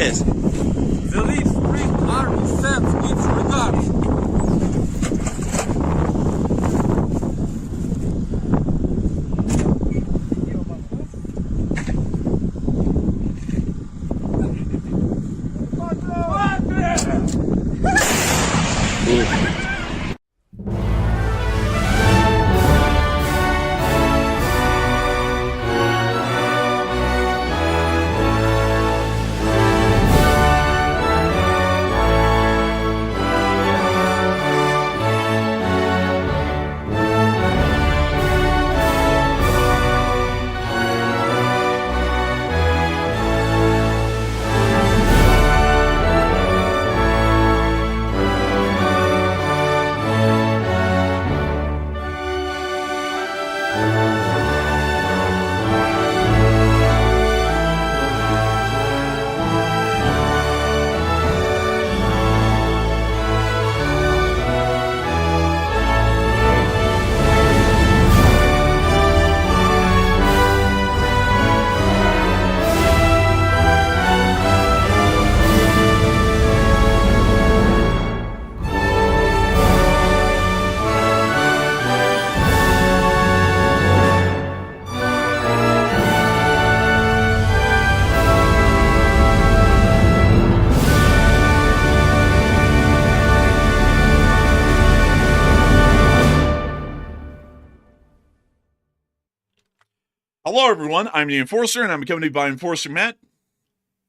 Yes. The Leaf Spring Army sends its regards. Hello, everyone. I'm the Enforcer, and I'm accompanied by Enforcer Matt.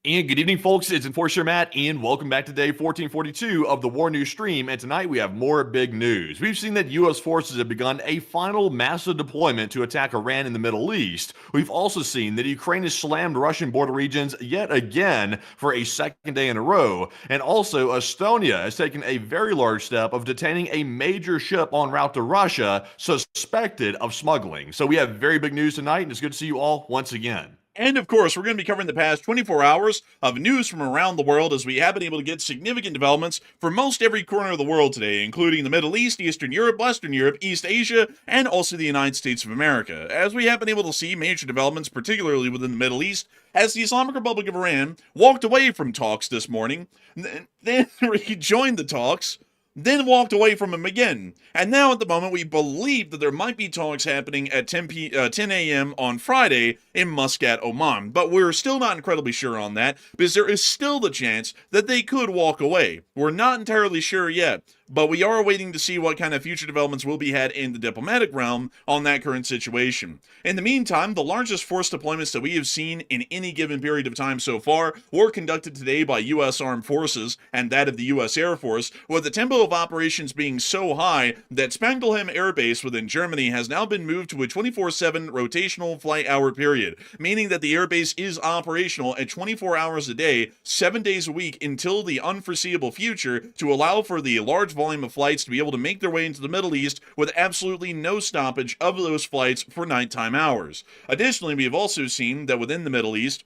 And good evening, folks. It's Enforcer Matt, and welcome back to day 1442 of the War News stream. And tonight we have more big news. We've seen that U.S. forces have begun a final massive deployment to attack Iran in the Middle East. We've also seen that Ukraine has slammed Russian border regions yet again for a second day in a row. And also, Estonia has taken a very large step of detaining a major ship en route to Russia suspected of smuggling. So we have very big news tonight, and it's good to see you all once again. And of course, we're going to be covering the past 24 hours of news from around the world, as we have been able to get significant developments from most every corner of the world today, including the Middle East, Eastern Europe, Western Europe, East Asia, and also the United States of America. As we have been able to see major developments, particularly within the Middle East, as the Islamic Republic of Iran walked away from talks this morning, then rejoined the talks, then walked away from them again. And now at the moment, we believe that there might be talks happening at 10 a.m. on Friday in Muscat, Oman. But we're still not incredibly sure on that, because there is still the chance that they could walk away. We're not entirely sure yet, but we are waiting to see what kind of future developments will be had in the diplomatic realm on that current situation. In the meantime, the largest force deployments that we have seen in any given period of time so far were conducted today by U.S. Armed Forces and that of the U.S. Air Force, with the tempo of operations being so high that Spangdahlem Air Base within Germany has now been moved to a 24/7 rotational flight hour period, meaning that the airbase is operational at 24 hours a day, 7 days a week until the unforeseeable future, to allow for the large volume of flights to be able to make their way into the Middle East with absolutely no stoppage of those flights for nighttime hours. Additionally, we have also seen that within the Middle East,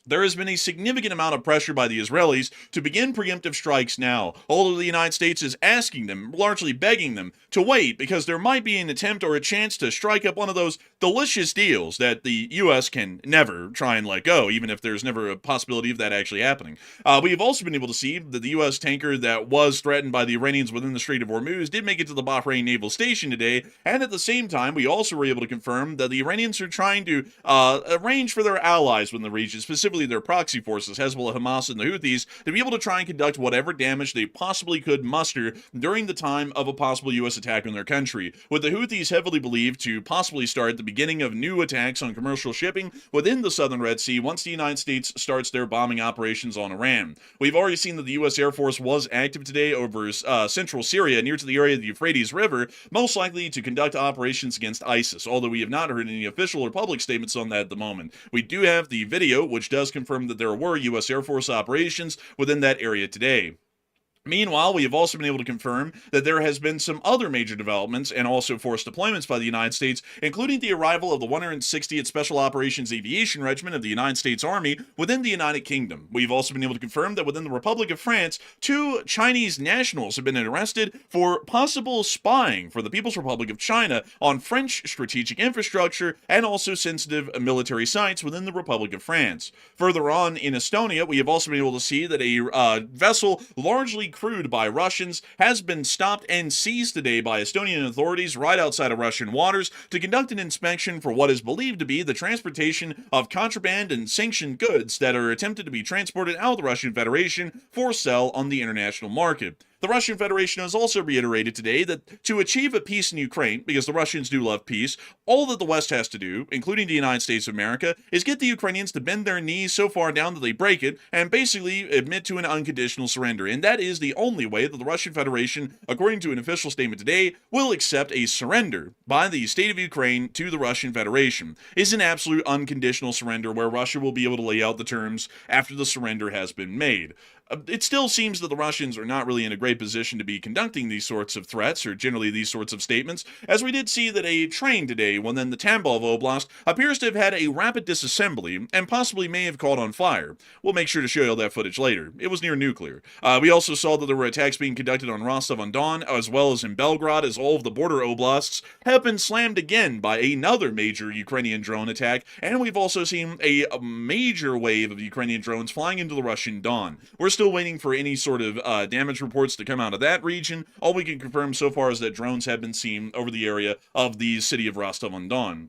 there has been a significant amount of pressure by the Israelis to begin preemptive strikes now, although the United States is asking them, largely begging them, to wait, because there might be an attempt or a chance to strike up one of those delicious deals that the U.S. can never try and let go, even if there's never a possibility of that actually happening. We have also been able to see that the U.S. tanker that was threatened by the Iranians within the Strait of Hormuz did make it to the Bahrain Naval Station today, and at the same time, we also were able to confirm that the Iranians are trying to arrange for their allies within the region, specifically specifically their proxy forces, Hezbollah, Hamas, and the Houthis, to be able to try and conduct whatever damage they possibly could muster during the time of a possible U.S. attack on their country, with the Houthis heavily believed to possibly start the beginning of new attacks on commercial shipping within the southern Red Sea once the United States starts their bombing operations on Iran. We've already seen that the U.S. Air Force was active today over central Syria, near to the area of the Euphrates River, most likely to conduct operations against ISIS, although we have not heard any official or public statements on that at the moment. We do have the video, which does confirm that there were U.S. Air Force operations within that area today. Meanwhile, we have also been able to confirm that there has been some other major developments and also forced deployments by the United States, including the arrival of the 160th Special Operations Aviation Regiment of the United States Army within the United Kingdom. We've also been able to confirm that within the Republic of France, 2 Chinese nationals have been arrested for possible spying for the People's Republic of China on French strategic infrastructure and also sensitive military sites within the Republic of France. Further on in Estonia, we have also been able to see that a vessel largely crewed by Russians has been stopped and seized today by Estonian authorities right outside of Russian waters to conduct an inspection for what is believed to be the transportation of contraband and sanctioned goods that are attempted to be transported out of the Russian Federation for sale on the international market. The Russian Federation has also reiterated today that to achieve a peace in Ukraine, because the Russians do love peace, all that the West has to do, including the United States of America, is get the Ukrainians to bend their knees so far down that they break it and basically admit to an unconditional surrender. And that is the only way that the Russian Federation, according to an official statement today, will accept a surrender by the state of Ukraine to the Russian Federation. It's an absolute unconditional surrender where Russia will be able to lay out the terms after the surrender has been made. It still seems that the Russians are not really in a great position to be conducting these sorts of threats, or generally these sorts of statements, as we did see that a train today within the Tambov Oblast appears to have had a rapid disassembly and possibly may have caught on fire. We'll make sure to show you that footage later. It was near nuclear. We also saw that there were attacks being conducted on Rostov-on-Don, as well as in Belgrade, as all of the border oblasts have been slammed again by another major Ukrainian drone attack, and we've also seen a major wave of Ukrainian drones flying into the Russian Don. We're still waiting for any sort of damage reports to come out of that region. All we can confirm so far is that drones have been seen over the area of the city of Rostov-on-Don.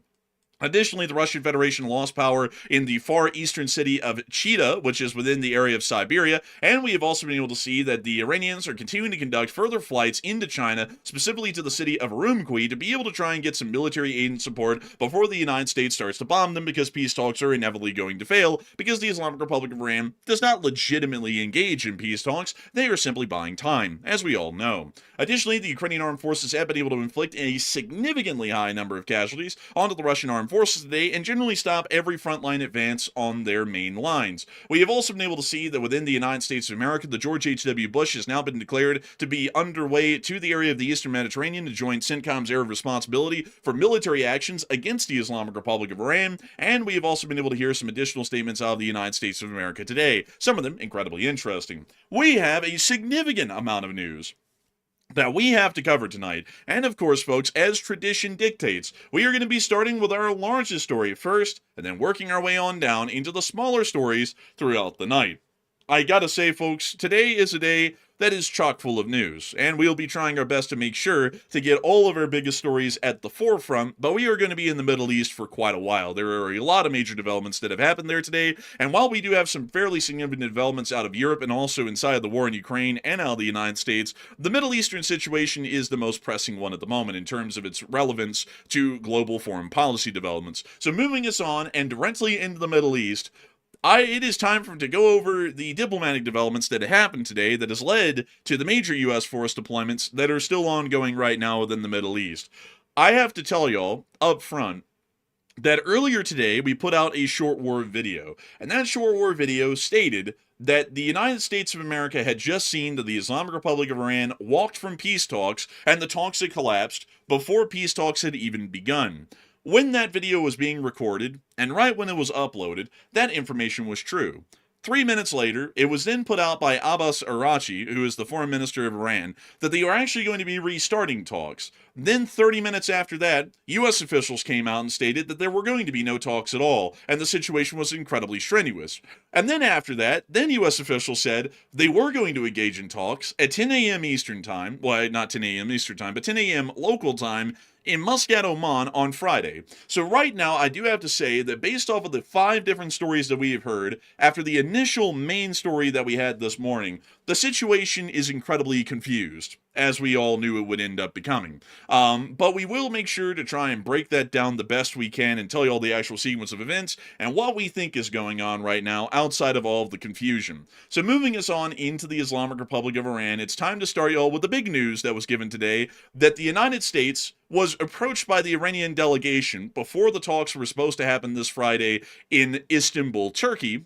Additionally, the Russian Federation lost power in the far eastern city of Chita, which is within the area of Siberia, and we have also been able to see that the Iranians are continuing to conduct further flights into China, specifically to the city of Urumqi, to be able to try and get some military aid and support before the United States starts to bomb them, because peace talks are inevitably going to fail, because the Islamic Republic of Iran does not legitimately engage in peace talks. They are simply buying time, as we all know. Additionally, the Ukrainian armed forces have been able to inflict a significantly high number of casualties onto the Russian armed forces today and generally stop every frontline advance on their main lines. We have also been able to see that within the United States of America, the George H.W. Bush has now been declared to be underway to the area of the Eastern Mediterranean to join CENTCOM's area of responsibility for military actions against the Islamic Republic of Iran, and we have also been able to hear some additional statements out of the United States of America today, some of them incredibly interesting. We have a significant amount of news that we have to cover tonight. And of course, folks, as tradition dictates, we are going to be starting with our largest story first, and then working our way on down into the smaller stories throughout the night. I gotta say, folks, today is a day that is chock full of news, and we'll be trying our best to make sure to get all of our biggest stories at the forefront, but we are going to be in the Middle East for quite a while. There are a lot of major developments that have happened there today, and while we do have some fairly significant developments out of Europe and also inside the war in Ukraine and out of the United States, the Middle Eastern situation is the most pressing one at the moment in terms of its relevance to global foreign policy developments. So moving us on and directly into the Middle East, it is time to go over the diplomatic developments that have happened today that has led to the major U.S. force deployments that are still ongoing right now within the Middle East. I have to tell y'all up front that earlier today we put out a short war video, and that short war video stated that the United States of America had just seen that the Islamic Republic of Iran walked from peace talks and the talks had collapsed before peace talks had even begun. When that video was being recorded, and right when it was uploaded, that information was true. 3 minutes later, it was then put out by Abbas Araghchi, who is the foreign minister of Iran, that they are actually going to be restarting talks. Then 30 minutes after that, U.S. officials came out and stated that there were going to be no talks at all, and the situation was incredibly strenuous. And then after that, U.S. officials said they were going to engage in talks at 10 a.m. Eastern Time, well, not 10 a.m. Eastern Time, but 10 a.m. local time, in Muscat, Oman on Friday. So right now, I do have to say that based off of the 5 different stories that we have heard, after the initial main story that we had this morning, the situation is incredibly confused, as we all knew it would end up becoming. But we will make sure to try and break that down the best we can and tell you all the actual sequence of events and what we think is going on right now outside of all of the confusion. So moving us on into the Islamic Republic of Iran, it's time to start y'all with the big news that was given today, that the United States was approached by the Iranian delegation before the talks were supposed to happen this Friday in Istanbul, Turkey.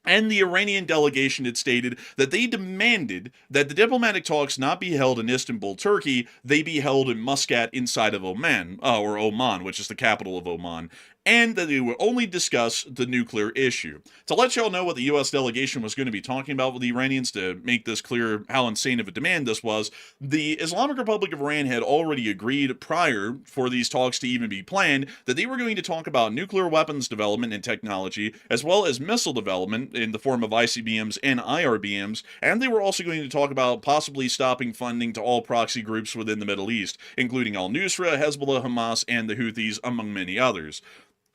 And the Iranian delegation had stated that they demanded that the diplomatic talks not be held in Istanbul, Turkey, they be held in Muscat inside of Oman, or Oman, which is the capital of Oman, and that they would only discuss the nuclear issue. To let y'all know what the U.S. delegation was going to be talking about with the Iranians, to make this clear how insane of a demand this was, the Islamic Republic of Iran had already agreed prior for these talks to even be planned that they were going to talk about nuclear weapons development and technology, as well as missile development in the form of ICBMs and IRBMs, and they were also going to talk about possibly stopping funding to all proxy groups within the Middle East, including al-Nusra, Hezbollah, Hamas, and the Houthis, among many others.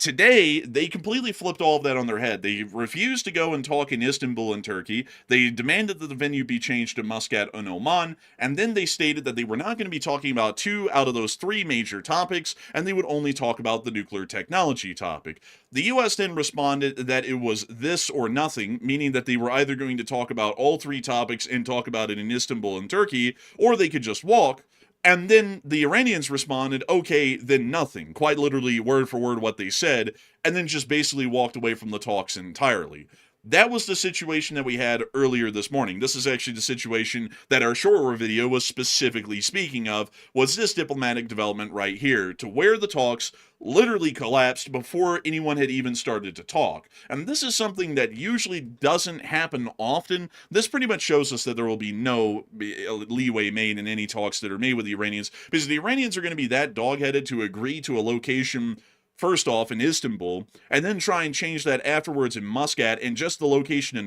Today, they completely flipped all of that on their head. They refused to go and talk in Istanbul in Turkey. They demanded that the venue be changed to Muscat in Oman, and then they stated that they were not going to be talking about 2 out of those 3 major topics, and they would only talk about the nuclear technology topic. The U.S. then responded that it was this or nothing, meaning that they were either going to talk about all 3 topics and talk about it in Istanbul and Turkey, or they could just walk. And then the Iranians responded, okay, then nothing. Quite literally, word for word what they said, and then just basically walked away from the talks entirely. That was the situation that we had earlier this morning. This is actually the situation that our shorter video was specifically speaking of, was this diplomatic development right here, to where the talks literally collapsed before anyone had even started to talk. And this is something that usually doesn't happen often. This pretty much shows us that there will be no leeway made in any talks that are made with the Iranians, because the Iranians are going to be that dog-headed to agree to a location first off in Istanbul, and then try and change that afterwards in Muscat, and just the location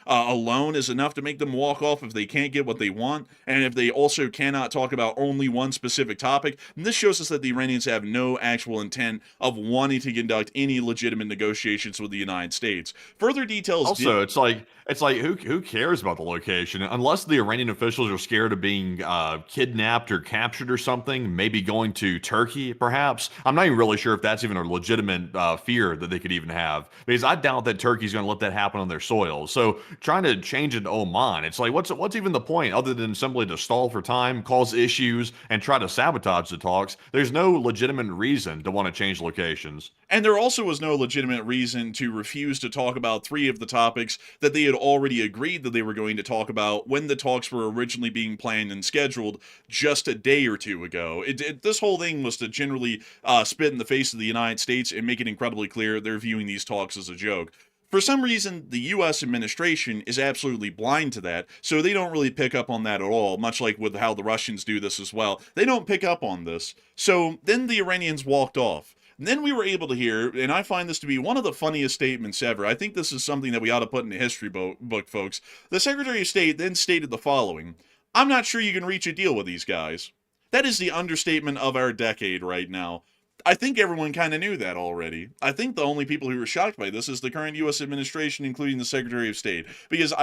alone is enough to make them walk off if they can't get what they want, and if they also cannot talk about only one specific topic. And this shows us that the Iranians have no actual intent of wanting to conduct any legitimate negotiations with the United States. Further details. Also, it's like who cares about the location unless the Iranian officials are scared of being kidnapped or captured or something, maybe going to Turkey perhaps. I'm not even really sure if that's even a legitimate fear that they could even have, because I doubt that Turkey's going to let that happen on their soil. So trying to change it to Oman, it's like what's even the point other than simply to stall for time, cause issues, and try to sabotage the talks? There's no legitimate reason to want to change locations. And there also was no legitimate reason to refuse to talk about 3 of the topics that they had already agreed that they were going to talk about when the talks were originally being planned and scheduled just a day or 2 ago. This whole thing was to generally spit in the face of the United States and make it incredibly clear they're viewing these talks as a joke. For some reason, the U.S. administration is absolutely blind to that, so they don't really pick up on that at all, much like with how the Russians do this as well. They don't pick up on this. So then the Iranians walked off. And then we were able to hear, and I find this to be one of the funniest statements ever. I think this is something that we ought to put in the history book, folks. The Secretary of State then stated the following: "I'm not sure you can reach a deal with these guys." That is the understatement of our decade right now. I think everyone kind of knew that already. I think the only people who were shocked by this is the current U.S. administration, including the Secretary of State. Because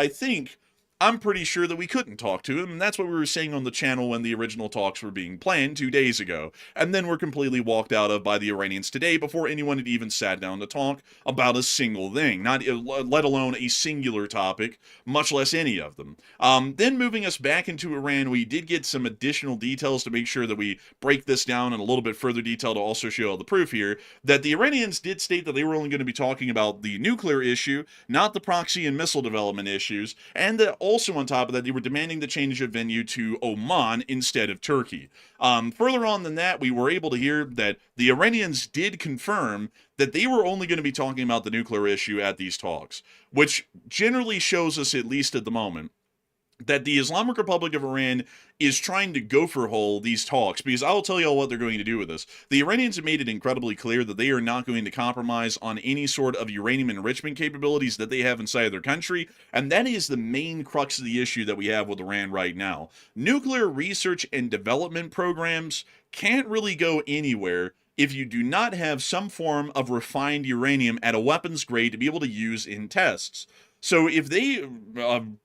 I'm pretty sure that we couldn't talk to him, and that's what we were saying on the channel when the original talks were being planned 2 days ago, and then were completely walked out of by the Iranians today before anyone had even sat down to talk about a single thing, let alone a singular topic, much less any of them. Then moving us back into Iran, we did get some additional details to make sure that we break this down in a little bit further detail to also show all the proof here, that the Iranians did state that they were only going to be talking about the nuclear issue, not the proxy and missile development issues, and that also on top of that, they were demanding the change of venue to Oman instead of Turkey. Further on than that, we were able to hear that the Iranians did confirm that they were only going to be talking about the nuclear issue at these talks, which generally shows us, at least at the moment, that the Islamic Republic of Iran is trying to gopher hole these talks, because I will tell you all what they're going to do with this. The Iranians have made it incredibly clear that they are not going to compromise on any sort of uranium enrichment capabilities that they have inside their country, and that is the main crux of the issue that we have with Iran right now. Nuclear research and development programs can't really go anywhere if you do not have some form of refined uranium at a weapons grade to be able to use in tests. So if they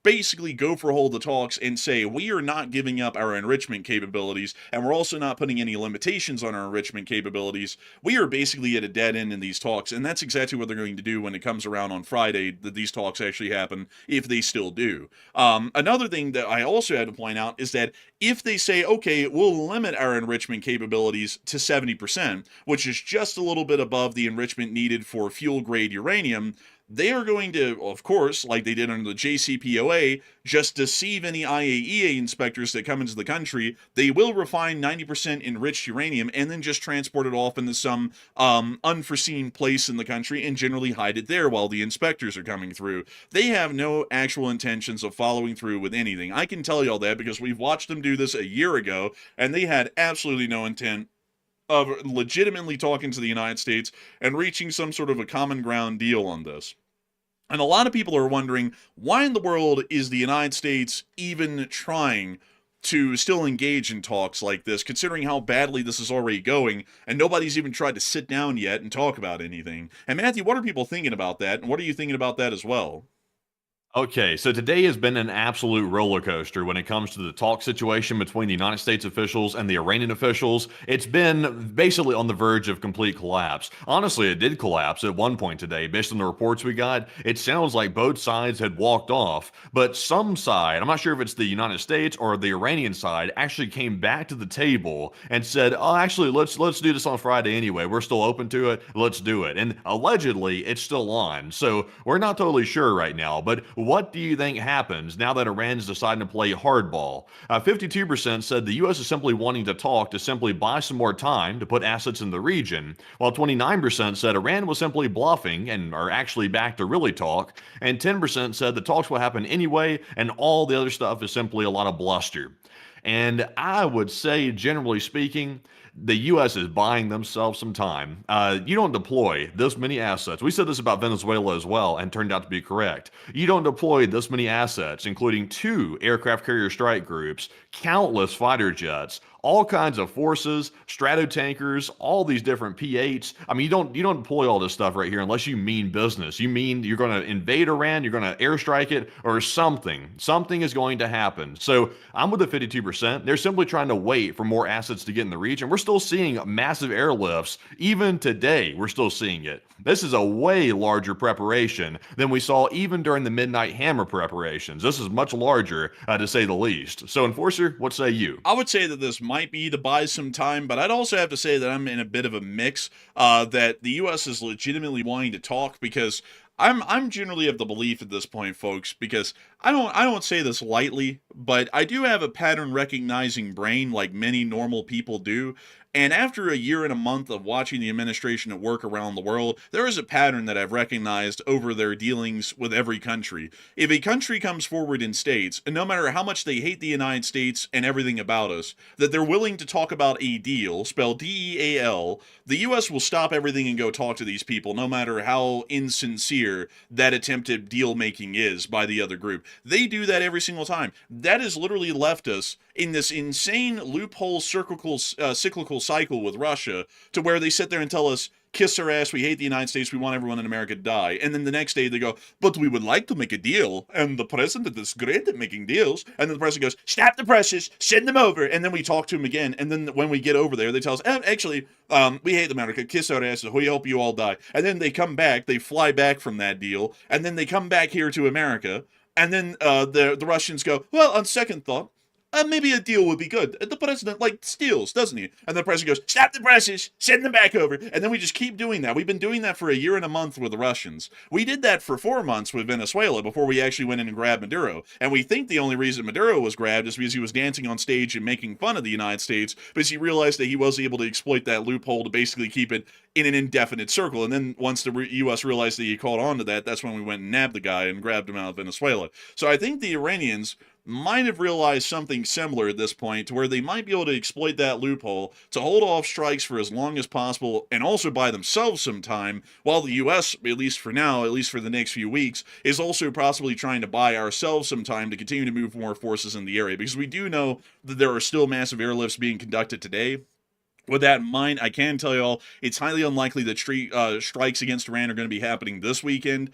basically go for hold the talks and say, we are not giving up our enrichment capabilities, and we're also not putting any limitations on our enrichment capabilities, we are basically at a dead end in these talks. And that's exactly what they're going to do when it comes around on Friday, that these talks actually happen, if they still do. Another thing that I also had to point out is that if they say, okay, we'll limit our enrichment capabilities to 70%, which is just a little bit above the enrichment needed for fuel-grade uranium, they are going to, of course, like they did under the JCPOA, just deceive any IAEA inspectors that come into the country. They will refine 90% enriched uranium and then just transport it off into some unforeseen place in the country and generally hide it there while the inspectors are coming through. They have no actual intentions of following through with anything. I can tell you all that because we've watched them do this a year ago, and they had absolutely no intent of legitimately talking to the United States and reaching some sort of a common ground deal on this. And a lot of people are wondering, why in the world is the United States even trying to still engage in talks like this, considering how badly this is already going, and nobody's even tried to sit down yet and talk about anything? And Matthew, what are people thinking about that, and what are you thinking about that as well? Okay, so today has been an absolute roller coaster when it comes to the talk situation between the United States officials and the Iranian officials. It's been basically on the verge of complete collapse. Honestly, it did collapse at one point today. Based on the reports we got, it sounds like both sides had walked off, but some side, I'm not sure if it's the United States or the Iranian side, actually came back to the table and said, oh, actually, let's do this on Friday anyway. We're still open to it. Let's do it. And allegedly, it's still on. So we're not totally sure right now, but what do you think happens now that Iran is deciding to play hardball? 52% said the U.S. is simply wanting to talk to simply buy some more time to put assets in the region, while 29% said Iran was simply bluffing and are actually back to really talk, and 10% said the talks will happen anyway and all the other stuff is simply a lot of bluster. And I would say, generally speaking, the U.S. is buying themselves some time. You don't deploy this many assets. We said this about Venezuela as well and turned out to be correct. You don't deploy this many assets, including 2 aircraft carrier strike groups, countless fighter jets, all kinds of forces, stratotankers, all these different P-8s. I mean, you don't deploy all this stuff right here unless you mean business. You mean you're going to invade Iran, you're going to airstrike it, or something. Something is going to happen. So I'm with the 52%. They're simply trying to wait for more assets to get in the region. We're still seeing massive airlifts. Even today, we're still seeing it. This is a way larger preparation than we saw even during the Midnight Hammer preparations. This is much larger, to say the least. So, Enforcer, what say you? I would say that this might be to buy some time, but I'd also have to say that I'm in a bit of a mix, that the U.S. is legitimately wanting to talk, because I'm generally of the belief at this point, folks, because I don't say this lightly, but I do have a pattern recognizing brain like many normal people do. And after a year and a month of watching the administration at work around the world, there is a pattern that I've recognized over their dealings with every country. If a country comes forward and states, and no matter how much they hate the United States and everything about us, that they're willing to talk about a deal, spelled DEAL, the U.S. will stop everything and go talk to these people, no matter how insincere that attempted deal making is by the other group. They do that every single time. That has literally left us in this insane loophole cyclical cycle with Russia, to where they sit there and tell us, kiss our ass, we hate the United States, we want everyone in America to die. And then the next day they go, but we would like to make a deal, and the president is great at making deals. And then the president goes, stop the presses, send them over. And then we talk to him again. And then when we get over there, they tell us, actually, we hate America, kiss our asses, we hope you all die. And then they come back, they fly back from that deal, and then they come back here to America. And then the Russians go, well, on second thought, maybe a deal would be good. The president, steals, doesn't he? And the president goes, stop the presses, send them back over. And then we just keep doing that. We've been doing that for a year and a month with the Russians. We did that for 4 months with Venezuela before we actually went in and grabbed Maduro. And we think the only reason Maduro was grabbed is because he was dancing on stage and making fun of the United States, because he realized that he was able to exploit that loophole to basically keep it in an indefinite circle. And then once the U.S. realized that he caught on to that, that's when we went and nabbed the guy and grabbed him out of Venezuela. So I think the Iranians, might have realized something similar at this point to where they might be able to exploit that loophole to hold off strikes for as long as possible and also buy themselves some time, while the US, at least for now, at least for the next few weeks, is also possibly trying to buy ourselves some time to continue to move more forces in the area, because we do know that there are still massive airlifts being conducted today. With that in mind, I can tell y'all it's highly unlikely that strikes against Iran are going to be happening this weekend.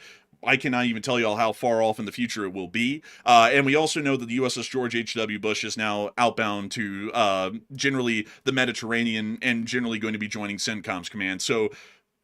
I cannot even tell y'all how far off in the future it will be. And we also know that the USS George H.W. Bush is now outbound to generally the Mediterranean and generally going to be joining CENTCOM's command. So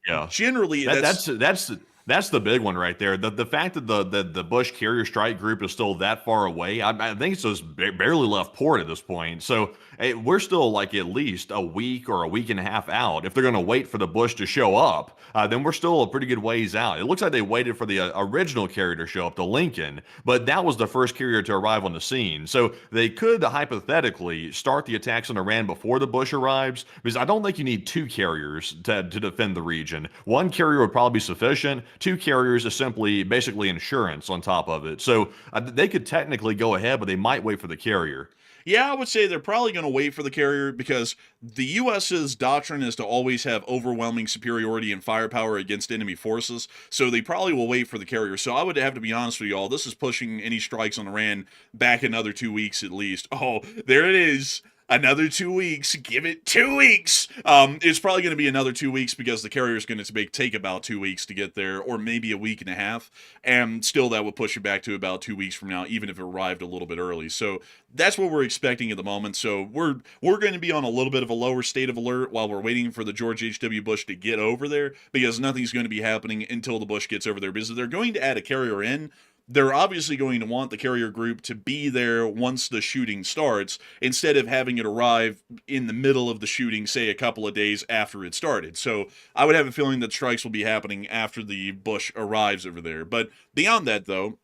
Yeah, generally, that's the big one right there. The fact that the Bush carrier strike group is still that far away, I think it's just barely left port at this point. So we're still like at least a week or a week and a half out. If they're going to wait for the Bush to show up, then we're still a pretty good ways out. It looks like they waited for the original carrier to show up, the Lincoln, but that was the first carrier to arrive on the scene. So they could hypothetically start the attacks on Iran before the Bush arrives, because I don't think you need two carriers to defend the region. One carrier would probably be sufficient. Two carriers is simply basically insurance on top of it. So they could technically go ahead, but they might wait for the carrier. Yeah, I would say they're probably going to wait for the carrier because the U.S.'s doctrine is to always have overwhelming superiority in firepower against enemy forces. So they probably will wait for the carrier. So I would have to be honest with y'all. This is pushing any strikes on Iran back another 2 weeks at least. Oh, there it is. Another 2 weeks. Give it 2 weeks. It's probably going to be another 2 weeks because the carrier is going to take about 2 weeks to get there, or maybe a week and a half. And still, that would push it back to about 2 weeks from now, even if it arrived a little bit early. So that's what we're expecting at the moment. So we're going to be on a little bit of a lower state of alert while we're waiting for the George H.W. Bush to get over there, because nothing's going to be happening until the Bush gets over there. Because if they're going to add a carrier in, they're obviously going to want the carrier group to be there once the shooting starts, instead of having it arrive in the middle of the shooting, say a couple of days after it started. So I would have a feeling that strikes will be happening after the Bush arrives over there. But beyond that, though,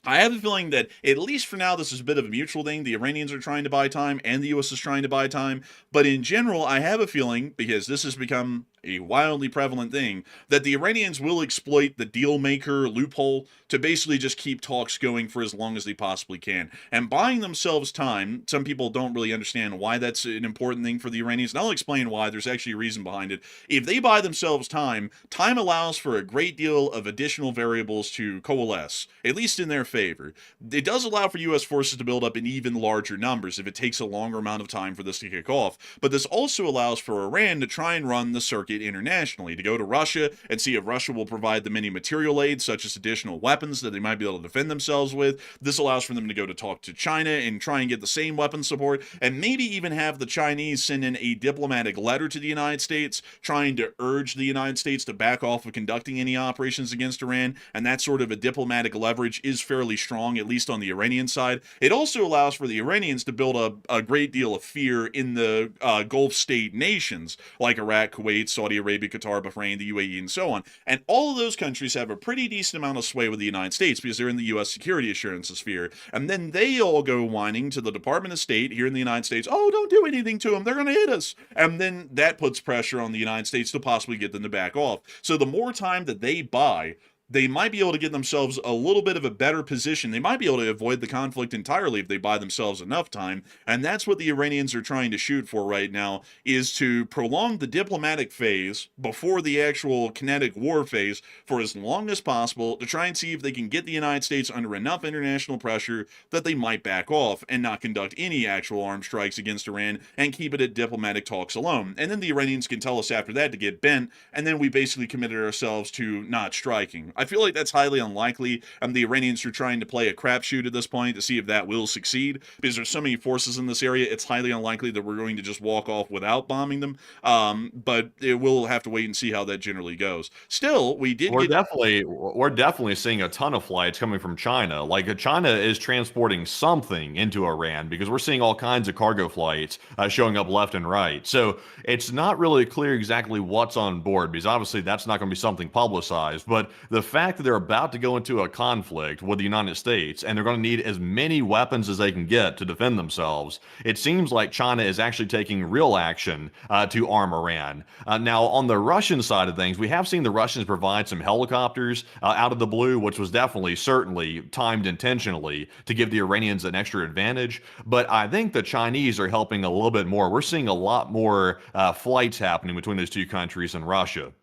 I have a feeling that, at least for now, this is a bit of a mutual thing. The Iranians are trying to buy time, and the U.S. is trying to buy time. But in general, I have a feeling, because this has become a wildly prevalent thing, that the Iranians will exploit the deal maker loophole to basically just keep talks going for as long as they possibly can. And buying themselves time, some people don't really understand why that's an important thing for the Iranians, and I'll explain why. There's actually a reason behind it. If they buy themselves time, time allows for a great deal of additional variables to coalesce, at least in their favor. It does allow for U.S. forces to build up in even larger numbers if it takes a longer amount of time for this to kick off. But this also allows for Iran to try and run the circuit internationally, to go to Russia and see if Russia will provide them any material aid, such as additional weapons that they might be able to defend themselves with. This allows for them to go to talk to China and try and get the same weapon support, and maybe even have the Chinese send in a diplomatic letter to the United States trying to urge the United States to back off of conducting any operations against Iran. And that sort of a diplomatic leverage is fairly strong, at least on the Iranian side. It also allows for the Iranians to build a great deal of fear in the Gulf state nations like Iraq, Kuwait, Saudi Arabia, Qatar, Bahrain, the UAE, and so on. And all of those countries have a pretty decent amount of sway with the United States because they're in the U.S. security assurance sphere. And then they all go whining to the Department of State here in the United States, oh, don't do anything to them, they're going to hit us. And then that puts pressure on the United States to possibly get them to back off. So the more time that they buy, they might be able to get themselves a little bit of a better position. They might be able to avoid the conflict entirely if they buy themselves enough time. And that's what the Iranians are trying to shoot for right now, is to prolong the diplomatic phase before the actual kinetic war phase for as long as possible, to try and see if they can get the United States under enough international pressure that they might back off and not conduct any actual armed strikes against Iran and keep it at diplomatic talks alone. And then the Iranians can tell us after that to get bent, and then we basically committed ourselves to not striking. I feel like that's highly unlikely, and the Iranians are trying to play a crapshoot at this point to see if that will succeed, because there's so many forces in this area, it's highly unlikely that we're going to just walk off without bombing them, but we'll have to wait and see how that generally goes. Still, we're definitely seeing a ton of flights coming from China. Like, China is transporting something into Iran, because we're seeing all kinds of cargo flights showing up left and right. So it's not really clear exactly what's on board, because obviously that's not going to be something publicized, but the fact that they're about to go into a conflict with the United States and they're going to need as many weapons as they can get to defend themselves, it seems like China is actually taking real action to arm Iran. Now, on the Russian side of things, we have seen the Russians provide some helicopters out of the blue, which was certainly timed intentionally to give the Iranians an extra advantage. But I think the Chinese are helping a little bit more. We're seeing a lot more flights happening between those two countries and Russia.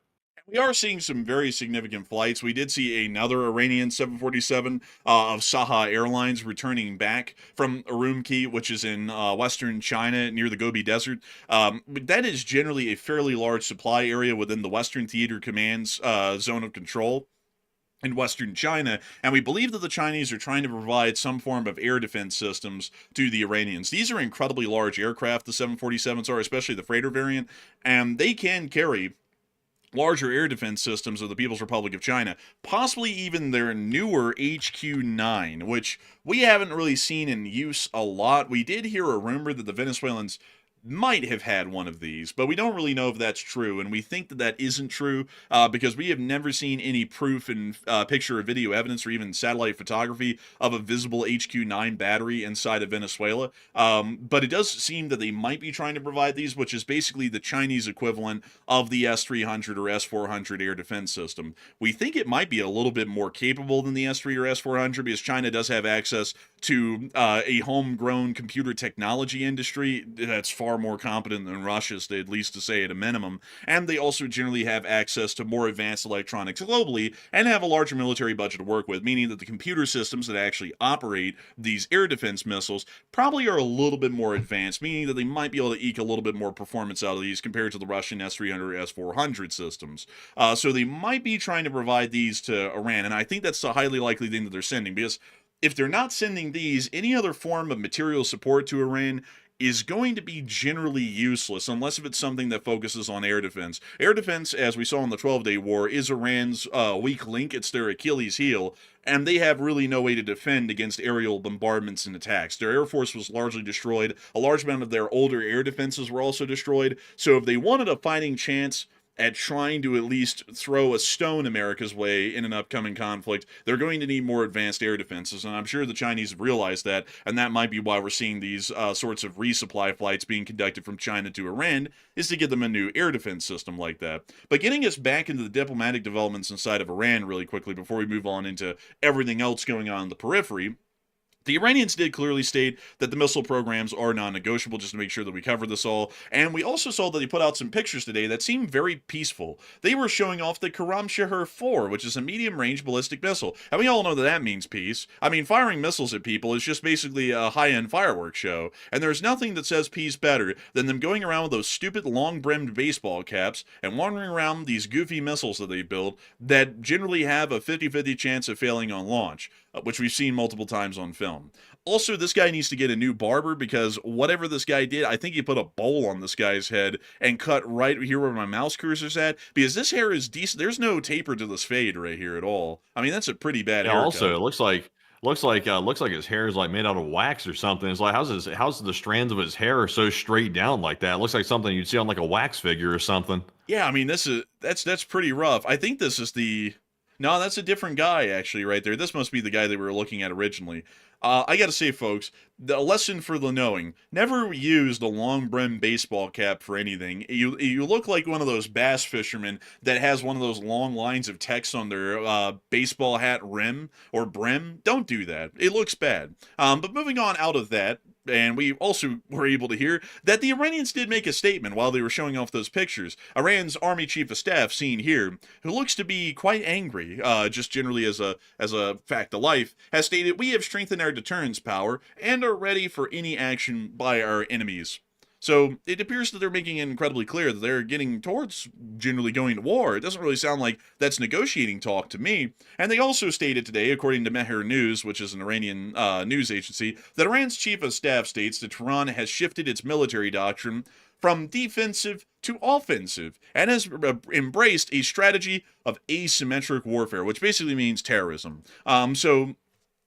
We are seeing some very significant flights. We did see another Iranian 747 of Saha Airlines returning back from Urumqi, which is in western China near the Gobi Desert. That is generally a fairly large supply area within the Western Theater Command's zone of control in western China, and we believe that the Chinese are trying to provide some form of air defense systems to the Iranians. These are incredibly large aircraft, the 747s are, especially the freighter variant, and they can carry larger air defense systems of the People's Republic of China, possibly even their newer HQ-9, which we haven't really seen in use a lot. We did hear a rumor that the Venezuelans might have had one of these, but we don't really know if that's true, and we think that that isn't true because we have never seen any proof in picture or video evidence or even satellite photography of a visible HQ-9 battery inside of Venezuela. But it does seem that they might be trying to provide these, which is basically the Chinese equivalent of the S-300 or S-400 air defense system. We think it might be a little bit more capable than the S-3 or S-400 because China does have access to a homegrown computer technology industry that's far more competent than Russia's, at least to say at a minimum, and they also generally have access to more advanced electronics globally and have a larger military budget to work with, meaning that the computer systems that actually operate these air defense missiles probably are a little bit more advanced, meaning that they might be able to eke a little bit more performance out of these compared to the Russian S-300 or S-400 systems. So they might be trying to provide these to Iran, and I think that's the highly likely thing that they're sending, because if they're not sending these, any other form of material support to Iran is going to be generally useless unless if it's something that focuses on air defense. Air defense, as we saw in the 12-Day War, is Iran's weak link. It's their Achilles heel, and they have really no way to defend against aerial bombardments and attacks. Their air force was largely destroyed. A large amount of their older air defenses were also destroyed. So if they wanted a fighting chance at trying to at least throw a stone America's way in an upcoming conflict, they're going to need more advanced air defenses, and I'm sure the Chinese have realized that, and that might be why we're seeing these sorts of resupply flights being conducted from China to Iran, is to get them a new air defense system like that. But getting us back into the diplomatic developments inside of Iran really quickly before we move on into everything else going on in the periphery, the Iranians did clearly state that the missile programs are non-negotiable, just to make sure that we cover this all. And we also saw that they put out some pictures today that seemed very peaceful. They were showing off the Karamshahar 4, which is a medium-range ballistic missile. And we all know that that means peace. I mean, firing missiles at people is just basically a high-end fireworks show. And there's nothing that says peace better than them going around with those stupid long-brimmed baseball caps and wandering around these goofy missiles that they build that generally have a 50-50 chance of failing on launch, which we've seen multiple times on film. Also, this guy needs to get a new barber because whatever this guy did, I think he put a bowl on this guy's head and cut right here where my mouse cursor's at, because this hair is decent. There's no taper to this fade right here at all. I mean, that's a pretty bad haircut. Also, it looks like his hair is like made out of wax or something. It's like how's the strands of his hair so straight down like that? It looks like something you'd see on like a wax figure or something. Yeah, I mean, that's pretty rough. I think this is the... No, that's a different guy, actually, right there. This must be the guy that we were looking at originally. I gotta say, folks, the lesson for the knowing, never use the long-brimmed baseball cap for anything. You look like one of those bass fishermen that has one of those long lines of text on their baseball hat rim or brim. Don't do that. It looks bad. But moving on out of that, and we also were able to hear that the Iranians did make a statement while they were showing off those pictures. Iran's Army Chief of Staff, seen here, who looks to be quite angry, just generally as a fact of life, has stated, "We have strengthened our deterrence power and are ready for any action by our enemies." So it appears that they're making it incredibly clear that they're getting towards generally going to war. It doesn't really sound like that's negotiating talk to me. And they also stated today, according to Mehr News, which is an Iranian news agency, that Iran's chief of staff states that Tehran has shifted its military doctrine from defensive to offensive and has embraced a strategy of asymmetric warfare, which basically means terrorism. So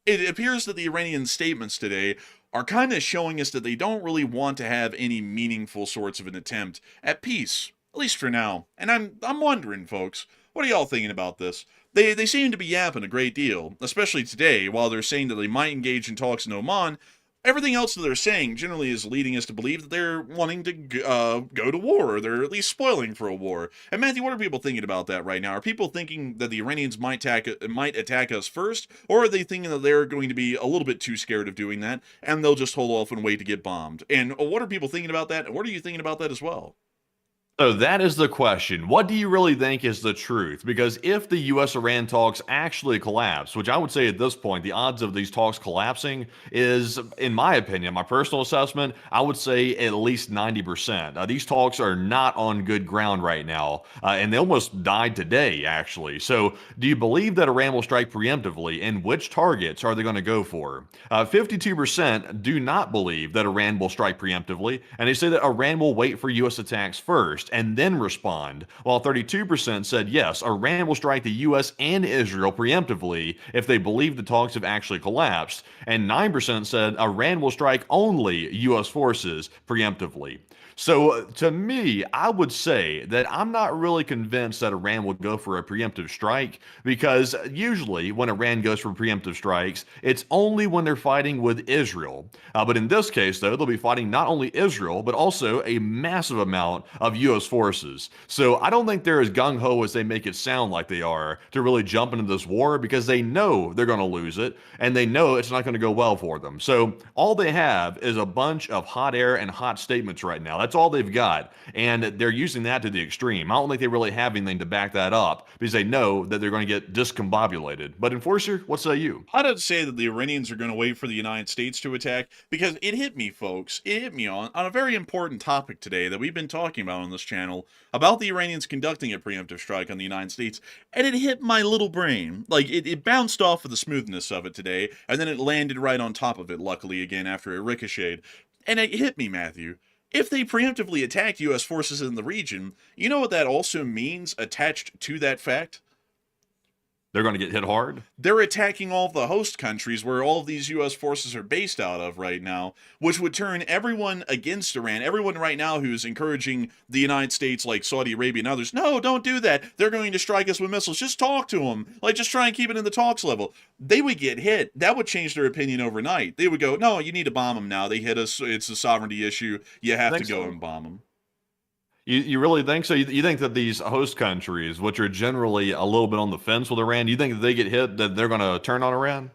it appears that the Iranian statements today are kind of showing us that they don't really want to have any meaningful sorts of an attempt at peace, at least for now. And I'm wondering, folks, what are y'all thinking about this? They seem to be yapping a great deal, especially today, while they're saying that they might engage in talks in Oman. Everything else that they're saying generally is leading us to believe that they're wanting to go to war, or they're at least spoiling for a war. And Matthew, what are people thinking about that right now? Are people thinking that the Iranians might attack us first, or are they thinking that they're going to be a little bit too scared of doing that, and they'll just hold off and wait to get bombed? And what are people thinking about that, and what are you thinking about that as well? So that is the question. What do you really think is the truth? Because if the US-Iran talks actually collapse, which I would say at this point, the odds of these talks collapsing is, in my opinion, my personal assessment, I would say at least 90%. These talks are not on good ground right now, and they almost died today, actually. So do you believe that Iran will strike preemptively, and which targets are they going to go for? 52% do not believe that Iran will strike preemptively, and they say that Iran will wait for US attacks first and then respond, while 32% said yes, Iran will strike the US and Israel preemptively if they believe the talks have actually collapsed, and 9% said Iran will strike only US forces preemptively. So to me, I would say that I'm not really convinced that Iran will go for a preemptive strike, because usually when Iran goes for preemptive strikes, it's only when they're fighting with Israel. But in this case, though, they'll be fighting not only Israel, but also a massive amount of U.S. forces. So I don't think they're as gung-ho as they make it sound like they are to really jump into this war, because they know they're going to lose it, and they know it's not going to go well for them. So all they have is a bunch of hot air and hot statements right now. That's all they've got, and they're using that to the extreme. I don't think they really have anything to back that up, because they know that they're going to get discombobulated. But Enforcer, what say you? I'd say that the Iranians are going to wait for the United States to attack, because it hit me, folks. It hit me on a very important topic today that we've been talking about on this channel, about the Iranians conducting a preemptive strike on the United States, and it hit my little brain. Like, it bounced off of the smoothness of it today, and then it landed right on top of it, luckily, again, after it ricocheted. And it hit me, Matthew. If they preemptively attack U.S. forces in the region, you know what that also means attached to that fact? They're going to get hit hard? They're attacking all of the host countries where all of these U.S. forces are based out of right now, which would turn everyone against Iran. Everyone right now who's encouraging the United States, like Saudi Arabia and others, no, don't do that. They're going to strike us with missiles. Just talk to them. Like, just try and keep it in the talks level. They would get hit. That would change their opinion overnight. They would go, no, you need to bomb them now. They hit us. It's a sovereignty issue. You have to go and bomb them. You really think so? You think that these host countries, which are generally a little bit on the fence with Iran, you think that they get hit, that they're going to turn on Iran?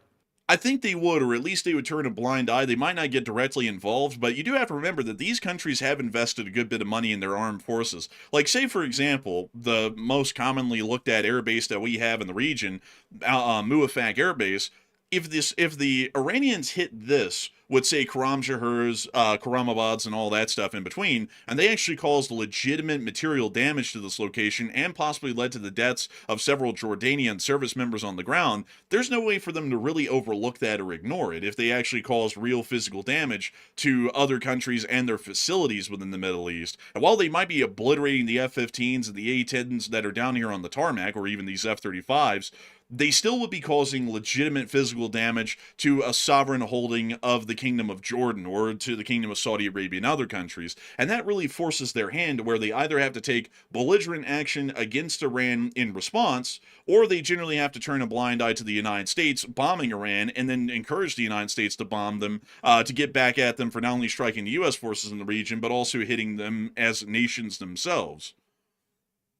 I think they would, or at least they would turn a blind eye. They might not get directly involved, but you do have to remember that these countries have invested a good bit of money in their armed forces. Like, say, for example, the most commonly looked at air base that we have in the region, Muafak Air Base. If the Iranians hit this with, say, Karamjahers, Karamabads, and all that stuff in between, and they actually caused legitimate material damage to this location and possibly led to the deaths of several Jordanian service members on the ground, there's no way for them to really overlook that or ignore it if they actually caused real physical damage to other countries and their facilities within the Middle East. And while they might be obliterating the F-15s and the A-10s that are down here on the tarmac, or even these F-35s, they still would be causing legitimate physical damage to a sovereign holding of the Kingdom of Jordan or to the Kingdom of Saudi Arabia and other countries. And that really forces their hand to where they either have to take belligerent action against Iran in response, or they generally have to turn a blind eye to the United States bombing Iran and then encourage the United States to bomb them to get back at them for not only striking the U.S. forces in the region, but also hitting them as nations themselves.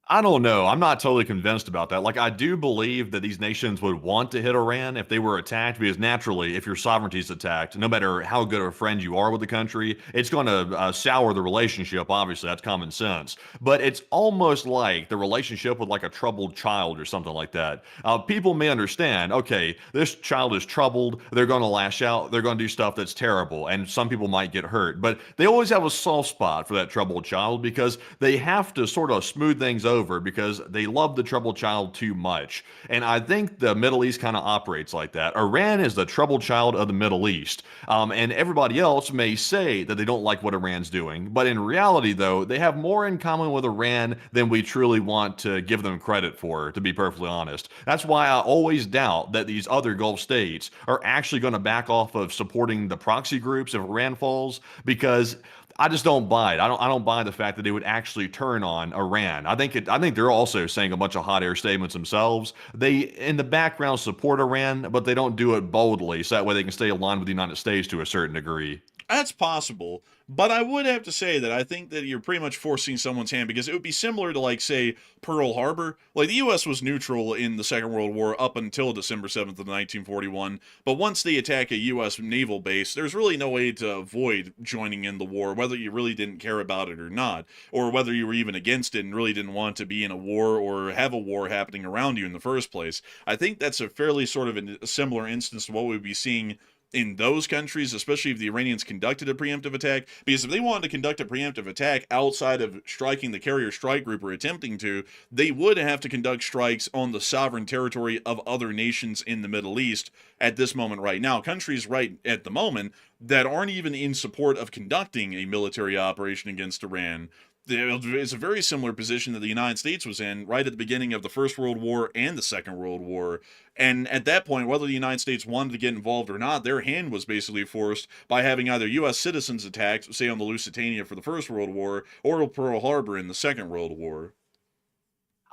I don't know. I'm not totally convinced about that. Like, I do believe that these nations would want to hit Iran if they were attacked, because naturally, if your sovereignty is attacked, no matter how good a friend you are with the country, it's going to sour the relationship. Obviously, that's common sense. But it's almost like the relationship with like a troubled child or something like that. People may understand, okay, this child is troubled. They're going to lash out. They're going to do stuff that's terrible. And some people might get hurt. But they always have a soft spot for that troubled child, because they have to sort of smooth things over, because they love the troubled child too much. And I think the Middle East kind of operates like that. Iran is the troubled child of the Middle East. And everybody else may say that they don't like what Iran's doing. But in reality, though, they have more in common with Iran than we truly want to give them credit for, to be perfectly honest. That's why I always doubt that these other Gulf states are actually going to back off of supporting the proxy groups if Iran falls, because I just don't buy it. I don't buy the fact that they would actually turn on Iran. I think they're also saying a bunch of hot air statements themselves. They in the background support Iran, but they don't do it boldly, so that way they can stay aligned with the United States to a certain degree. That's possible, but I would have to say that I think that you're pretty much forcing someone's hand because it would be similar to, like, say, Pearl Harbor. Like, the U.S. was neutral in the Second World War up until December 7th of 1941, but once they attack a U.S. naval base, there's really no way to avoid joining in the war, whether you really didn't care about it or not, or whether you were even against it and really didn't want to be in a war or have a war happening around you in the first place. I think that's a fairly sort of a similar instance to what we'd be seeing in those countries, especially if the Iranians conducted a preemptive attack, because if they wanted to conduct a preemptive attack outside of striking the carrier strike group or attempting to, they would have to conduct strikes on the sovereign territory of other nations in the Middle East at this moment right now. Countries right at the moment that aren't even in support of conducting a military operation against Iran. It's a very similar position that the United States was in right at the beginning of the First World War and the Second World War. And at that point, whether the United States wanted to get involved or not, their hand was basically forced by having either U.S. citizens attacked, say on the Lusitania for the First World War, or Pearl Harbor in the Second World War.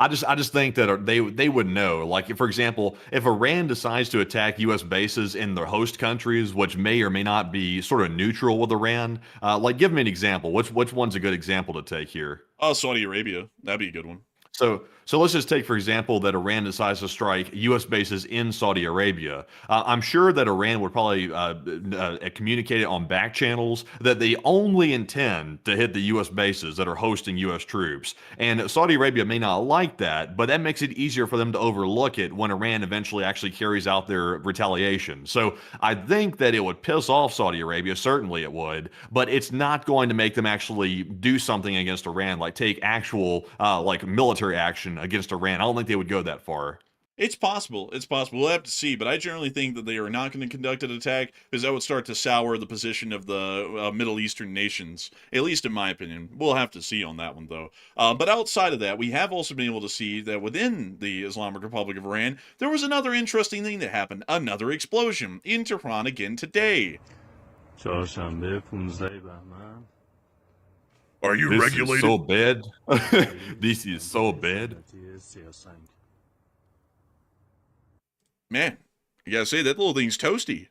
I just think that they would know. Like, for example, if Iran decides to attack U.S. bases in their host countries, which may or may not be sort of neutral with Iran, like, give me an example. Which one's a good example to take here? Saudi Arabia. That'd be a good one. So let's just take, for example, that Iran decides to strike U.S. bases in Saudi Arabia. I'm sure that Iran would probably communicate it on back channels that they only intend to hit the U.S. bases that are hosting U.S. troops. And Saudi Arabia may not like that, but that makes it easier for them to overlook it when Iran eventually actually carries out their retaliation. So I think that it would piss off Saudi Arabia, certainly it would, but it's not going to make them actually do something against Iran, like take actual like military action against Iran. I don't think they would go that far. It's possible. It's possible. We'll have to see. But I generally think that they are not going to conduct an attack because that would start to sour the position of the Middle Eastern nations, at least in my opinion. We'll have to see on that one, though. But outside of that, we have also been able to see that within the Islamic Republic of Iran, there was another interesting thing that happened. Another explosion in Tehran again today. چهارشنبه 15 بهمن Are you This regulated? is so bad. This is so bad. سیاسنگ Man, you gotta say, that little thing's toasty.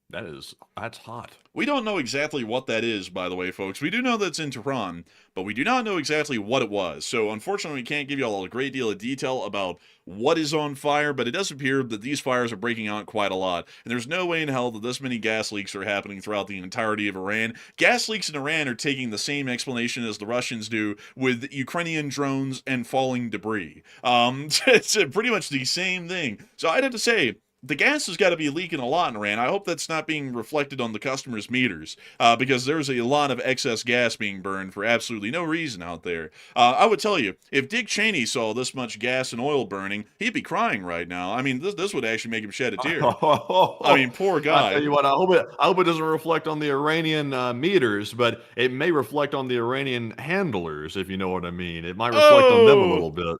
That's hot. We don't know exactly what that is, by the way, folks. We do know that it's in Tehran, but we do not know exactly what it was. So, unfortunately, we can't give you all a great deal of detail about what is on fire, but it does appear that these fires are breaking out quite a lot. And there's no way in hell that this many gas leaks are happening throughout the entirety of Iran. Gas leaks in Iran are taking the same explanation as the Russians do with Ukrainian drones and falling debris. It's pretty much the same thing. So, I'd have to say, the gas has got to be leaking a lot in Iran. I hope that's not being reflected on the customers' meters, because there's a lot of excess gas being burned for absolutely no reason out there. I would tell you, if Dick Cheney saw this much gas and oil burning, he'd be crying right now. I mean, this would actually make him shed a tear. I mean, poor I guy. tell you what, I hope it doesn't reflect on the Iranian meters, but it may reflect on the Iranian handlers, if you know what I mean. It might reflect on them a little bit.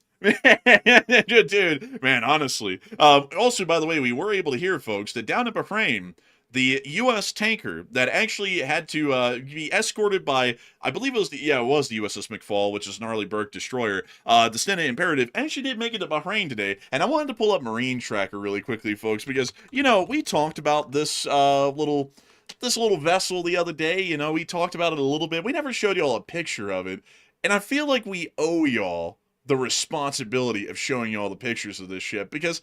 Dude, man, honestly. Also, by the way, we were able to hear, folks, that down at Bahrain, the U.S. tanker that actually had to be escorted by, I believe it was the USS McFall, which is an Arleigh Burke destroyer, the Stena Imperative, actually did make it to Bahrain today. And I wanted to pull up Marine Tracker really quickly, folks, because, we talked about this little vessel the other day. We talked about it a little bit. We never showed y'all a picture of it. And I feel like we owe y'all the responsibility of showing you all the pictures of this ship, because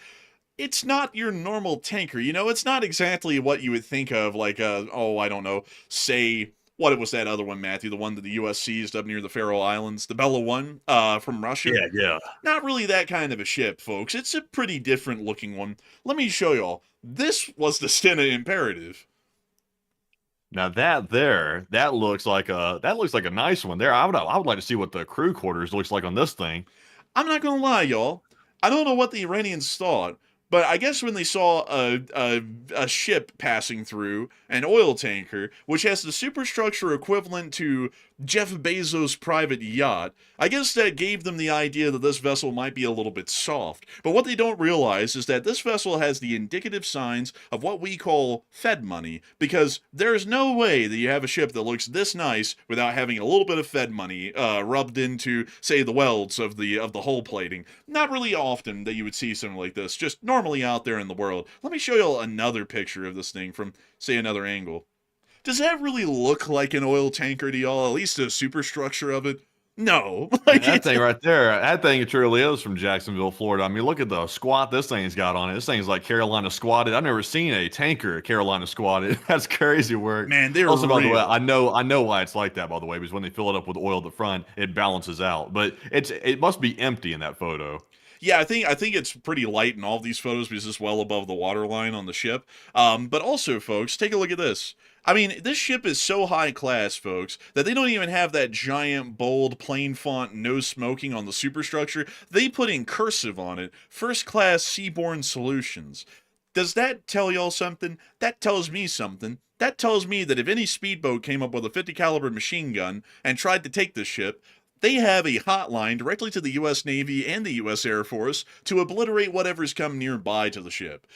it's not your normal tanker. It's not exactly what you would think of, like, I don't know, say, what was that other one, Matthew, the one that the U.S. seized up near the Faroe Islands, the Bella One, from Russia? Yeah. Not really that kind of a ship, folks. It's a pretty different looking one. Let me show y'all. This was the Stena Imperative. Now that looks like a nice one there. I would like to see what the crew quarters looks like on this thing. I'm not gonna lie, y'all. I don't know what the Iranians thought, but I guess when they saw a ship passing through, an oil tanker, which has the superstructure equivalent to Jeff Bezos' private yacht. I guess that gave them the idea that this vessel might be a little bit soft. But what they don't realize is that this vessel has the indicative signs of what we call Fed money, because there's no way that you have a ship that looks this nice without having a little bit of Fed money rubbed into, say, the welds of the hull plating. Not really often that you would see something like this, just normally out there in the world. Let me show you another picture of this thing from, say, another angle. Does that really look like an oil tanker to y'all? At least the superstructure of it? No. That thing right there, that thing truly is from Jacksonville, Florida. I mean, look at the squat this thing's got on it. This thing's like Carolina squatted. I've never seen a tanker Carolina squatted. That's crazy work. Man, they're also, real. by the way, I know why it's like that, by the way, because when they fill it up with oil at the front, it balances out. But it must be empty in that photo. Yeah, I think it's pretty light in all of these photos because it's well above the waterline on the ship. But also, folks, take a look at this. I mean, this ship is so high class, folks, that they don't even have that giant, bold, plain font no smoking on the superstructure. They put in cursive on it, First Class Seaborne Solutions. Does that tell y'all something? That tells me something. That tells me that if any speedboat came up with a 50 caliber machine gun and tried to take this ship, they have a hotline directly to the U.S. Navy and the U.S. Air Force to obliterate whatever's come nearby to the ship.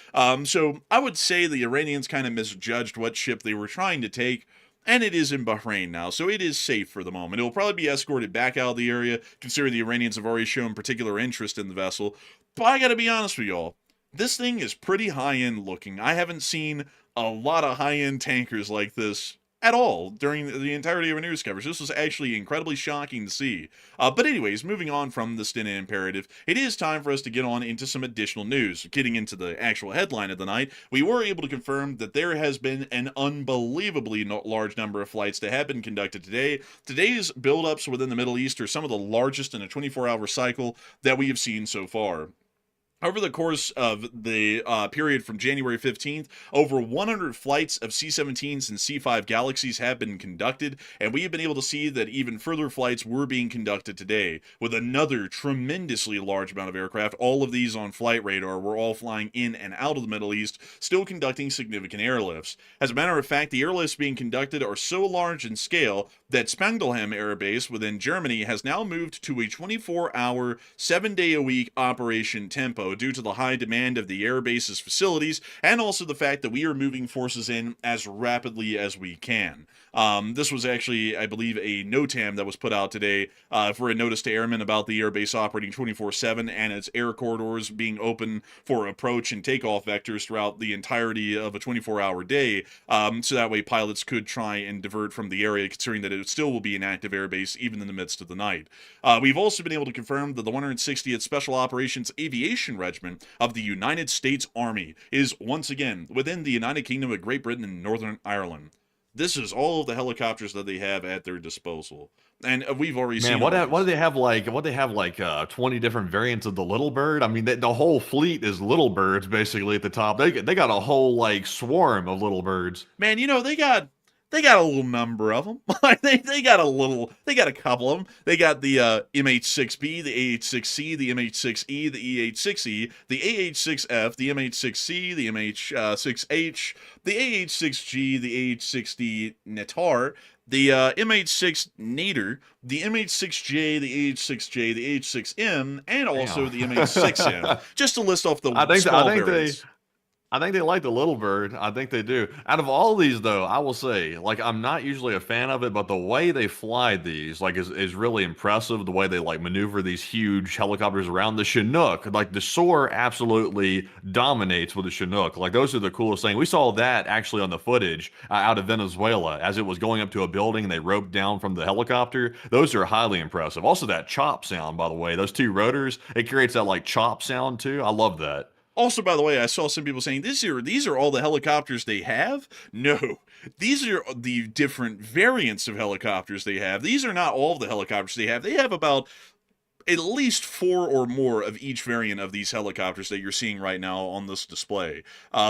So I would say the Iranians kind of misjudged what ship they were trying to take, and it is in Bahrain now, so it is safe for the moment. It will probably be escorted back out of the area, considering the Iranians have already shown particular interest in the vessel. But I gotta be honest with y'all, this thing is pretty high-end looking. I haven't seen a lot of high-end tankers like this at all during the entirety of our news coverage. This was actually incredibly shocking to see. But anyways, moving on from the Stena Imperative, it is time for us to get on into some additional news. Getting into the actual headline of the night, we were able to confirm that there has been an unbelievably large number of flights that have been conducted today. Today's buildups within the Middle East are some of the largest in a 24-hour cycle that we have seen so far. Over the course of the period from January 15th, over 100 flights of C-17s and C-5 Galaxies have been conducted, and we have been able to see that even further flights were being conducted today, with another tremendously large amount of aircraft. All of these on flight radar were all flying in and out of the Middle East, still conducting significant airlifts. As a matter of fact, the airlifts being conducted are so large in scale that Spangdahlem Air Base within Germany has now moved to a 24-hour, 7-day-a-week operation tempo due to the high demand of the air base's facilities, and also the fact that we are moving forces in as rapidly as we can. This was actually, I believe, a NOTAM that was put out today for a notice to airmen about the airbase operating 24/7 and its air corridors being open for approach and takeoff vectors throughout the entirety of a 24-hour day, so that way pilots could try and divert from the area, considering that it still will be an active airbase even in the midst of the night. We've also been able to confirm that the 160th Special Operations Aviation Regiment of the United States Army is once again within the United Kingdom of Great Britain and Northern Ireland. This is all of the helicopters that they have at their disposal, and we've already seen. What do they have like? 20 different variants of the Little Bird. I mean, the whole fleet is Little Birds basically at the top. They got a whole like swarm of Little Birds. Man, they got a little number of them. they got a couple of them. They got the MH6B, the AH6C, the MH6E, the EH6E, the AH6F, the MH6C, the MH6H, the AH6G, the AH6D Natar, the MH6 Nader, the MH6J, the AH6J, the AH6M, and also the MH6M. Just to list off the small variants. I think they like the Little Bird. I think they do. Out of all these, though, I will say, like, I'm not usually a fan of it, but the way they fly these, like, is really impressive. The way they, like, maneuver these huge helicopters around the Chinook. Like, the Soar absolutely dominates with the Chinook. Like, those are the coolest thing. We saw that, actually, on the footage out of Venezuela as it was going up to a building and they roped down from the helicopter. Those are highly impressive. Also, that chop sound, by the way. Those two rotors, it creates that, like, chop sound, too. I love that. Also, by the way, I saw some people saying these are all the helicopters they have. No, these are the different variants of helicopters they have. These are not all of the helicopters they have. They have about at least 4 or more of each variant of these helicopters that you're seeing right now on this display.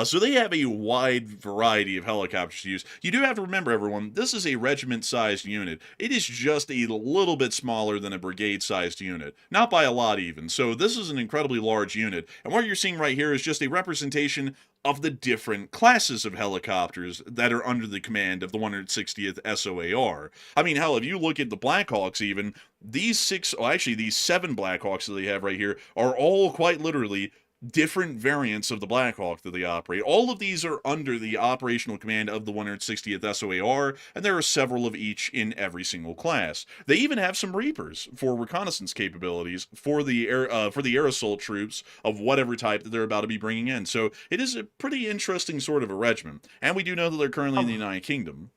So they have a wide variety of helicopters to use. You do have to remember, everyone, this is a regiment-sized unit. It is just a little bit smaller than a brigade-sized unit. Not by a lot, even. So this is an incredibly large unit. And what you're seeing right here is just a representation of the different classes of helicopters that are under the command of the 160th SOAR. I mean, hell, if you look at the Blackhawks even, these these 7 Blackhawks that they have right here are all quite literally different variants of the Black Hawk that they operate. All of these are under the operational command of the 160th SOAR, and there are several of each in every single class. They even have some Reapers for reconnaissance capabilities for the air assault troops of whatever type that they're about to be bringing in. So it is a pretty interesting sort of a regiment, and we do know that they're currently in the United Kingdom.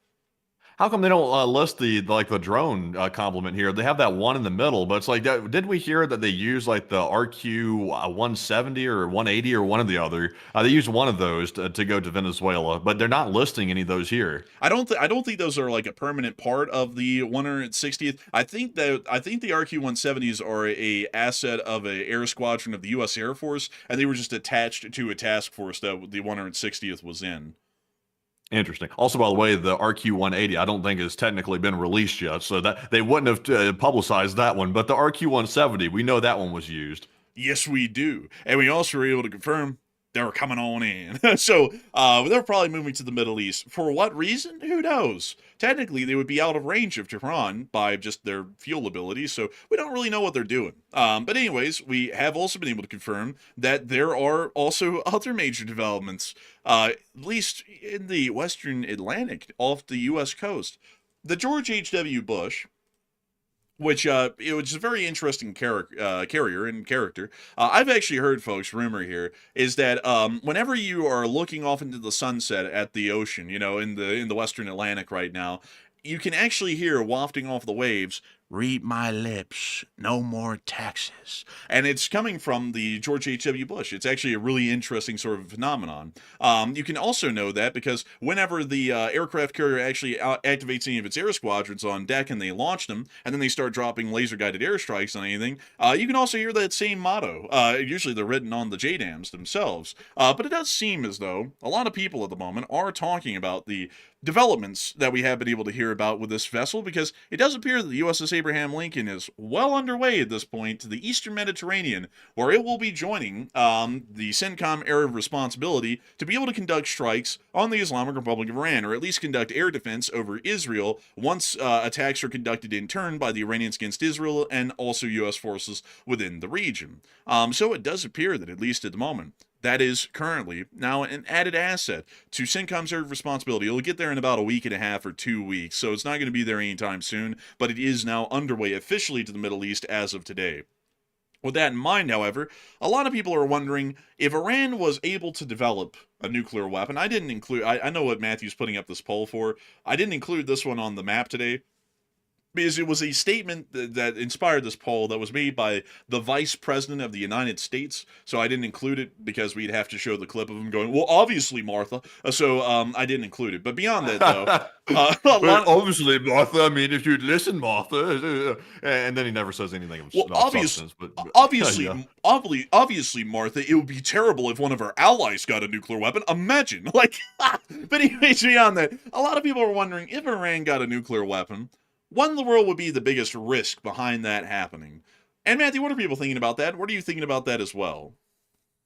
How come they don't list the drone complement here? They have that one in the middle, but it's like, did we hear that they use like the RQ 170 or 180 or one or the other? They use one of those to go to Venezuela, but they're not listing any of those here. I don't think those are like a permanent part of the 160th. I think the RQ 170s are a asset of a air squadron of the U.S. Air Force, and they were just attached to a task force that the 160th was in. Interesting. Also, by the way, the RQ-180 I don't think has technically been released yet, so that they wouldn't have publicized that one. But the RQ-170, we know that one was used. Yes, we do, and we also were able to confirm they were coming on in. So they're probably moving to the Middle East. For what reason? Who knows? Technically, they would be out of range of Tehran by just their fuel ability, so we don't really know what they're doing. But anyways, we have also been able to confirm that there are also other major developments, at least in the Western Atlantic, off the U.S. coast. The George H.W. Bush, which it was a very interesting carrier and character. I've actually heard, folks, rumor here is that whenever you are looking off into the sunset at the ocean, you know, in the Western Atlantic right now, you can actually hear wafting off the waves, "Read my lips, no more taxes." And it's coming from the George H.W. Bush. It's actually a really interesting sort of phenomenon. You can also know that because whenever the aircraft carrier actually activates any of its air squadrons on deck and they launch them, and then they start dropping laser-guided airstrikes on anything, you can also hear that same motto. Usually they're written on the JDAMs themselves. But it does seem as though a lot of people at the moment are talking about the developments that we have been able to hear about with this vessel, because it does appear that the USS Abraham Lincoln is well underway at this point to the Eastern Mediterranean, where it will be joining the CENTCOM Area of Responsibility to be able to conduct strikes on the Islamic Republic of Iran, or at least conduct air defense over Israel once attacks are conducted in turn by the Iranians against Israel and also U.S. forces within the region. So it does appear that, at least at the moment, that is currently now an added asset to CENTCOM's area of responsibility. It'll get there in about a week and a half or 2 weeks, so it's not going to be there anytime soon, but it is now underway officially to the Middle East as of today. With that in mind, however, a lot of people are wondering if Iran was able to develop a nuclear weapon. I didn't include, I know what Matthew's putting up this poll for. I didn't include this one on the map today, because it was a statement that inspired this poll that was made by the Vice President of the United States. So I didn't include it because we'd have to show the clip of him going, "Well, obviously, Martha." So I didn't include it. But beyond that, though, obviously, Martha. I mean, if you'd listen, Martha, and then he never says anything of substance. But obviously, yeah. obviously, Martha, it would be terrible if one of our allies got a nuclear weapon. Imagine, like. But anyways, beyond that, a lot of people are wondering if Iran got a nuclear weapon, what in the world would be the biggest risk behind that happening? And Matthew, what are people thinking about that? What are you thinking about that as well?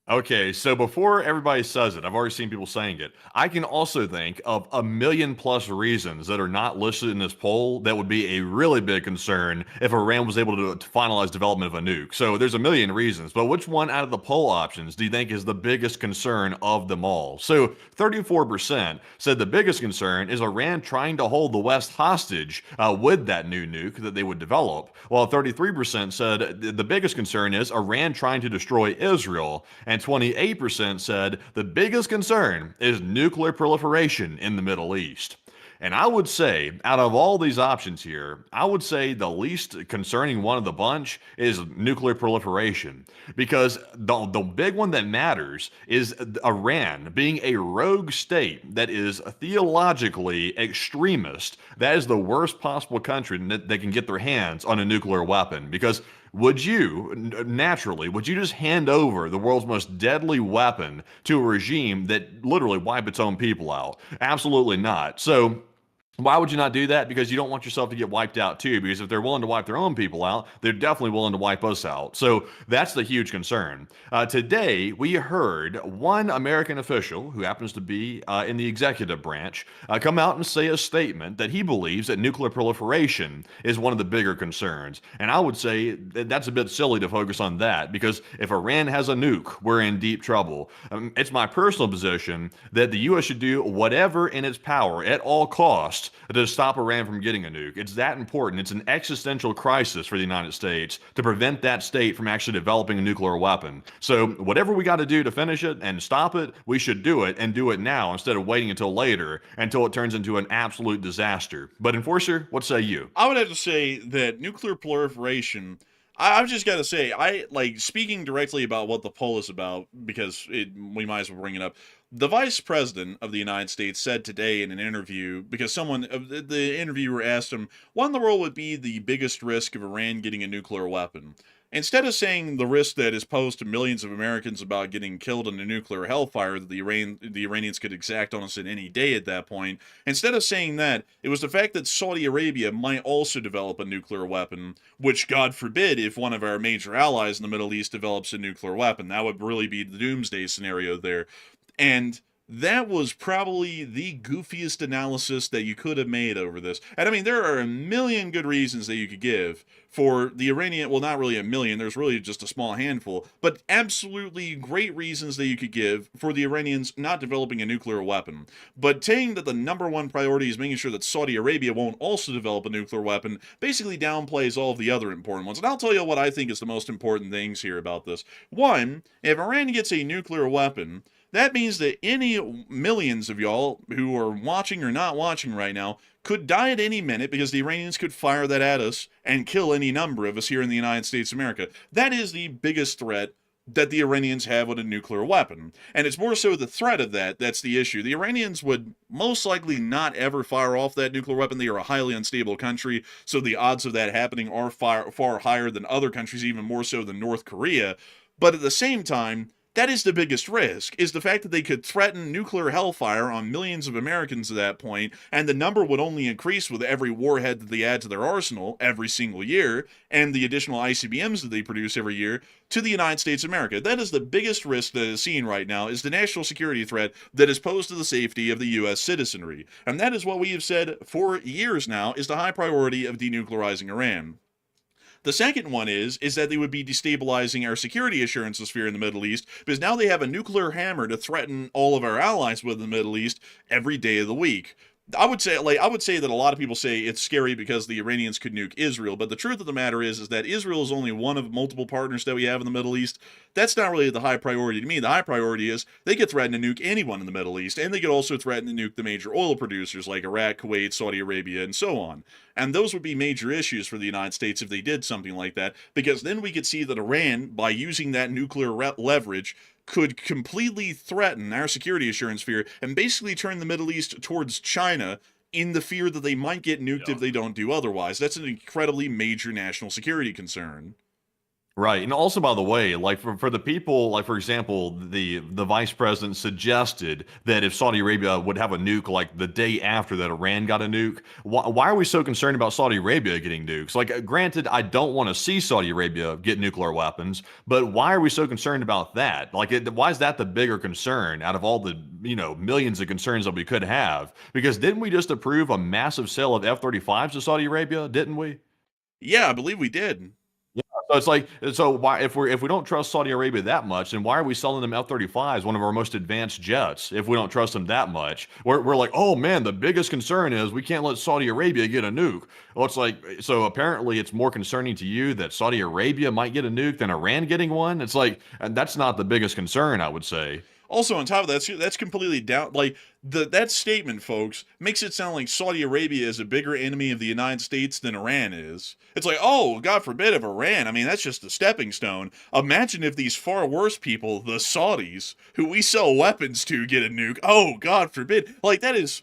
Okay, so before everybody says it, I've already seen people saying it. I can also think of a million plus reasons that are not listed in this poll that would be a really big concern if Iran was able to finalize development of a nuke. So there's a million reasons, but which one out of the poll options do you think is the biggest concern of them all? So 34% said the biggest concern is Iran trying to hold the West hostage with that new nuke that they would develop, while 33% said the biggest concern is Iran trying to destroy Israel, and 28% said the biggest concern is nuclear proliferation in the Middle East. And I would say, out of all these options here, I would say the least concerning one of the bunch is nuclear proliferation. Because the big one that matters is Iran being a rogue state that is theologically extremist. That is the worst possible country that can get their hands on a nuclear weapon. Because would you just hand over the world's most deadly weapon to a regime that literally wiped its own people out? Absolutely not. So Why would you not do that? Because you don't want yourself to get wiped out too. Because if they're willing to wipe their own people out, they're definitely willing to wipe us out. So that's the huge concern. Today, we heard one American official who happens to be in the executive branch come out and say a statement that he believes that nuclear proliferation is one of the bigger concerns. And I would say that's a bit silly to focus on that because if Iran has a nuke, we're in deep trouble. It's my personal position that the U.S. should do whatever in its power at all costs to stop Iran from getting a nuke. It's that important. It's an existential crisis for the United States to prevent that state from actually developing a nuclear weapon. So whatever we got to do to finish it and stop it, we should do it and do it now instead of waiting until later, until it turns into an absolute disaster. But Enforcer, what say you? I would have to say that nuclear proliferation. I've just got to say, I like speaking directly about what the poll is about because we might as well bring it up. The vice president of the United States said today in an interview, because the interviewer asked him, what in the world would be the biggest risk of Iran getting a nuclear weapon? Instead of saying the risk that is posed to millions of Americans about getting killed in a nuclear hellfire that the Iranians could exact on us at any day at that point, instead of saying that, it was the fact that Saudi Arabia might also develop a nuclear weapon, which, God forbid, if one of our major allies in the Middle East develops a nuclear weapon, that would really be the doomsday scenario there. And that was probably the goofiest analysis that you could have made over this. And I mean, there are a million good reasons that you could give for the Iranian, well, not really a million, there's really just a small handful, but absolutely great reasons that you could give for the Iranians not developing a nuclear weapon. But saying that the number one priority is making sure that Saudi Arabia won't also develop a nuclear weapon basically downplays all of the other important ones. And I'll tell you what I think is the most important things here about this. One, if Iran gets a nuclear weapon, that means that any millions of y'all who are watching or not watching right now could die at any minute because the Iranians could fire that at us and kill any number of us here in the United States of America. That is the biggest threat that the Iranians have with a nuclear weapon. And it's more so the threat of that that's the issue. The Iranians would most likely not ever fire off that nuclear weapon. They are a highly unstable country, so the odds of that happening are far higher than other countries, even more so than North Korea. But at the same time, that is the biggest risk, is the fact that they could threaten nuclear hellfire on millions of Americans at that point, and the number would only increase with every warhead that they add to their arsenal every single year, and the additional ICBMs that they produce every year to the United States of America. That is the biggest risk that is seen right now, is the national security threat that is posed to the safety of the U.S. citizenry. And that is what we have said for years now is the high priority of denuclearizing Iran. The second one is that they would be destabilizing our security assurance sphere in the Middle East, because now they have a nuclear hammer to threaten all of our allies with in the Middle East every day of the week. I would say that a lot of people say it's scary because the Iranians could nuke Israel, but the truth of the matter is that Israel is only one of multiple partners that we have in the Middle East. That's not really the high priority to me. The high priority is they could threaten to nuke anyone in the Middle East, and they could also threaten to nuke the major oil producers like Iraq, Kuwait, Saudi Arabia, and so on. And those would be major issues for the United States if they did something like that, because then we could see that Iran, by using that nuclear leverage, could completely threaten our security assurance sphere and basically turn the Middle East towards China in the fear that they might get nuked if they don't do otherwise. That's an incredibly major national security concern. Right. And also, by the way, like for the people, like for example, the vice president suggested that if Saudi Arabia would have a nuke like the day after that Iran got a nuke, why are we so concerned about Saudi Arabia getting nukes? Like, granted, I don't want to see Saudi Arabia get nuclear weapons, but why are we so concerned about that? Like, why is that the bigger concern out of all the, millions of concerns that we could have? Because didn't we just approve a massive sale of F-35s to Saudi Arabia? Didn't we? Yeah, I believe we did. So it's like, so why, if we don't trust Saudi Arabia that much, then why are we selling them F-35s, one of our most advanced jets, if we don't trust them that much? We're like, oh man, the biggest concern is we can't let Saudi Arabia get a nuke. Well, it's like, so apparently it's more concerning to you that Saudi Arabia might get a nuke than Iran getting one. It's like, and that's not the biggest concern, I would say. Also, on top of that, that's completely down. Like that statement, folks, makes it sound like Saudi Arabia is a bigger enemy of the United States than Iran is. It's like, oh, God forbid, if Iran. I mean, that's just a stepping stone. Imagine if these far worse people, the Saudis, who we sell weapons to, get a nuke. Oh, God forbid. Like that is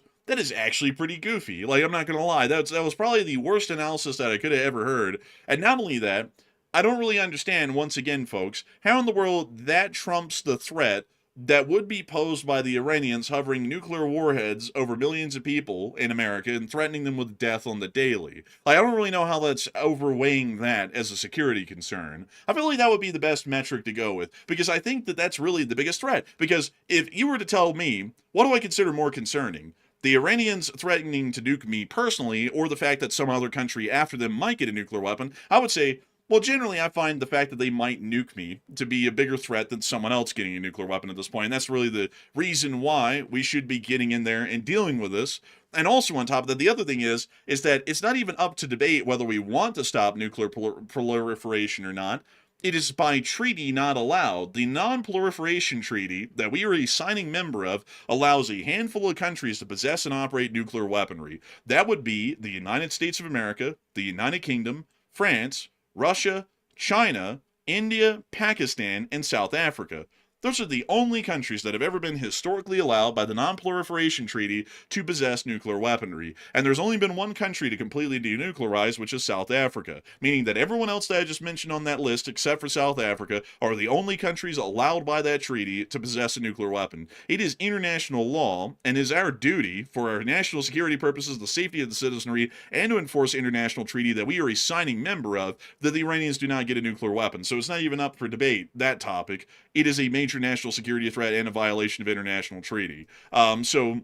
actually pretty goofy. Like, I'm not gonna lie, that was probably the worst analysis that I could have ever heard. And not only that, I don't really understand, once again, folks, how in the world that trumps the threat that would be posed by the Iranians hovering nuclear warheads over millions of people in America and threatening them with death on the daily. Like, I don't really know how that's overweighing that as a security concern. I feel like that would be the best metric to go with, because I think that that's really the biggest threat. Because if you were to tell me, what do I consider more concerning? The Iranians threatening to nuke me personally, or the fact that some other country after them might get a nuclear weapon, I would say, well, generally, I find the fact that they might nuke me to be a bigger threat than someone else getting a nuclear weapon at this point. And that's really the reason why we should be getting in there and dealing with this. And also on top of that, the other thing is that it's not even up to debate whether we want to stop nuclear proliferation or not. It is by treaty not allowed. The Non-Proliferation Treaty that we are a signing member of allows a handful of countries to possess and operate nuclear weaponry. That would be the United States of America, the United Kingdom, France, Russia, China, India, Pakistan, and South Africa. Those are the only countries that have ever been historically allowed by the Non-Proliferation Treaty to possess nuclear weaponry. And there's only been one country to completely denuclearize, which is South Africa. Meaning that everyone else that I just mentioned on that list, except for South Africa, are the only countries allowed by that treaty to possess a nuclear weapon. It is international law, and is our duty, for our national security purposes, the safety of the citizenry, and to enforce international treaty that we are a signing member of, that the Iranians do not get a nuclear weapon. So it's not even up for debate, that topic. It is a major national security threat and a violation of international treaty. So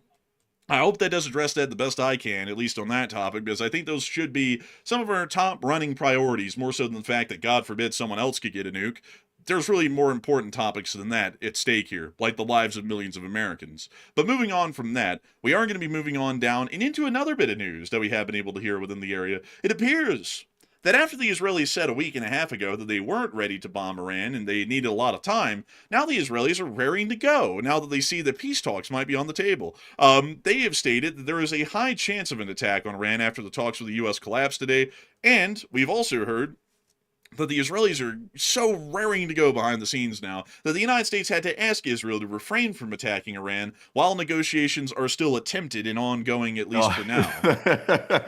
I hope that does address that the best I can, at least on that topic, because I think those should be some of our top running priorities, more so than the fact that, God forbid, someone else could get a nuke. There's really more important topics than that at stake here, like the lives of millions of Americans. But moving on from that, we are going to be moving on down and into another bit of news that we have been able to hear within the area. It appears that after the Israelis said a week and a half ago that they weren't ready to bomb Iran and they needed a lot of time, now the Israelis are raring to go, now that they see that peace talks might be on the table. They have stated that there is a high chance of an attack on Iran after the talks with the U.S. collapsed today, and we've also heard that the Israelis are so raring to go behind the scenes now that the United States had to ask Israel to refrain from attacking Iran while negotiations are still attempted and ongoing, at least for now.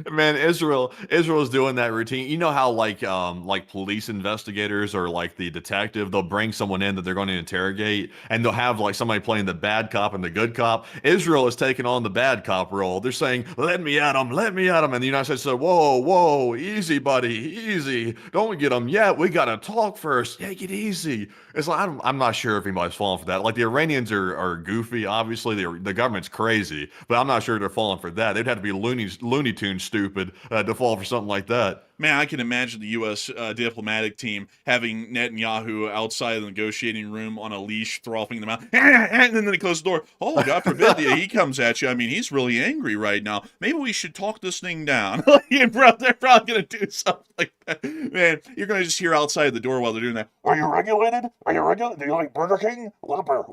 Man, Israel's doing that routine. You know how like police investigators or like the detective, they'll bring someone in that they're going to interrogate, and they'll have like somebody playing the bad cop and the good cop. Israel is taking on the bad cop role. They're saying, "Let me at him, let me at him," and the United States said, "Whoa, easy, buddy, easy. Don't get him yet. We gotta talk first. Take it easy." It's like I'm not sure if anybody's falling for that. Like the Iranians are goofy. Obviously, the government's crazy, but I'm not sure they're falling for that. They'd have to be Looney Tunes stupid to fall for something like that. Man, I can imagine the U.S. Diplomatic team having Netanyahu outside of the negotiating room on a leash, throttling them out, and then they close the door. Oh, God forbid he comes at you. I mean, he's really angry right now. Maybe we should talk this thing down. They're probably going to do something like that. Man, you're going to just hear outside the door while they're doing that. Are you regulated? Are you regulated? Do you like Burger King? Leper,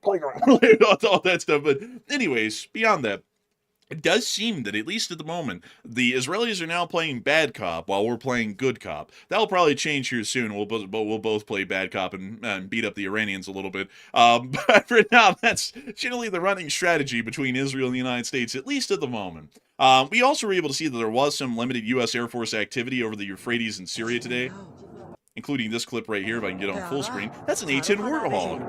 playground. All that stuff. But anyways, beyond that, it does seem that, at least at the moment, the Israelis are now playing bad cop while we're playing good cop. That'll probably change here soon. We'll both play bad cop and beat up the Iranians a little bit. But for now, that's generally the running strategy between Israel and the United States, at least at the moment. We also were able to see that there was some limited U.S. Air Force activity over the Euphrates in Syria today, including this clip right here, if I can get on full screen. That's an A-10 Warthog.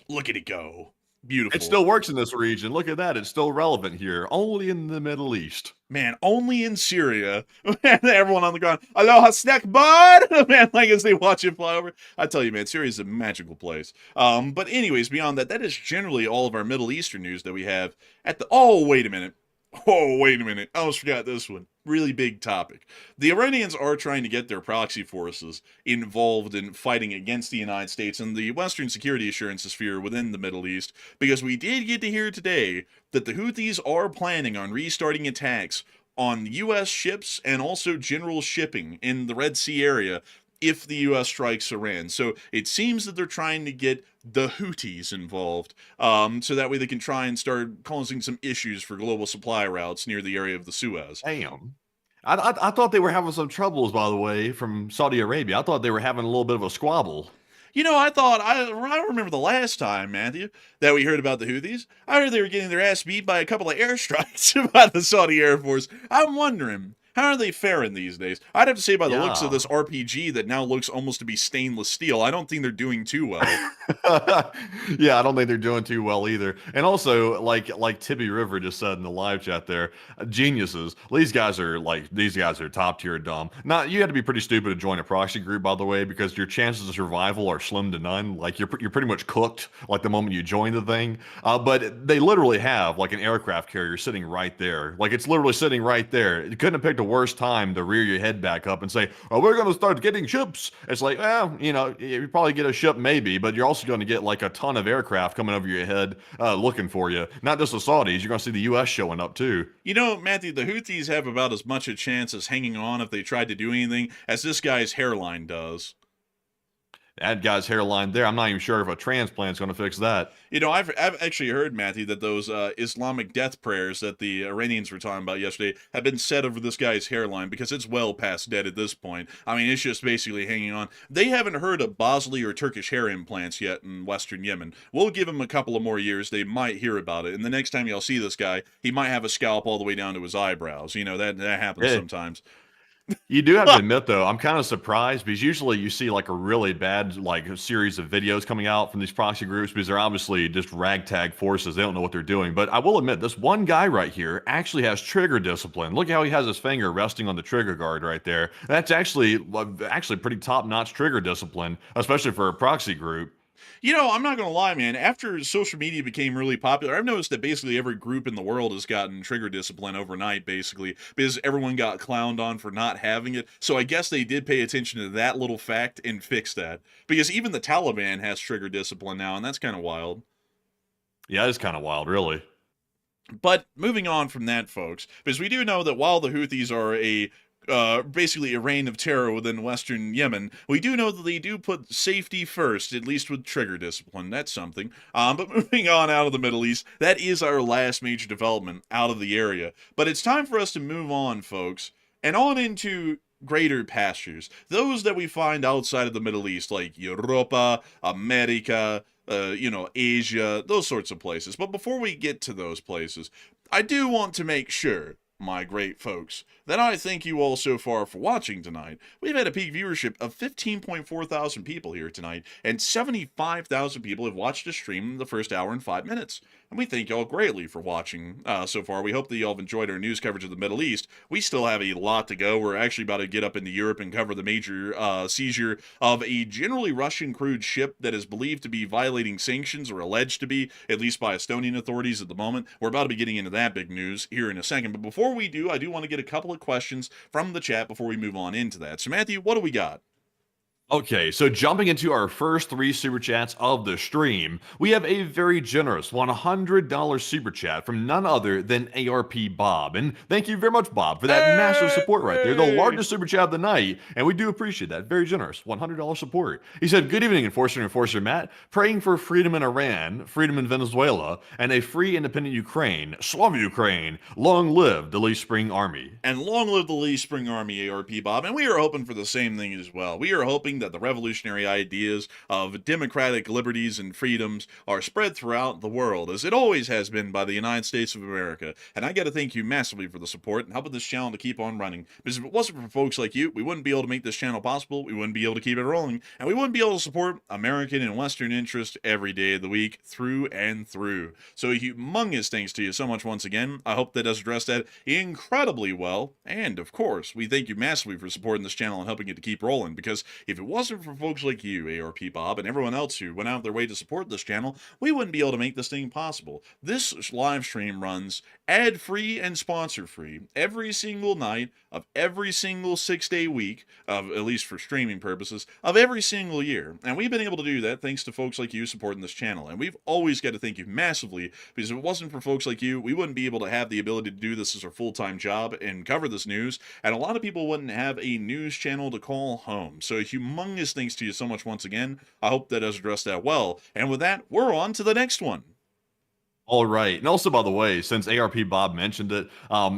Look at it go. Beautiful. It still works in this region. Look at that. It's still relevant here. Only in the Middle East. Man, only in Syria. Man, everyone on the ground. Aloha, snack bud! Man, like as they watch it fly over. I tell you, man, Syria is a magical place. But anyways, beyond that, that is generally all of our Middle Eastern news that we have at the... Oh, wait a minute. I almost forgot this one. Really big topic. The Iranians are trying to get their proxy forces involved in fighting against the United States and the Western security assurance sphere within the Middle East, because we did get to hear today that the Houthis are planning on restarting attacks on U.S. ships and also general shipping in the Red Sea area if the U.S. strikes Iran. So it seems that they're trying to get the Houthis involved, so that way they can try and start causing some issues for global supply routes near the area of the Suez. Damn. I thought they were having some troubles, by the way, from Saudi Arabia. I thought they were having a little bit of a squabble. You know, I remember the last time, Matthew, that we heard about the Houthis. I heard they were getting their ass beat by a couple of airstrikes by the Saudi Air Force. I'm wondering, How are they faring these days? I'd have to say by the looks of Yeah. this RPG that now looks almost to be stainless steel, I don't think they're doing too well. Yeah, I don't think they're doing too well either. And also, like Tibby River just said in the live chat there, geniuses. These guys are top tier dumb. Not you had to be pretty stupid to join a proxy group, by the way, because your chances of survival are slim to none. Like you're pretty much cooked like the moment you join the thing. But they literally have like an aircraft carrier sitting right there. Like it's literally sitting right there. You couldn't have picked a worse time to rear your head back up and say, "Oh, we're gonna start getting ships." It's like, well, you probably get a ship maybe, but you're also going to get like a ton of aircraft coming over your head looking for you. Not just the Saudis, you're going to see the U.S. showing up too. You know, Matthew, the Houthis have about as much a chance as hanging on if they tried to do anything as this guy's hairline does. That guy's hairline there, I'm not even sure if a transplant's going to fix that. You know, I've actually heard, Matthew, that those Islamic death prayers that the Iranians were talking about yesterday have been said over this guy's hairline because it's well past dead at this point. I mean, it's just basically hanging on. They haven't heard of Bosley or Turkish hair implants yet in Western Yemen. We'll give them a couple of more years. They might hear about it. And the next time y'all see this guy, he might have a scalp all the way down to his eyebrows. You know, that happens Yeah. sometimes. You do have to admit, though, I'm kind of surprised because usually you see like a really bad like a series of videos coming out from these proxy groups because they're obviously just ragtag forces. They don't know what they're doing. But I will admit, this one guy right here actually has trigger discipline. Look how he has his finger resting on the trigger guard right there. That's actually pretty top-notch trigger discipline, especially for a proxy group. You know, I'm not going to lie, man. After social media became really popular, I've noticed that basically every group in the world has gotten trigger discipline overnight, basically, because everyone got clowned on for not having it. So I guess they did pay attention to that little fact and fix that. Because even the Taliban has trigger discipline now, and that's kind of wild. Yeah, it's kind of wild, really. But moving on from that, folks, because we do know that while the Houthis are basically a reign of terror within Western Yemen, we do know that they do put safety first, at least with trigger discipline. That's something. But moving on out of the Middle East, that is our last major development out of the area. But it's time for us to move on, folks, and on into greater pastures. Those that we find outside of the Middle East, like Europa, America, Asia, those sorts of places. But before we get to those places, I do want to make sure, my great folks, that I thank you all so far for watching tonight. We've had a peak viewership of 15.4 thousand people here tonight, and 75,000 people have watched the stream in the first hour and 5 minutes. And we thank y'all greatly for watching so far. We hope that y'all have enjoyed our news coverage of the Middle East. We still have a lot to go. We're actually about to get up into Europe and cover the major seizure of a generally Russian crewed ship that is believed to be violating sanctions, or alleged to be, at least by Estonian authorities at the moment. We're about to be getting into that big news here in a second. But before we do, I do want to get a couple of questions from the chat before we move on into that. So Matthew, what do we got? Okay, so jumping into our first 3 super chats of the stream, we have a very generous $100 super chat from none other than ARP Bob. And thank you very much, Bob, for that massive support right there. The largest super chat of the night, and we do appreciate that. Very generous, $100 support. He said, "Good evening, Enforcer and Enforcer Matt. Praying for freedom in Iran, freedom in Venezuela, and a free independent Ukraine. Slava Ukraine. Long live the Lee Spring Army." And long live the Lee Spring Army, ARP Bob. And we are hoping for the same thing as well. We are hoping that the revolutionary ideas of democratic liberties and freedoms are spread throughout the world, as it always has been by the United States of America. And I got to thank you massively for the support and helping this channel to keep on running. Because if it wasn't for folks like you, we wouldn't be able to make this channel possible, we wouldn't be able to keep it rolling, and we wouldn't be able to support American and Western interest every day of the week, through and through. So a humongous thanks to you so much once again. I hope that does address that incredibly well. And of course, we thank you massively for supporting this channel and helping it to keep rolling, because if it wasn't for folks like you, ARP Bob, and everyone else who went out of their way to support this channel, we wouldn't be able to make this thing possible. This live stream runs ad-free and sponsor-free every single night of every single 6-day week, of at least for streaming purposes, of every single year. And we've been able to do that thanks to folks like you supporting this channel. And we've always got to thank you massively, because if it wasn't for folks like you, we wouldn't be able to have the ability to do this as our full-time job and cover this news, and a lot of people wouldn't have a news channel to call home. So a humongous thanks to you so much once again. I hope that does address that well. And with that, we're on to the next one. All right. And also, by the way, since ARP Bob mentioned it,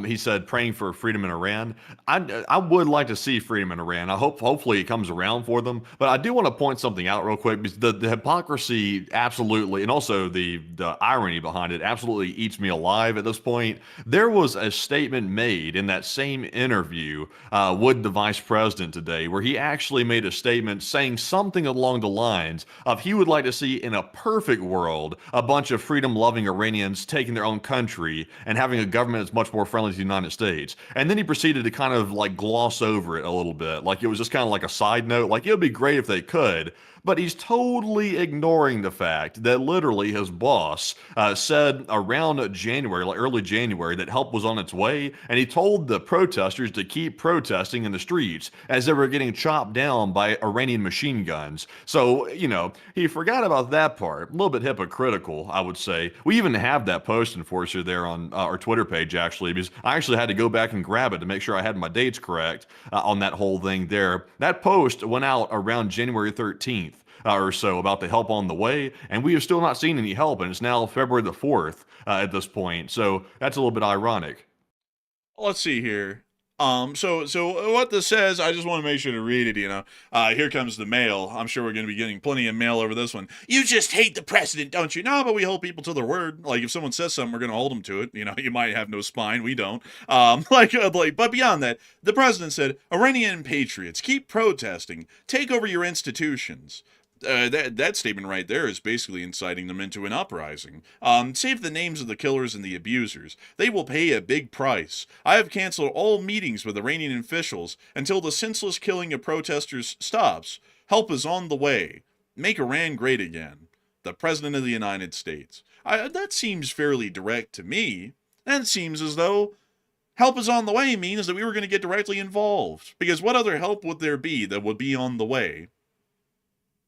he said praying for freedom in Iran. I would like to see freedom in Iran. Hopefully it comes around for them. But I do want to point something out real quick because the hypocrisy absolutely, and also the irony behind it absolutely eats me alive at this point. There was a statement made in that same interview with the vice president today where he actually made a statement saying something along the lines of he would like to see in a perfect world a bunch of freedom-loving Iranians taking their own country and having a government that's much more friendly to the United States. And then he proceeded to kind of like gloss over it a little bit. Like it was just kind of like a side note, like it would be great if they could. But he's totally ignoring the fact that literally his boss said around January, like early January, that help was on its way. And he told the protesters to keep protesting in the streets as they were getting chopped down by Iranian machine guns. So, he forgot about that part. A little bit hypocritical, I would say. We even have that post enforcer there on our Twitter page, actually, because I actually had to go back and grab it to make sure I had my dates correct on that whole thing there. That post went out around January 13th. Or so about the help on the way, and we have still not seen any help, and it's now February the 4th at this point, so that's a little bit ironic. Let's see here. So what this says, I just want to make sure to read it, here comes the mail. I'm sure we're going to be getting plenty of mail over this one. You just hate the president, don't you? No, but we hold people to their word. Like, if someone says something, we're going to hold them to it. You might have no spine. We don't. But beyond that, the president said, Iranian patriots, keep protesting. Take over your institutions. That statement right there is basically inciting them into an uprising. Save the names of the killers and the abusers. They will pay a big price. I have canceled all meetings with Iranian officials until the senseless killing of protesters stops. Help is on the way. Make Iran great again. The President of the United States. That seems fairly direct to me. That seems as though help is on the way means that we were going to get directly involved. Because what other help would there be that would be on the way?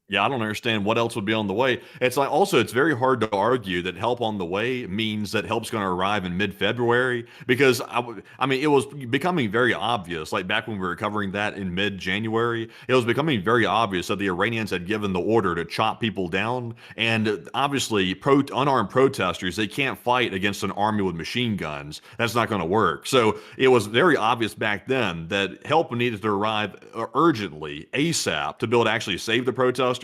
Yeah, I don't understand what else would be on the way. It's like also it's very hard to argue that help on the way means that help's going to arrive in mid-February because I mean it was becoming very obvious like back when we were covering that in mid-January, it was becoming very obvious that the Iranians had given the order to chop people down and obviously unarmed protesters, they can't fight against an army with machine guns. That's not going to work. So it was very obvious back then that help needed to arrive urgently, ASAP, to be able to actually save the protesters.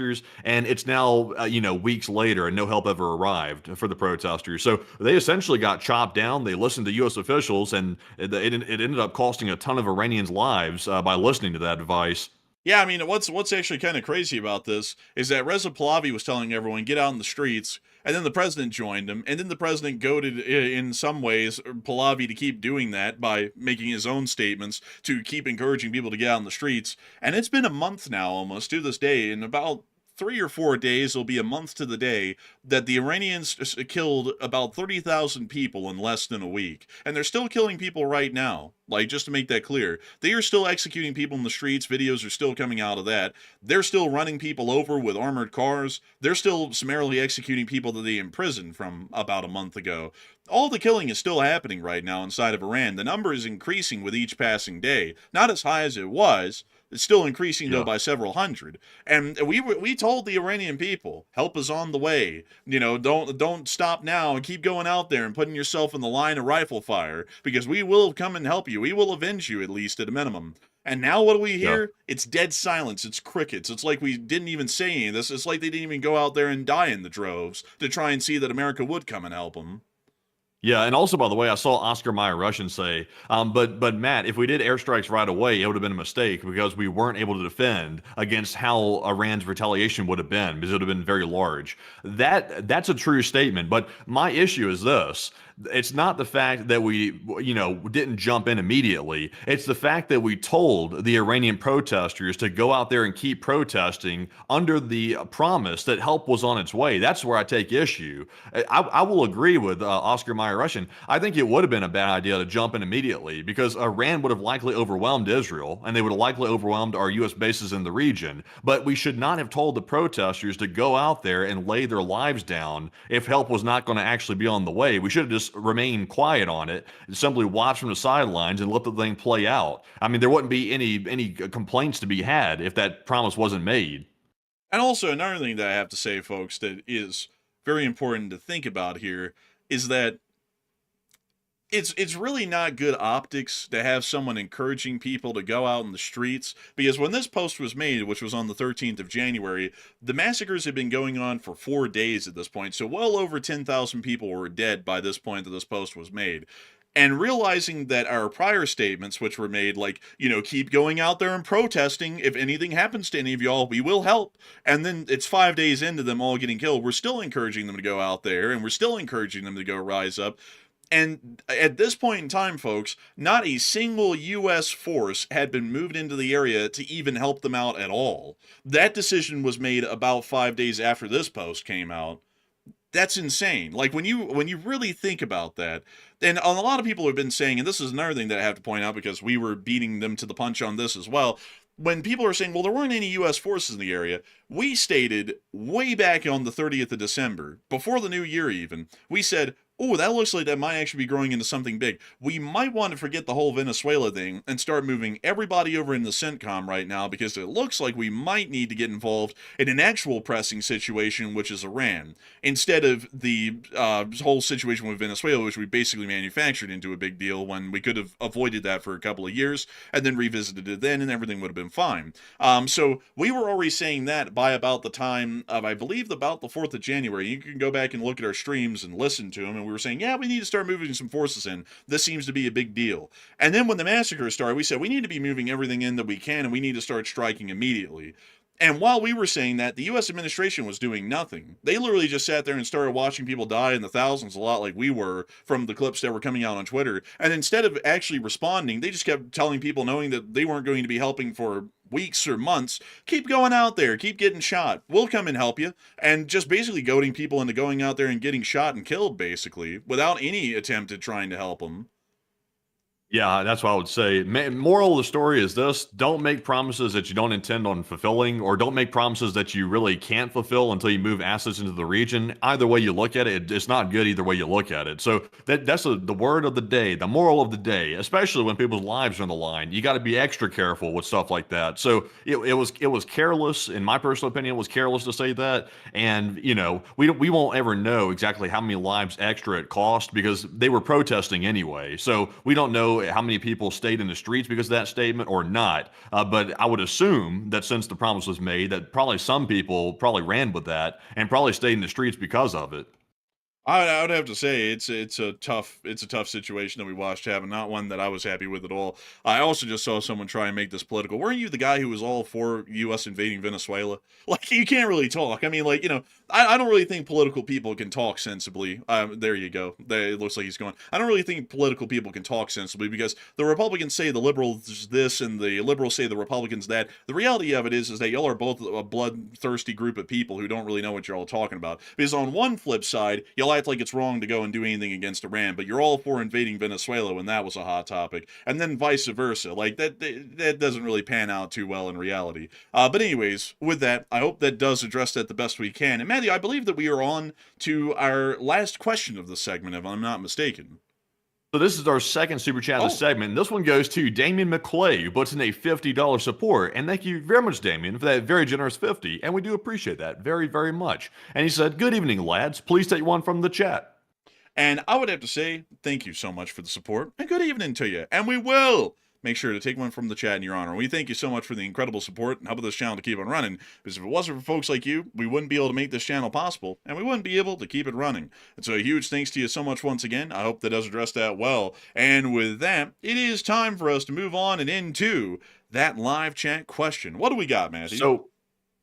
And it's now, weeks later and no help ever arrived for the protesters. So they essentially got chopped down. They listened to U.S. officials and it ended up costing a ton of Iranians' lives by listening to that advice. Yeah, I mean, what's actually kind of crazy about this is that Reza Pahlavi was telling everyone, get out in the streets, and then the president joined him, and then the president goaded, in some ways, Pahlavi to keep doing that by making his own statements to keep encouraging people to get out in the streets. And it's been a month now, almost, to this day, in about 3 or 4 days, it'll be a month to the day, that the Iranians killed about 30,000 people in less than a week. And they're still killing people right now. Like, just to make that clear. They are still executing people in the streets. Videos are still coming out of that. They're still running people over with armored cars. They're still summarily executing people that they imprisoned from about a month ago. All the killing is still happening right now inside of Iran. The number is increasing with each passing day. Not as high as it was. It's still increasing, though, by several hundred. And we told the Iranian people, help is on the way. Don't stop now and keep going out there and putting yourself in the line of rifle fire, because we will come and help you. We will avenge you, at least at a minimum. And now what do we hear? Yeah. It's dead silence. It's crickets. It's like we didn't even say any of this. It's like they didn't even go out there and die in the droves to try and see that America would come and help them. Yeah, and also, by the way, I saw Oscar Mayer Russian say, but Matt, if we did airstrikes right away, it would have been a mistake because we weren't able to defend against how Iran's retaliation would have been, because it would have been very large. That's a true statement, but my issue is this. It's not the fact that we, didn't jump in immediately. It's the fact that we told the Iranian protesters to go out there and keep protesting under the promise that help was on its way. That's where I take issue. I will agree with Oscar Mayer Russian. I think it would have been a bad idea to jump in immediately because Iran would have likely overwhelmed Israel and they would have likely overwhelmed our U.S. bases in the region. But we should not have told the protesters to go out there and lay their lives down if help was not going to actually be on the way. We should have just remain quiet on it and simply watch from the sidelines and let the thing play out. I mean, there wouldn't be any complaints to be had if that promise wasn't made. And also another thing that I have to say, folks, that is very important to think about here is that it's really not good optics to have someone encouraging people to go out in the streets, because when this post was made, which was on the 13th of January, the massacres had been going on for 4 days at this point, so well over 10,000 people were dead by this point that this post was made. And realizing that our prior statements, which were made like, keep going out there and protesting. If anything happens to any of y'all, we will help. And then it's 5 days into them all getting killed. We're still encouraging them to go out there, and we're still encouraging them to go rise up. And at this point in time, folks, not a single U.S. force had been moved into the area to even help them out at all. That decision was made about 5 days after this post came out. That's insane. Like, when you really think about that, and a lot of people have been saying, and this is another thing that I have to point out because we were beating them to the punch on this as well, when people are saying, well, there weren't any U.S. forces in the area, we stated way back on the 30th of December, before the new year even, we said, oh, that looks like that might actually be growing into something big. We might want to forget the whole Venezuela thing and start moving everybody over in the CENTCOM right now, because it looks like we might need to get involved in an actual pressing situation, which is Iran, instead of the whole situation with Venezuela, which we basically manufactured into a big deal when we could have avoided that for a couple of years and then revisited it then, and everything would have been fine. So we were already saying that by about the time of, I believe, about the 4th of January. You can go back and look at our streams and listen to them, and we were saying, yeah, we need to start moving some forces in. This seems to be a big deal. And then when the massacre started, we said we need to be moving everything in that we can, and we need to start striking immediately. And while we were saying that, the U.S. administration was doing nothing. They literally just sat there and started watching people die in the thousands, a lot like we were from the clips that were coming out on Twitter. And instead of actually responding, they just kept telling people, knowing that they weren't going to be helping for weeks or months, keep going out there, keep getting shot. We'll come and help you. And just basically goading people into going out there and getting shot and killed, basically, without any attempt at trying to help them. Yeah, that's what I would say. Moral of the story is this: don't make promises that you don't intend on fulfilling, or don't make promises that you really can't fulfill until you move assets into the region. Either way you look at it, it's not good either way you look at it. So that's the word of the day, the moral of the day, especially when people's lives are on the line. You got to be extra careful with stuff like that. So it was careless, in my personal opinion. It was careless to say that. And, we won't ever know exactly how many lives extra it cost, because they were protesting anyway. So we don't know how many people stayed in the streets because of that statement or not. But I would assume that since the promise was made, that probably some people probably ran with that and probably stayed in the streets because of it. I would have to say it's a tough situation that we watched happen, not one that I was happy with at all. I also just saw someone try and make this political. Weren't you the guy who was all for U.S. invading Venezuela? Like, you can't really talk. I mean, like, I don't really think political people can talk sensibly. There you go. It looks like he's going. I don't really think political people can talk sensibly, because the Republicans say the liberals this and the liberals say the Republicans that. The reality of it is that y'all are both a bloodthirsty group of people who don't really know what you're all talking about. Because on one flip side, y'all act like it's wrong to go and do anything against Iran, but you're all for invading Venezuela when that was a hot topic, and then vice versa. Like, that doesn't really pan out too well in reality. But anyways, with that, I hope that does address that the best we can. And Matthew, I believe that we are on to our last question of the segment, if I'm not mistaken. So this is our second super chat of the segment. This one goes to Damien McClay, who puts in a $50 support. And thank you very much, Damien, for that very generous 50. And we do appreciate that very, very much. And he said, good evening, lads. Please take one from the chat. And I would have to say, thank you so much for the support, and good evening to you. And we will make sure to take one from the chat in your honor. We thank you so much for the incredible support and helping this channel to keep on running, because if it wasn't for folks like you, we wouldn't be able to make this channel possible, and we wouldn't be able to keep it running. And so a huge thanks to you so much once again. I hope that does address that well. And with that, it is time for us to move on and into that live chat question. What do we got, Matthew?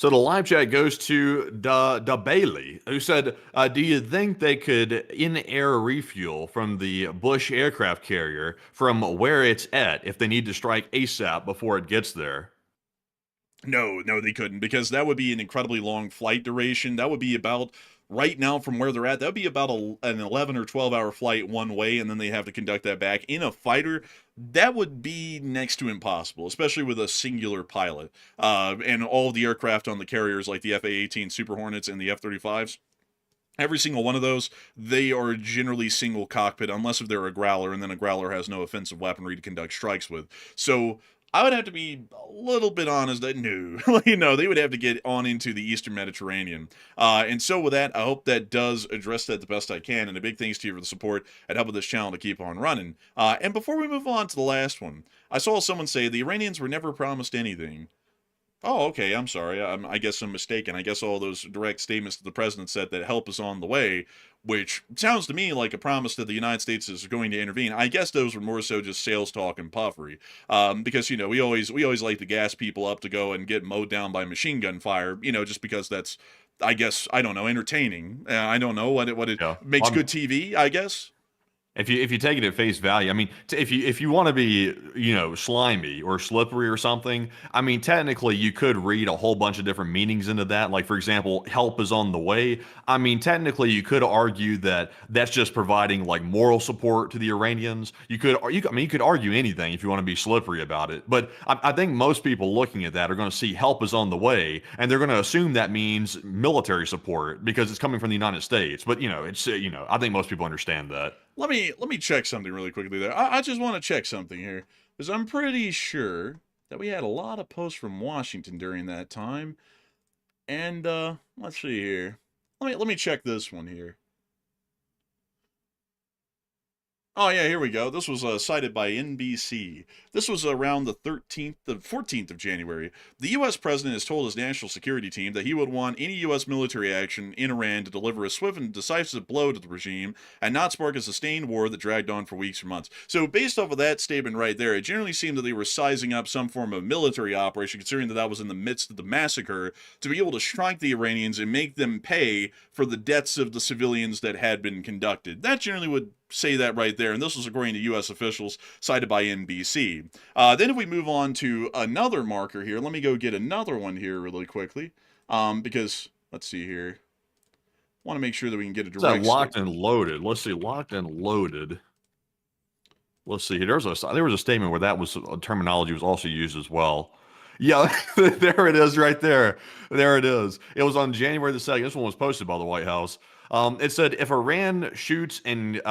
So the live chat goes to Da Bailey, who said, do you think they could in-air refuel from the Bush aircraft carrier from where it's at if they need to strike ASAP before it gets there? No, they couldn't, because that would be an incredibly long flight duration. That would be about, right now from where they're at, that would be about an 11 or 12-hour flight one way, and then they have to conduct that back. In a fighter, that would be next to impossible, especially with a singular pilot. And all of the aircraft on the carriers, like the F/A-18 Super Hornets and the F-35s, every single one of those, they are generally single cockpit, unless if they're a Growler, and then a Growler has no offensive weaponry to conduct strikes with. So I would have to be a little bit honest that no, they would have to get on into the Eastern Mediterranean. And so with that, I hope that does address that the best I can. And a big thanks to you for the support and helping this channel to keep on running. And before we move on to the last one, I saw someone say the Iranians were never promised anything. Oh, okay. I'm sorry. I guess I'm mistaken. I guess all those direct statements that the president said that help is on the way, which sounds to me like a promise that the United States is going to intervene. I guess those were more so just sales talk and puffery, because we always like to gas people up to go and get mowed down by machine gun fire, just because that's, I guess, I don't know, entertaining. I don't know what it Yeah. makes good TV, I guess. If you take it at face value, I mean, if you want to be, slimy or slippery or something, I mean, technically you could read a whole bunch of different meanings into that. Like, for example, help is on the way. I mean, technically you could argue that that's just providing like moral support to the Iranians. You could argue anything if you want to be slippery about it. But I think most people looking at that are going to see help is on the way, and they're going to assume that means military support because it's coming from the United States. But I think most people understand that. Let me check something really quickly there. I just want to check something here because I'm pretty sure that we had a lot of posts from Washington during that time. And let's see here. Let me check this one here. Oh, yeah, here we go. This was cited by NBC. This was around the 14th of January. The U.S. president has told his national security team that he would want any U.S. military action in Iran to deliver a swift and decisive blow to the regime and not spark a sustained war that dragged on for weeks or months. So based off of that statement right there, it generally seemed that they were sizing up some form of military operation, considering that was in the midst of the massacre, to be able to strike the Iranians and make them pay for the deaths of the civilians that had been conducted. That generally would say that right there, and this was according to U.S. officials cited by NBC. Then if we move on to another marker here, let me go get another one here really quickly, because, let's see here, want to make sure that we can get a direct... Locked and loaded. Let's see, locked and loaded. Let's see, there was a statement where that was terminology was also used as well. Yeah, there it is right there. There it is. It was on January the 2nd. This one was posted by the White House. It said, if Iran shoots and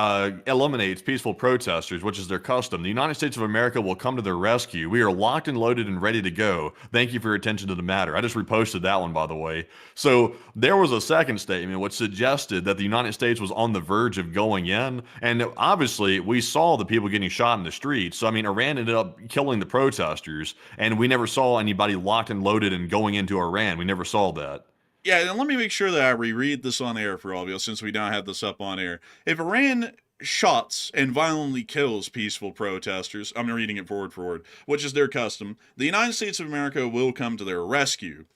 eliminates peaceful protesters, which is their custom, the United States of America will come to their rescue. We are locked and loaded and ready to go. Thank you for your attention to the matter. I just reposted that one, by the way. So there was a second statement which suggested that the United States was on the verge of going in. And obviously, we saw the people getting shot in the streets. So, I mean, Iran ended up killing the protesters, and we never saw anybody locked and loaded and going into Iran. We never saw that. Yeah, and let me make sure that I reread this on air for all of you, since we now have this up on air. If Iran shots and violently kills peaceful protesters, I'm reading it forward for word, which is their custom, the United States of America will come to their rescue.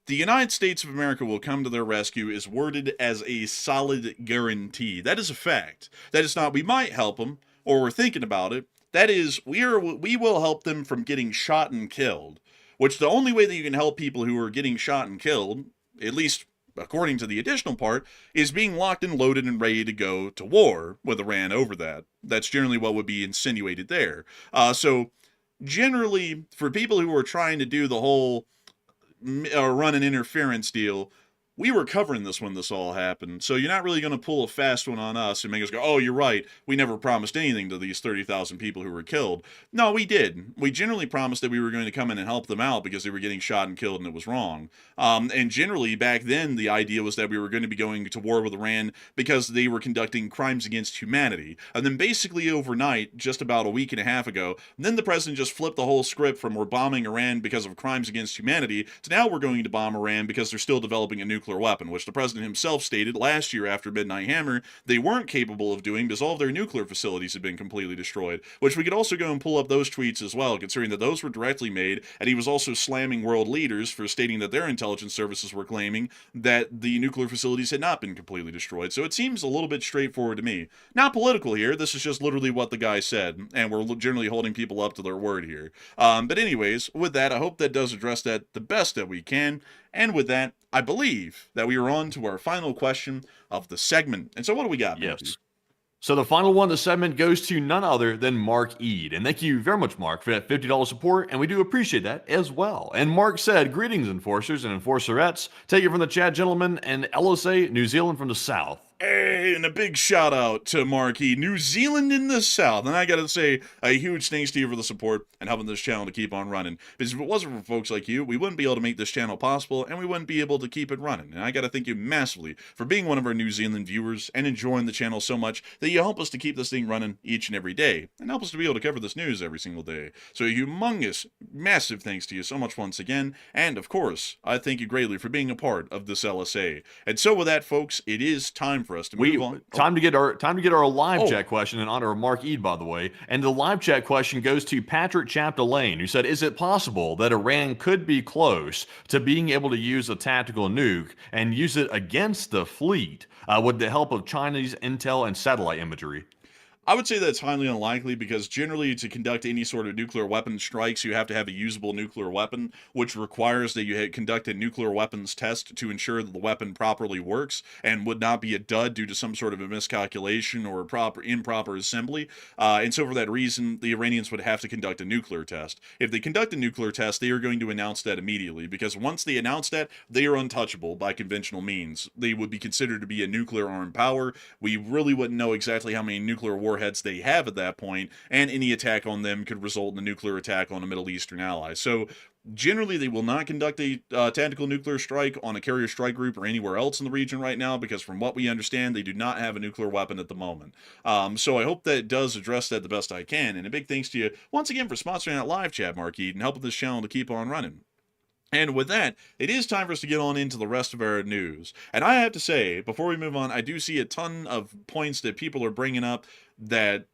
The United States of America will come to their rescue is worded as a solid guarantee. That is a fact. That is not, we might help them, or we're thinking about it. That is, we will help them from getting shot and killed, which the only way that you can help people who are getting shot and killed, at least according to the additional part, is being locked and loaded and ready to go to war with Iran over that. That's generally what would be insinuated there. So generally, for people who are trying to do the whole run an interference deal, we were covering this when this all happened, so you're not really going to pull a fast one on us and make us go, oh, you're right, we never promised anything to these 30,000 people who were killed. No, we did. We generally promised that we were going to come in and help them out because they were getting shot and killed and it was wrong. And generally, back then, the idea was that we were going to be going to war with Iran because they were conducting crimes against humanity. And then basically overnight, just about a week and a half ago, then the president just flipped the whole script from we're bombing Iran because of crimes against humanity to now we're going to bomb Iran because they're still developing a nuclear weapon, which the president himself stated last year after Midnight Hammer they weren't capable of doing because all of their nuclear facilities had been completely destroyed, which we could also go and pull up those tweets as well, considering that those were directly made, and he was also slamming world leaders for stating that their intelligence services were claiming that the nuclear facilities had not been completely destroyed. So it seems a little bit straightforward to me. Not political here, this is just literally what the guy said, and we're generally holding people up to their word here. But anyways, with that, I hope that does address that the best that we can. And with that, I believe that we are on to our final question of the segment. And so what do we got, Matthew? Yes. So the final one of the segment goes to none other than Mark Ead. And thank you very much, Mark, for that $50 support, and we do appreciate that as well. And Mark said, greetings, enforcers and enforcerettes. Take it from the chat gentleman and LSA, New Zealand from the south. Hey, And a big shout out to Marquis, New Zealand in the South. And I gotta say, a huge thanks to you for the support and helping this channel to keep on running. Because if it wasn't for folks like you, we wouldn't be able to make this channel possible, and we wouldn't be able to keep it running. And I gotta thank you massively for being one of our New Zealand viewers and enjoying the channel so much that you help us to keep this thing running each and every day, and help us to be able to cover this news every single day. So a humongous, massive thanks to you so much once again, and of course, I thank you greatly for being a part of this LSA. And so with that, folks, it is time for us to move on. Time to get our live chat question in honor of Mark Eid, by the way. And the live chat question goes to Patrick Chapdelaine, who said, "Is it possible that Iran could be close to being able to use a tactical nuke and use it against the fleet with the help of Chinese intel and satellite imagery?" I would say that's highly unlikely because generally to conduct any sort of nuclear weapon strikes, you have to have a usable nuclear weapon, which requires that you conduct a nuclear weapons test to ensure that the weapon properly works and would not be a dud due to some sort of a miscalculation or improper assembly. And so for that reason, the Iranians would have to conduct a nuclear test. If they conduct a nuclear test, they are going to announce that immediately because once they announce that, they are untouchable by conventional means. They would be considered to be a nuclear armed power. We really wouldn't know exactly how many nuclear warheads they have at that point, and any attack on them could result in a nuclear attack on a Middle Eastern ally. So generally, they will not conduct a tactical nuclear strike on a carrier strike group or anywhere else in the region right now, because from what we understand, they do not have a nuclear weapon at the moment. So I hope that it does address that the best I can. And a big thanks to you once again for sponsoring that live chat, Marquis, and helping this channel to keep on running. And with that, it is time for us to get on into the rest of our news. And I have to say, before we move on, I do see a ton of points that people are bringing up that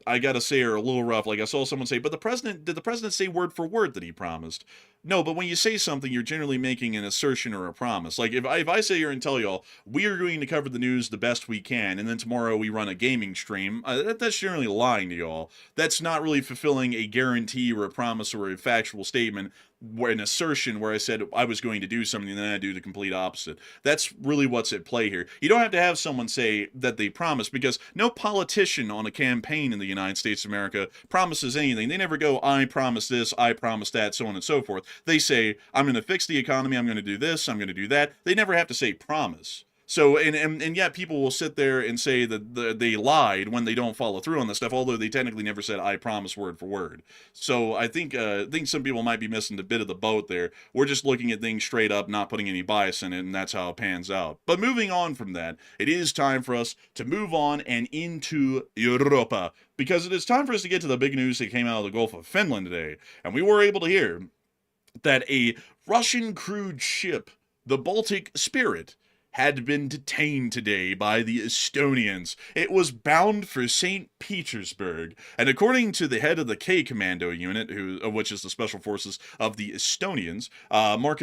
I gotta say are a little rough. Like I saw someone say, but did the president say word for word that he promised? No, but when you say something, you're generally making an assertion or a promise. Like if I say here and tell y'all, we are going to cover the news the best we can, and then tomorrow we run a gaming stream, that's generally lying to y'all. That's not really fulfilling a guarantee or a promise or a factual statement, where an assertion where I said I was going to do something and then I do the complete opposite. That's really what's at play here. You don't have to have someone say that they promised, because no politician on a campaign in the United States of America promises anything. They never go, I promise this, I promise that, so on and so forth. They say, I'm going to fix the economy, I'm going to do this, I'm going to do that. They never have to say promise. So, and yet people will sit there and say that they lied when they don't follow through on this stuff, although they technically never said, I promise word for word. So I think some people might be missing a bit of the boat there. We're just looking at things straight up, not putting any bias in it, and that's how it pans out. But moving on from that, it is time for us to move on and into Europa, because it is time for us to get to the big news that came out of the Gulf of Finland today. And we were able to hear that a Russian crewed ship, the Baltic Spirit, had been detained today by the Estonians. It was bound for St. Petersburg, and according to the head of the K Commando unit, which is the special forces of the Estonians, Marek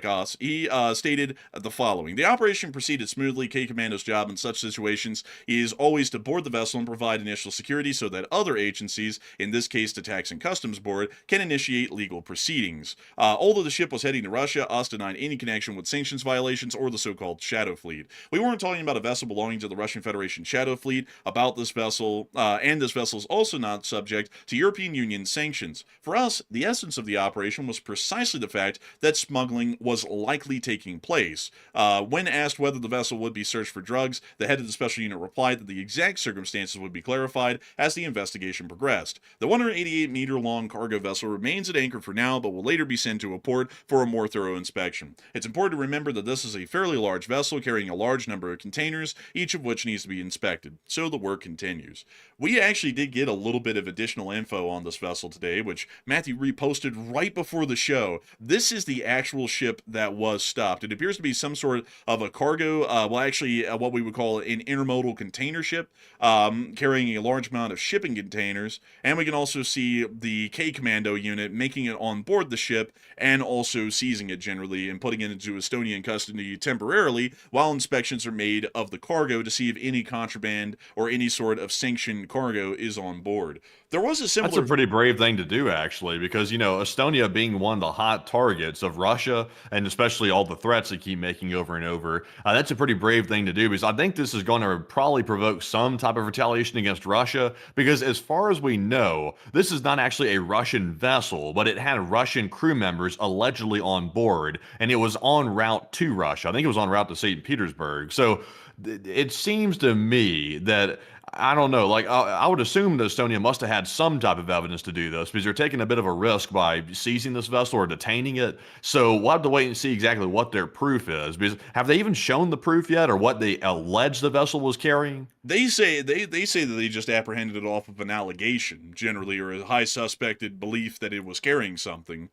As, he stated the following: the operation proceeded smoothly. K Commando's job in such situations is always to board the vessel and provide initial security so that other agencies, in this case the Tax and Customs Board, can initiate legal proceedings. Although the ship was heading to Russia, As denied any connection with sanctions violations or the so-called Shadow Fleet. We weren't talking about a vessel belonging to the Russian Federation Shadow Fleet. About this vessel, and this vessel is also not subject to European Union sanctions. For us, the essence of the operation was precisely the fact that smuggling was likely taking place. When asked whether the vessel would be searched for drugs, the head of the special unit replied that the exact circumstances would be clarified as the investigation progressed. The 188-meter-long cargo vessel remains at anchor for now, but will later be sent to a port for a more thorough inspection. It's important to remember that this is a fairly large vessel carrying a large number of containers, each of which needs to be inspected. So the work continues. We actually did get a little bit of additional info on this vessel today, which Matthew reposted right before the show. This is the actual ship that was stopped. It appears to be some sort of a cargo, what we would call an intermodal container ship, carrying a large amount of shipping containers. And we can also see the K Commando unit making it on board the ship and also seizing it generally and putting it into Estonian custody temporarily while inspections are made of the cargo to see if any contraband or any sort of sanctioned cargo is on board. There was a That's similar... a pretty brave thing to do, actually, because, Estonia being one of the hot targets of Russia, and especially all the threats they keep making over and over, that's a pretty brave thing to do, because I think this is going to probably provoke some type of retaliation against Russia, because as far as we know, this is not actually a Russian vessel, but it had Russian crew members allegedly on board, and it was en route to Russia. I think it was en route to St. Petersburg. So it seems to me that, I don't know, like I would assume that Estonia must have had some type of evidence to do this, because they're taking a bit of a risk by seizing this vessel or detaining it. So we'll have to wait and see exactly what their proof is. Because have they even shown the proof yet, or what they allege the vessel was carrying? They say that they just apprehended it off of an allegation, generally, or a high suspected belief that it was carrying something.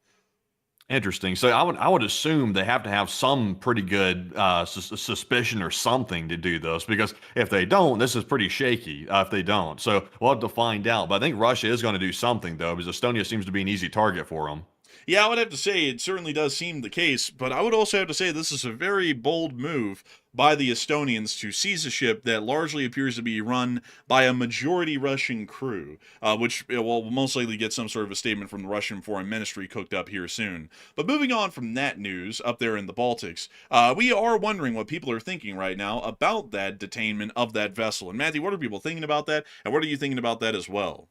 Interesting. So I would assume they have to have some pretty good suspicion or something to do this, because if they don't, this is pretty shaky if they don't. So we'll have to find out. But I think Russia is going to do something, though, because Estonia seems to be an easy target for them. Yeah, I would have to say it certainly does seem the case, but I would also have to say this is a very bold move by the Estonians to seize a ship that largely appears to be run by a majority Russian crew, which will most likely get some sort of a statement from the Russian Foreign Ministry cooked up here soon. But moving on from that news up there in the Baltics, we are wondering what people are thinking right now about that detainment of that vessel. And Matthew, what are people thinking about that, and what are you thinking about that as well?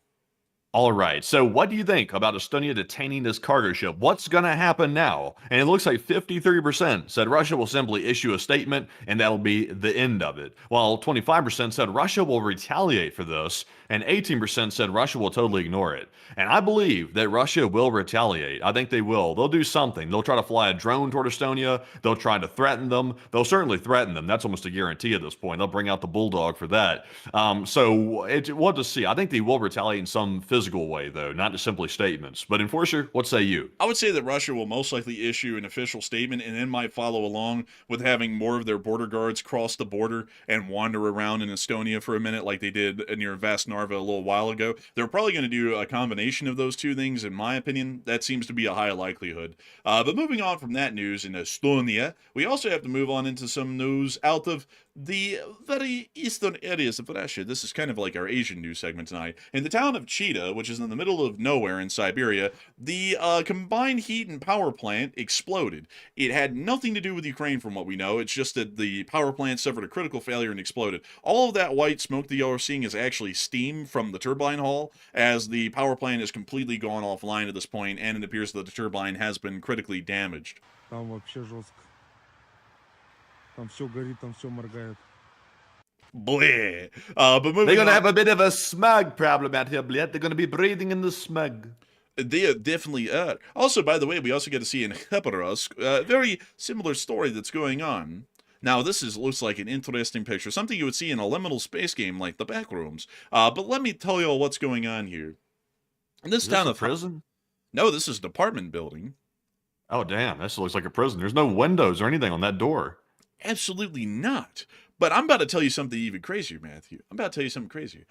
All right, so what do you think about Estonia detaining this cargo ship? What's going to happen now? And it looks like 53% said Russia will simply issue a statement and that'll be the end of it, while 25% said Russia will retaliate for this, and 18% said Russia will totally ignore it. And I believe that Russia will retaliate. I think they will. They'll do something. They'll try to fly a drone toward Estonia. They'll try to threaten them. They'll certainly threaten them. That's almost a guarantee at this point. They'll bring out the bulldog for that. So we'll have to see. I think they will retaliate in some physical way, though, not just simply statements. But Enforcer, what say you? I would say that Russia will most likely issue an official statement and then might follow along with having more of their border guards cross the border and wander around in Estonia for a minute like they did near Vastnarva a little while ago. They're probably going to do a combination of those two things, in my opinion. That seems to be a high likelihood. But moving on from that news in Estonia, we also have to move on into some news out of the very eastern areas of Russia. This is kind of like our Asian news segment tonight. In the town of Chita, which is in the middle of nowhere in Siberia, the combined heat and power plant exploded. It had nothing to do with Ukraine from what we know. It's just that the power plant suffered a critical failure and exploded. All of that white smoke that y'all are seeing is actually steam from the turbine hall, as the power plant is completely gone offline at this point, and it appears that the turbine has been critically damaged. Там вообще жестко. Там все горит, там все моргает. Bleh. But moving They're going to on, have a bit of a smog problem out here, Bled. They're going to be breathing in the smog. they definitely are. Also, by the way, we also get to see in Khabarovsk a very similar story that's going on. Now, looks like an interesting picture, something you would see in a liminal space game like the Backrooms. But let me tell you all what's going on here. In this town of prison? No, this is an apartment building. Oh, damn. This looks like a prison. There's no windows or anything on that door. Absolutely not. But I'm about to tell you something even crazier, Matthew. I'm about to tell you something crazier.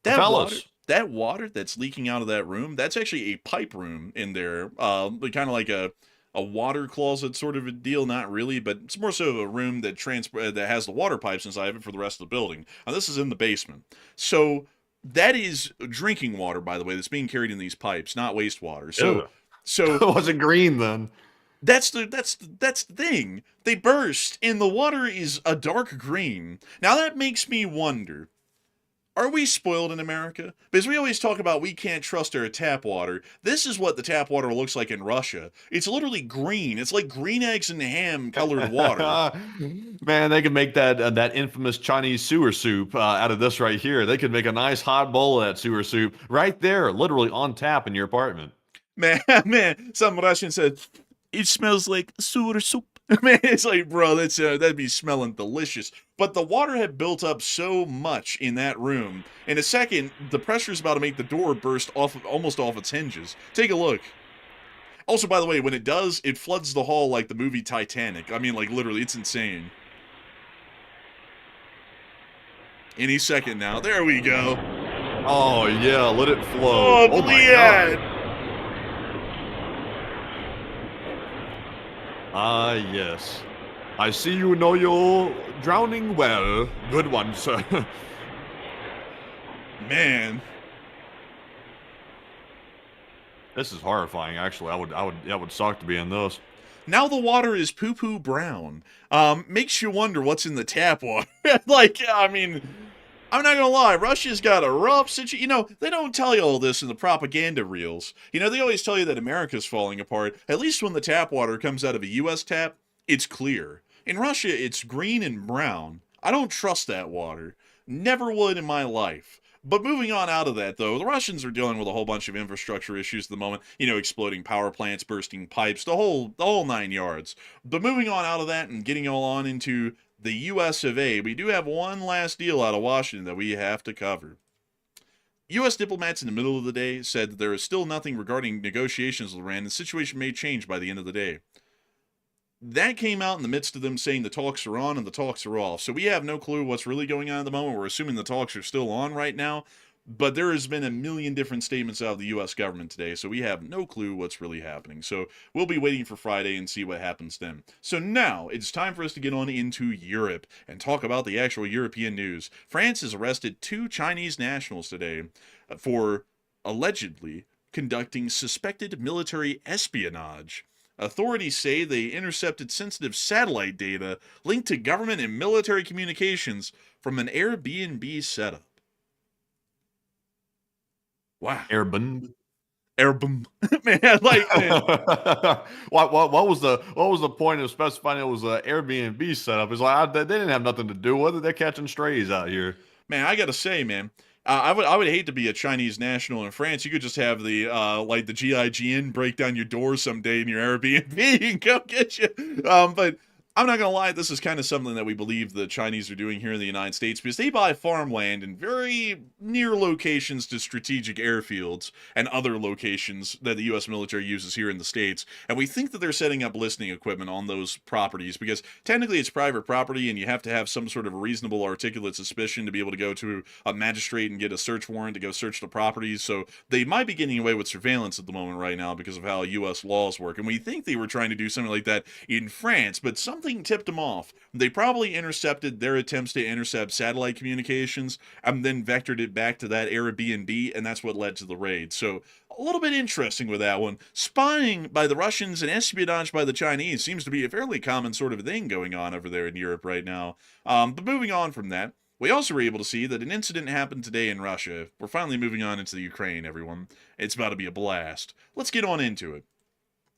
Fellas. That water that's leaking out of that room, that's actually a pipe room in there. Kind of like a water closet sort of a deal, not really, but it's more so a room that has the water pipes inside of it for the rest of the building. Now, this is in the basement. So that is drinking water, by the way, that's being carried in these pipes, not wastewater. So It wasn't green then. That's the thing. They burst, and the water is a dark green. Now that makes me wonder, are we spoiled in America? Because we always talk about we can't trust our tap water. This is what the tap water looks like in Russia. It's literally green. It's like green eggs and ham colored water. Man, they could make that infamous Chinese sewer soup out of this right here. They could make a nice hot bowl of that sewer soup right there, literally on tap in your apartment. Man, some Russian said, it smells like sewer soup. Man, it's like, bro, that'd be smelling delicious. But the water had built up so much in that room. In a second, the pressure is about to make the door burst almost off its hinges. Take a look. Also, by the way, when it does, it floods the hall like the movie Titanic. I mean, like, literally, it's insane. Any second now. There we go. Oh, yeah, let it flow. Oh my God. God. Ah, yes. I see you know you're drowning well. Good one, sir. Man. This is horrifying. Actually, that would suck to be in this. Now the water is poo-poo brown. Makes you wonder what's in the tap water. Like, I mean, I'm not gonna lie, Russia's got a rough situation. You know, they don't tell you all this in the propaganda reels. You know, they always tell you that America's falling apart. At least when the tap water comes out of a U.S. tap, it's clear. In Russia, it's green and brown. I don't trust that water. Never would in my life. But moving on out of that, though, the Russians are dealing with a whole bunch of infrastructure issues at the moment. You know, exploding power plants, bursting pipes, the whole 9 yards. But moving on out of that and getting all on into the U.S. of A., we do have one last deal out of Washington that we have to cover. U.S. diplomats in the middle of the day said that there is still nothing regarding negotiations with Iran, and the situation may change by the end of the day. That came out in the midst of them saying the talks are on and the talks are off. So we have no clue what's really going on at the moment. We're assuming the talks are still on right now. But there has been a million different statements out of the U.S. government today, so we have no clue what's really happening. So we'll be waiting for Friday and see what happens then. So now it's time for us to get on into Europe and talk about the actual European news. France has arrested 2 Chinese nationals today for allegedly conducting suspected military espionage. Authorities say they intercepted sensitive satellite data linked to government and military communications from an Airbnb setup. Wow. Airbnb. Man, like, man. what was the point of specifying it was an Airbnb setup? It's like they didn't have nothing to do with it. They're catching strays out here. Man, I gotta say, man, I would hate to be a Chinese national in France. You could just have the like the GIGN break down your door someday in your Airbnb and come get you. But I'm not gonna lie, this is kind of something that we believe the Chinese are doing here in the United States, because they buy farmland in very near locations to strategic airfields and other locations that the U.S. military uses here in the States. And we think that they're setting up listening equipment on those properties, because technically it's private property and you have to have some sort of reasonable articulate suspicion to be able to go to a magistrate and get a search warrant to go search the properties. So they might be getting away with surveillance at the moment right now because of how U.S. laws work. And we think they were trying to do something like that in France, but something tipped them off. They probably intercepted their attempts to intercept satellite communications and then vectored it back to that Airbnb, and that's what led to the raid. So a little bit interesting with that one. Spying by the Russians and espionage by the Chinese seems to be a fairly common sort of thing going on over there in Europe right now. But moving on from that, we also were able to see that an incident happened today in Russia. We're finally moving on into the Ukraine, everyone. It's about to be a blast. Let's get on into it.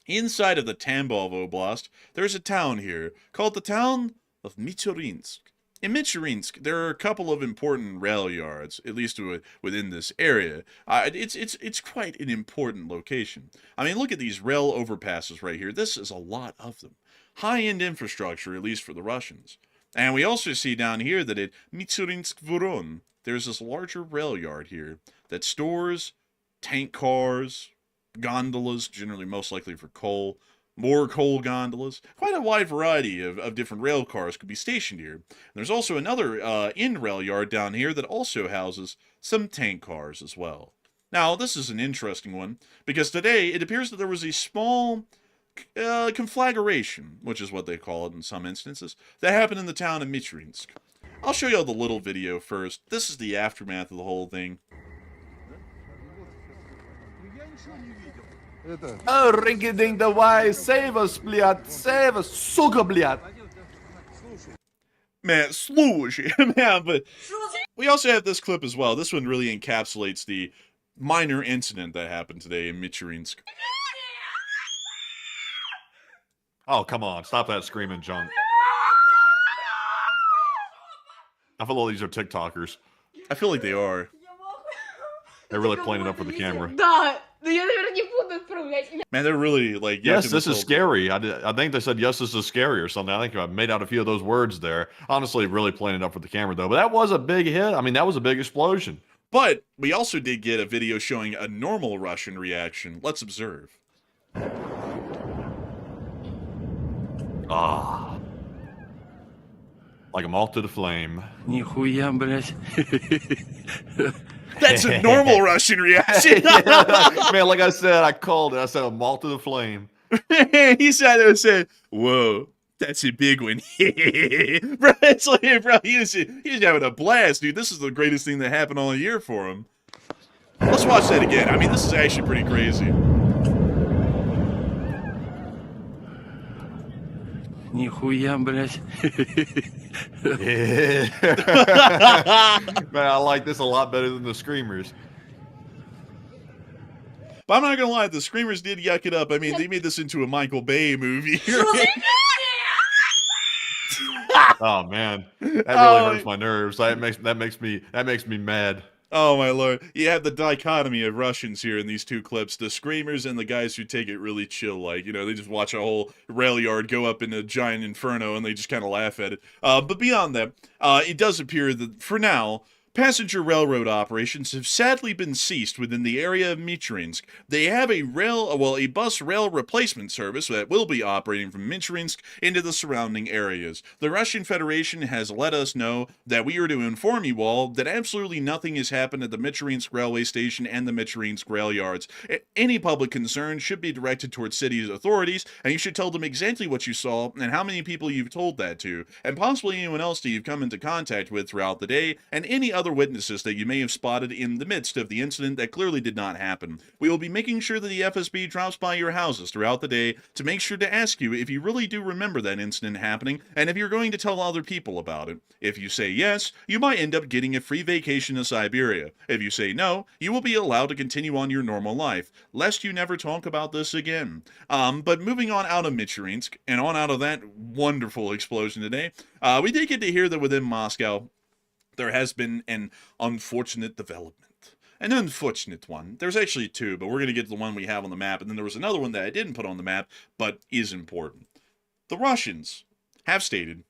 Inside of the Tambov Oblast, there's a town here called the town of Michurinsk. In Michurinsk, there are a couple of important rail yards, at least within this area. It's quite an important location. I mean, look at these rail overpasses right here. This is a lot of them. High-end infrastructure, at least for the Russians. And we also see down here that at Michurinsk-Voron, there's this larger rail yard here that stores tank cars, gondolas, generally most likely for coal, more coal gondolas. Quite a wide variety of different rail cars could be stationed here. And there's also another end rail yard down here that also houses some tank cars as well. Now, this is an interesting one, because today it appears that there was a small conflagration, which is what they call it in some instances, that happened in the town of Michurinsk. I'll show you all the little video first. This is the aftermath of the whole thing. Oh, rinky-ding the why, save us, bliat, save us, suka, bliat. Man, sloosh. Man, but we also have this clip as well. This one really encapsulates the minor incident that happened today in Michurinsk. Oh, come on, stop that screaming junk. I feel all these are TikTokers. I feel like they are. They're really playing it up for the camera. Man, they're really like... Yes, this is scary. I think they said, yes, this is scary or something. I think I made out a few of those words there. Honestly, really playing it up for the camera, though. But that was a big hit. I mean, that was a big explosion. But we also did get a video showing a normal Russian reaction. Let's observe. Ah. Like a moth to the flame. Нихуя, блядь. That's a normal Russian reaction. Man, like I said, I called it. I said a moth to the flame. He sat there and said, whoa, That's a big one. Bro, it's like, bro, he's having a blast, dude. This is the greatest thing that happened all year for him. Let's watch that again. I mean, this is actually pretty crazy. Нихуя, блядь. Yeah. Man, I like this a lot better than the screamers. But I'm not gonna lie, the screamers did yuck it up. I mean, they made this into a Michael Bay movie. Oh man, that really hurts my nerves. That makes me mad. Oh my lord. You have the dichotomy of Russians here in these two clips. The screamers and the guys who take it really chill, like, you know, they just watch a whole rail yard go up in a giant inferno and they just kind of laugh at it. But beyond that, it does appear that, for now, passenger railroad operations have sadly been ceased within the area of Michurinsk. They have a bus rail replacement service that will be operating from Michurinsk into the surrounding areas. The Russian Federation has let us know that we are to inform you all that absolutely nothing has happened at the Michurinsk railway station and the Michurinsk rail yards. Any public concern should be directed towards city authorities, and you should tell them exactly what you saw and how many people you've told that to, and possibly anyone else that you've come into contact with throughout the day, and any other witnesses that you may have spotted in the midst of the incident that clearly did not happen. We will be making sure that the FSB drops by your houses throughout the day to make sure to ask you if you really do remember that incident happening and if you're going to tell other people about it. If you say yes, you might end up getting a free vacation to Siberia. If you say no, you will be allowed to continue on your normal life, lest you never talk about this again. But moving on out of Michurinsk and on out of that wonderful explosion today, we did get to hear that within Moscow, there has been an unfortunate development. An unfortunate one. There's actually two, but we're going to get to the one we have on the map, and then there was another one that I didn't put on the map, but is important. The Russians have stated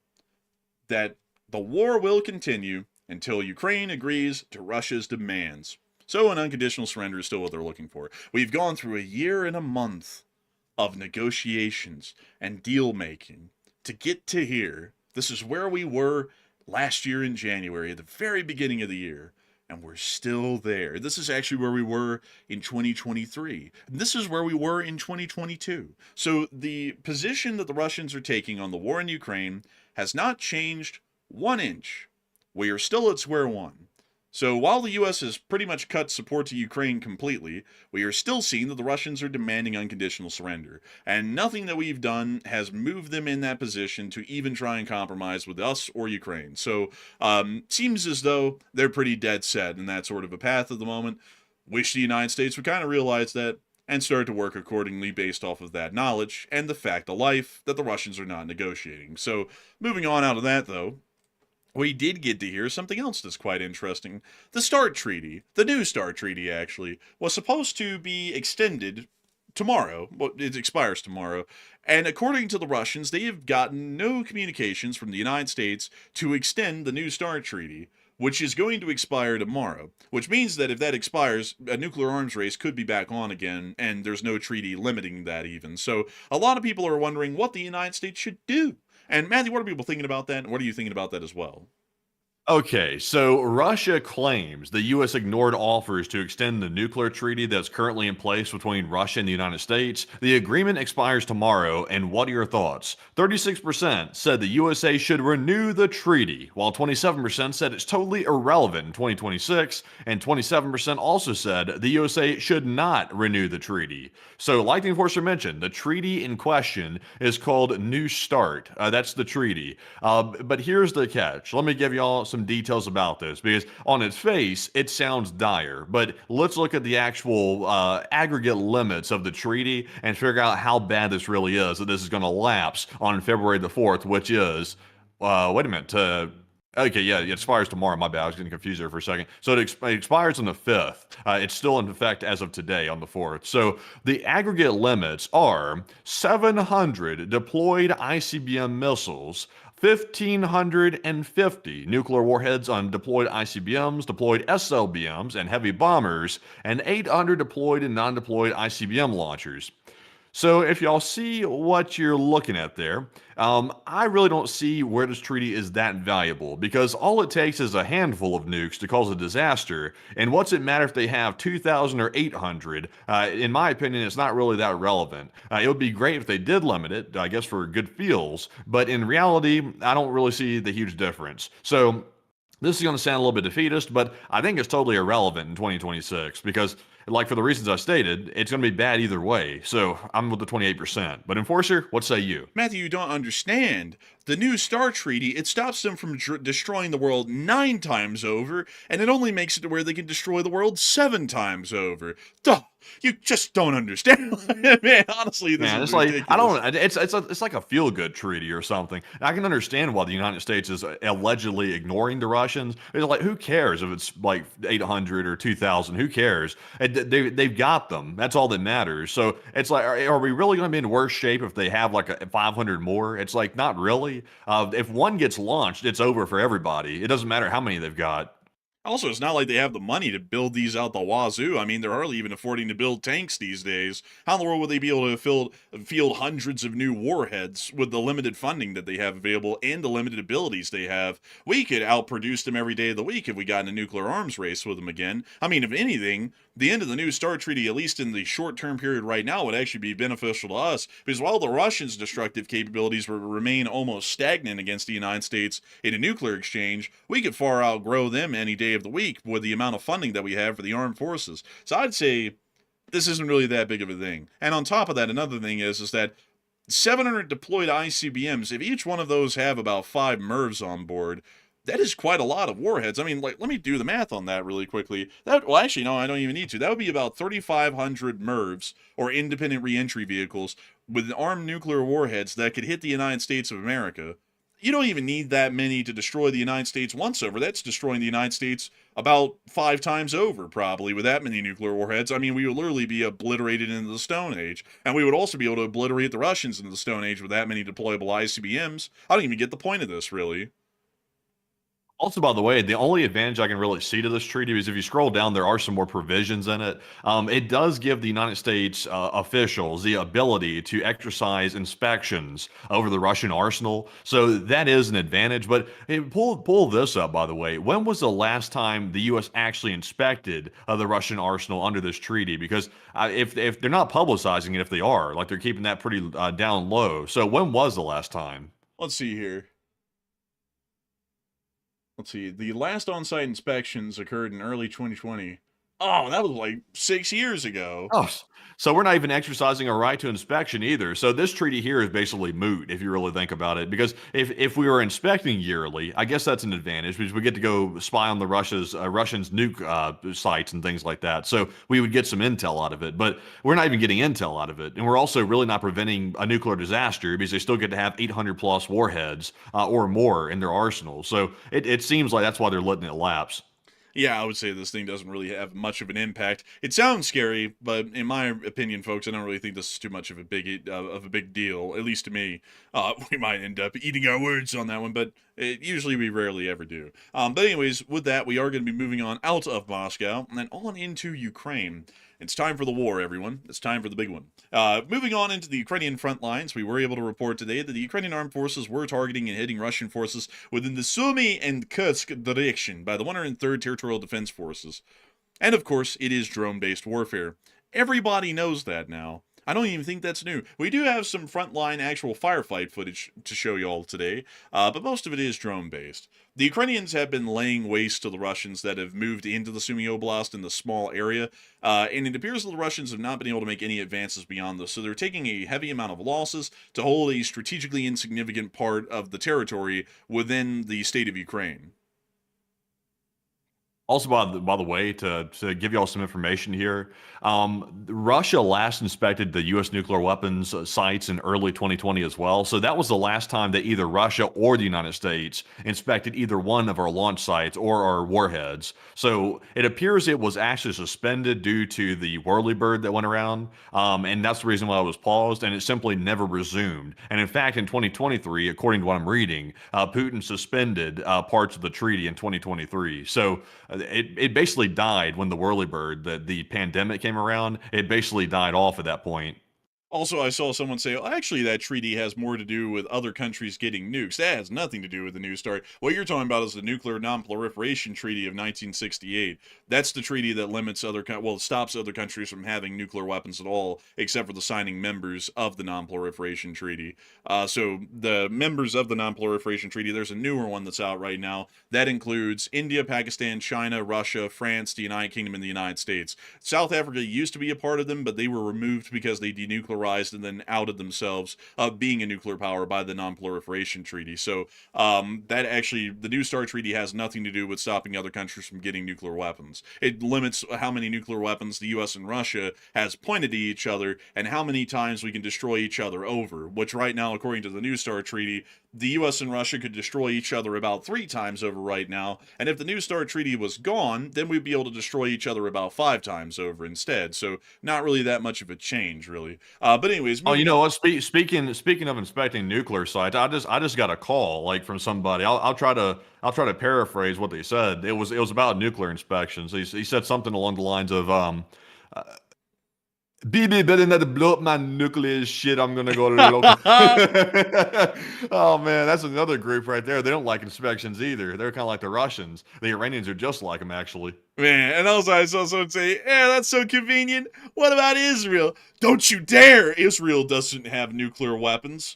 that the war will continue until Ukraine agrees to Russia's demands. So an unconditional surrender is still what they're looking for. We've gone through a year and a month of negotiations and deal-making to get to here. This is where we were last year in January, at the very beginning of the year, and we're still there. This is actually where we were in 2023. And this is where we were in 2022. So the position that the Russians are taking on the war in Ukraine has not changed 1 inch. We are still at square one. So while the U.S. has pretty much cut support to Ukraine completely, we are still seeing that the Russians are demanding unconditional surrender. And nothing that we've done has moved them in that position to even try and compromise with us or Ukraine. So seems as though they're pretty dead set in that sort of a path at the moment. Wish the United States would kind of realize that and start to work accordingly based off of that knowledge and the fact of life that the Russians are not negotiating. So moving on out of that, though, we did get to hear something else that's quite interesting. The START Treaty, the new START Treaty actually, was supposed to be extended tomorrow. Well, it expires tomorrow. And according to the Russians, they have gotten no communications from the United States to extend the new START Treaty, which is going to expire tomorrow. Which means that if that expires, a nuclear arms race could be back on again, and there's no treaty limiting that even. So a lot of people are wondering what the United States should do. And Matthew, what are people thinking about that? And what are you thinking about that as well? Okay, so Russia claims the U.S. ignored offers to extend the nuclear treaty that's currently in place between Russia and the United States. The agreement expires tomorrow, and what are your thoughts? 36% said the USA should renew the treaty, while 27% said it's totally irrelevant in 2026, and 27% also said the USA should not renew the treaty. So, like the enforcer mentioned, the treaty in question is called New START. That's the treaty. But here's the catch. Let me give y'all some details about this, because on its face it sounds dire, but let's look at the actual aggregate limits of the treaty and figure out how bad this really is, that this is going to lapse on February the 4th, which is wait a minute, okay, yeah, it expires tomorrow. My bad, I was getting confused there for a second. So it expires on the 5th. It's still in effect as of today on the 4th. So the aggregate limits are 700 deployed ICBM missiles, 1,550 nuclear warheads on deployed ICBMs, deployed SLBMs, and heavy bombers, and 800 deployed and non-deployed ICBM launchers. So if y'all see what you're looking at there, I really don't see where this treaty is that valuable because all it takes is a handful of nukes to cause a disaster. And what's it matter if they have 2,000 or 800? In my opinion, it's not really that relevant. It would be great if they did limit it, I guess for good feels. But in reality, I don't really see the huge difference. So this is going to sound a little bit defeatist, but I think it's totally irrelevant in 2026 because, like for the reasons I stated, it's going to be bad either way. So I'm with the 28%. But Enforcer, what say you? Matthew, you don't understand. The new STAR Treaty, it stops them from destroying the world 9 times over, and it only makes it to where they can destroy the world 7 times over. Duh! You just don't understand. Man, honestly, this Man, is it's like ridiculous. I don't. It's like a feel good treaty or something. I can understand why the United States is allegedly ignoring the Russians. It's like who cares if it's like 800 or 2,000? Who cares? They've got them. That's all that matters. So it's like, are we really going to be in worse shape if they have like a 500 more? It's like not really. If one gets launched, it's over for everybody. It doesn't matter how many they've got. Also, it's not like they have the money to build these out the wazoo. I mean, they're hardly even affording to build tanks these days. How in the world would they be able to field hundreds of new warheads with the limited funding that they have available and the limited abilities they have? We could outproduce them every day of the week if we got in a nuclear arms race with them again. I mean, if anything, the end of the new START treaty, at least in the short-term period right now, would actually be beneficial to us because while the Russians' destructive capabilities will remain almost stagnant against the United States in a nuclear exchange, we could far outgrow them any day of the week with the amount of funding that we have for the armed forces. So I'd say this isn't really that big of a thing. And on top of that, another thing is that 700 deployed ICBMs, if each one of those have about 5 MIRVs on board, that is quite a lot of warheads. I mean, like, let me do the math on that really quickly. Well, actually, no, I don't even need to. That would be about 3,500 MIRVs, or independent reentry vehicles, with armed nuclear warheads that could hit the United States of America. You don't even need that many to destroy the United States once over. That's destroying the United States about 5 times over, probably, with that many nuclear warheads. I mean, we would literally be obliterated into the Stone Age. And we would also be able to obliterate the Russians into the Stone Age with that many deployable ICBMs. I don't even get the point of this, really. Also, by the way, the only advantage I can really see to this treaty is if you scroll down, there are some more provisions in it. It does give the United States officials the ability to exercise inspections over the Russian arsenal. So that is an advantage. But pull this up, by the way. When was the last time the U.S. actually inspected the Russian arsenal under this treaty? Because if they're not publicizing it, if they are, like they're keeping that pretty down low. So when was the last time? Let's see here. Let's see. The last on-site inspections occurred in early 2020. Oh, that was like 6 years ago. Oh, so we're not even exercising a right to inspection either. So this treaty here is basically moot if you really think about it. Because if we were inspecting yearly, I guess that's an advantage because we get to go spy on the Russians' nuke sites and things like that. So we would get some intel out of it. But we're not even getting intel out of it, and we're also really not preventing a nuclear disaster because they still get to have 800 plus warheads or more in their arsenal. So it seems like that's why they're letting it lapse. Yeah, I would say this thing doesn't really have much of an impact. It sounds scary, but in my opinion, folks, I don't really think this is too much of a big deal. At least to me, we might end up eating our words on that one, but usually we rarely ever do. But anyways, with that, we are going to be moving on out of Moscow and then on into Ukraine. It's time for the war, everyone. It's time for the big one. Moving on into the Ukrainian front lines, we were able to report today that the Ukrainian armed forces were targeting and hitting Russian forces within the Sumy and Kursk direction by the 103rd Territorial Defense Forces. And of course, it is drone-based warfare. Everybody knows that now. I don't even think that's new. We do have some frontline actual firefight footage to show you all today, but most of it is drone-based. The Ukrainians have been laying waste to the Russians that have moved into the Sumy Oblast in the small area, and it appears that the Russians have not been able to make any advances beyond this, so they're taking a heavy amount of losses to hold a strategically insignificant part of the territory within the state of Ukraine. Also, by the way, to give y'all some information here, Russia last inspected the U.S. nuclear weapons sites in early 2020 as well. So that was the last time that either Russia or the United States inspected either one of our launch sites or our warheads. So it appears it was actually suspended due to the whirlybird that went around, and that's the reason why it was paused, and it simply never resumed. And in fact, in 2023, according to what I'm reading, Putin suspended parts of the treaty in 2023. So it basically died when the whirlybird, the pandemic came around. It basically died off at that point. Also, I saw someone say, "Oh, actually, that treaty has more to do with other countries getting nukes. That has nothing to do with the New START. What you're talking about is the Nuclear Non-Proliferation Treaty of 1968. That's the treaty that limits stops other countries from having nuclear weapons at all, except for the signing members of the Non-Proliferation Treaty. So the members of the Non-Proliferation Treaty, there's a newer one that's out right now. That includes India, Pakistan, China, Russia, France, the United Kingdom, and the United States. South Africa used to be a part of them, but they were removed because they denuclearized and then outed themselves of being a nuclear power by the Non-Proliferation Treaty. So that actually, the New START Treaty has nothing to do with stopping other countries from getting nuclear weapons. It limits how many nuclear weapons the U.S. and Russia has pointed to each other and how many times we can destroy each other over, which right now, according to the New START Treaty, the U.S. and Russia could destroy each other about 3 times over right now, and if the New START Treaty was gone, then we'd be able to destroy each other about 5 times over instead. So not really that much of a change, really. But anyways, Oh, you know what? Speaking of inspecting nuclear sites, I just got a call like from somebody. I'll try to paraphrase what they said. It was about nuclear inspections. He said something along the lines of BB better not to blow up my nuclear shit. I'm gonna go to the local. Oh man, that's another group right there. They don't like inspections either. They're kind of like the Russians. The Iranians are just like them, actually. Man, and also I saw someone say, "Yeah, that's so convenient. What about Israel? Don't you dare! Israel doesn't have nuclear weapons."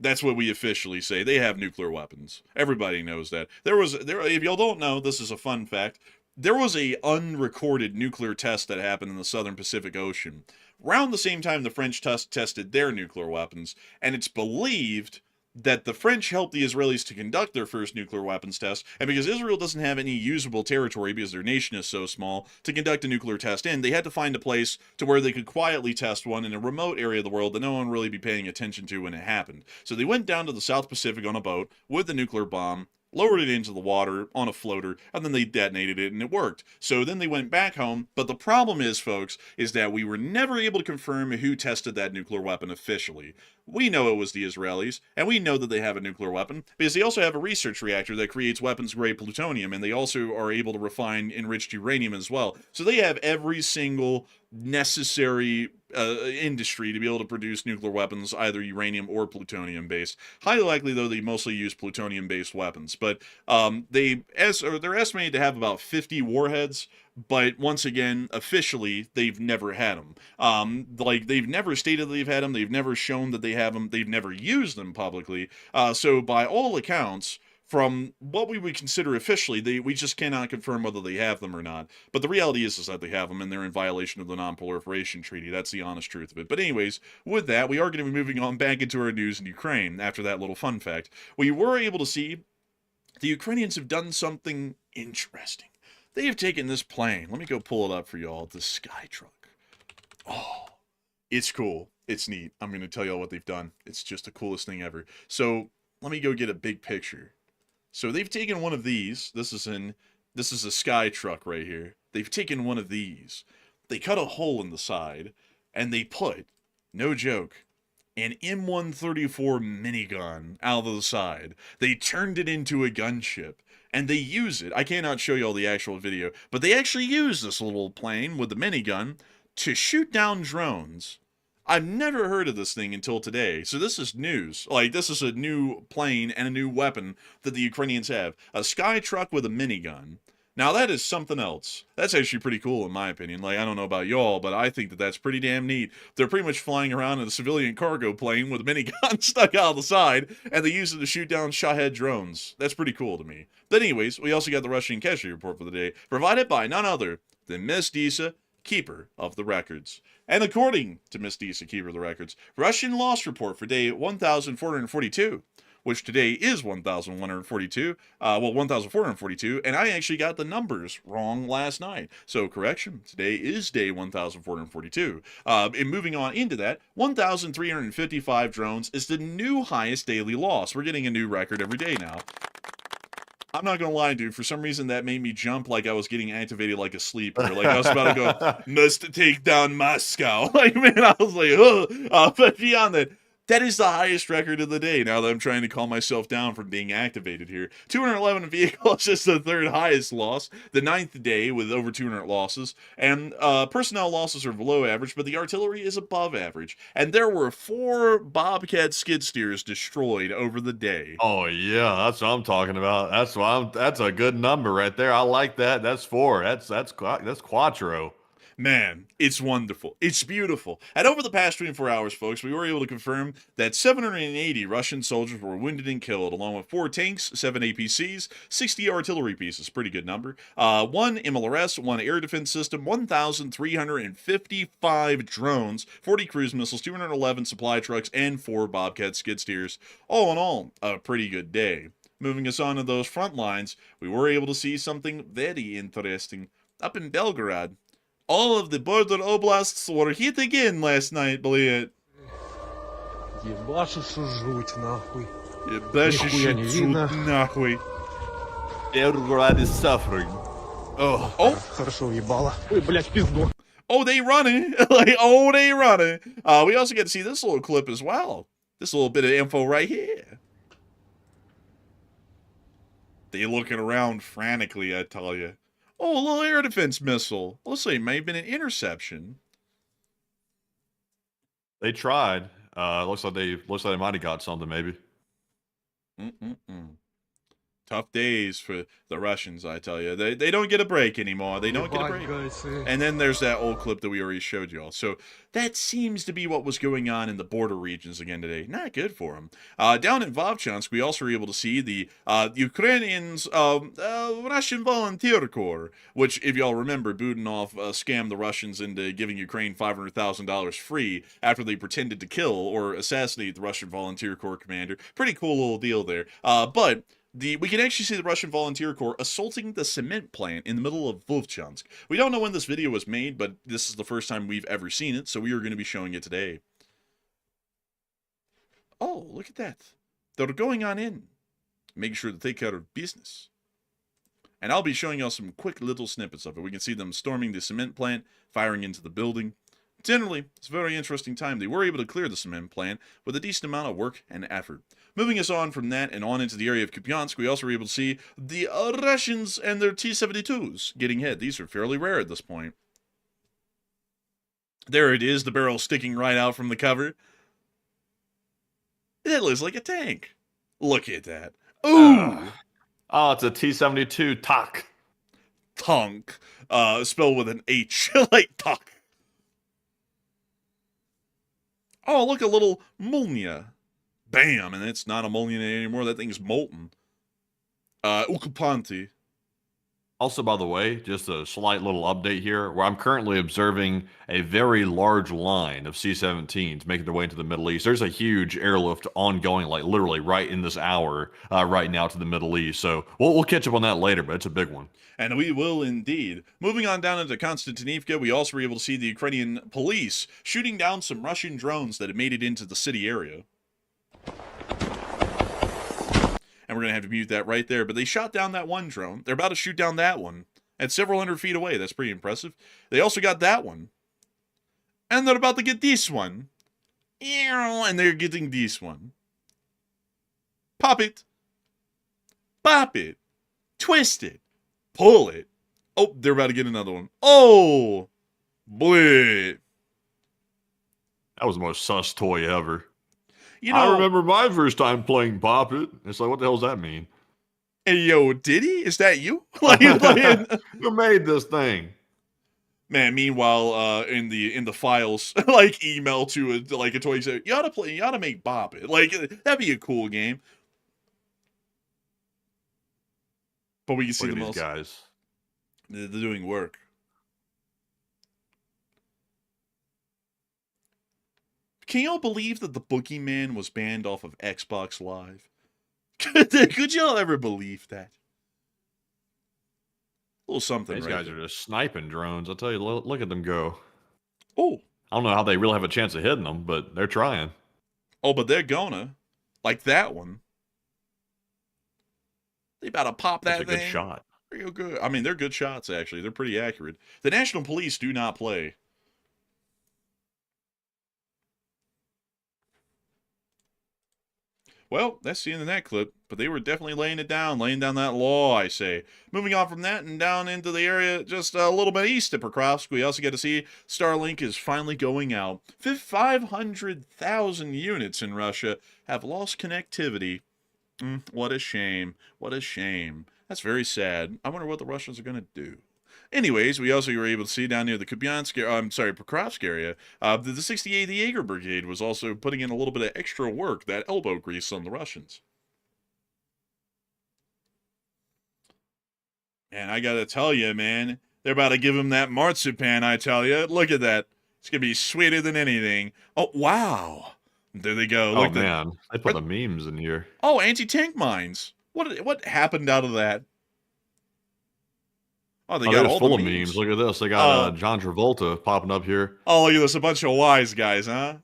That's what we officially say. They have nuclear weapons. Everybody knows that. If y'all don't know, this is a fun fact. There was a unrecorded nuclear test that happened in the southern Pacific Ocean around the same time the French tested their nuclear weapons, and it's believed that the French helped the Israelis to conduct their first nuclear weapons test, and because Israel doesn't have any usable territory because their nation is so small to conduct a nuclear test in, they had to find a place to where they could quietly test one in a remote area of the world that no one would really be paying attention to when it happened. So they went down to the South Pacific on a boat with the nuclear bomb, lowered it into the water on a floater, and then they detonated it, and it worked. So then they went back home, but the problem is, folks, is that we were never able to confirm who tested that nuclear weapon officially. We know it was the Israelis, and we know that they have a nuclear weapon, because they also have a research reactor that creates weapons-grade plutonium, and they also are able to refine enriched uranium as well. So they have every single necessary industry to be able to produce nuclear weapons, either uranium or plutonium based. Highly likely, though, they mostly use plutonium based weapons. But they're estimated to have about 50 warheads. But once again, officially, they've never had them. They've never stated they've had them. They've never shown that they have them. They've never used them publicly. So by all accounts, from what we would consider officially, we just cannot confirm whether they have them or not. But the reality is that they have them, and they're in violation of the Non-Proliferation Treaty. That's the honest truth of it. But anyways, with that, we are going to be moving on back into our news in Ukraine after that little fun fact. We were able to see the Ukrainians have done something interesting. They have taken this plane. Let me go pull it up for y'all. The Skytruck. Oh, it's cool. It's neat. I'm going to tell y'all what they've done. It's just the coolest thing ever. So let me go get a big picture. So they've taken one of these. This is a Skytruck right here. They've taken one of these. They cut a hole in the side, and they put, no joke, an M134 minigun out of the side. They turned it into a gunship, and they use it. I cannot show you all the actual video, but they actually use this little plane with the minigun to shoot down drones. I've never heard of this thing until today, so this is news. Like, this is a new plane and a new weapon that the Ukrainians have. A Skytruck with a minigun. Now, that is something else. That's actually pretty cool, in my opinion. Like, I don't know about y'all, but I think that that's pretty damn neat. They're pretty much flying around in a civilian cargo plane with a minigun stuck out the side, and they use it to shoot down Shahed drones. That's pretty cool to me. But anyways, we also got the Russian casualty report for the day, provided by none other than Miss Disa, keeper of the records. And according to Miss Disa, keeper of the records, Russian loss report for day 1,442, which today is 1,142, 1,442, and I actually got the numbers wrong last night. So correction, today is day 1,442. And moving on into that, 1,355 drones is the new highest daily loss. We're getting a new record every day now. I'm not gonna lie, dude. For some reason, that made me jump like I was getting activated like a sleeper. Like I was about to go, must take down Moscow. Like, man, I was like, oh. But beyond that, That is the highest record of the day, now that I'm trying to calm myself down from being activated here. 211 vehicles is the third highest loss, the ninth day with over 200 losses, and personnel losses are below average, but the artillery is above average. And there were 4 Bobcat skid steers destroyed over the day. Oh yeah, that's what I'm talking about. That's a good number right there. I like that. That's 4. That's quattro. Man, it's wonderful. It's beautiful. And over the past 24 hours, folks, we were able to confirm that 780 Russian soldiers were wounded and killed, along with 4 tanks, 7 APCs, 60 artillery pieces, pretty good number, 1 MLRS, 1 air defense system, 1,355 drones, 40 cruise missiles, 211 supply trucks, and 4 Bobcat skid steers. All in all, a pretty good day. Moving us on to those front lines, we were able to see something very interesting. Up in Belgrade, all of the border oblasts were hit again last night, believe it. Ебашишь жуть, нахуй. Нихуя не видно. Нахуй. Belgrade is suffering. Oh. Хорошо ебало. Ой, блядь, пизду. Oh, they running. Like, oh, they running. We also get to see this little clip as well. This little bit of info right here. They looking around frantically, I tell you. Oh, a little air defense missile. Looks like it may have been an interception. They tried. Looks like they might have got something maybe. Tough days for the Russians, I tell you. They don't get a break anymore. They don't get a break. And then there's that old clip that we already showed y'all. So that seems to be what was going on in the border regions again today. Not good for them. Down in Vovchansk, we also were able to see the Ukrainians' Russian Volunteer Corps, which, if y'all remember, Budanov scammed the Russians into giving Ukraine $500,000 free after they pretended to kill or assassinate the Russian Volunteer Corps commander. Pretty cool little deal there. But we can actually see the Russian Volunteer Corps assaulting the cement plant in the middle of Vovchansk. We don't know when this video was made, but this is the first time we've ever seen it, so we are going to be showing it today. Oh, look at that. They're going on in. Make sure to take care of business. And I'll be showing y'all some quick little snippets of it. We can see them storming the cement plant, firing into the building. Generally, it's a very interesting time. They were able to clear the cement plant with a decent amount of work and effort. Moving us on from that and on into the area of Kupiansk, we also were able to see the Russians and their T-72s getting hit. These are fairly rare at this point. There it is, the barrel sticking right out from the cover. It looks like a tank. Look at that. Ooh! Oh, it's a T-72 TAK. Tonk. Spelled with an H, like talk. Oh, look, a little Molnia. Bam, and it's not a Molnia anymore. That thing's molten. Ukapanti. Also, by the way, just a slight little update here, where I'm currently observing a very large line of C-17s making their way into the Middle East. There's a huge airlift ongoing, like literally right in this hour, right now to the Middle East. So we'll catch up on that later, but it's a big one. And we will indeed. Moving on down into Konstantinivka, we also were able to see the Ukrainian police shooting down some Russian drones that had made it into the city area. And we're going to have to mute that right there. But they shot down that one drone. They're about to shoot down that one at several hundred feet away. That's pretty impressive. They also got that one. And they're about to get this one. And they're getting this one. Pop it. Pop it. Twist it. Pull it. Oh, they're about to get another one. Oh. Boy. That was the most sus toy ever. You know, I remember my first time playing Pop It. It's like, what the hell does that mean? Hey, yo, did he? Is that you? Who made this thing? Man, meanwhile, in the files, like email to a toy, say you ought to make Bop It. Like, that'd be a cool game. But we can see Look at them these guys. They're doing work. Can y'all believe that the Boogeyman was banned off of Xbox Live? Could y'all ever believe that? A little something, These right guys there. are just sniping drones. I'll tell you, look at them go. Oh. I don't know how they really have a chance of hitting them, but they're trying. Oh, but they're gonna. Like that one. They about to pop that thing. That's a good shot. Real good. I mean, they're good shots, actually. They're pretty accurate. The National Police do not play. Well, that's the end of that clip, but they were definitely laying down that law, I say. Moving on from that and down into the area just a little bit east of Pokrovsk, we also get to see Starlink is finally going out. 500,000 units in Russia have lost connectivity. What a shame. What a shame. That's very sad. I wonder what the Russians are going to do. Anyways, we also were able to see down near the Pokrovsk area, that the 68th Jaeger Brigade was also putting in a little bit of extra work, that elbow grease on the Russians. And I gotta tell you, man, they're about to give him that marzipan, I tell you. Look at that. It's gonna be sweeter than anything. Oh, wow. There they go. Oh, Look man. They put the memes in here. Oh, anti-tank mines. What happened out of that? Oh, they got all full the of memes. Look at this. They got John Travolta popping up here. Oh, look at this. A bunch of wise guys, huh?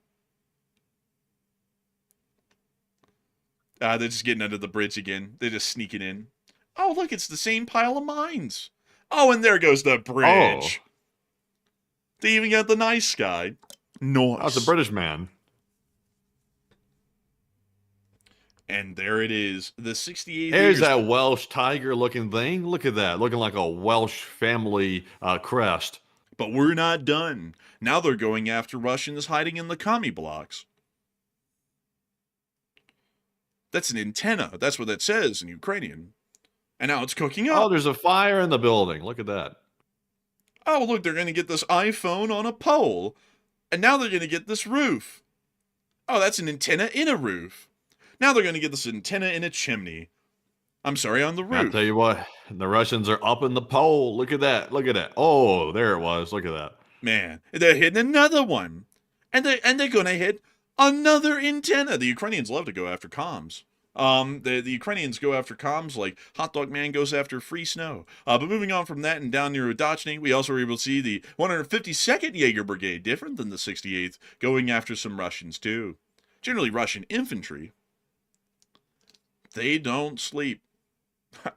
They're just getting under the bridge again. They're just sneaking in. Oh, look, it's the same pile of mines. Oh, and there goes the bridge. Oh. They even got the nice guy. Nice. That's a British man. And there it is. The 68th. There's that Welsh tiger looking thing. Look at that. Looking like a Welsh family crest. But we're not done. Now they're going after Russians hiding in the commie blocks. That's an antenna. That's what that says in Ukrainian. And now it's cooking up. Oh, there's a fire in the building. Look at that. Oh, look, they're going to get this iPhone on a pole. And now they're going to get this roof. Oh, that's an antenna in a roof. Now they're going to get this antenna in a chimney. I'm sorry, on the roof. I'll tell you what, the Russians are up in the pole. Look at that. Look at that. Oh, there it was. Look at that. Man, they're hitting another one. And they're going to hit another antenna. The Ukrainians love to go after comms. The Ukrainians go after comms like Hot Dog Man goes after free snow. But moving on from that and down near Udachny, we also were able to see the 152nd Jaeger Brigade, different than the 68th, going after some Russians too. Generally Russian infantry. They don't sleep.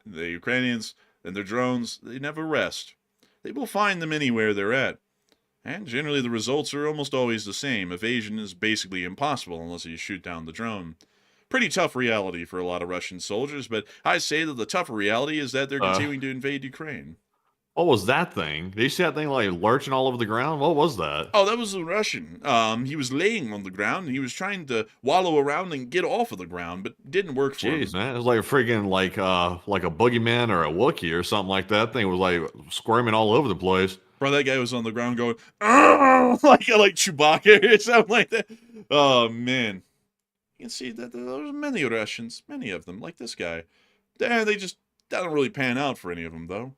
The Ukrainians and their drones, they never rest. They will find them anywhere they're at. And generally the results are almost always the same. Evasion is basically impossible unless you shoot down the drone. Pretty tough reality for a lot of Russian soldiers, but I say that the tougher reality is that they're continuing to invade Ukraine. What was that thing? Did you see that thing like lurching all over the ground? What was that? Oh, that was a Russian. He was laying on the ground, and he was trying to wallow around and get off of the ground, but it didn't work for him. Jeez, man. It was like a freaking like a boogeyman or a Wookiee or something like that. Thing was like squirming all over the place. Bro, that guy was on the ground going, "Arr!" like Chewbacca or something like that. Oh, man. You can see that there were many Russians, many of them, like this guy. They just don't really pan out for any of them, though.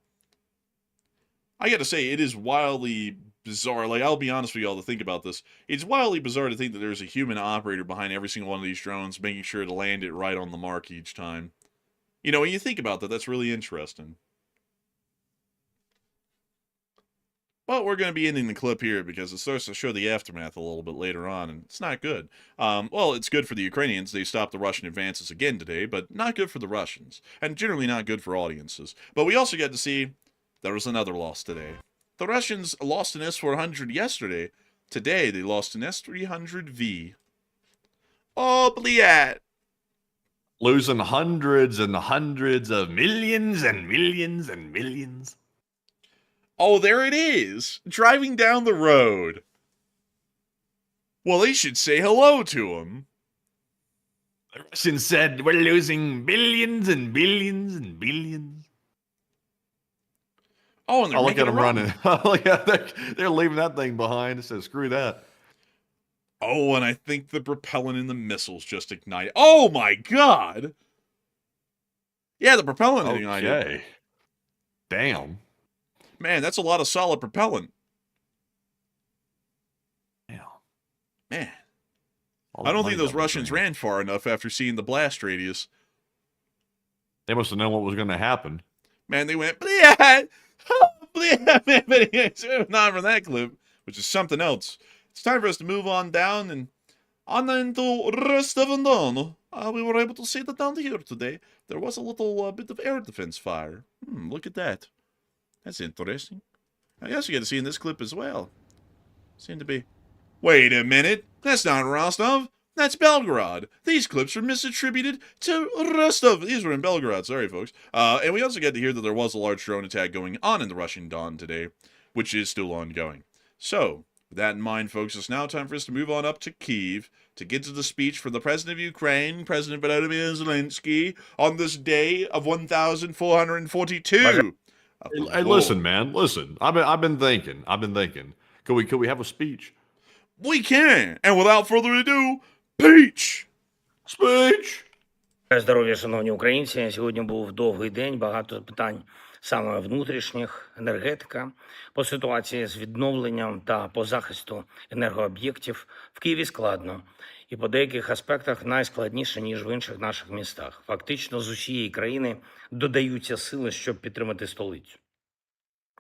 I gotta say, it is wildly bizarre. Like, I'll be honest with y'all to think about this. It's wildly bizarre to think that there's a human operator behind every single one of these drones, making sure to land it right on the mark each time. You know, when you think about that, that's really interesting. But we're going to be ending the clip here because it starts to show the aftermath a little bit later on, and it's not good. Well, it's good for the Ukrainians. They stopped the Russian advances again today, but not good for the Russians, and generally not good for audiences. But we also got to see there was another loss today. The Russians lost an S-400 yesterday. Today, they lost an S-300V. Oh, bliat. Losing hundreds and hundreds of millions and millions and millions. Oh, there it is. Driving down the road. Well, they should say hello to him. The Russians said, we're losing billions and billions and billions. Oh, and they're look at them run. running. Look at they're leaving that thing behind. It says, screw that. Oh, and I think the propellant in the missiles just ignited. Oh, my God. Yeah, the propellant ignited. Okay. Damn. Man, that's a lot of solid propellant. Damn. Man. I don't think those Russians ran far enough after seeing the blast radius. They must have known what was going to happen. Man, they went, bleah, bleah, man, but anyways, not from that clip, which is something else. It's time for us to move on down and on into Rostov-on-Don. We were able to see that down here today, there was a little bit of air defense fire. Look at that. That's interesting. I also get to see in this clip as well. Seem to be... Wait a minute. That's not Rostov. That's Belgorod. These clips were misattributed to Rostov. These were in Belgorod. Sorry, folks. And we also get to hear that there was a large drone attack going on in the Russian Don today, which is still ongoing. So, with that in mind, folks, it's now time for us to move on up to Kyiv to get to the speech from the President of Ukraine, President Volodymyr Zelensky, on this day of 1442. Hey, listen, man, listen. I've been thinking. Could we have a speech? We can. And without further ado, Peach! Speech! Здоров'я, шановні українці. Сьогодні був довгий день, багато питань саме внутрішніх, енергетика, по ситуації з відновленням та по захисту енергооб'єктів. В Києві складно. І по деяких аспектах найскладніше, ніж в інших наших містах. Фактично з усієї країни додаються сили, щоб підтримати столицю.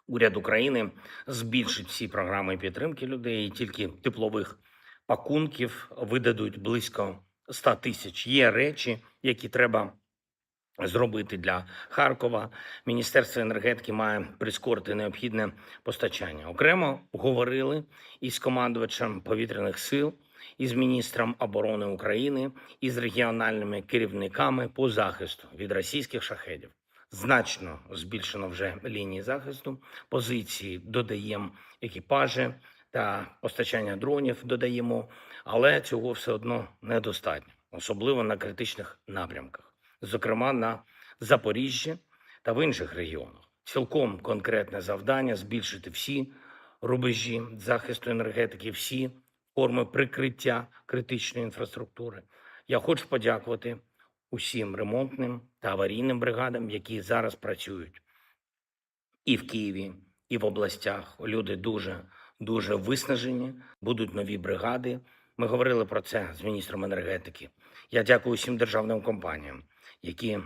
Уряд України збільшить всі програми підтримки людей, і тільки теплових пакунків видадуть близько 100 тисяч. Є речі, які треба зробити для Харкова. Міністерство енергетики має прискорити необхідне постачання. Окремо говорили із командувачем повітряних сил, із міністром оборони України, із регіональними керівниками по захисту від російських шахедів. Значно збільшено вже лінії захисту, позиції додаємо, екіпажі та постачання дронів додаємо, але цього все одно недостатньо, особливо на критичних напрямках, зокрема на Запоріжжі та в інших регіонах. Цілком конкретне завдання – збільшити всі рубежі захисту енергетики, всі форми прикриття критичної інфраструктури. Я хочу подякувати усім ремонтним та аварійним бригадам, які зараз працюють і в Києві, і в областях. Люди дуже виснажені, будуть нові бригади. Ми говорили про це з міністром енергетики. Я дякую усім державним компаніям, які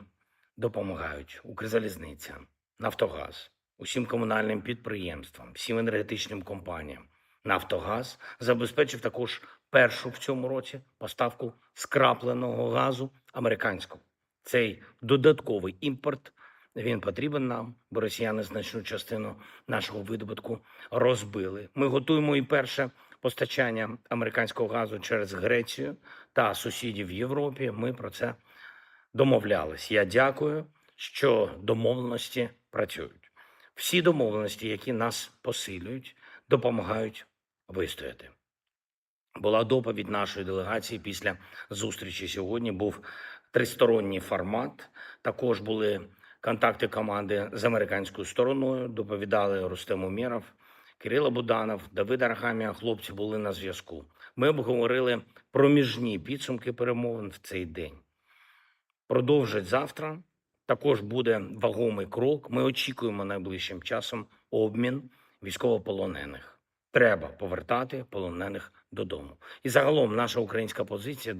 допомагають, Укрзалізниця, Нафтогаз, усім комунальним підприємствам, всім енергетичним компаніям. Нафтогаз забезпечив також першу в цьому році поставку скрапленого газу американського. Цей додатковий імпорт, він потрібен нам, бо росіяни значну частину нашого видобутку розбили. Ми готуємо і перше постачання американського газу через Грецію та сусідів в Європі. Ми про це домовлялись. Я дякую, що домовленості працюють. Всі домовленості, які нас посилюють, допомагають вистояти. Була доповідь нашої делегації після зустрічі сьогодні, був тристоронній формат, також були контакти команди з американською стороною, доповідали Рустем Умєров, Кирило Буданов, Давид Арахамія, хлопці були на зв'язку. Ми обговорили проміжні підсумки перемовин в цей день. Продовжать завтра, також буде вагомий крок. Ми очікуємо найближчим часом обмін військовополонених. Треба повертати полонених додому. І загалом наша українська позиція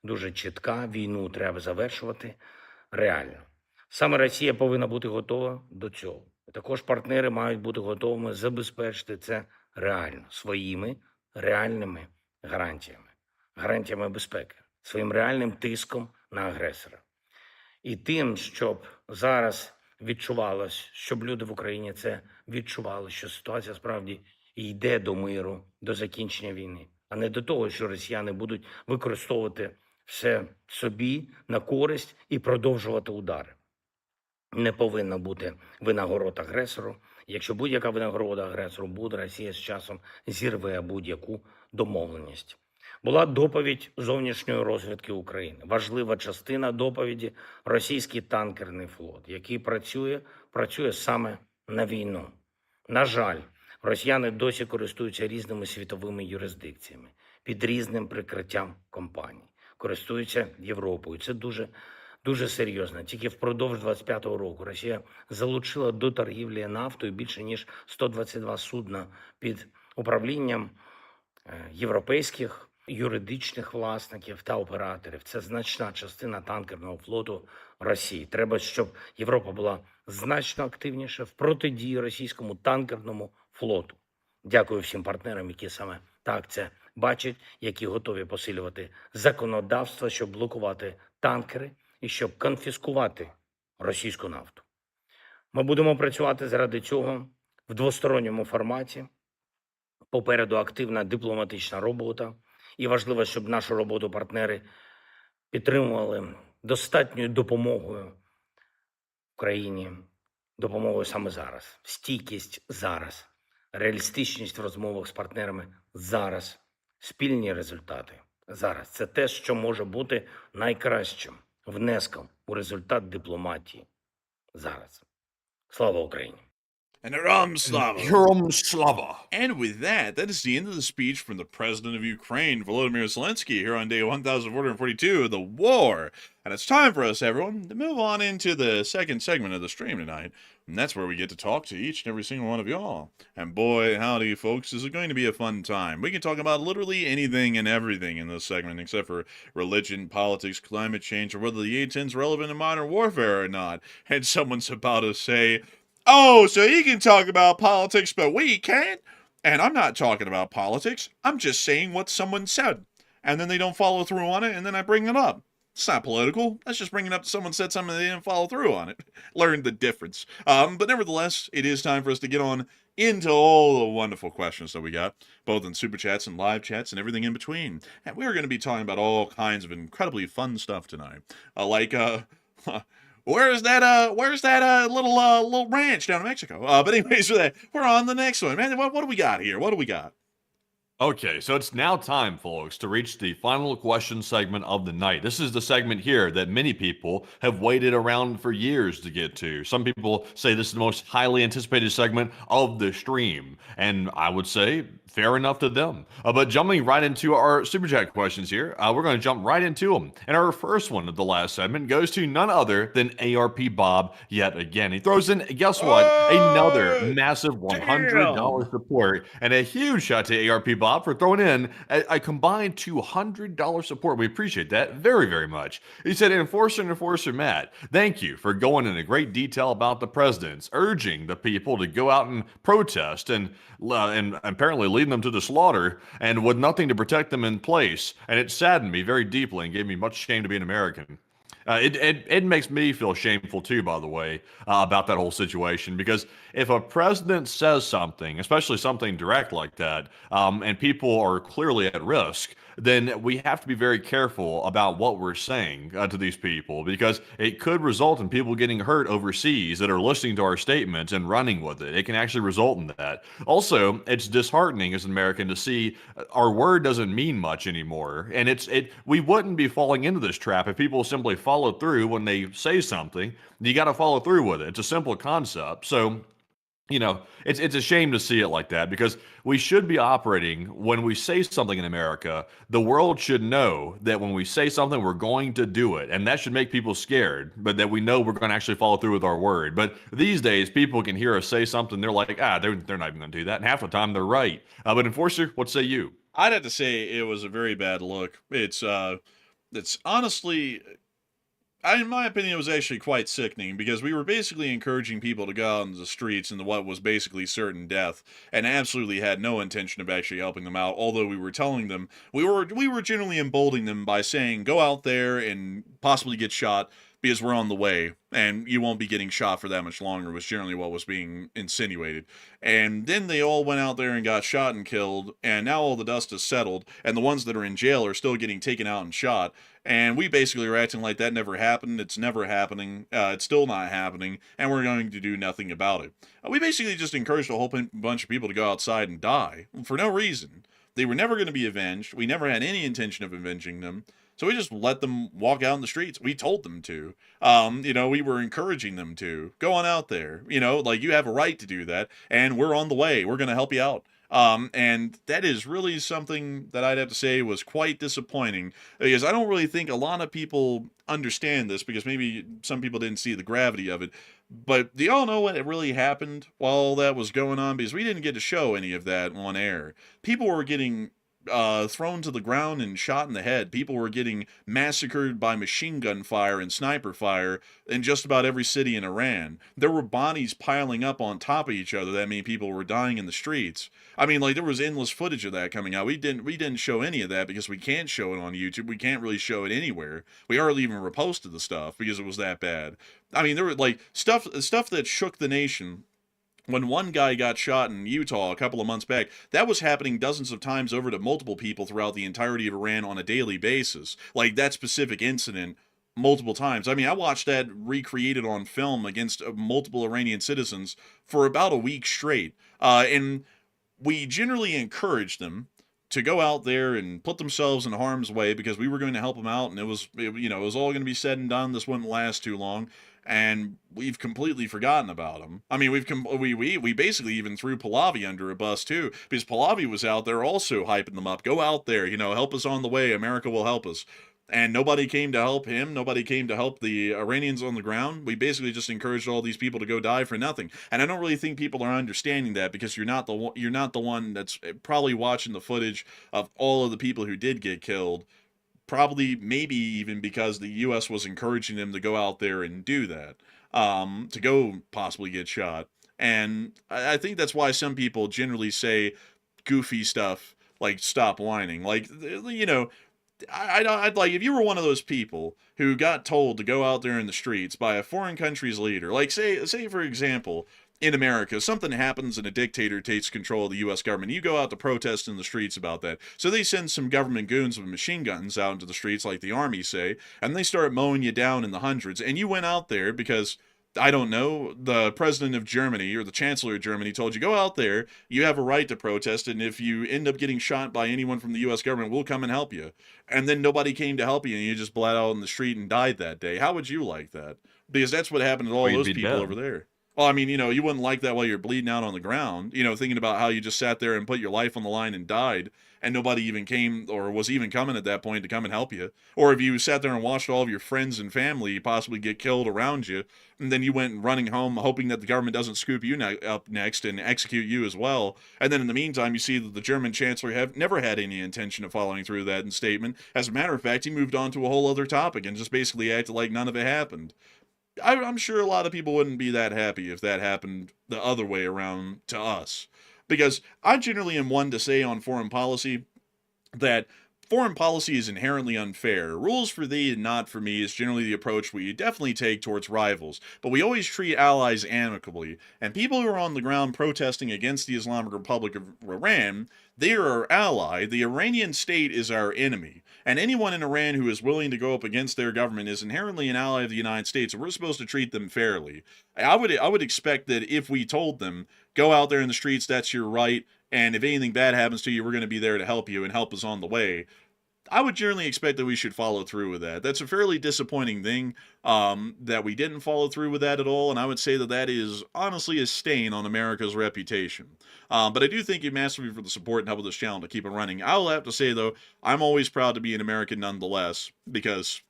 дуже чітка. Війну треба завершувати реально. Саме Росія повинна бути готова до цього. Також партнери мають бути готовими забезпечити це реально, своїми реальними гарантіями. Гарантіями безпеки, своїм реальним тиском на агресора. І тим, щоб зараз відчувалось, щоб люди в Україні це відчували, що ситуація справді йде до миру, до закінчення війни, а не до того, що росіяни будуть використовувати все собі на користь і продовжувати удари. Не повинна бути винагород агресору. Якщо будь-яка винагорода агресору буде, Росія з часом зірве будь-яку домовленість. Була доповідь зовнішньої розвідки України. Важлива частина доповіді – російський танкерний флот, який працює саме на війну. На жаль, росіяни досі користуються різними світовими юрисдикціями, під різним прикриттям компаній. Користуються Європою. Це дуже серйозно. Тільки впродовж 25-го року Росія залучила до торгівлі нафтою більше ніж 122 судна під управлінням європейських юридичних власників та операторів. Це значна частина танкерного флоту Росії. Треба, щоб Європа була значно активніша в протидії російському танкерному флоту. Дякую всім партнерам, які саме так це бачать, які готові посилювати законодавство, щоб блокувати танкери і щоб конфіскувати російську нафту. Ми будемо працювати заради цього в двосторонньому форматі. Попереду активна дипломатична робота. І важливо, щоб нашу роботу партнери підтримували достатньою допомогою Україні, допомогою саме зараз, стійкість зараз, реалістичність в розмовах з партнерами зараз, спільні результати зараз. Це те, що може бути найкращим внеском у результат дипломатії зараз. Слава Україні! And Ram Slava. Herom Slava. And with that is the end of the speech from the president of Ukraine, Volodymyr Zelensky, here on day 1442 of the war. And it's time for us, everyone, to move on into the second segment of the stream tonight. And that's where we get to talk to each and every single one of y'all. And boy, howdy, folks, is it going to be a fun time. We can talk about literally anything and everything in this segment, except for religion, politics, climate change, or whether the A-10's relevant in modern warfare or not. And someone's about to say, oh, so you can talk about politics, but we can't? And I'm not talking about politics. I'm just saying what someone said. And then they don't follow through on it, and then I bring it up. It's not political. That's just bringing up someone said something and they didn't follow through on it. Learn the difference. But nevertheless, it is time for us to get on into all the wonderful questions that we got, both in super chats and live chats and everything in between. And we're going to be talking about all kinds of incredibly fun stuff tonight. Where's that little ranch down in Mexico? But anyways, we're on the next one, man. What do we got here? What do we got? Okay, so it's now time, folks, to reach the final question segment of the night. This is the segment here that many people have waited around for years to get to. Some people say this is the most highly anticipated segment of the stream, and I would say fair enough to them. But jumping right into our Super Chat questions here, we're going to jump right into them. And our first one of the last segment goes to none other than ARP Bob yet again. He throws in, guess what? Another massive $100 support, and a huge shout to ARP Bob for throwing in a combined $200 support. We appreciate that very, very much. He said, Enforcer Matt, thank you for going into great detail about the presidents, urging the people to go out and protest and apparently leading them to the slaughter, and with nothing to protect them in place. And it saddened me very deeply and gave me much shame to be an American. It makes me feel shameful too, by the way, about that whole situation, because if a president says something, especially something direct like that, and people are clearly at risk, then we have to be very careful about what we're saying to these people, because it could result in people getting hurt overseas that are listening to our statements and running with it. It can actually result in that. Also, it's disheartening as an American to see our word doesn't mean much anymore, and we wouldn't be falling into this trap if people simply follow through when they say something. You got to follow through with it. It's a simple concept. So, you know, it's a shame to see it like that, because we should be operating when we say something in America. The world should know that when we say something, we're going to do it. And that should make people scared, but that we know we're going to actually follow through with our word. But these days, people can hear us say something. They're like, they're not even going to do that. And half the time, they're right. But Enforcer, what say you? I'd have to say it was a very bad look. It's honestly, in my opinion, it was actually quite sickening, because we were basically encouraging people to go out into the streets into what was basically certain death, and absolutely had no intention of actually helping them out. Although we were telling them, we were generally emboldening them by saying, go out there and possibly get shot, because we're on the way, and you won't be getting shot for that much longer, was generally what was being insinuated. And then they all went out there and got shot and killed, and now all the dust has settled, and the ones that are in jail are still getting taken out and shot. And we basically are acting like that never happened. It's never happening. It's still not happening, and we're going to do nothing about it. We basically just encouraged a whole bunch of people to go outside and die for no reason. They were never going to be avenged. We never had any intention of avenging them. So we just let them walk out in the streets. We told them to. We were encouraging them to. Go on out there. You have a right to do that, and we're on the way. We're going to help you out. And that is really something that I'd have to say was quite disappointing, because I don't really think a lot of people understand this, because maybe some people didn't see the gravity of it. But do y'all know what really happened while all that was going on? Because we didn't get to show any of that on air. People were getting thrown to the ground and shot in the head. People were getting massacred by machine gun fire and sniper fire in just about every city in Iran. There were bodies piling up on top of each other. That means people were dying in the streets. I mean, there was endless footage of that coming out. We didn't show any of that because we can't show it on YouTube. We can't really show it anywhere. We hardly even reposted the stuff because it was that bad. I mean, there were stuff that shook the nation When one guy got shot in Utah a couple of months back, that was happening dozens of times over to multiple people throughout the entirety of Iran on a daily basis. Like that specific incident multiple times. I mean, I watched that recreated on film against multiple Iranian citizens for about a week straight. And we generally encouraged them to go out there and put themselves in harm's way because we were going to help them out, and it was all going to be said and done. This wouldn't last too long, and we've completely forgotten about them. I mean, we basically even threw Pahlavi under a bus too, because Pahlavi was out there also hyping them up. Go out there, help us on the way. America will help us. And nobody came to help him. Nobody came to help the Iranians on the ground. We basically just encouraged all these people to go die for nothing. And I don't really think people are understanding that, because you're not the one that's probably watching the footage of all of the people who did get killed. Probably, maybe even because the U.S. was encouraging them to go out there and do that, to go possibly get shot. And I think that's why some people generally say goofy stuff like "stop whining." Like, I'd like, if you were one of those people who got told to go out there in the streets by a foreign country's leader, like say for example, in America, something happens and a dictator takes control of the U.S. government. You go out to protest in the streets about that. So they send some government goons with machine guns out into the streets, like the army say, and they start mowing you down in the hundreds. And you went out there because, I don't know, the president of Germany or the chancellor of Germany told you, go out there, you have a right to protest, and if you end up getting shot by anyone from the U.S. government, we'll come and help you. And then nobody came to help you, and you just bled out in the street and died that day. How would you like that? Because that's what happened to all those people over there. Well, I mean, you wouldn't like that while you're bleeding out on the ground, thinking about how you just sat there and put your life on the line and died, and nobody even came or was even coming at that point to come and help you. Or if you sat there and watched all of your friends and family possibly get killed around you, and then you went running home hoping that the government doesn't scoop you up next and execute you as well. And then in the meantime, you see that the German chancellor have never had any intention of following through that statement. As a matter of fact, he moved on to a whole other topic and just basically acted like none of it happened. I'm sure a lot of people wouldn't be that happy if that happened the other way around to us. Because I generally am one to say on foreign policy that foreign policy is inherently unfair. Rules for thee and not for me is generally the approach we definitely take towards rivals, but we always treat allies amicably. And people who are on the ground protesting against the Islamic Republic of Iran, they are our ally. The Iranian state is our enemy. And anyone in Iran who is willing to go up against their government is inherently an ally of the United States, and we're supposed to treat them fairly. I would expect that if we told them, go out there in the streets, that's your right, and if anything bad happens to you, we're going to be there to help you and help us on the way, I would generally expect that we should follow through with that. That's a fairly disappointing thing, that we didn't follow through with that at all, and I would say that that is honestly a stain on America's reputation. But I do thank you massively for the support and help with this channel to keep it running. I will have to say, though, I'm always proud to be an American nonetheless, because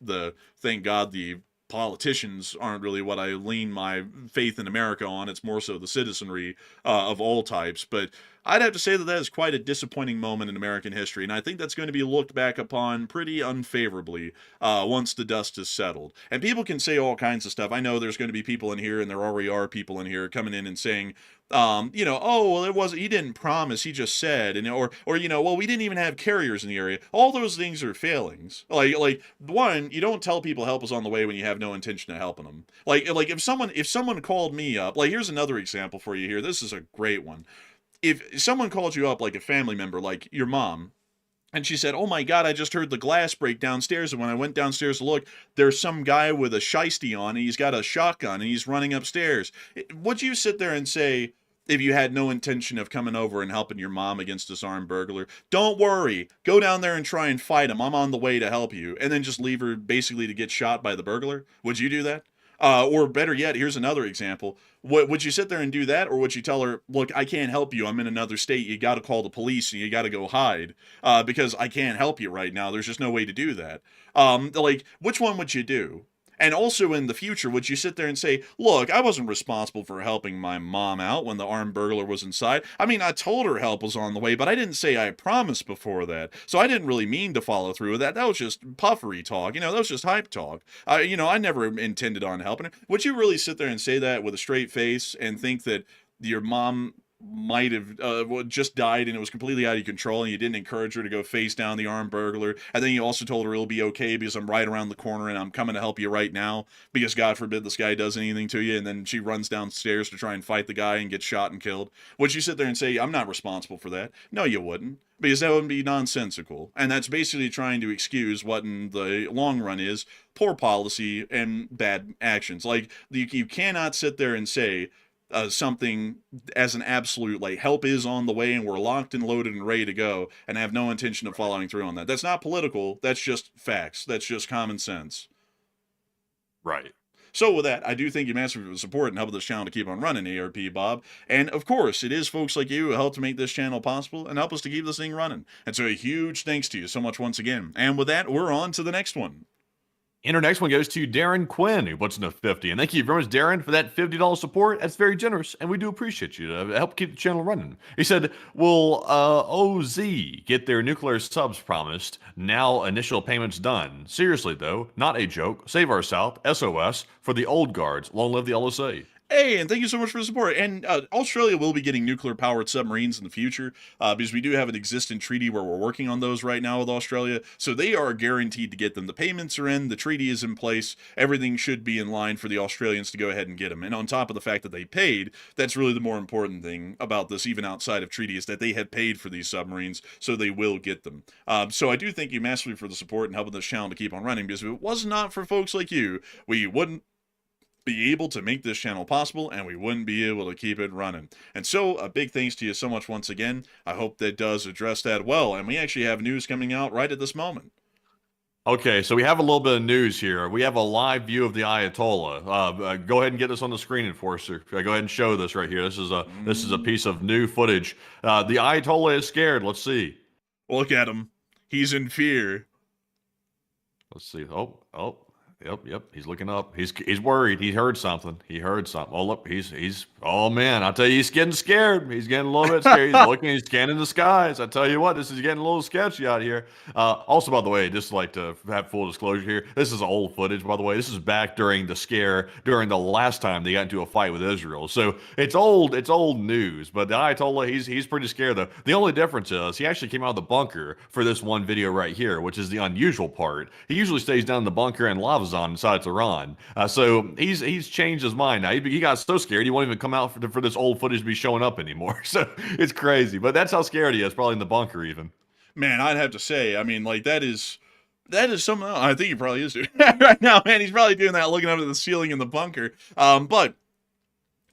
thank God the politicians aren't really what I lean my faith in America on. It's more so the citizenry of all types. But I'd have to say that that is quite a disappointing moment in American history, and I think that's going to be looked back upon pretty unfavorably once the dust is settled. And people can say all kinds of stuff. I know there's going to be people in here, and there already are people in here coming in and saying, oh, well, he didn't promise, he just said, and or well, we didn't even have carriers in the area. All those things are failings. Like one, you don't tell people help us on the way when you have no intention of helping them. Like if someone called me up, like here's another example for you here. This is a great one. If someone called you up, like a family member, like your mom, and she said, oh my God, I just heard the glass break downstairs. And when I went downstairs to look, there's some guy with a shiesty on, and he's got a shotgun, and he's running upstairs. Would you sit there and say, if you had no intention of coming over and helping your mom against this armed burglar, don't worry, go down there and try and fight him, I'm on the way to help you, and then just leave her basically to get shot by the burglar? Would you do that? Or better yet, here's another example. Would you sit there and do that, or would you tell her, look, I can't help you, I'm in another state, you got to call the police and you got to go hide, because I can't help you right now, there's just no way to do that? Like, which one would you do? And also in the future, would you sit there and say, look, I wasn't responsible for helping my mom out when the armed burglar was inside. I mean, I told her help was on the way, but I didn't say I promised before that. So I didn't really mean to follow through with that. That was just puffery talk. That was just hype talk. I never intended on helping her. Would you really sit there and say that with a straight face and think that your mom might have just died and it was completely out of control, and you didn't encourage her to go face down the armed burglar, and then you also told her it'll be okay because I'm right around the corner and I'm coming to help you right now because God forbid this guy does anything to you, and then she runs downstairs to try and fight the guy and gets shot and killed. Would you sit there and say, I'm not responsible for that? No, you wouldn't, because that would be nonsensical, and that's basically trying to excuse what in the long run is poor policy and bad actions. Like, you cannot sit there and say something as an absolute, like, help is on the way and we're locked and loaded and ready to go, and have no intention of following through on that. That's not political. That's just facts. That's just common sense. Right. So with that, I do thank you massively for the support and helping this channel to keep on running, ARP Bob. And of course, it is folks like you who help to make this channel possible and help us to keep this thing running. And so a huge thanks to you so much once again. And with that, we're on to the next one. And our next one goes to Darren Quinn, who puts in a 50. And thank you very much, Darren, for that $50 support. That's very generous, and we do appreciate you to help keep the channel running. He said, will OZ get their nuclear subs promised? Now initial payments done. Seriously, though, not a joke. Save our South, SOS, for the old guards. Long live the LSA. Hey, and thank you so much for the support. And Australia will be getting nuclear-powered submarines in the future because we do have an existing treaty where we're working on those right now with Australia. So they are guaranteed to get them. The payments are in. The treaty is in place. Everything should be in line for the Australians to go ahead and get them. And on top of the fact that they paid, that's really the more important thing about this, even outside of treaty, is that they had paid for these submarines, so they will get them. So I do thank you massively for the support and helping this channel to keep on running, because if it was not for folks like you, we wouldn't be able to make this channel possible, and we wouldn't be able to keep it running. And so a big thanks to you so much once again. I hope that does address that well, and we actually have news coming out right at this moment. Okay, so we have a little bit of news here. We have a live view of the Ayatollah. Go ahead and get this on the screen, Enforcer. Go ahead and show this right here. This is a piece of new footage. The Ayatollah is scared. Let's see. Look at him. He's in fear. Let's see. Oh. Yep. He's looking up. He's worried. He heard something. Oh, look, oh man, I tell you, he's getting scared. He's getting a little bit scared. He's looking, he's scanning the skies. I tell you what, this is getting a little sketchy out here. Also, by the way, just like to have full disclosure here, this is old footage, by the way. This is back during the scare, during the last time they got into a fight with Israel. So it's old news, but the Ayatollah, he's pretty scared though. The only difference is he actually came out of the bunker for this one video right here, which is the unusual part. He usually stays down in the bunker and lava zone inside Iran. So he's changed his mind now. He got so scared he won't even come out for this old footage to be showing up anymore. So it's crazy, but that's how scared he is, probably in the bunker even. Man, I'd have to say, I mean, like, that is something. I think he probably is doing right now, man. He's probably doing that, looking up at the ceiling in the bunker. But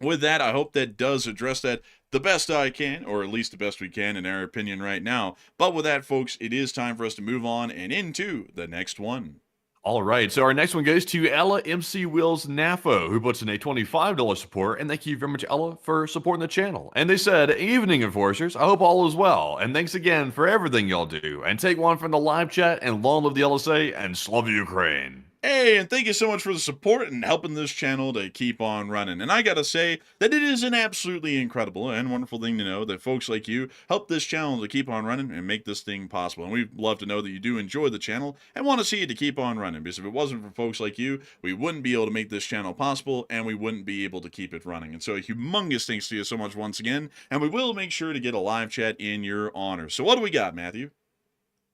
with that, I hope that does address that the best I can, or at least the best we can in our opinion right now. But with that, folks, it is time for us to move on and into the next one. All right, so our next one goes to Ella MC Wills Nafo, who puts in a $25 support, and thank you very much, Ella, for supporting the channel. And they said, evening, Enforcers, I hope all is well, and thanks again for everything y'all do, and take one from the live chat, and long live the LSA, and slava Ukraine. Hey, and thank you so much for the support and helping this channel to keep on running. And I gotta say that it is an absolutely incredible and wonderful thing to know that folks like you help this channel to keep on running and make this thing possible. And we'd love to know that you do enjoy the channel and want to see it to keep on running, because if it wasn't for folks like you, we wouldn't be able to make this channel possible, and we wouldn't be able to keep it running. And so a humongous thanks to you so much once again, and we will make sure to get a live chat in your honor. So what do we got, Matthew?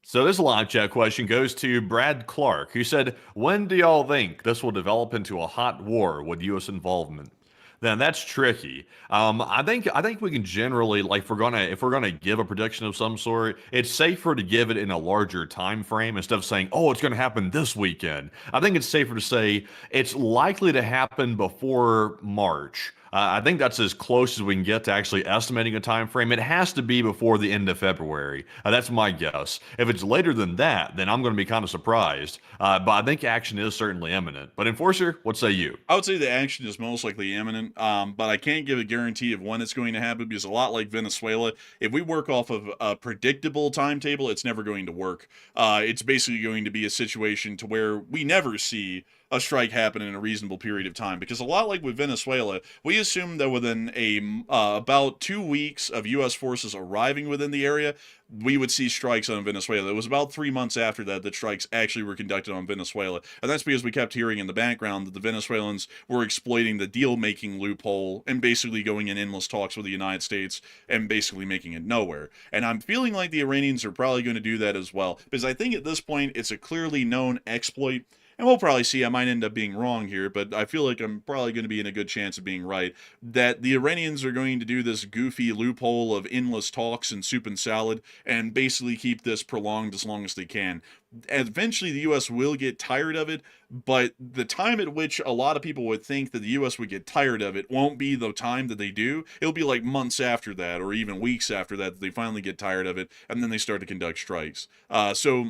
So this live chat question goes to Brad Clark, who said, when do y'all think this will develop into a hot war with U.S. involvement? Then that's tricky. I think we can generally, like, if we're gonna give a prediction of some sort, it's safer to give it in a larger time frame instead of saying, oh, it's gonna happen this weekend. I think it's safer to say it's likely to happen before March. I think that's as close as we can get to actually estimating a time frame. It has to be before the end of February. That's my guess. If it's later than that, then I'm going to be kind of surprised. But I think action is certainly imminent. But Enforcer, what say you? I would say the action is most likely imminent, but I can't give a guarantee of when it's going to happen, because a lot like Venezuela, if we work off of a predictable timetable, it's never going to work. It's basically going to be a situation to where we never see a strike happen in a reasonable period of time, because a lot like with Venezuela, we we assume that within about 2 weeks of U.S. forces arriving within the area, we would see strikes on Venezuela. It was about 3 months after that that strikes actually were conducted on Venezuela. And that's because we kept hearing in the background that the Venezuelans were exploiting the deal-making loophole and basically going in endless talks with the United States and basically making it nowhere. And I'm feeling like the Iranians are probably going to do that as well, because I think at this point it's a clearly known exploit. And we'll probably see, I might end up being wrong here, but I feel like I'm probably going to be in a good chance of being right, that the Iranians are going to do this goofy loophole of endless talks and soup and salad and basically keep this prolonged as long as they can. Eventually, the U.S. will get tired of it, but the time at which a lot of people would think that the U.S. would get tired of it won't be the time that they do. It'll be like months after that, or even weeks after that they finally get tired of it, and then they start to conduct strikes. So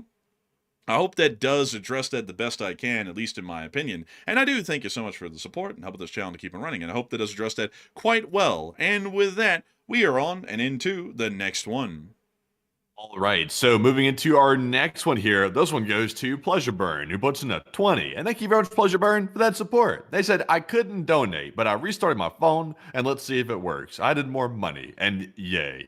I hope that does address that the best I can, at least in my opinion. And I do thank you so much for the support and helping this channel to keep on running. And I hope that does address that quite well. And with that, we are on and into the next one. All right, so moving into our next one here, this one goes to Pleasure Burn, who puts in a 20. And thank you very much, Pleasure Burn, for that support. They said, I couldn't donate, but I restarted my phone, and let's see if it works. I did more money, and yay.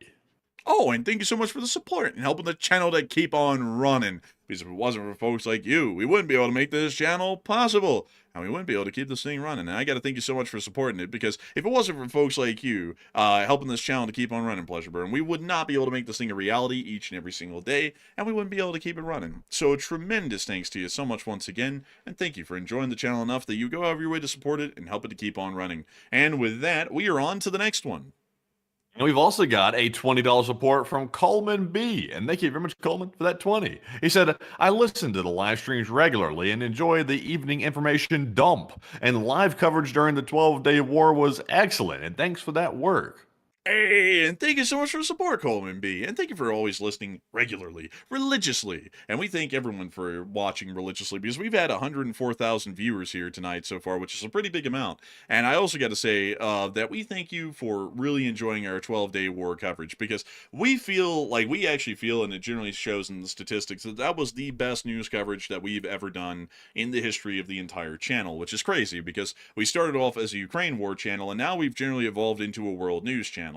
Oh, and thank you so much for the support and helping the channel to keep on running. Because if it wasn't for folks like you, we wouldn't be able to make this channel possible. And we wouldn't be able to keep this thing running. And I got to thank you so much for supporting it, because if it wasn't for folks like you helping this channel to keep on running, Pleasure Burn, we would not be able to make this thing a reality each and every single day, and we wouldn't be able to keep it running. So a tremendous thanks to you so much once again, and thank you for enjoying the channel enough that you go out of your way to support it and help it to keep on running. And with that, we are on to the next one. And we've also got a $20 support from Coleman B. And thank you very much, Coleman, for that 20. He said, I listen to the live streams regularly and enjoy the evening information dump. And live coverage during the 12-day war was excellent. And thanks for that work. Hey, and thank you so much for the support, Coleman B. And thank you for always listening regularly, religiously. And we thank everyone for watching religiously, because we've had 104,000 viewers here tonight so far, which is a pretty big amount. And I also got to say that we thank you for really enjoying our 12-day war coverage, because we actually feel, and it generally shows in the statistics, that that was the best news coverage that we've ever done in the history of the entire channel, which is crazy, because we started off as a Ukraine war channel, and now we've generally evolved into a world news channel.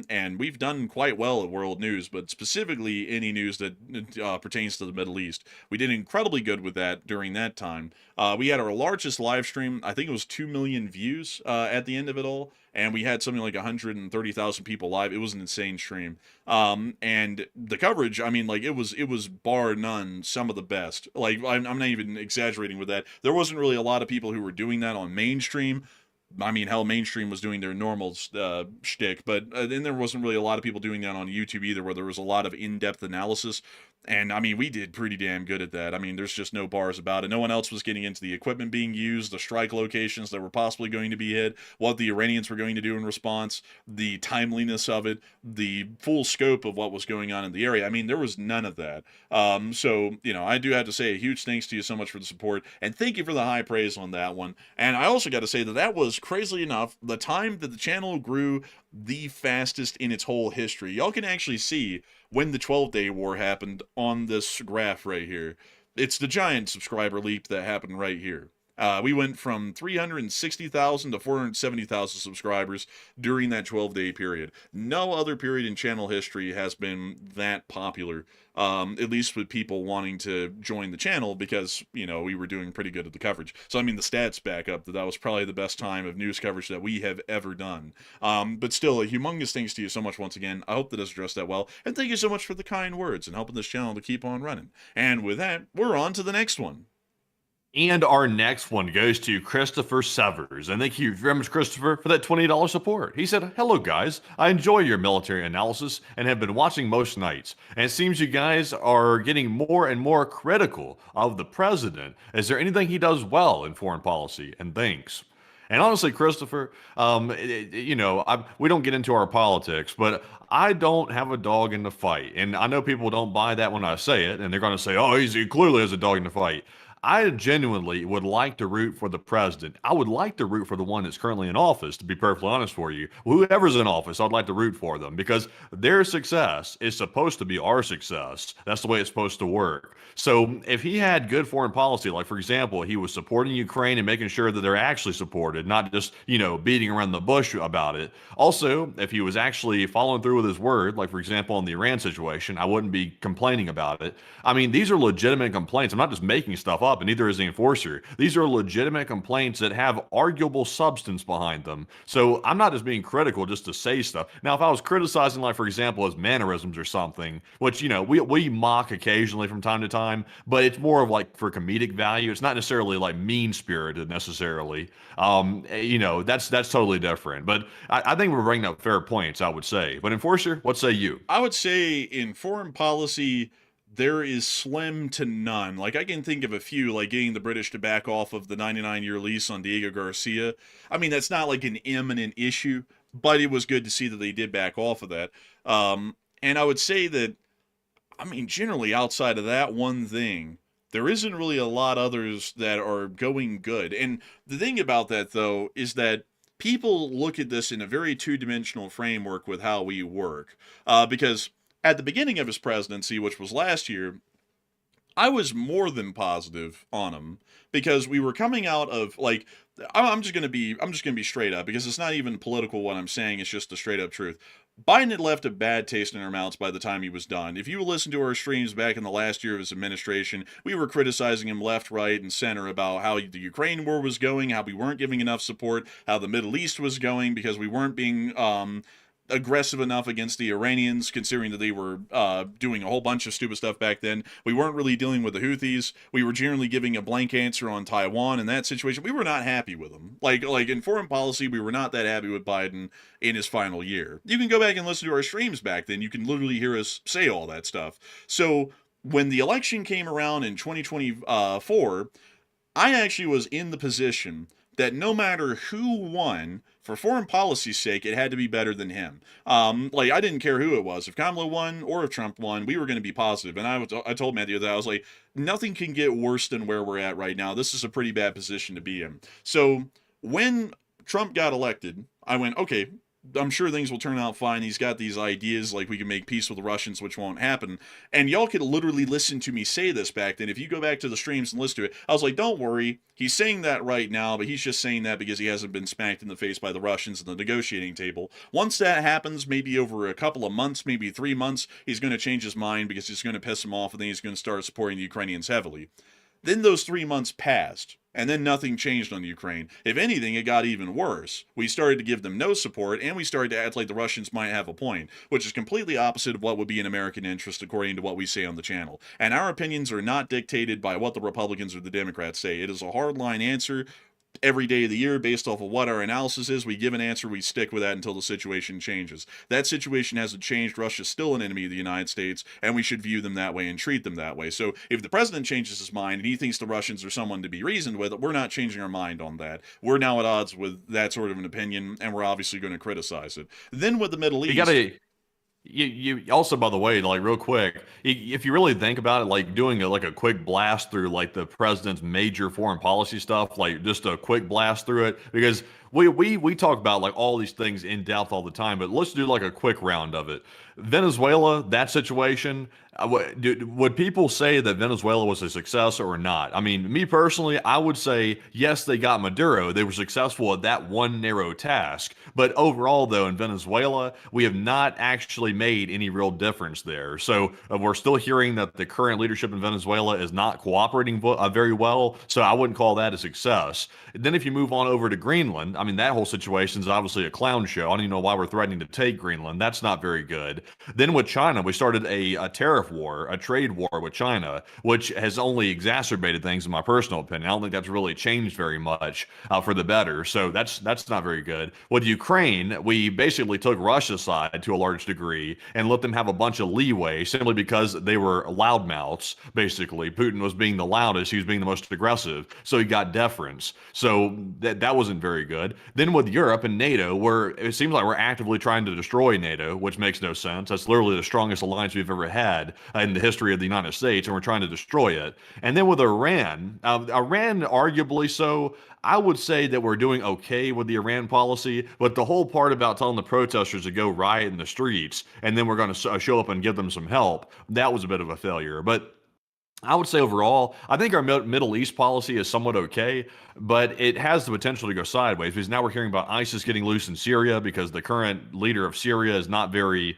And we've done quite well at world news, but specifically any news that pertains to the Middle East. We did incredibly good with that during that time. We had our largest live stream, I think it was 2 million views at the end of it all, and we had something like 130,000 people live. It was an insane stream. And the coverage, I mean, like, it was bar none some of the best. Like, I'm not even exaggerating with that. There wasn't really a lot of people who were doing that on mainstream. I mean, hell, mainstream was doing their normal shtick, but then there wasn't really a lot of people doing that on YouTube either, where there was a lot of in-depth analysis. And I mean, we did pretty damn good at that. I mean, there's just no bars about it. No one else was getting into the equipment being used, the strike locations that were possibly going to be hit, what the Iranians were going to do in response, the timeliness of it, the full scope of what was going on in the area. I mean, there was none of that. So, you know, I do have to say a huge thanks to you so much for the support, and thank you for the high praise on that one. And I also got to say that that was, crazily enough, the time that the channel grew the fastest in its whole history. Y'all can actually see when the 12-day war happened on this graph right here. It's the giant subscriber leap that happened right here. We went from 360,000 to 470,000 subscribers during that 12-day period. No other period in channel history has been that popular, at least with people wanting to join the channel, because, you know, we were doing pretty good at the coverage. So, I mean, the stats back up that that was probably the best time of news coverage that we have ever done. But still, a humongous thanks to you so much once again. I hope that has addressed that well. And thank you so much for the kind words and helping this channel to keep on running. And with that, we're on to the next one. And our next one goes to Christopher Severs. And thank you very much, Christopher, for that $20 support. He said, hello, guys. I enjoy your military analysis and have been watching most nights. And it seems you guys are getting more and more critical of the president. Is there anything he does well in foreign policy? And thanks. And honestly, Christopher, you know, we don't get into our politics, but I don't have a dog in the fight. And I know people don't buy that when I say it, and they're going to say, oh, he clearly has a dog in the fight. I genuinely would like to root for the president. I would like to root for the one that's currently in office, to be perfectly honest for you. Whoever's in office, I'd like to root for them because their success is supposed to be our success. That's the way it's supposed to work. So if he had good foreign policy, like for example, he was supporting Ukraine and making sure that they're actually supported, not just, beating around the bush about it. Also, if he was actually following through with his word, like for example, in the Iran situation, I wouldn't be complaining about it. I mean, these are legitimate complaints. I'm not just making stuff up, and neither is the enforcer. These are legitimate complaints that have arguable substance behind them. So I'm not just being critical just to say stuff. Now, if I was criticizing, like for example, his mannerisms or something, which we mock occasionally from time to time, but it's more of like for comedic value. It's not necessarily like mean spirited necessarily. That's totally different. But I think we're bringing up fair points, I would say. But enforcer, what say you? I would say in foreign policy, there is slim to none. Like, I can think of a few, like getting the British to back off of the 99-year lease on Diego Garcia. I mean, that's not like an imminent issue, but it was good to see that they did back off of that. And I would say that, I mean, generally outside of that one thing, there isn't really a lot others that are going good. And the thing about that, though, is that people look at this in a very two-dimensional framework with how we work. Because at the beginning of his presidency, which was last year, I was more than positive on him because we were coming out of like I'm just gonna be straight up because it's not even political what I'm saying, it's just the straight up truth. Biden had left a bad taste in our mouths by the time he was done. If you listen to our streams back in the last year of his administration, we were criticizing him left, right, and center about how the Ukraine war was going, how we weren't giving enough support, how the Middle East was going because we weren't being aggressive enough against the Iranians, considering that they were doing a whole bunch of stupid stuff back then. We weren't really dealing with the Houthis. We were generally giving a blank answer on Taiwan in that situation. We were not happy with him. Like in foreign policy, we were not that happy with Biden in his final year. You can go back and listen to our streams back then. You can literally hear us say all that stuff. So when the election came around in 2024, I actually was in the position that no matter who won, for foreign policy's sake, it had to be better than him. I didn't care who it was. If Kamala won or if Trump won, we were going to be positive. And I told Matthew that I was like, nothing can get worse than where we're at right now. This is a pretty bad position to be in. So when Trump got elected, I went, okay, I'm sure things will turn out fine. He's got these ideas like we can make peace with the Russians, which won't happen. And y'all could literally listen to me say this back then. If you go back to the streams and listen to it, I was like, don't worry. He's saying that right now, but he's just saying that because he hasn't been smacked in the face by the Russians at the negotiating table. Once that happens, maybe over a couple of months, maybe 3 months, he's going to change his mind because it's going to piss him off and then he's going to start supporting the Ukrainians heavily. Then those 3 months passed, and then nothing changed on Ukraine. If anything, it got even worse. We started to give them no support, and we started to act like the Russians might have a point, which is completely opposite of what would be in American interest according to what we say on the channel. And our opinions are not dictated by what the Republicans or the Democrats say. It is a hardline answer every day of the year based off of what our analysis is. We give an answer, we stick with that until the situation changes. That situation hasn't changed. Russia's still an enemy of the United States, and we should view them that way and treat them that way. So if the president changes his mind and he thinks the Russians are someone to be reasoned with, we're not changing our mind on that. We're now at odds with that sort of an opinion, and we're obviously going to criticize it. Then with the Middle East... You also, by the way, like real quick, if you really think about it, like doing a quick blast through like the president's major foreign policy stuff, like just a quick blast through it, because we talk about like all these things in depth all the time, but let's do like a quick round of it. Venezuela, that situation, would people say that Venezuela was a success or not? I mean, me personally, I would say, yes, they got Maduro. They were successful at that one narrow task. But overall, though, in Venezuela, we have not actually made any real difference there. So we're still hearing that the current leadership in Venezuela is not cooperating very well. So I wouldn't call that a success. Then if you move on over to Greenland, I mean, that whole situation is obviously a clown show. I don't even know why we're threatening to take Greenland. That's not very good. Then with China, we started a tariff war, a trade war with China, which has only exacerbated things in my personal opinion. I don't think that's really changed very much for the better. So that's not very good. With Ukraine, we basically took Russia's side to a large degree and let them have a bunch of leeway simply because they were loudmouths, basically. Putin was being the loudest. He was being the most aggressive. So he got deference. So that wasn't very good. good. Then with Europe and NATO, it seems like we're actively trying to destroy NATO, which makes no sense. That's literally the strongest alliance we've ever had in the history of the United States, and we're trying to destroy it. And then with Iran, Iran arguably so. I would say that we're doing okay with the Iran policy, but the whole part about telling the protesters to go riot in the streets and then we're going to show up and give them some help, that was a bit of a failure. But I would say overall, I think our Middle East policy is somewhat okay, but it has the potential to go sideways because now we're hearing about ISIS getting loose in Syria because the current leader of Syria is not very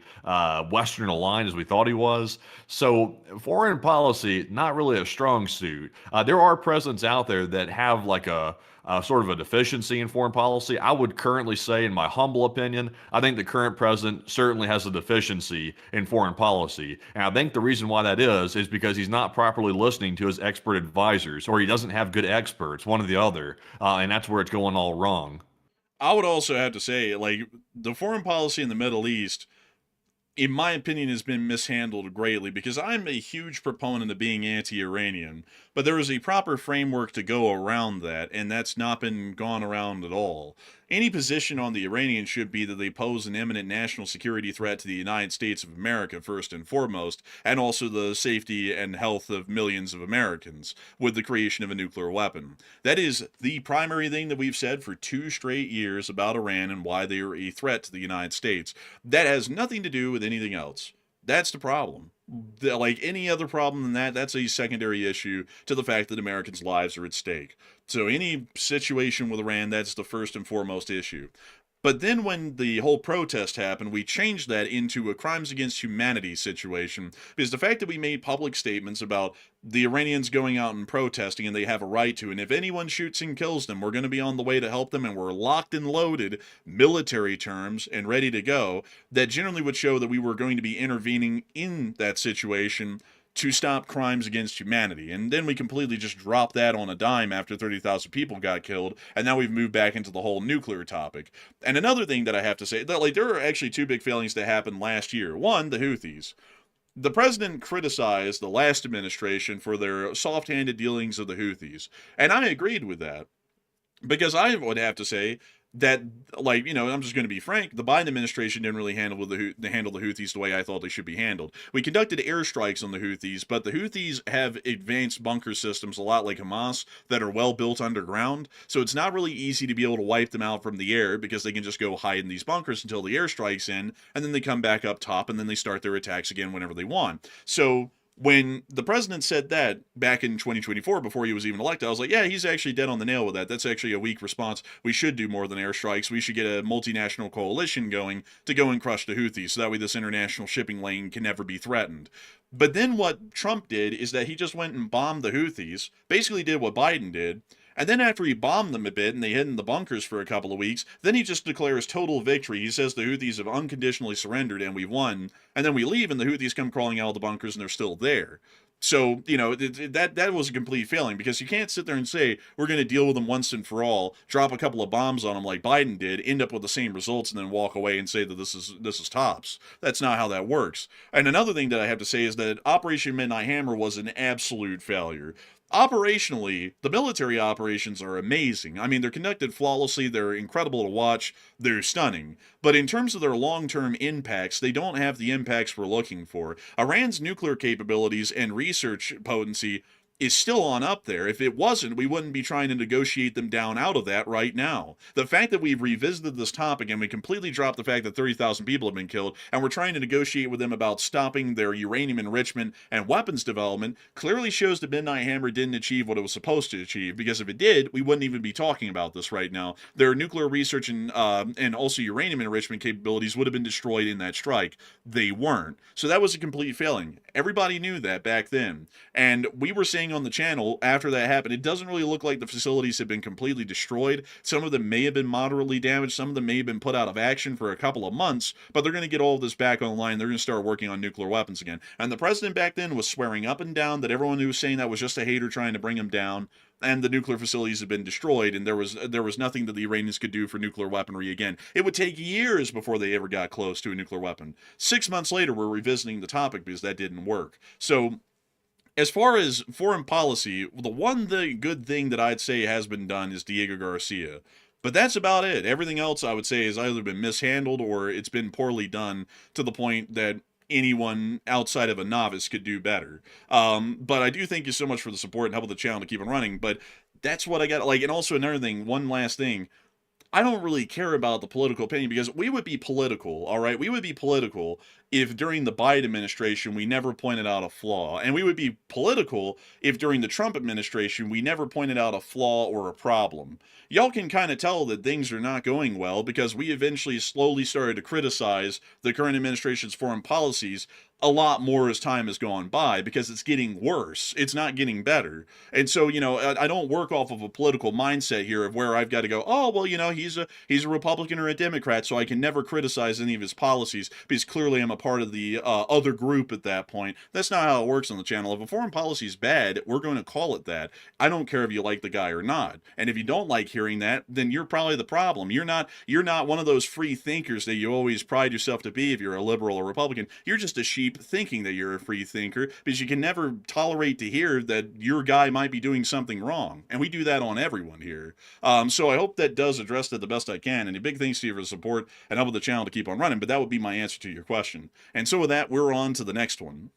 Western aligned as we thought he was. So foreign policy, not really a strong suit. There are presidents out there that have like a sort of a deficiency in foreign policy. I would currently say, in my humble opinion, I think the current president certainly has a deficiency in foreign policy. And I think the reason why that is because he's not properly listening to his expert advisors, or he doesn't have good experts, one or the other. And that's where it's going all wrong. I would also have to say, like, the foreign policy in the Middle East, in my opinion, has been mishandled greatly because I'm a huge proponent of being anti-Iranian, but there is a proper framework to go around that, and that's not been gone around at all. Any position on the Iranians should be that they pose an imminent national security threat to the United States of America, first and foremost, and also the safety and health of millions of Americans with the creation of a nuclear weapon. That is the primary thing that we've said for 2 straight years about Iran and why they are a threat to the United States. That has nothing to do with anything else. That's the problem. Like any other problem than that, that's a secondary issue to the fact that Americans' lives are at stake. So any situation with Iran, that's the first and foremost issue. But then when the whole protest happened, we changed that into a crimes against humanity situation, because the fact that we made public statements about the Iranians going out and protesting, and they have a right to, and if anyone shoots and kills them, we're going to be on the way to help them, and we're locked and loaded, military terms, and ready to go, that generally would show that we were going to be intervening in that situation to stop crimes against humanity. And then we completely just dropped that on a dime after 30,000 people got killed, and now we've moved back into the whole nuclear topic. And another thing that I have to say, that, like, there are actually 2 big failings that happened last year. One, the Houthis. The president criticized the last administration for their soft-handed dealings of the Houthis, and I agreed with that. Because I would have to say that, like, you know, I'm just going to be frank, the Biden administration didn't really handle the Houthis the way I thought they should be handled. We conducted airstrikes on the Houthis, but the Houthis have advanced bunker systems a lot like Hamas that are well built underground, so it's not really easy to be able to wipe them out from the air because they can just go hide in these bunkers until the airstrike's in, and then they come back up top, and then they start their attacks again whenever they want. So when the president said that back in 2024, before he was even elected, I was like, yeah, he's actually dead on the nail with that. That's actually a weak response. We should do more than airstrikes. We should get a multinational coalition going to go and crush the Houthis, so that way this international shipping lane can never be threatened. But then what Trump did is that he just went and bombed the Houthis, basically did what Biden did, and then after he bombed them a bit and they hid in the bunkers for a couple of weeks, then he just declares total victory. He says the Houthis have unconditionally surrendered and we've won. And then we leave and the Houthis come crawling out of the bunkers and they're still there. So, you know, that was a complete failing because you can't sit there and say, we're going to deal with them once and for all, drop a couple of bombs on them like Biden did, end up with the same results, and then walk away and say that this is tops. That's not how that works. And another thing that I have to say is that Operation Midnight Hammer was an absolute failure. Operationally, the military operations are amazing. I mean, they're conducted flawlessly, they're incredible to watch, they're stunning. But in terms of their long-term impacts, they don't have the impacts we're looking for. Iran's nuclear capabilities and research potency is still on up there. If it wasn't, we wouldn't be trying to negotiate them down out of that right now. The fact that we've revisited this topic and we completely dropped the fact that 30,000 people have been killed and we're trying to negotiate with them about stopping their uranium enrichment and weapons development clearly shows that Midnight Hammer didn't achieve what it was supposed to achieve, because if it did, we wouldn't even be talking about this right now. Their nuclear research and also uranium enrichment capabilities would have been destroyed in that strike. They weren't. So that was a complete failing. Everybody knew that back then. And we were saying on the channel after that happened, it doesn't really look like the facilities have been completely destroyed. Some of them may have been moderately damaged, some of them may have been put out of action for a couple of months, but they're going to get all of this back online. They're going to start working on nuclear weapons again. And the president back then was swearing up and down that everyone who was saying that was just a hater trying to bring him down, and the nuclear facilities had been destroyed, and there was nothing that the Iranians could do for nuclear weaponry again. It would take years before they ever got close to a nuclear weapon. 6 months later, we're revisiting the topic because that didn't work. So as far as foreign policy, the good thing that I'd say has been done is Diego Garcia. But that's about it. Everything else I would say has either been mishandled or it's been poorly done to the point that anyone outside of a novice could do better. But I do thank you so much for the support and helping the channel to keep it running. But that's what I got. Like, and also another thing, one last thing. I don't really care about the political opinion because we would be political, all right? We would be political if during the Biden administration we never pointed out a flaw. And we would be political if during the Trump administration we never pointed out a flaw or a problem. Y'all can kind of tell that things are not going well because we eventually slowly started to criticize the current administration's foreign policies a lot more as time has gone by because it's getting worse. It's not getting better. And so, you know, I don't work off of a political mindset here of where I've got to go, oh, well, you know, he's a Republican or a Democrat, so I can never criticize any of his policies because clearly I'm a part of the other group at that point. That's not how it works on the channel. If a foreign policy is bad, we're going to call it that. I don't care if you like the guy or not. And if you don't like hearing that, then you're probably the problem. You're not one of those free thinkers that you always pride yourself to be if you're a liberal or Republican. You're just a sheep thinking that you're a free thinker because you can never tolerate to hear that your guy might be doing something wrong. And we do that on everyone here. So I hope that does address that the best I can. And a big thanks to you for the support and helping the channel to keep on running. But that would be my answer to your question. And so with that, we're on to the next one.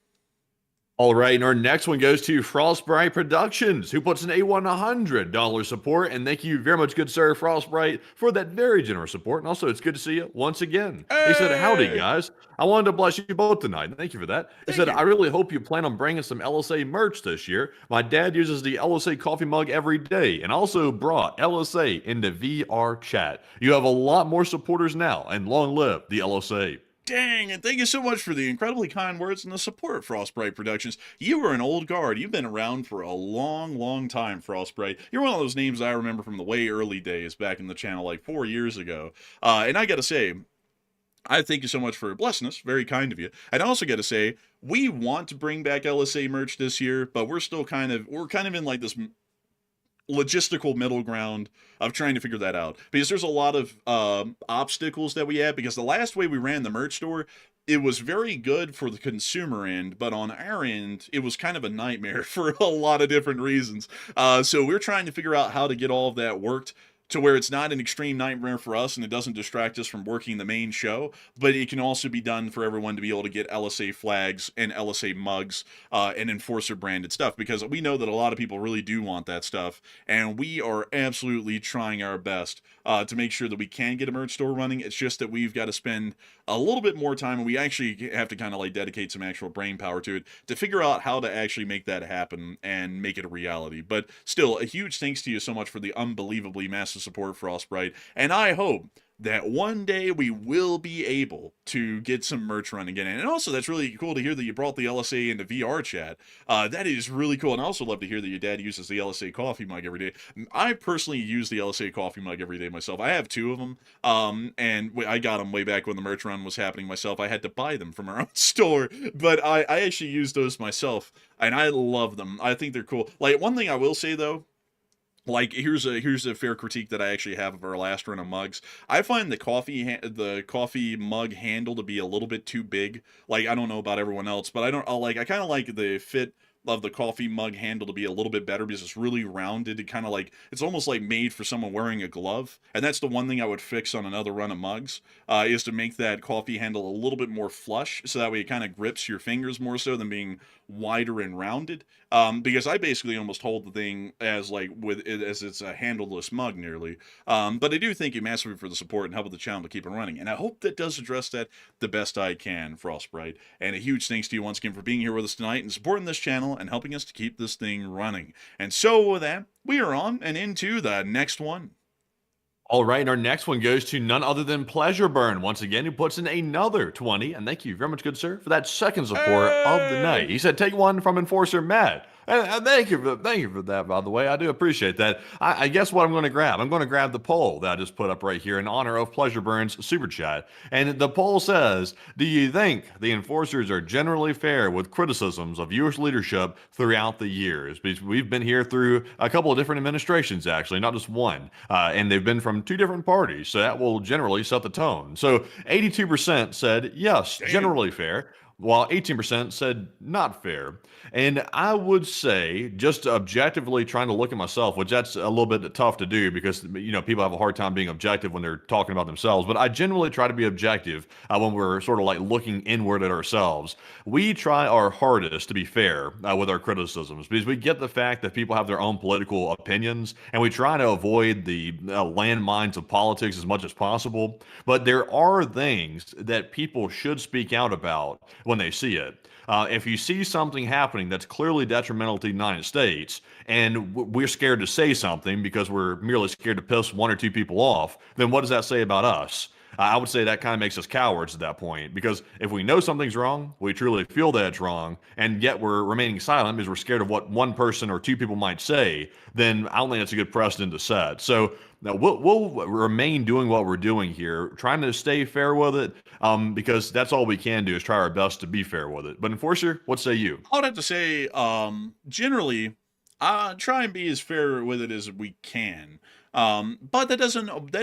All right, and our next one goes to Frostbright Productions, who puts an $100 support. And thank you very much, good sir, Frostbright, for that very generous support. And also, it's good to see you once again. He said, howdy, guys. I wanted to bless you both tonight. Thank you for that. He said, I really hope you plan on bringing some LSA merch this year. My dad uses the LSA coffee mug every day and also brought LSA into VR chat. You have a lot more supporters now, and long live the LSA. Dang, and thank you so much for the incredibly kind words and the support, Frostbright Productions. You are an old guard. You've been around for a long, long time, Frostbright. You're one of those names I remember from the way early days back in the channel, like 4 years ago. And I gotta say, I thank you so much for blessing us. Very kind of you. And I also got to say, we want to bring back LSA merch this year, but we're still kind of in like this logistical middle ground of trying to figure that out because there's a lot of obstacles that we have because the last way we ran the merch store, it was very good for the consumer end, but on our end, it was kind of a nightmare for a lot of different reasons. So we're trying to figure out how to get all of that worked to where it's not an extreme nightmare for us and it doesn't distract us from working the main show, but it can also be done for everyone to be able to get LSA flags and LSA mugs and Enforcer branded stuff, because we know that a lot of people really do want that stuff, and we are absolutely trying our best to make sure that we can get a merch store running. It's just that we've got to spend a little bit more time, and we actually have to kind of like dedicate some actual brain power to it to figure out how to actually make that happen and make it a reality. But still, a huge thanks to you so much for the unbelievably massive support, Frostbright, and I hope that one day we will be able to get some merch running again. And also, that's really cool to hear that you brought the LSA into VR chat. That is really cool. And I also love to hear that your dad uses the LSA coffee mug every day. I personally use the LSA coffee mug every day myself. I have 2 of them, and I got them way back when the merch run was happening myself. I had to buy them from our own store, but I actually use those myself, and I love them. I think they're cool. Like, one thing I will say, though, like, here's a fair critique that I actually have of our last run of mugs. I find the coffee mug handle to be a little bit too big. Like, I don't know about everyone else, but I kind of like the fit of the coffee mug handle to be a little bit better because it's really rounded. It kind of like, it's almost like made for someone wearing a glove. And that's the one thing I would fix on another run of mugs, is to make that coffee handle a little bit more flush, so that way it kind of grips your fingers more so than being wider and rounded. Because I basically almost hold the thing as it's a handleless mug nearly. But I do thank you massively for the support and helping the channel to keep it running. And I hope that does address that the best I can, Frostbright. And a huge thanks to you once again for being here with us tonight and supporting this channel and helping us to keep this thing running. And so with that, we are on and into the next one. All right, and our next one goes to none other than Pleasure Burn, once again, who puts in another 20. And thank you very much, good sir, for that second support of the night. He said, take one from Enforcer Matt. And thank you for that, by the way. I do appreciate that. I guess what I'm going to grab? I'm going to grab the poll that I just put up right here in honor of Pleasure Burn's super chat. And the poll says, do you think the enforcers are generally fair with criticisms of U.S. leadership throughout the years? Because we've been here through a couple of different administrations, actually, not just one. And they've been from 2 different parties. So that will generally set the tone. So 82% said, yes, generally fair. while 18% said not fair. And I would say, just objectively trying to look at myself, which that's a little bit tough to do because people have a hard time being objective when they're talking about themselves. But I generally try to be objective when we're sort of like looking inward at ourselves. We try our hardest to be fair with our criticisms because we get the fact that people have their own political opinions, and we try to avoid the landmines of politics as much as possible. But there are things that people should speak out about when they see it. If you see something happening that's clearly detrimental to the United States, and we're scared to say something because we're merely scared to piss one or two people off, then what does that say about us? I would say that kind of makes us cowards at that point, because if we know something's wrong, we truly feel that it's wrong, and yet we're remaining silent because we're scared of what one person or two people might say, then I don't think that's a good precedent to set. So now we'll remain doing what we're doing here, trying to stay fair with it, because that's all we can do is try our best to be fair with it. But Enforcer, what say you? I would have to say, generally, try and be as fair with it as we can. But that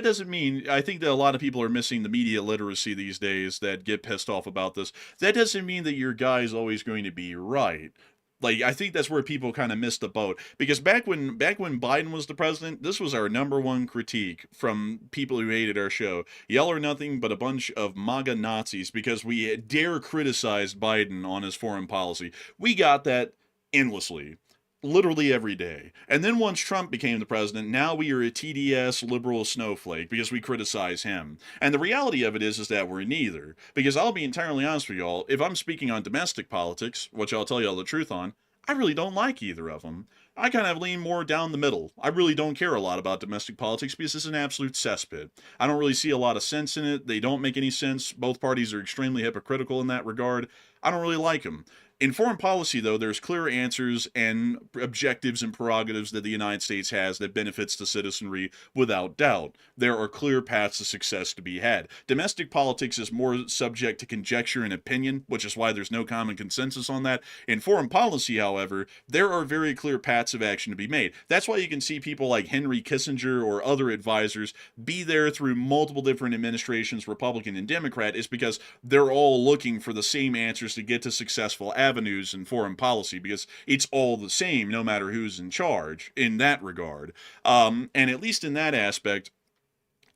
doesn't mean, I think that a lot of people are missing the media literacy these days that get pissed off about this. That doesn't mean that your guy is always going to be right. Like, I think that's where people kind of missed the boat, because back when Biden was the president, this was our number one critique from people who hated our show. Y'all are nothing but a bunch of MAGA Nazis because we dare criticize Biden on his foreign policy. We got that endlessly. Literally every day. And then once Trump became the president, now we are a TDS liberal snowflake because we criticize him. And the reality of it is that we're neither. Because I'll be entirely honest with y'all, if I'm speaking on domestic politics, which I'll tell y'all the truth on, I really don't like either of them. I kind of lean more down the middle. I really don't care a lot about domestic politics because it's an absolute cesspit. I don't really see a lot of sense in it. They don't make any sense. Both parties are extremely hypocritical in that regard. I don't really like them. In foreign policy, though, there's clear answers and objectives and prerogatives that the United States has that benefits the citizenry without doubt. There are clear paths to success to be had. Domestic politics is more subject to conjecture and opinion, which is why there's no common consensus on that. In foreign policy, however, there are very clear paths of action to be made. That's why you can see people like Henry Kissinger or other advisors be there through multiple different administrations, Republican and Democrat, is because they're all looking for the same answers to get to successful avenues in foreign policy, because it's all the same no matter who's in charge in that regard. And at least in that aspect,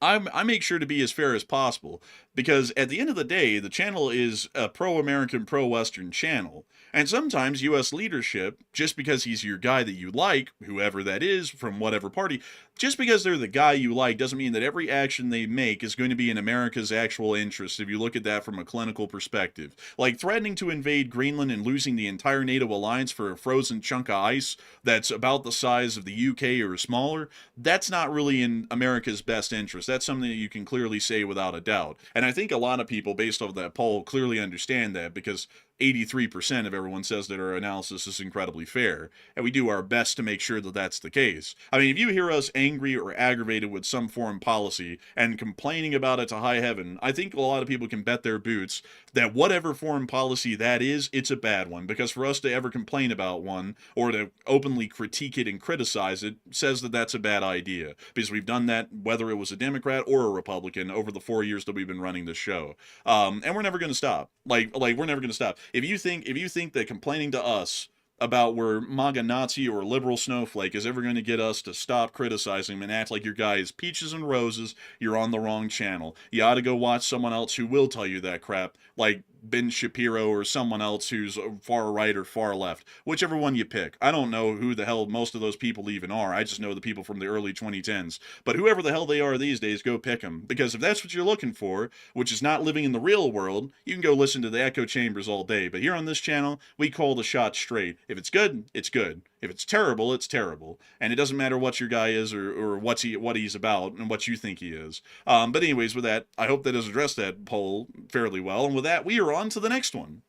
I make sure to be as fair as possible, because at the end of the day, the channel is a pro-American, pro-Western channel. And sometimes U.S. leadership, just because he's your guy that you like, whoever that is, from whatever party, just because they're the guy you like doesn't mean that every action they make is going to be in America's actual interest if you look at that from a clinical perspective. Like threatening to invade Greenland and losing the entire NATO alliance for a frozen chunk of ice that's about the size of the UK or smaller, that's not really in America's best interest. That's something that you can clearly say without a doubt. And I think a lot of people, based off that poll, clearly understand that, because 83% of everyone says that our analysis is incredibly fair, and we do our best to make sure that that's the case. I mean, if you hear us angry or aggravated with some foreign policy and complaining about it to high heaven, I think a lot of people can bet their boots that whatever foreign policy that is, it's a bad one, because for us to ever complain about one or to openly critique it and criticize it says that that's a bad idea, because we've done that whether it was a Democrat or a Republican over the 4 years that we've been running this show. And we're never going to stop. Like we're never going to stop. If you think that complaining to us about where MAGA Nazi or liberal snowflake is ever going to get us to stop criticizing him and act like your guy is peaches and roses, you're on the wrong channel. You ought to go watch someone else who will tell you that crap, like Ben Shapiro or someone else who's far right or far left, whichever one you pick. I don't know who the hell most of those people even are. I just know the people from the early 2010s. But whoever the hell they are these days, go pick them. Because if that's what you're looking for, which is not living in the real world, you can go listen to the echo chambers all day. But here on this channel, we call the shot straight. If it's good, it's good. If it's terrible, it's terrible. And it doesn't matter what your guy is or what he's about and what you think he is. But anyways, with that, I hope that has addressed that poll fairly well. And with that, we are on to the next one.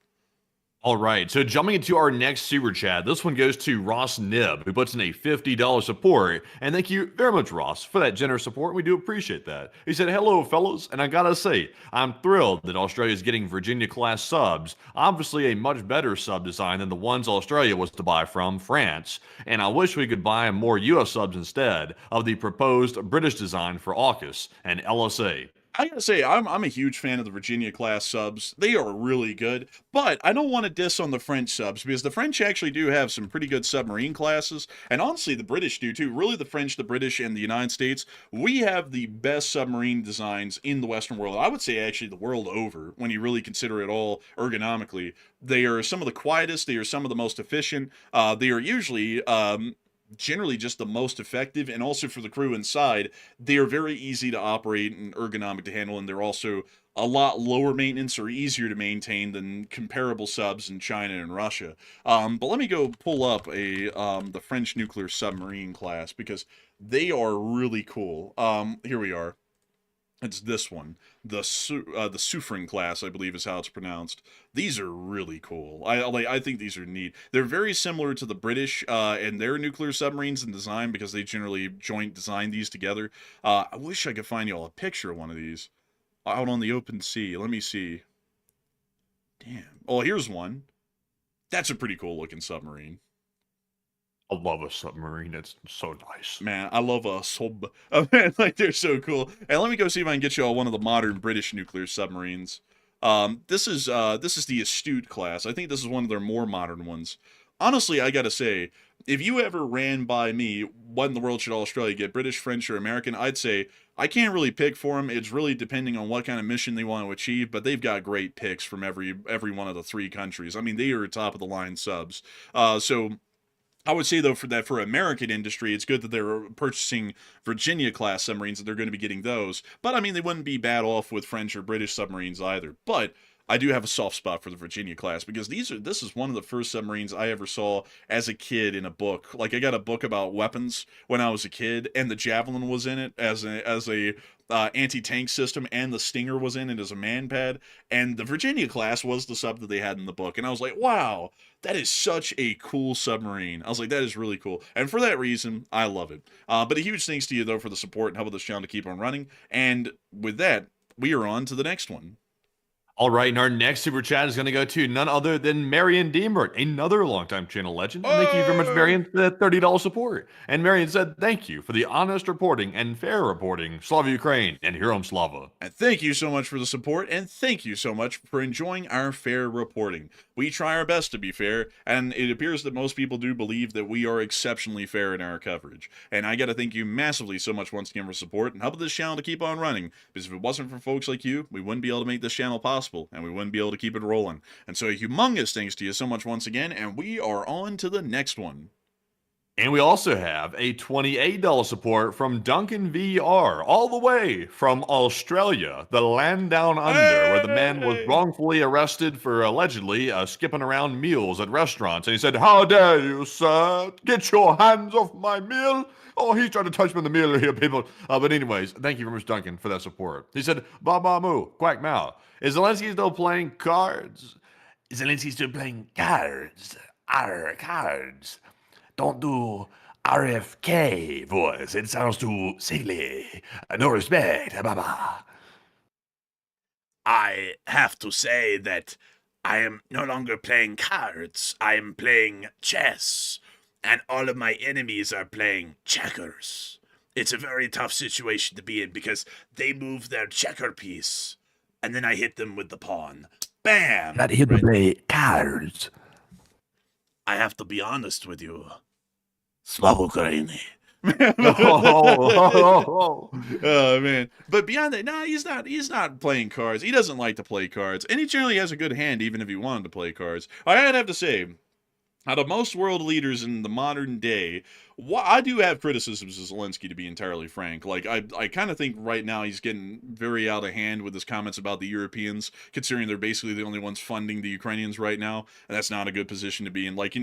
All right, so jumping into our next super chat, this one goes to Ross Nib, who puts in a $50 support. And thank you very much, Ross, for that generous support. We do appreciate that. He said, "Hello, fellows, and I gotta say, I'm thrilled that Australia is getting Virginia-class subs. Obviously a much better sub design than the ones Australia was to buy from France. And I wish we could buy more US subs instead of the proposed British design for AUKUS and LSA." I gotta say, I'm a huge fan of the Virginia class subs. They are really good, but I don't want to diss on the French subs because the French actually do have some pretty good submarine classes, and honestly, the British do too. Really, the French, the British, and the United States, we have the best submarine designs in the Western world. I would say actually the world over when you really consider it all ergonomically. They are some of the quietest. They are some of the most efficient. They are usually generally just the most effective, and also for the crew inside, they are very easy to operate and ergonomic to handle, and they're also a lot lower maintenance or easier to maintain than comparable subs in China and Russia. But let me go pull up the French nuclear submarine class because they are really cool. Here we are. It's this one, the Suffren class, I believe is how it's pronounced. These are really cool. I think these are neat. They're very similar to the British and their nuclear submarines in design because they generally joint design these together. I wish I could find y'all a picture of one of these out on the open sea. Let me see. Damn. Oh, here's one. That's a pretty cool looking submarine. I love a submarine. It's so nice. Man, I love a sub. Man, like they're so cool. And let me go see if I can get you all one of the modern British nuclear submarines. This is the Astute class. I think this is one of their more modern ones. Honestly, I gotta say, if you ever ran by me, what in the world should Australia get, British, French, or American? I'd say I can't really pick for them. It's really depending on what kind of mission they want to achieve. But they've got great picks from every one of the three countries. I mean, they are top of the line subs. So I would say though for American industry, it's good that they're purchasing Virginia class submarines, that they're going to be getting those. But I mean, they wouldn't be bad off with French or British submarines either. But I do have a soft spot for the Virginia class because this is one of the first submarines I ever saw as a kid in a book. Like I got a book about weapons when I was a kid, and the Javelin was in it as a anti-tank system, and the Stinger was in it as a man pad, and the Virginia class was the sub that they had in the book, and I was like, wow, that is such a cool submarine. I was like, that is really cool, and for that reason, I love it. But a huge thanks to you though for the support and helping this channel to keep on running, and with that, we are on to the next one. All right, and our next super chat is going to go to none other than Marion Deemert, another longtime channel legend. Thank you very much, Marion, for that $30 support. And Marion said, thank you for the honest reporting and fair reporting. Slava Ukraine and Herom Slava. And thank you so much for the support, and thank you so much for enjoying our fair reporting. We try our best to be fair, and it appears that most people do believe that we are exceptionally fair in our coverage. And I gotta thank you massively so much once again for support and helping this channel to keep on running, because if it wasn't for folks like you, we wouldn't be able to make this channel possible, and we wouldn't be able to keep it rolling. And so a humongous thanks to you so much once again, and we are on to the next one. And we also have a $28 support from Duncan VR, all the way from Australia, the land down under, where the man was wrongfully arrested for allegedly skipping around meals at restaurants. And he said, how dare you, sir? Get your hands off my meal. Oh, he's trying to touch me in the meal here, people. But anyways, thank you very much, Duncan, for that support. He said, Baba Moo, quack mouth. Is Zelensky still playing cards? Is Zelensky still playing cards? Cards. Don't do RFK voice. It sounds too silly. No respect, Baba. I have to say that I am no longer playing cards. I am playing chess. And all of my enemies are playing checkers. It's a very tough situation to be in because they move their checker piece. And then I hit them with the pawn. Bam! Not here to play cards. I have to be honest with you. Slava Ukraini. Oh man! But beyond that, no, he's not playing cards. He doesn't like to play cards, and he generally has a good hand, even if he wanted to play cards. I'd have to say, out of most world leaders in the modern day, I do have criticisms of Zelensky, to be entirely frank. Like, I kind of think right now he's getting very out of hand with his comments about the Europeans, considering they're basically the only ones funding the Ukrainians right now, and that's not a good position to be in. Like,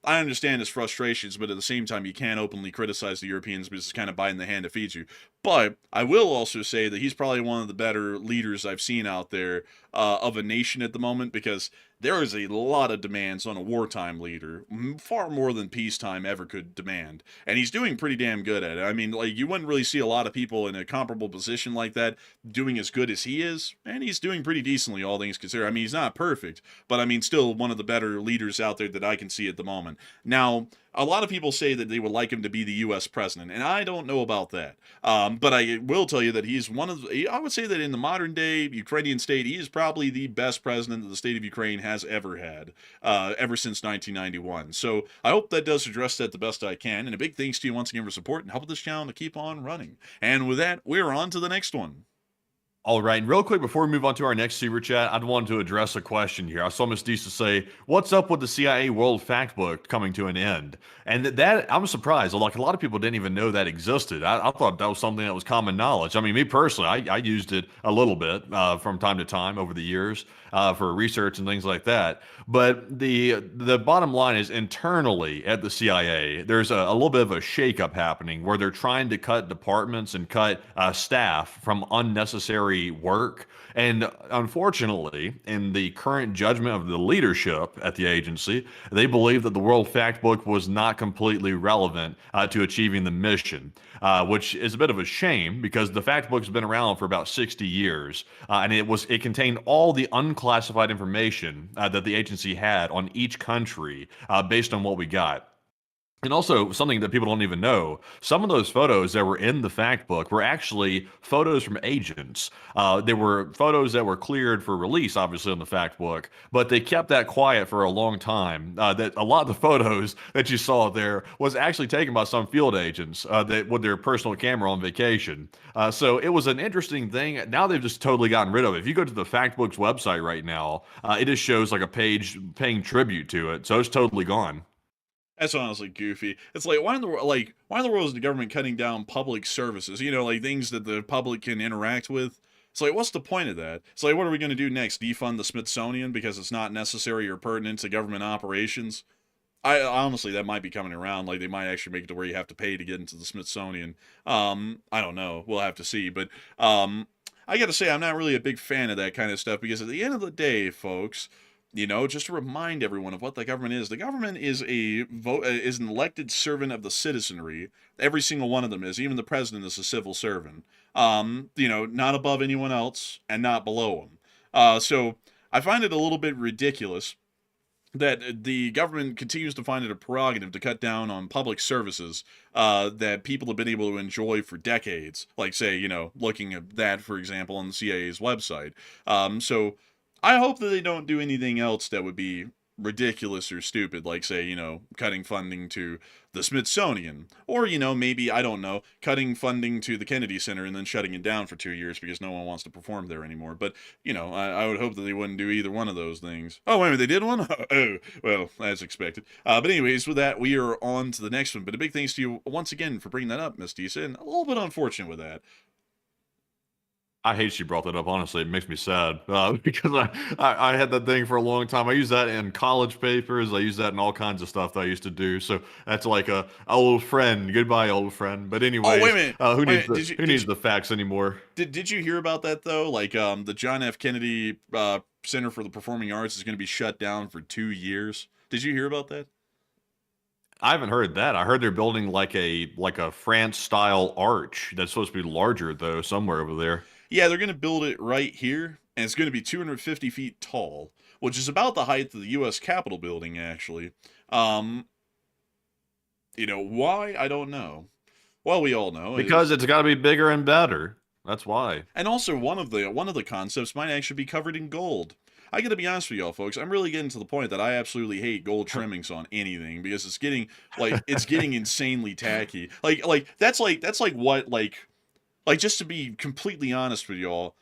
I understand his frustrations, but at the same time, you can't openly criticize the Europeans because it's kind of biting the hand that feeds you. But I will also say that he's probably one of the better leaders I've seen out there of a nation at the moment, because there is a lot of demands on a wartime leader, far more than peacetime ever could demand. And he's doing pretty damn good at it. I mean, like, you wouldn't really see a lot of people in a comparable position like that doing as good as he is, and he's doing pretty decently, all things considered. I mean, he's not perfect, but I mean, still one of the better leaders out there that I can see at the moment. Now, a lot of people say that they would like him to be the U.S. president, and I don't know about that. But I will tell you that he's I would say that in the modern day Ukrainian state, he is probably the best president that the state of Ukraine has ever had, ever since 1991. So I hope that does address that the best I can. And a big thanks to you once again for support and helping this channel to keep on running. And with that, we're on to the next one. All right, and real quick before we move on to our next super chat, I'd wanted to address a question here. I saw Miss Deesa say, "What's up with the CIA World Factbook coming to an end?" And that I'm surprised. Like a lot of people didn't even know that existed. I thought that was something that was common knowledge. I mean, me personally, I used it a little bit from time to time over the years for research and things like that. But the bottom line is internally at the CIA, there's a little bit of a shakeup happening where they're trying to cut departments and cut staff from unnecessary work. And unfortunately, in the current judgment of the leadership at the agency, they believe that the World Factbook was not completely relevant to achieving the mission, which is a bit of a shame because the Factbook's been around for about 60 years, and it contained all the unclassified information that the agency had on each country based on what we got. And also, something that people don't even know, some of those photos that were in the fact book were actually photos from agents. They were photos that were cleared for release, obviously, in the fact book, but they kept that quiet for a long time. That a lot of the photos that you saw there was actually taken by some field agents that with their personal camera on vacation. So it was an interesting thing. Now they've just totally gotten rid of it. If you go to the fact book's website right now, it just shows like a page paying tribute to it. So it's totally gone. That's honestly goofy. It's like why in the world is the government cutting down public services? You know, like things that the public can interact with. It's like, what's the point of that? It's like, what are we going to do next? Defund the Smithsonian because it's not necessary or pertinent to government operations? I honestly, that might be coming around. Like they might actually make it to where you have to pay to get into the Smithsonian. I don't know. We'll have to see. But I got to say, I'm not really a big fan of that kind of stuff because at the end of the day, folks. You know, just to remind everyone of what the government is. The government is is an elected servant of the citizenry. Every single one of them is. Even the president is a civil servant. You know, not above anyone else and not below them. So I find it a little bit ridiculous that the government continues to find it a prerogative to cut down on public services that people have been able to enjoy for decades. Like, say, you know, looking at that, for example, on the CIA's website. So I hope that they don't do anything else that would be ridiculous or stupid, like, say, you know, cutting funding to the Smithsonian, or, you know, maybe, I don't know, cutting funding to the Kennedy Center and then shutting it down for 2 years because no one wants to perform there anymore. But, you know, I would hope that they wouldn't do either one of those things. Oh, wait a minute, they did one? Oh, well, as expected. But anyways, with that, we are on to the next one. But a big thanks to you once again for bringing that up, Miss Deesa, and a little bit unfortunate with that. I hate she brought that up. Honestly, it makes me sad because I had that thing for a long time. I use that in college papers. I use that in all kinds of stuff that I used to do. So that's like a old friend. Goodbye, old friend. But anyway, Oh, wait a minute. Who needs the facts anymore? Did you hear about that though? Like the John F. Kennedy Center for the Performing Arts is going to be shut down for 2 years. Did you hear about that? I haven't heard that. I heard they're building like a France style arch that's supposed to be larger though, somewhere over there. Yeah, they're going to build it right here, and it's going to be 250 feet tall, which is about the height of the U.S. Capitol building, actually. You know, why? I don't know. Well, we all know. Because it's got to be bigger and better. That's why. And also, one of the concepts might actually be covered in gold. I got to be honest with y'all, folks. I'm really getting to the point that I absolutely hate gold trimmings on anything because it's getting insanely tacky. That's just to be completely honest with y'all,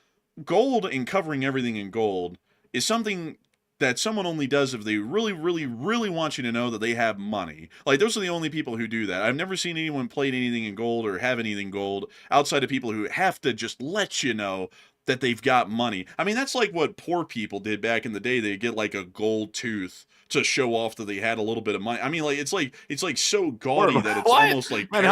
gold and covering everything in gold is something that someone only does if they really, really, really want you to know that they have money. Like, those are the only people who do that. I've never seen anyone plate anything in gold or have anything gold outside of people who have to just let you know that they've got money. I mean, that's like what poor people did back in the day. They get like a gold tooth to show off that they had a little bit of money. I mean, like it's like so gaudy that it's almost like Man,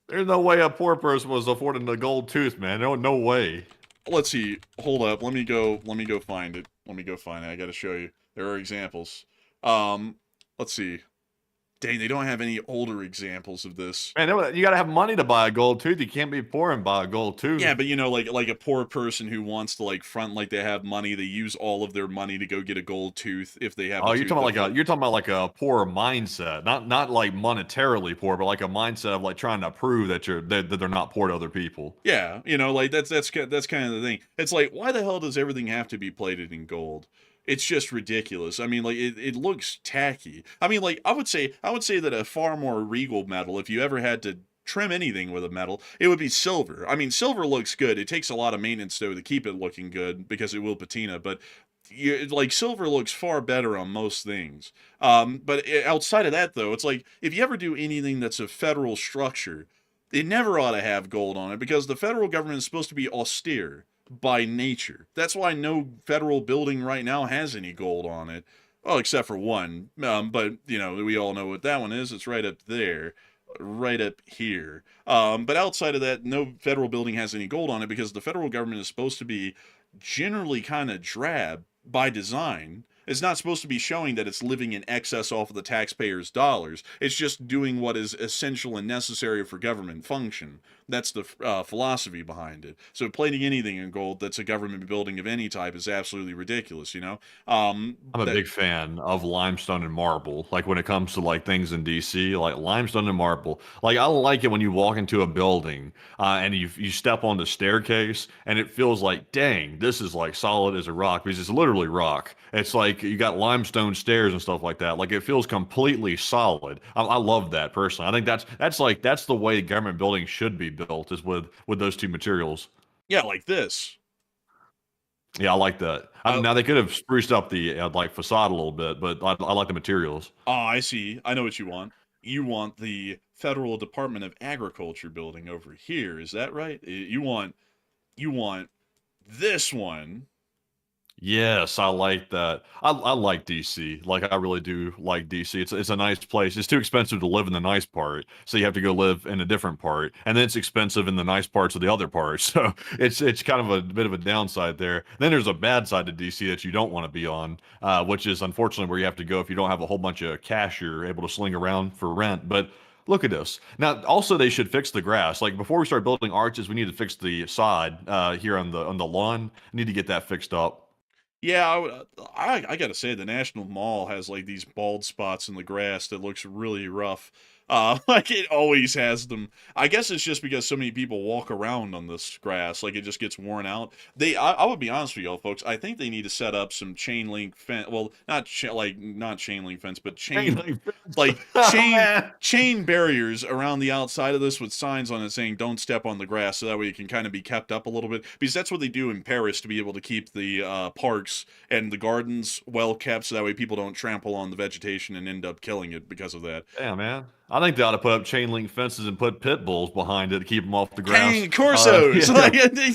there's no way a poor person was affording the gold tooth, man. No way. Let's see. Hold up. Let me go find it. I got to show you. There are examples. Let's see. Dang, they don't have any older examples of this. Man, you got to have money to buy a gold tooth. You can't be poor and buy a gold tooth. Yeah, but you know, like a poor person who wants to like front like they have money, they use all of their money to go get a gold tooth if they have. Oh, a tooth that you're talking about like a poor mindset, not like monetarily poor, but like a mindset of like trying to prove that that they're not poor to other people. Yeah, you know, like that's kind of the thing. It's like, why the hell does everything have to be plated in gold? It's just ridiculous. I mean, like it looks tacky. I mean, like I would say that a far more regal metal, if you ever had to trim anything with a metal, it would be silver. I mean, silver looks good. It takes a lot of maintenance though to keep it looking good because it will patina, but like silver looks far better on most things. But outside of that though, it's like if you ever do anything that's a federal structure, it never ought to have gold on it because the federal government is supposed to be austere by nature. That's why no federal building right now has any gold on it. Well, except for one. But, you know, we all know what that one is. It's right up there, right up here. But outside of that, no federal building has any gold on it because the federal government is supposed to be generally kind of drab by design. It's not supposed to be showing that it's living in excess off of the taxpayers' dollars. It's just doing what is essential and necessary for government function. That's the philosophy behind it. So plating anything in gold that's a government building of any type is absolutely ridiculous, you know? I'm a big fan of limestone and marble. Like when it comes to like things in DC, like limestone and marble. Like I like it when you walk into a building and you step on the staircase and it feels like, dang, this is like solid as a rock because it's literally rock. It's like you got limestone stairs and stuff like that. Like it feels completely solid. I love that personally. I think that's the way government buildings should be built is with those two materials. Yeah, like this. Yeah, I like that. Now they could have spruced up the like facade a little bit, but I like the materials. Oh, I see. I know what you want. You want the Federal Department of Agriculture building over here. Is that right? You want this one. Yes, I like that. I like DC. Like I really do like DC. It's a nice place. It's too expensive to live in the nice part, so you have to go live in a different part, and then it's expensive in the nice parts of the other parts. So it's kind of a bit of a downside there. Then there's a bad side to DC that you don't want to be on, which is unfortunately where you have to go if you don't have a whole bunch of cash you're able to sling around for rent. But look at this. Now, also they should fix the grass. Like before we start building arches, we need to fix the side here on the lawn. Need to get that fixed up. Yeah, I gotta say the National Mall has like these bald spots in the grass that looks really rough. Like it always has them. I guess it's just because so many people walk around on this grass, like it just gets worn out. I would be honest with y'all, folks. I think they need to set up some chain link fence. Well, not chain link fence, but like chain barriers around the outside of this with signs on it saying "Don't step on the grass," so that way it can kind of be kept up a little bit. Because that's what they do in Paris to be able to keep the parks and the gardens well kept, so that way people don't trample on the vegetation and end up killing it because of that. Yeah, man. I think they ought to put up chain link fences and put pit bulls behind it to keep them off the grass. Cane Corsos,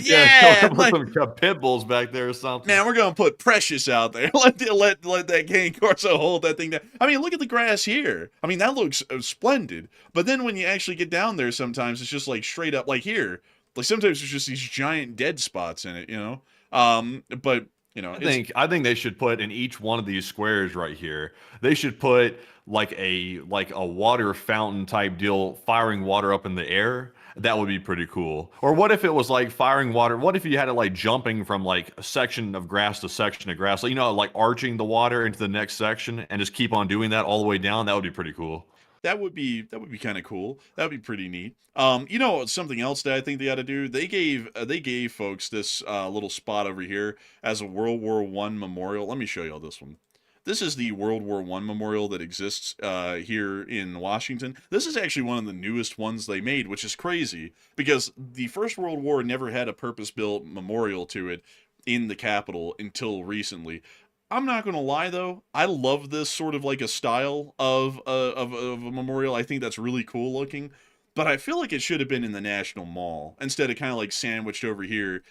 Yeah, like, put some pit bulls back there or something. man, we're gonna put Precious out there. let that Cane Corso hold that thing down. I mean, look at the grass here. I mean, that looks splendid. But then when you actually get down there, sometimes it's just like straight up, like here. Like sometimes there's just these giant dead spots in it, you know. But you know, I think they should put in each one of these squares right here. They should put like a water fountain type deal, firing water up in the air. That would be pretty cool. Or what if it was like firing water? What if you had it like jumping from like a section of grass to section of grass? Like, you know, like arching the water into the next section and just keep on doing that all the way down. That would be pretty cool. that would be kind of cool. That would be pretty neat. You know something else that I think they ought to do? They gave folks this little spot over here as a World War I memorial. Let me show y'all this one. This is the World War I memorial that exists here in Washington. This is actually one of the newest ones they made, which is crazy because the First World War never had a purpose-built memorial to it in the Capitol until recently. I'm not gonna lie though, I love this sort of like a style of a memorial. I think that's really cool looking, but I feel like it should have been in the National Mall instead of kind of like sandwiched over here,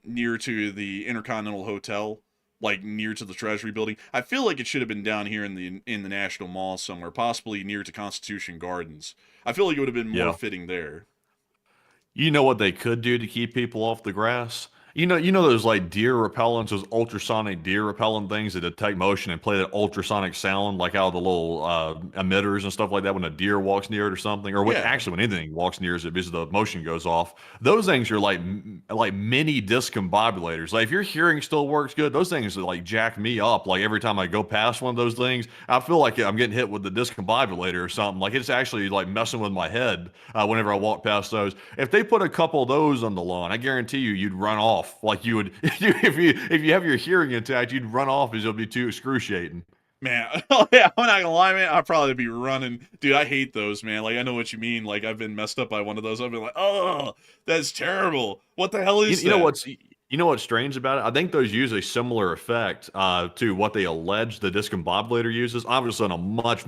near to the Intercontinental Hotel, like near to the Treasury Building. I feel like it should have been down here in the National Mall somewhere, possibly near to Constitution Gardens. I feel like it would have been more Yeah. fitting there. You know what they could do to keep people off the grass You know those like deer repellents, those ultrasonic deer repellent things that detect motion and play that ultrasonic sound like out of the little emitters and stuff like that when a deer walks near it or something, or when Yeah. actually when anything walks near it because the motion goes off. Those things are like mini discombobulators. Like if your hearing still works good, those things like jack me up. Like every time I go past one of those things, I feel like I'm getting hit with the discombobulator or something. Like it's actually like messing with my head whenever I walk past those. If they put a couple of those on the lawn, I guarantee you'd run off like you would if you have your hearing intact. You'd run off because it'll be too excruciating. Man, oh yeah, I'm not gonna lie, man. I'd probably be running, dude. I hate those, man. Like, I know what you mean. Like, I've been messed up by one of those. I've been like, oh, that's terrible. What the hell is You know that? what's strange about it? I think those use a similar effect to what they allege the discombobulator uses. Obviously, on a much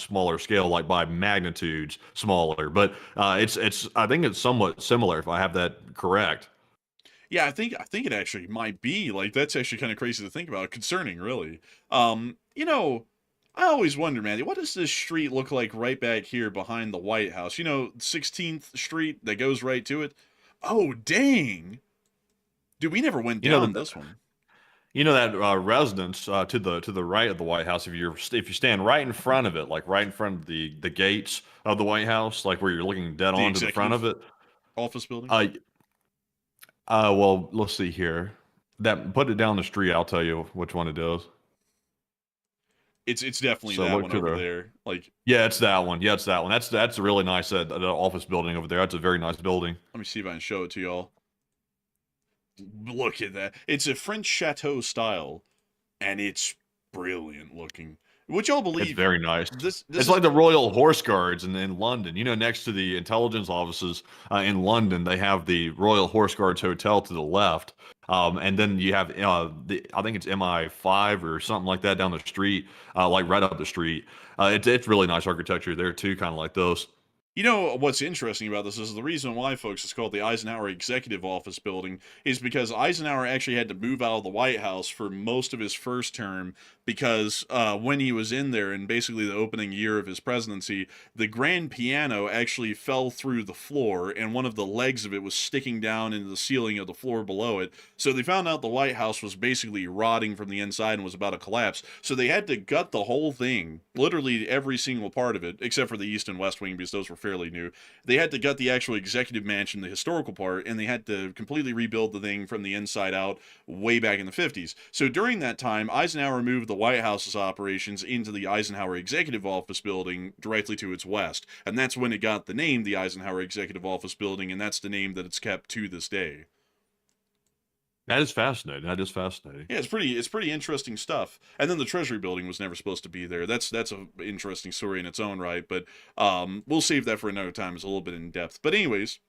smaller scale, like by magnitudes smaller. But it's I think it's somewhat similar if I have that correct. Yeah, I think it actually might be. Like, that's actually kind of crazy to think about. Concerning, really. I always wonder, man, what does this street look like right back here behind the White House? 16th Street that goes right to it. Oh, dang. Dude, we never went You know down that this one. you know that residence to the right of the White House. If you stand right in front of it, like right in front of the gates of the White House, like where you're looking dead The on to the front of executive it. office building. Uh, well, let's see here. That put it down the street. I'll tell you which one it is. It's definitely So that look one to over the there. Like, Yeah, it's that one. Yeah, it's that one. That's a really nice the office building over there. That's a very nice building. let me see if I can show it to y'all. Look at that. It's a French chateau style, and it's brilliant looking. Would y'all It's believe very nice. this It's is like the Royal Horse Guards in London. You know, next to the intelligence offices in London, they have the Royal Horse Guards Hotel to the left. And then you have I think it's MI5 or something like that down the street, like right up the street. It's really nice architecture there too, kind of like those. You know what's interesting about this is the reason why, folks, it's called the Eisenhower Executive Office Building is because Eisenhower actually had to move out of the White House for most of his first term because when he was in there in basically the opening year of his presidency, the grand piano actually fell through the floor and one of the legs of it was sticking down into the ceiling of the floor below it. So they found out the White House was basically rotting from the inside and was about to collapse. So they had to gut the whole thing, literally every single part of it, except for the East and West Wing because those were fairly new. They had to gut the actual executive mansion, the historical part, and they had to completely rebuild the thing from the inside out way back in the 50s. So during that time, Eisenhower moved the White House's operations into the Eisenhower Executive Office Building directly to its west. And that's when it got the name, the Eisenhower Executive Office Building, and that's the name that it's kept to this day. That is fascinating. That is fascinating. Yeah, it's pretty interesting stuff. And then the Treasury Building was never supposed to be there. That's a interesting story in its own right, but we'll save that for another time. It's a little bit in depth. But anyways,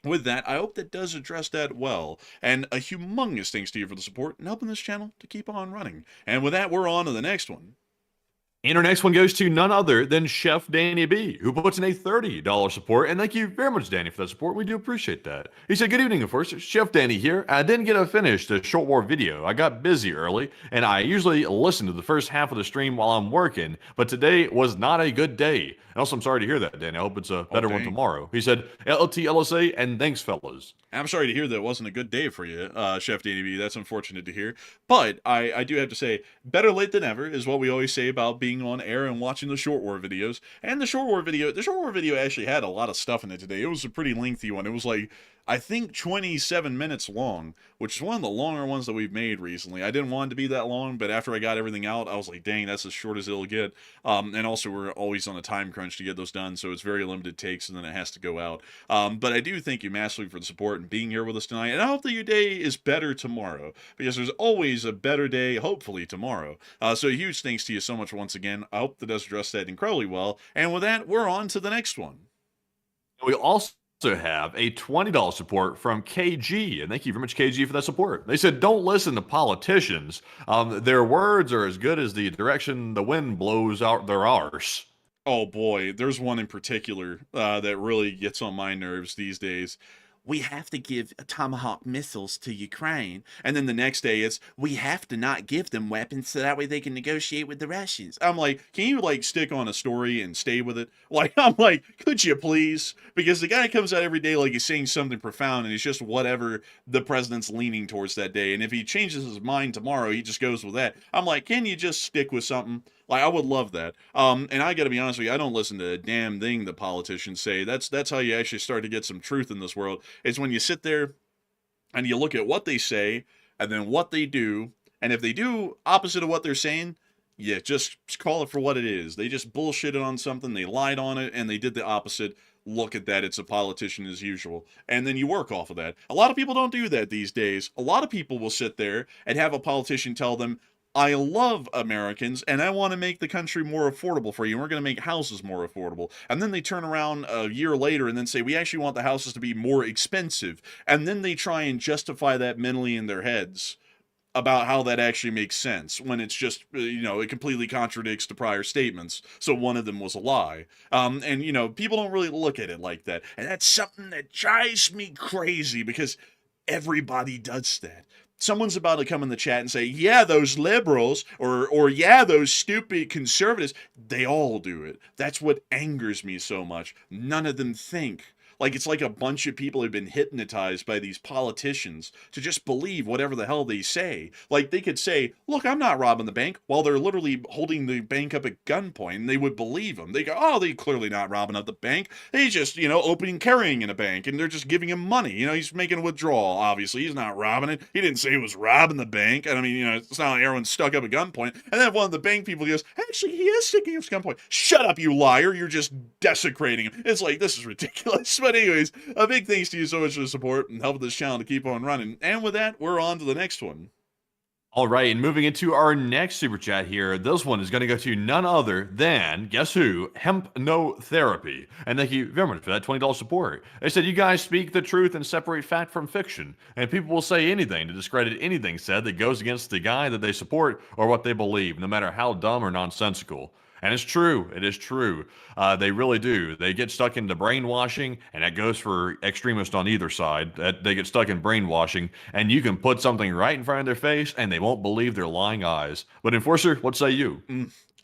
with that, I hope that does address that well. And a humongous thanks to you for the support and helping this channel to keep on running. And with that, we're on to the next one. And our next one goes to none other than Chef Danny B, who puts in a $30 support. And thank you very much, Danny, for that support. We do appreciate that. He said, "Good evening, of course. Chef Danny here. I didn't get to finish the short war video. I got busy early, and I usually listen to the first half of the stream while I'm working, but today was not a good day. And also, I'm sorry to hear that, Danny. I hope it's a better one dang. tomorrow." He said, "LT, LSA, and thanks, fellas." I'm sorry to hear that it wasn't a good day for you, Chef Danny B. That's unfortunate to hear. But I do have to say, better late than never is what we always say about being on air and watching the short war videos. And the short war video actually had a lot of stuff in it today. It was a pretty lengthy one. It was like, I think 27 minutes long, which is one of the longer ones that we've made recently. I didn't want it to be that long, but after I got everything out, I was like, dang, that's as short as it'll get. And also, we're always on a time crunch to get those done, so it's very limited takes, and then it has to go out. But I do thank you massively for the support and being here with us tonight, and I hope that your day is better tomorrow, because there's always a better day, hopefully, tomorrow. So a huge thanks to you so much once again. I hope that does address that incredibly well. And with that, we're on to the next one. We also have a $20 support from KG, and thank you very much, KG, for that support. They said, "Don't listen to politicians. Their words are as good as the direction the wind blows out their arse." Oh boy, there's one in particular that really gets on my nerves these days. we have to give Tomahawk missiles to Ukraine. And then the next day it's, we have to not give them weapons so that way they can negotiate with the Russians. I'm like, can you like stick on a story and stay with it? Like, I'm like, could you please? Because the guy comes out every day like he's saying something profound and it's just whatever the president's leaning towards that day. And if he changes his mind tomorrow, he just goes with that. I'm like, can you just stick with something? Like, I would love that. And I got to be honest with you, I don't listen to a damn thing the politicians say. That's how you actually start to get some truth in this world. Is when you sit there and you look at what they say and then what they do, and if they do opposite of what they're saying, yeah, just call it for what it is. They just bullshitted on something, they lied on it, and they did the opposite. Look at that, it's a politician as usual. And then you work off of that. A lot of people don't do that these days. A lot of people will sit there and have a politician tell them, I love Americans and I want to make the country more affordable for you. And we're going to make houses more affordable. And then they turn around a year later and then say, we actually want the houses to be more expensive. And then they try and justify that mentally in their heads about how that actually makes sense when it's just, it completely contradicts the prior statements. So one of them was a lie. And people don't really look at it like that. And that's something that drives me crazy because everybody does that. Someone's about to come in the chat and say, yeah, those liberals or yeah, those stupid conservatives, they all do it. That's what angers me so much. None of them think. Like, it's like a bunch of people have been hypnotized by these politicians to just believe whatever the hell they say. Like, they could say, look, I'm not robbing the bank, while they're literally holding the bank up at gunpoint, and they would believe them. They go, oh, they're clearly not robbing up the bank. They just, opening, carrying in a bank, and they're just giving him money. He's making a withdrawal, obviously. He's not robbing it. He didn't say he was robbing the bank. And I mean, it's not like everyone's stuck up at gunpoint. And then one of the bank people goes, actually, he is sticking up at gunpoint. Shut up, you liar. You're just desecrating him. It's like, this is ridiculous. But anyways, a big thanks to you so much for the support and helping this channel to keep on running. And with that, we're on to the next one. All right, and moving into our next super chat here, this one is going to go to none other than, guess who? Hemp No Therapy. And thank you very much for that $20 support. They said, you guys speak the truth and separate fact from fiction. And people will say anything to discredit anything said that goes against the guy that they support or what they believe, no matter how dumb or nonsensical. And it's true. It is true. They really do. They get stuck into brainwashing, and that goes for extremists on either side. They get stuck in brainwashing, and you can put something right in front of their face, and they won't believe their lying eyes. But Enforcer, what say you?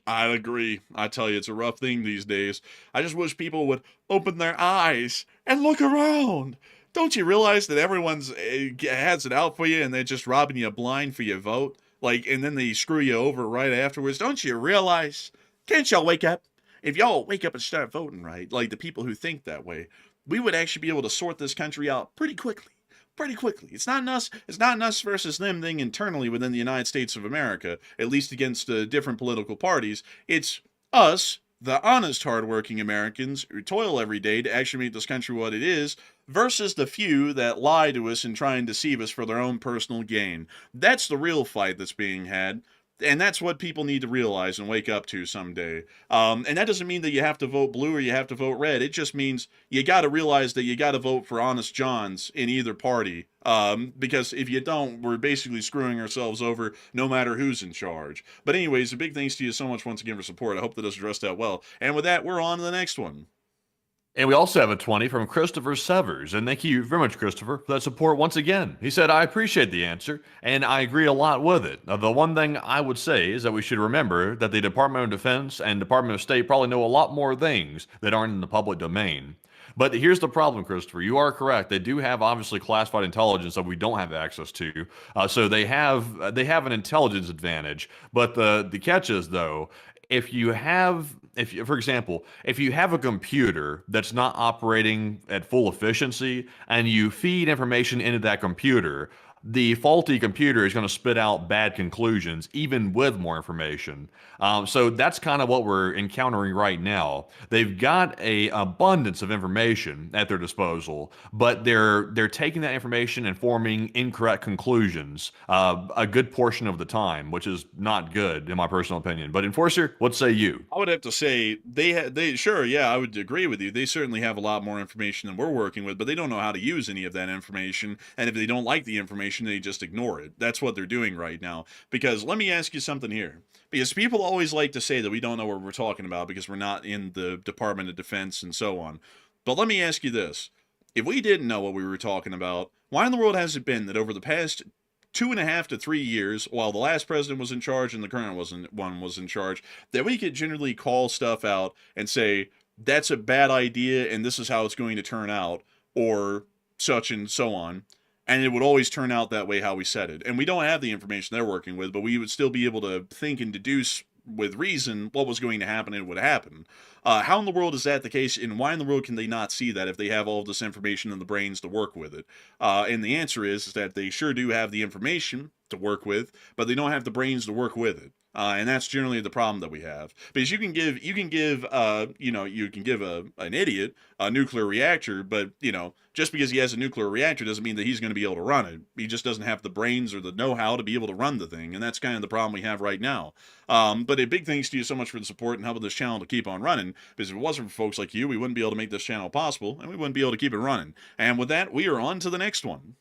I agree. I tell you, it's a rough thing these days. I just wish people would open their eyes and look around. Don't you realize that everyone's has it out for you, and they're just robbing you blind for your vote? And then they screw you over right afterwards. Don't you realize? Can't y'all wake up? If y'all wake up and start voting right, like the people who think that way, we would actually be able to sort this country out pretty quickly. It's not an us versus them thing internally within the United States of America, at least against different political parties. It's us, the honest, hardworking Americans who toil every day to actually make this country what it is, versus the few that lie to us and try and deceive us for their own personal gain. That's the real fight that's being had. And that's what people need to realize and wake up to someday. And that doesn't mean that you have to vote blue or you have to vote red. It just means you got to realize that you got to vote for honest Johns in either party. Because if you don't, we're basically screwing ourselves over no matter who's in charge. But anyways, a big thanks to you so much once again for support. I hope that was addressed that well. And with that, we're on to the next one. And we also have a 20 from Christopher Severs. And thank you very much, Christopher, for that support once again. He said, I appreciate the answer, and I agree a lot with it. Now, the one thing I would say is that we should remember that the Department of Defense and Department of State probably know a lot more things that aren't in the public domain. But here's the problem, Christopher. You are correct. They do have obviously classified intelligence that we don't have access to. So they have an intelligence advantage. But the catch is, though, for example, if you have a computer that's not operating at full efficiency and you feed information into that computer, the faulty computer is going to spit out bad conclusions, even with more information. So that's kind of what we're encountering right now. They've got an abundance of information at their disposal, but they're taking that information and forming incorrect conclusions a good portion of the time, which is not good, in my personal opinion. But Enforcer, what say you? I would have to say they sure, yeah, I would agree with you. They certainly have a lot more information than we're working with, but they don't know how to use any of that information. And if they don't like the information, they just ignore it. That's what they're doing right now. Because let me ask you something here. Because people always like to say that we don't know what we're talking about because we're not in the Department of Defense and so on. But let me ask you this. if we didn't know what we were talking about, why in the world has it been that over the past 2.5 to 3 years, while the last president was in charge and the current one was in charge, that we could generally call stuff out and say, that's a bad idea and this is how it's going to turn out, or such and so on. And it would always turn out that way how we said it. And we don't have the information they're working with, but we would still be able to think and deduce with reason what was going to happen and would happen. How in the world is that the case, and why in the world can they not see that if they have all this information and the brains to work with it? And the answer is that they sure do have the information to work with, but they don't have the brains to work with it. And that's generally the problem that we have, because you can give an idiot a nuclear reactor, but just because he has a nuclear reactor doesn't mean that he's going to be able to run it. He just doesn't have the brains or the know-how to be able to run the thing, and that's kind of the problem we have right now. But a big thanks to you so much for the support and helping this channel to keep on running, because if it wasn't for folks like you, we wouldn't be able to make this channel possible, and we wouldn't be able to keep it running. And with that, we are on to the next one.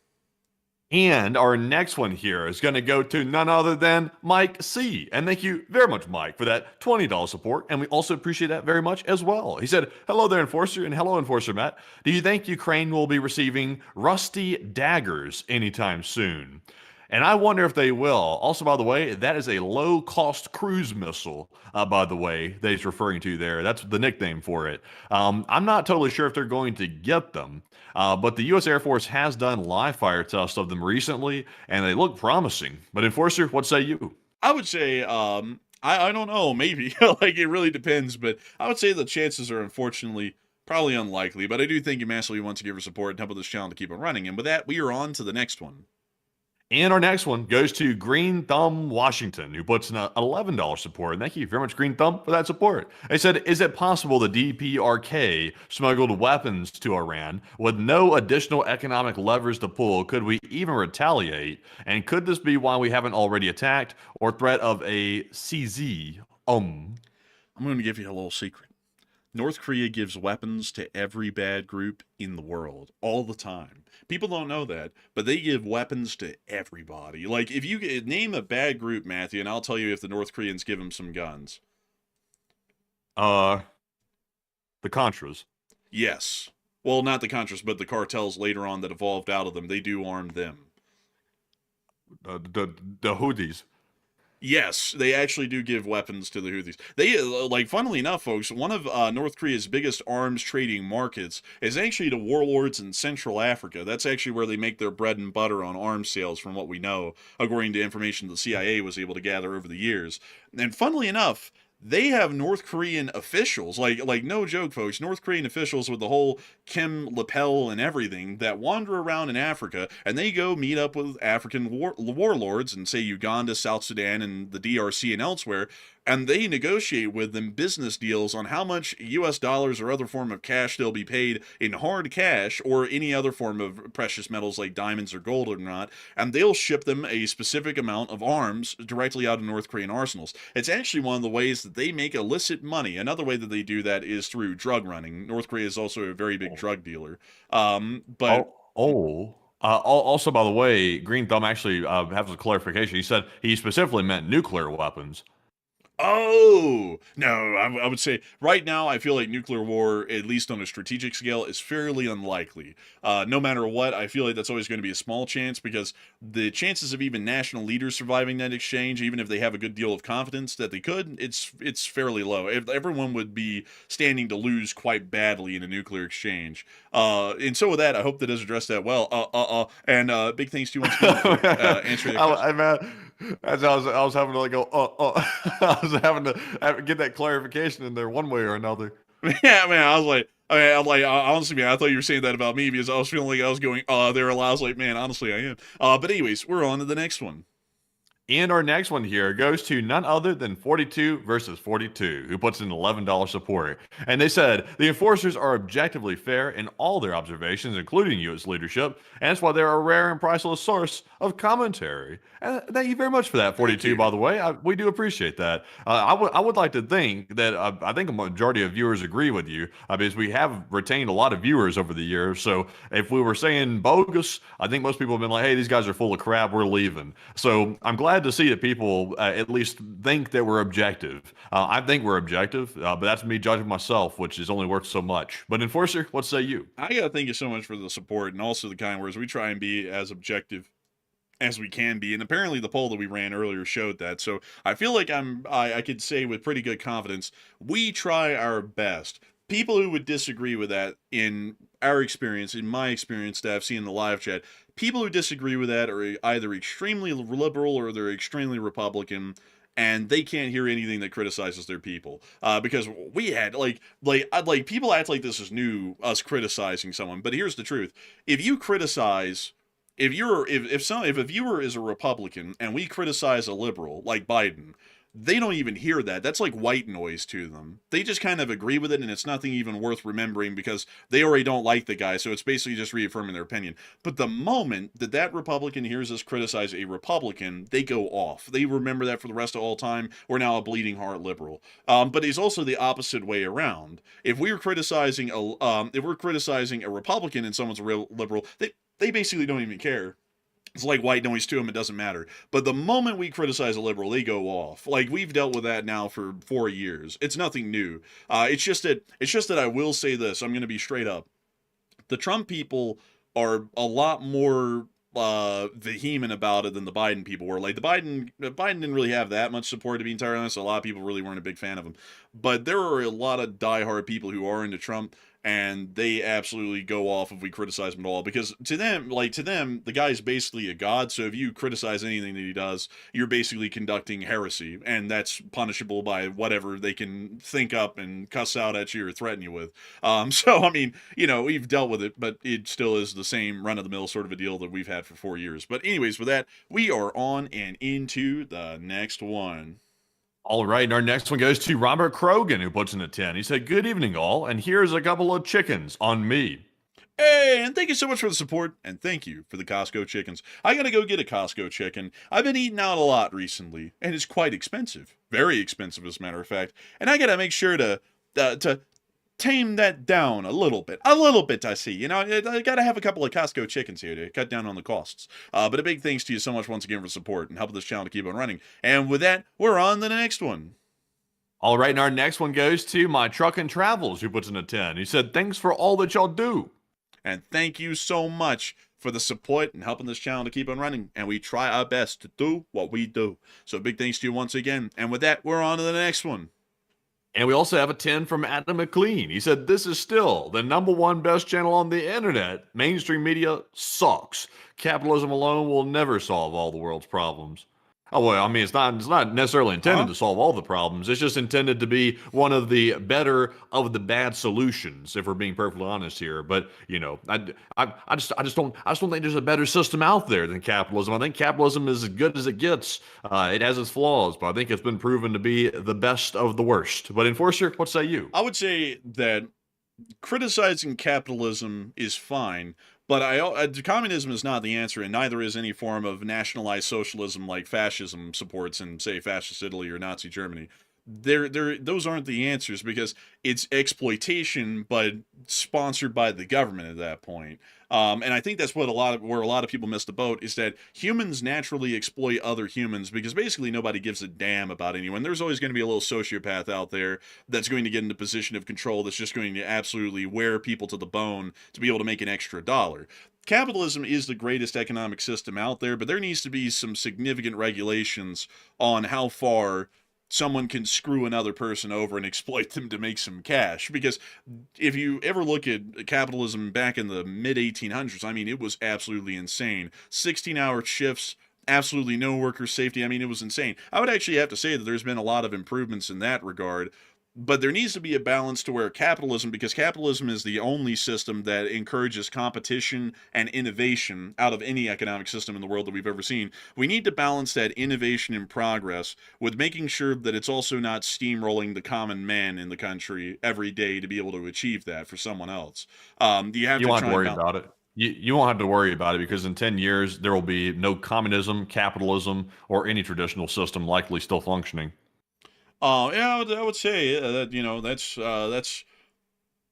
And our next one here is going to go to none other than Mike C. And thank you very much, Mike, for that $20 support. And we also appreciate that very much as well. He said, hello there, Enforcer, and hello, Enforcer Matt. Do you think Ukraine will be receiving rusty daggers anytime soon? And I wonder if they will. Also, by the way, that is a low-cost cruise missile, by the way, that he's referring to there. That's the nickname for it. I'm not totally sure if they're going to get them, but the U.S. Air Force has done live fire tests of them recently, and they look promising. But Enforcer, what say you? I would say, I don't know, maybe. Like, it really depends, but I would say the chances are, unfortunately, probably unlikely. But I do thank you massively once to give your support and help with this channel to keep it running. And with that, we are on to the next one. And our next one goes to Green Thumb Washington, who puts in an $11 support. And thank you very much, Green Thumb, for that support. They said, is it possible the DPRK smuggled weapons to Iran with no additional economic levers to pull? Could we even retaliate? And could this be why we haven't already attacked or threat of a CZ? I'm going to give you a little secret. North Korea gives weapons to every bad group in the world all the time. People don't know that, but they give weapons to everybody. Like, if you name a bad group, Matthew, and I'll tell you if the North Koreans give them some guns. The Contras. Yes. Well, not the Contras, but the cartels later on that evolved out of them. They do arm them. The Houthis. Yes, they actually do give weapons to the Houthis. They, like, funnily enough, folks, one of North Korea's biggest arms trading markets is actually to warlords in Central Africa. That's actually where they make their bread and butter on arms sales, from what we know, according to information the CIA was able to gather over the years. And funnily enough, they have North Korean officials, like no joke, folks, North Korean officials with the whole Kim lapel and everything that wander around in Africa, and they go meet up with African warlords in, say, Uganda, South Sudan, and the DRC and elsewhere, and they negotiate with them business deals on how much US dollars or other form of cash they'll be paid in hard cash or any other form of precious metals like diamonds or gold or not, and they'll ship them a specific amount of arms directly out of North Korean arsenals. It's actually one of the ways that they make illicit money. Another way that they do that is through drug running. North Korea is also a very big drug dealer. Also, by the way, Green Thumb actually has a clarification. He said he specifically meant nuclear weapons. Oh, no, I would say right now I feel like nuclear war, at least on a strategic scale, is fairly unlikely. No matter what, I feel like that's always going to be a small chance, because the chances of even national leaders surviving that exchange, even if they have a good deal of confidence that they could, it's fairly low. Everyone would be standing to lose quite badly in a nuclear exchange. And so with that, I hope that does address that well. And big thanks to you once again for answering that question. As I was having to go, I was having to get that clarification in there one way or another. Yeah, man, honestly, man, I thought you were saying that about me, because I was feeling like I was going, there a lot. I was like, man, honestly, I am. But anyways, we're on to the next one. And our next one here goes to none other than 42 versus 42, who puts in $11 support. And they said, the enforcers are objectively fair in all their observations, including U.S. leadership, and that's why they're a rare and priceless source of commentary. And thank you very much for that, 42, by the way. We do appreciate that. I would like to think that I think a majority of viewers agree with you, because we have retained a lot of viewers over the years. So if we were saying bogus, I think most people have been like, hey, these guys are full of crap, we're leaving. So I'm glad glad to see that people at least think that we're objective. I think we're objective, but that's me judging myself, which is only worth so much. But Enforcer, what say you? I gotta thank you so much for the support and also the kind words. We try and be as objective as we can be, and apparently the poll that we ran earlier showed that. So I feel like I could say with pretty good confidence we try our best. People who would disagree with that, in our experience, in my experience that I've seen in the live chat, people who disagree with that are either extremely liberal or they're extremely Republican, and they can't hear anything that criticizes their people. Because we had like people act like this is new, us criticizing someone. But here's the truth: if you criticize, if a viewer is a Republican and we criticize a liberal like Biden, they don't even hear that. That's like white noise to them. They just kind of agree with it, and it's nothing even worth remembering because they already don't like the guy, so it's basically just reaffirming their opinion. But the moment that that Republican hears us criticize a Republican, they go off. They remember that for the rest of all time. We're now a bleeding heart liberal. But it's also the opposite way around. If we're criticizing a Republican and someone's a real liberal, they basically don't even care. It's like white noise to them, it doesn't matter. But the moment we criticize a liberal, they go off. Like, we've dealt with that now for 4 years. It's nothing new. It's just that I will say this. I'm going to be straight up. The Trump people are a lot more vehement about it than the Biden people were. Like, Biden didn't really have that much support, to be entirely honest. A lot of people really weren't a big fan of him. But there are a lot of diehard people who are into Trump, and they absolutely go off if we criticize him at all, because to them, the guy's basically a god. So if you criticize anything that he does, you're basically conducting heresy, and that's punishable by whatever they can think up and cuss out at you or threaten you with. So I mean, we've dealt with it, but it still is the same run-of-the-mill sort of a deal that we've had for 4 years. But anyways, with that, we are on and into the next one. All right, and our next one goes to Robert Krogan, who puts in a 10. He said, "Good evening, all, and here's a couple of chickens on me." Hey, and thank you so much for the support, and thank you for the Costco chickens. I gotta go get a Costco chicken. I've been eating out a lot recently, and it's quite expensive. Very expensive, as a matter of fact. And I gotta make sure to tame that down a little bit. I see. I gotta have a couple of Costco chickens here to cut down on the costs. But a big thanks to you so much once again for support and helping this channel to keep on running. And with that, we're on to the next one. All right, and our next one goes to My Truck and Travels, who puts in a 10. He said, "Thanks for all that y'all do." And thank you so much for the support and helping this channel to keep on running. And we try our best to do what we do. So big thanks to you once again. And with that, we're on to the next one. And we also have a 10 from Adam McLean. He said, "This is still the #1 best channel on the internet. Mainstream media sucks. Capitalism alone will never solve all the world's problems." Oh, well, I mean, it's not necessarily intended to solve all the problems. It's just intended to be one of the better of the bad solutions, if we're being perfectly honest here. But, I just don't think there's a better system out there than capitalism. I think capitalism is as good as it gets. It has its flaws, but I think it's been proven to be the best of the worst. But Enforcer, what say you? I would say that criticizing capitalism is fine, but communism is not the answer, and neither is any form of nationalized socialism like fascism supports in, say, fascist Italy or Nazi Germany. Those aren't the answers, because it's exploitation, but sponsored by the government at that point. And I think that's where a lot of people miss the boat, is that humans naturally exploit other humans, because basically nobody gives a damn about anyone. There's always going to be a little sociopath out there that's going to get in a position of control that's just going to absolutely wear people to the bone to be able to make an extra dollar. Capitalism is the greatest economic system out there, but there needs to be some significant regulations on how far someone can screw another person over and exploit them to make some cash. Because if you ever look at capitalism back in the mid-1800s, I mean, it was absolutely insane. 16-hour shifts, absolutely no worker safety. I mean, it was insane. I would actually have to say that there's been a lot of improvements in that regard. But there needs to be a balance to where because capitalism is the only system that encourages competition and innovation out of any economic system in the world that we've ever seen. We need to balance that innovation and progress with making sure that it's also not steamrolling the common man in the country every day to be able to achieve that for someone else. You won't have to worry about it. You won't have to worry about it, because in 10 years, there will be no communism, capitalism, or any traditional system likely still functioning. Yeah, I would say that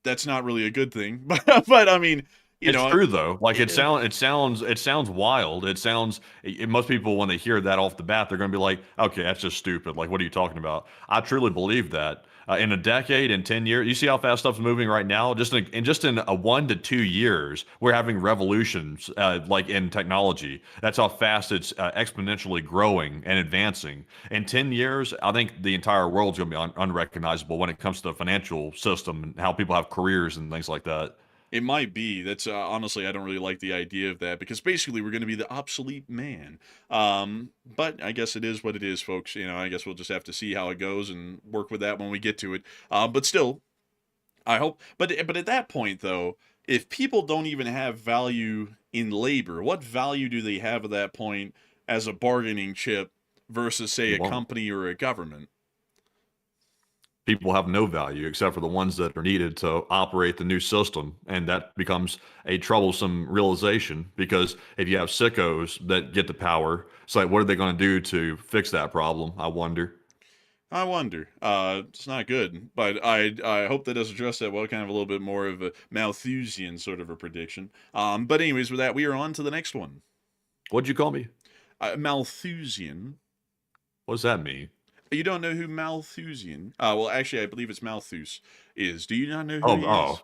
that's not really a good thing, but I mean, You It's know, true though. Like it, it sounds wild. Most people when they hear that off the bat, they're going to be like, "Okay, that's just stupid. Like, what are you talking about?" I truly believe that. In a decade, in 10 years, you see how fast stuff's moving right now. Just in a 1 to 2 years, we're having revolutions like in technology. That's how fast it's exponentially growing and advancing. In 10 years, I think the entire world's going to be unrecognizable when it comes to the financial system and how people have careers and things like that. it might be. That's honestly, I don't really like the idea of that because basically we're going to be the obsolete man. But I guess it is what it is, folks. You know, I guess we'll just have to see how it goes and work with that when we get to it. But still, I hope. But at that point, though, if people don't even have value in labor, what value do they have at that point as a bargaining chip versus, say, You a won't. company or a government? People have no value except for the ones that are needed to operate the new system. And that becomes a troublesome realization because if you have sickos that get the power, it's like, what are they going to do to fix that problem? I wonder. I wonder. It's not good, but I hope that does address that well. Kind of a little bit more of a Malthusian sort of a prediction. But anyways, with that, we are on to the next one. What'd you call me? Malthusian. What does that mean? You don't know who Malthusian? Well, actually, I believe it's Malthus is. Do you not know who Oh, he oh, is?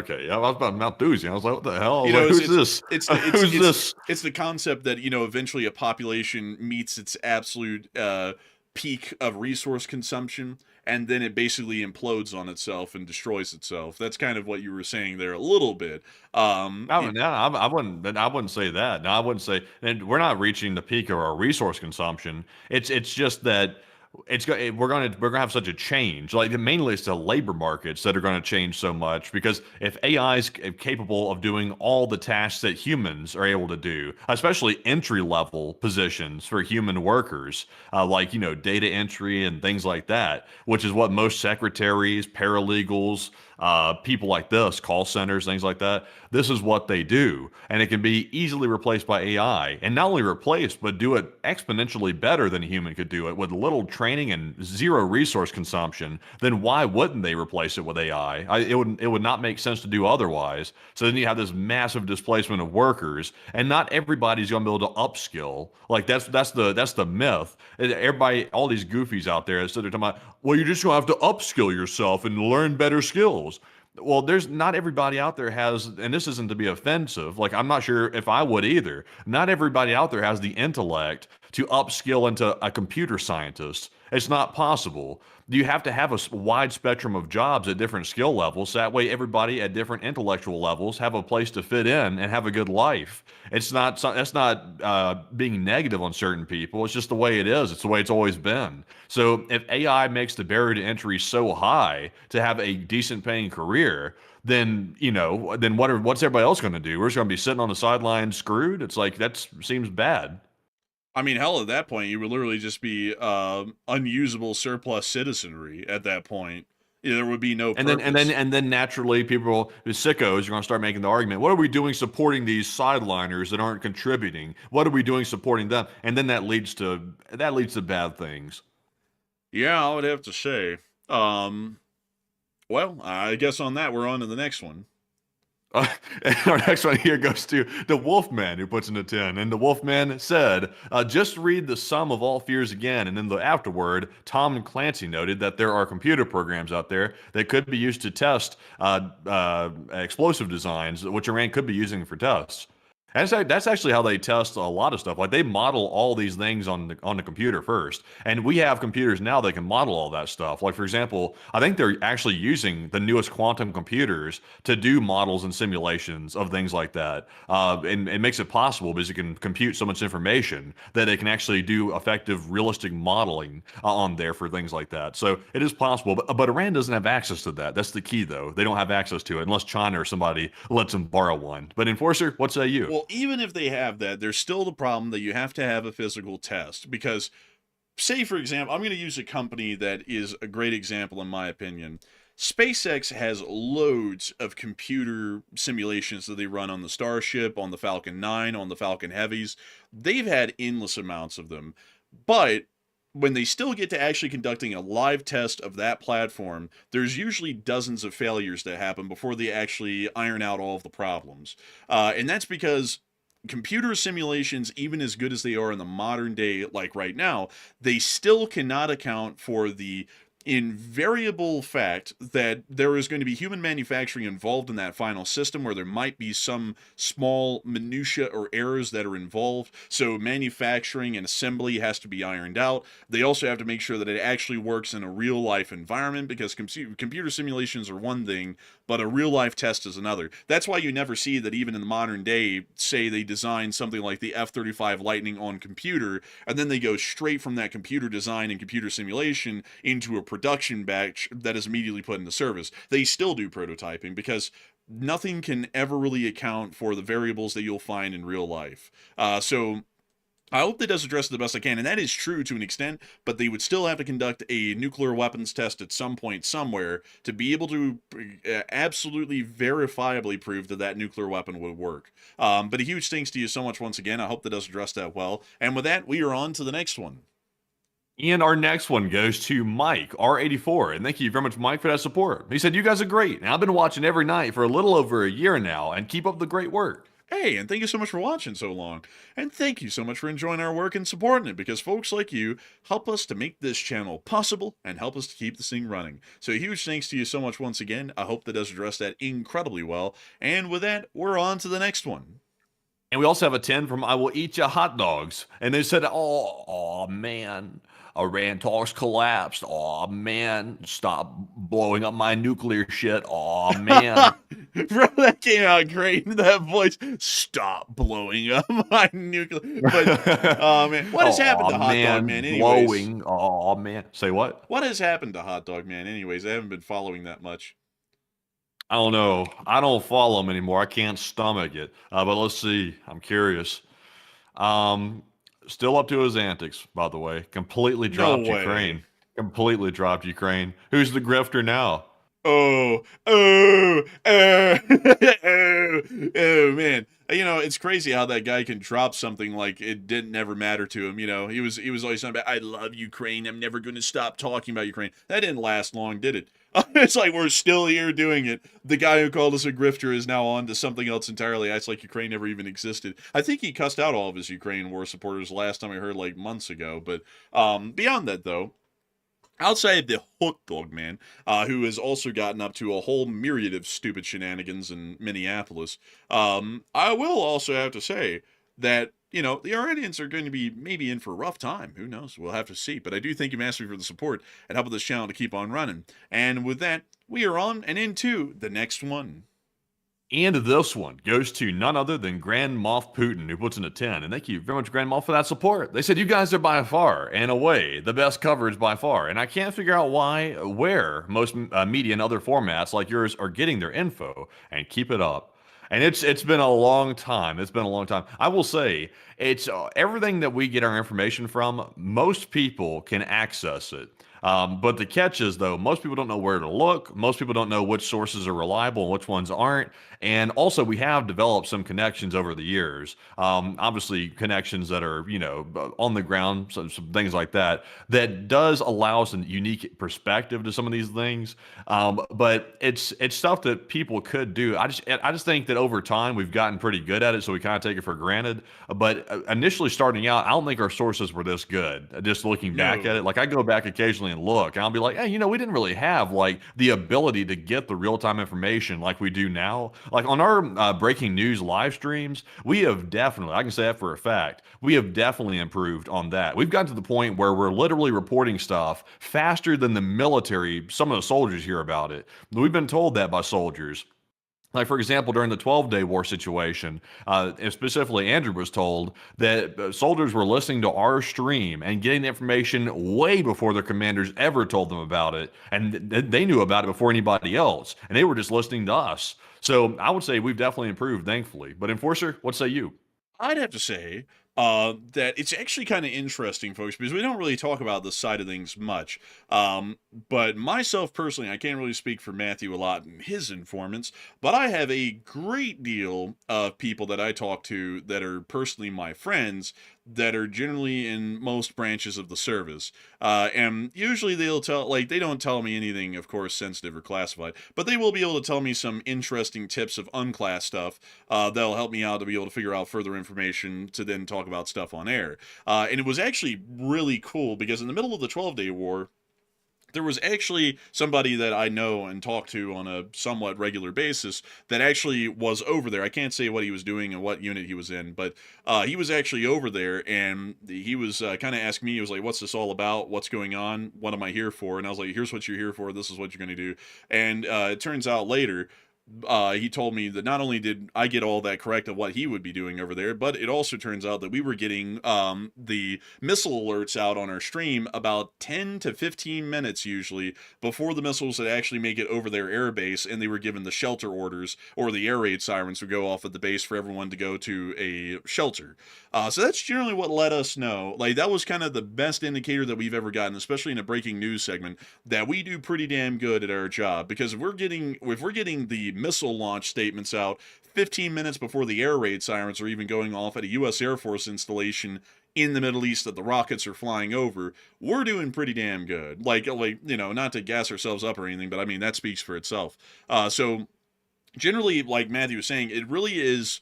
okay. Yeah, I was about Malthusian. I was like, what the hell? I You was know, like, who's this? Who's this? it's the concept that eventually a population meets its absolute peak of resource consumption, and then it basically implodes on itself and destroys itself. That's kind of what you were saying there a little bit. I mean, yeah, I wouldn't say that. No, I wouldn't say, and we're not reaching the peak of our resource consumption. It's just that we're gonna have such a change. Like mainly it's the labor markets that are going to change so much because if AI is capable of doing all the tasks that humans are able to do, especially entry level positions for human workers, like data entry and things like that, which is what most secretaries, paralegals, people like this, call centers, things like that. This is what they do, and it can be easily replaced by AI, and not only replaced, but do it exponentially better than a human could do it with little training and zero resource consumption. Then why wouldn't they replace it with AI? It would not make sense to do otherwise. So then you have this massive displacement of workers, and not everybody's going to be able to upskill. Like that's the myth. Everybody, all these goofies out there, so they're talking about, well, you're just going to have to upskill yourself and learn better skills. Well, there's not everybody out there has, and this isn't to be offensive. Like, I'm not sure if I would either. Not everybody out there has the intellect to upskill into a computer scientist. It's not possible. You have to have a wide spectrum of jobs at different skill levels. So that way, everybody at different intellectual levels have a place to fit in and have a good life. That's not being negative on certain people. It's just the way it is. It's the way it's always been. So if AI makes the barrier to entry so high to have a decent paying career, then what's everybody else going to do? We're just going to be sitting on the sidelines screwed. It's like that seems bad. I mean, hell, at that point, you would literally just be unusable surplus citizenry. At that point, there would be no And then and then purpose. and then naturally, people, the sickos, are going to start making the argument. What are we doing supporting these sideliners that aren't contributing? What are we doing supporting them? And then that leads to bad things. Yeah, I would have to say. Well, I guess on that, we're on to the next one. And our next one here goes to the Wolfman, who puts in a 10. And the Wolfman said, just read The Sum of All Fears again. And then afterward, Tom Clancy noted that there are computer programs out there that could be used to test explosive designs, which Iran could be using for tests. That's actually how they test a lot of stuff. Like they model all these things on the computer first, and we have computers now that can model all that stuff. Like for example, I think they're actually using the newest quantum computers to do models and simulations of things like that. And it makes it possible because it can compute so much information that it can actually do effective, realistic modeling on there for things like that. So it is possible, but Iran doesn't have access to that. That's the key, though. They don't have access to it unless China or somebody lets them borrow one. But Enforcer, what say you? Well, even if they have that, there's still the problem that you have to have a physical test. Because, say, for example, I'm going to use a company that is a great example, in my opinion. SpaceX has loads of computer simulations that they run on the Starship, on the Falcon 9, on the Falcon Heavies. They've had endless amounts of them. But when they still get to actually conducting a live test of that platform, there's usually dozens of failures that happen before they actually iron out all of the problems. And that's because computer simulations, even as good as they are in the modern day, like right now, they still cannot account for the invariable fact that there is going to be human manufacturing involved in that final system, where there might be some small minutia or errors that are involved. So manufacturing and assembly has to be ironed out. They also have to make sure that it actually works in a real life environment, because computer simulations are one thing, but a real life test is another. That's why you never see that even in the modern day, say they design something like the F-35 Lightning on computer, and then they go straight from that computer design and computer simulation into a production batch that is immediately put into service. They still do prototyping, because nothing can ever really account for the variables that you'll find in real life. So I hope that does address it the best I can, and that is true to an extent, but they would still have to conduct a nuclear weapons test at some point somewhere to be able to absolutely verifiably prove that that nuclear weapon would work. But a huge thanks to you so much once again. I hope that does address that well. And with that, we are on to the next one. And our next one goes to Mike, R84. And thank you very much, Mike, for that support. He said, "You guys are great. And I've been watching every night for a little over a year now, and keep up the great work." Hey, and thank you so much for watching so long. And thank you so much for enjoying our work and supporting it, because folks like you help us to make this channel possible and help us to keep this thing running. So a huge thanks to you so much once again. I hope that does address that incredibly well. And with that, we're on to the next one. And we also have a 10 from I Will Eat Ya Hot Dogs. And they said, oh man, Iran talks collapsed. Oh man, stop blowing up my nuclear shit. Oh man. Bro, that came out great. That voice, stop blowing up my nuclear. But, oh man, what has happened to Hot Dog Man anyways? Blowing. Oh man. Say what? What has happened to Hot Dog Man anyways? I haven't been following that much. I don't know. I don't follow him anymore. I can't stomach it. But let's see. I'm curious. Still up to his antics, by the way. Completely dropped Ukraine. Completely dropped Ukraine. Who's the grifter now? Oh, man. You know, it's crazy how that guy can drop something like it didn't never matter to him. You know, he was always talking about, I love Ukraine. I'm never going to stop talking about Ukraine. That didn't last long, did it? It's like we're still here doing it. The guy who called us a grifter is now on to something else entirely. It's like Ukraine never even existed. I think he cussed out all of his Ukraine war supporters last time I heard, like months ago. But beyond that, though, outside the Hot Dog Man, who has also gotten up to a whole myriad of stupid shenanigans in Minneapolis, I will also have to say that, you know, the Iranians are going to be maybe in for a rough time. Who knows? We'll have to see. But I do thank you massively for the support and helping this channel to keep on running. And with that, we are on and into the next one. And this one goes to none other than Grand Moff Putin, who puts in a 10. And thank you very much, Grand Moff, for that support. They said, you guys are by far and away the best coverage by far. And I can't figure out where most media and other formats like yours are getting their info. And keep it up. And it's been a long time. It's been a long time. I will say, it's everything that we get our information from, most people can access it. But the catch is, though, most people don't know where to look. Most people don't know which sources are reliable and which ones aren't. And also, we have developed some connections over the years. Obviously, connections that are, you know, on the ground, some things like that, that does allow us a unique perspective to some of these things. But it's stuff that people could do. I just think that over time, we've gotten pretty good at it, so we kind of take it for granted. But initially starting out, I don't think our sources were this good. Just looking back at it, like I go back occasionally and look, and I'll be like, hey, you know, we didn't really have like the ability to get the real-time information like we do now. Like on our breaking news live streams, we have definitely, I can say that for a fact, we have definitely improved on that. We've gotten to the point where we're literally reporting stuff faster than the military, some of the soldiers hear about it. We've been told that by soldiers. Like, for example, during the 12-day war situation, and specifically Andrew was told that soldiers were listening to our stream and getting the information way before their commanders ever told them about it. And they knew about it before anybody else. And they were just listening to us. So I would say we've definitely improved, thankfully. But Enforcer, what say you? I'd have to say that it's actually kind of interesting, folks, because we don't really talk about this side of things much. But myself personally, I can't really speak for Matthew a lot and his informants, but I have a great deal of people that I talk to that are personally my friends that are generally in most branches of the service. And usually they'll tell, like, they don't tell me anything, of course, sensitive or classified, but they will be able to tell me some interesting tips of unclass stuff that'll help me out to be able to figure out further information to then talk about stuff on air. And it was actually really cool because in the middle of the 12-Day War, there was actually somebody that I know and talk to on a somewhat regular basis that actually was over there. I can't say what he was doing and what unit he was in, but he was actually over there, and he was kind of asking me, he was like, what's this all about? What's going on? What am I here for? And I was like, here's what you're here for. This is what you're going to do. And it turns out later, he told me that not only did I get all that correct of what he would be doing over there, but it also turns out that we were getting the missile alerts out on our stream about 10 to 15 minutes usually before the missiles would actually make it over their air base, and they were given the shelter orders, or the air raid sirens would go off at the base for everyone to go to a shelter. So that's generally what let us know. Like, that was kind of the best indicator that we've ever gotten, especially in a breaking news segment, that we do pretty damn good at our job. Because if we're getting the missile launch statements out 15 minutes before the air raid sirens are even going off at a U.S. Air Force installation in the Middle East that the rockets are flying over, we're doing pretty damn good. Like, you know, not to gas ourselves up or anything, but I mean, that speaks for itself. So generally, like Matthew was saying, it really is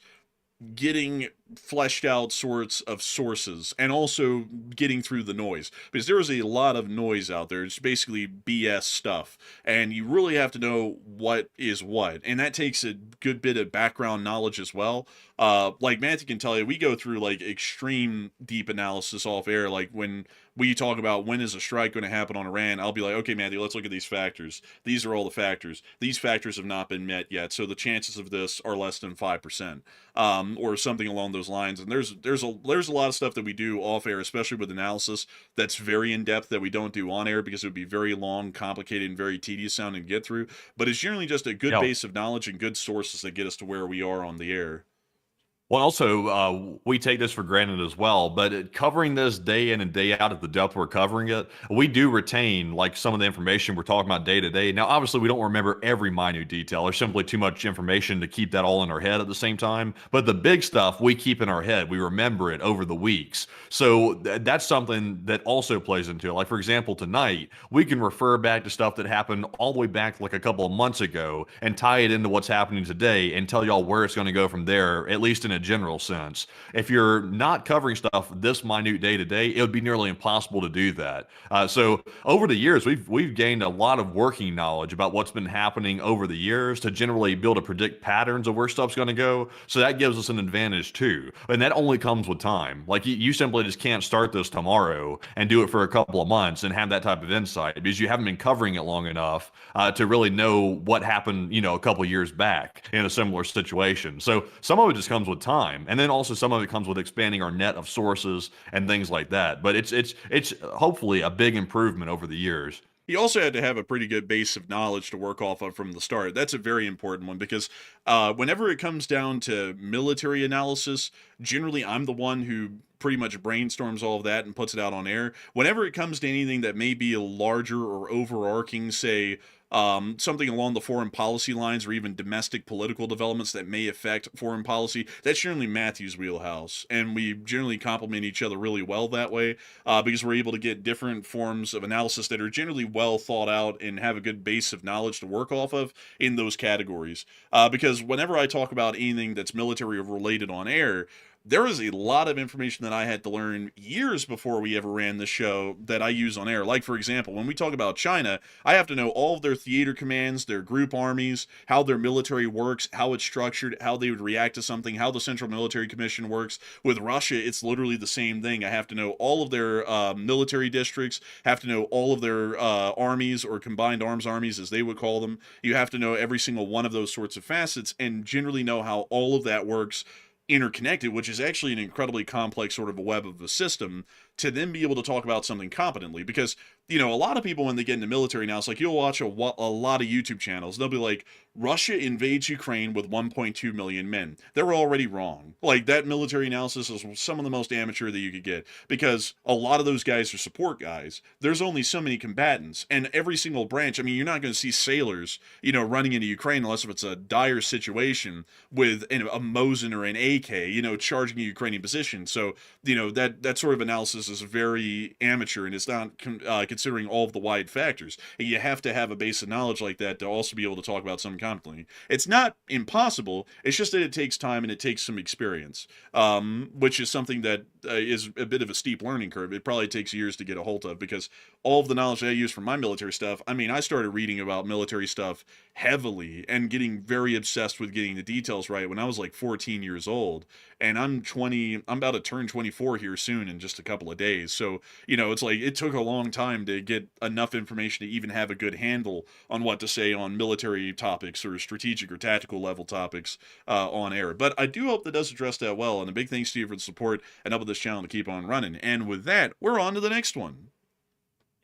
getting fleshed out sorts of sources and also getting through the noise, because there is a lot of noise out there. It's basically BS stuff, and you really have to know what is what, and that takes a good bit of background knowledge as well. Like Matthew can tell you, we go through like extreme deep analysis off air. Like when we talk about when is a strike going to happen on Iran, I'll be like, okay, Matthew, let's look at these factors. These are all the factors. These factors have not been met yet, so the chances of this are less than 5%, or something along those lines. And there's a lot of stuff that we do off air, especially with analysis, that's very in depth that we don't do on air because it would be very long, complicated, and very tedious sounding to get through. But it's generally just a good Yeah. base of knowledge and good sources that get us to where we are on the air. Well, also, we take this for granted as well, but covering this day in and day out at the depth we're covering it, we do retain like some of the information we're talking about day to day. Now, obviously, we don't remember every minute detail. There's simply too much information to keep that all in our head at the same time. But the big stuff we keep in our head, we remember it over the weeks. So that's something that also plays into it. Like, for example, tonight, we can refer back to stuff that happened all the way back like a couple of months ago and tie it into what's happening today and tell y'all where it's going to go from there, at least in a general sense. If you're not covering stuff this minute day to day, it would be nearly impossible to do that. So over the years, we've gained a lot of working knowledge about what's been happening over the years to generally be able to predict patterns of where stuff's going to go. So that gives us an advantage too. And that only comes with time. Like you simply just can't start this tomorrow and do it for a couple of months and have that type of insight because you haven't been covering it long enough to really know what happened, a couple of years back in a similar situation. So some of it just comes with time. And then also some of it comes with expanding our net of sources and things like that. But it's hopefully a big improvement over the years. He also had to have a pretty good base of knowledge to work off of from the start. That's a very important one because whenever it comes down to military analysis, generally I'm the one who pretty much brainstorms all of that and puts it out on air. Whenever it comes to anything that may be a larger or overarching, say, something along the foreign policy lines or even domestic political developments that may affect foreign policy, that's generally Matthew's wheelhouse. And we generally complement each other really well that way because we're able to get different forms of analysis that are generally well thought out and have a good base of knowledge to work off of in those categories. Because whenever I talk about anything that's military related on air, there is a lot of information that I had to learn years before we ever ran the show that I use on air. Like, for example, when we talk about China, I have to know all of their theater commands, their group armies, how their military works, how it's structured, how they would react to something, how the Central Military Commission works. With Russia, it's literally the same thing. I have to know all of their military districts, have to know all of their armies or combined arms armies, as they would call them. You have to know every single one of those sorts of facets and generally know how all of that works interconnected, which is actually an incredibly complex sort of a web of a system, to then be able to talk about something competently. Because a lot of people when they get into military now, it's like you'll watch a lot of YouTube channels. They'll be like, Russia invades Ukraine with 1.2 million men. They're already wrong. Like, that military analysis is some of the most amateur that you could get, because a lot of those guys are support guys. There's only so many combatants, and every single branch, I mean, you're not going to see sailors, running into Ukraine unless if it's a dire situation with a Mosin or an AK, charging a Ukrainian position. So, that sort of analysis is very amateur, and it's not considering all of the wide factors. And you have to have a base of knowledge like that to also be able to talk about some confidently. It's not impossible. It's just that it takes time and it takes some experience, which is something that is a bit of a steep learning curve. It probably takes years to get a hold of, because all of the knowledge that I use from my military stuff, I mean, I started reading about military stuff heavily and getting very obsessed with getting the details right when I was like 14 years old. And I'm about to turn 24 here soon in just a couple of days. So, it's like it took a long time to get enough information to even have a good handle on what to say on military topics or strategic or tactical level topics on air. But I do hope that does address that well. And a big thanks to you for the support and helping this channel to keep on running. And with that, we're on to the next one.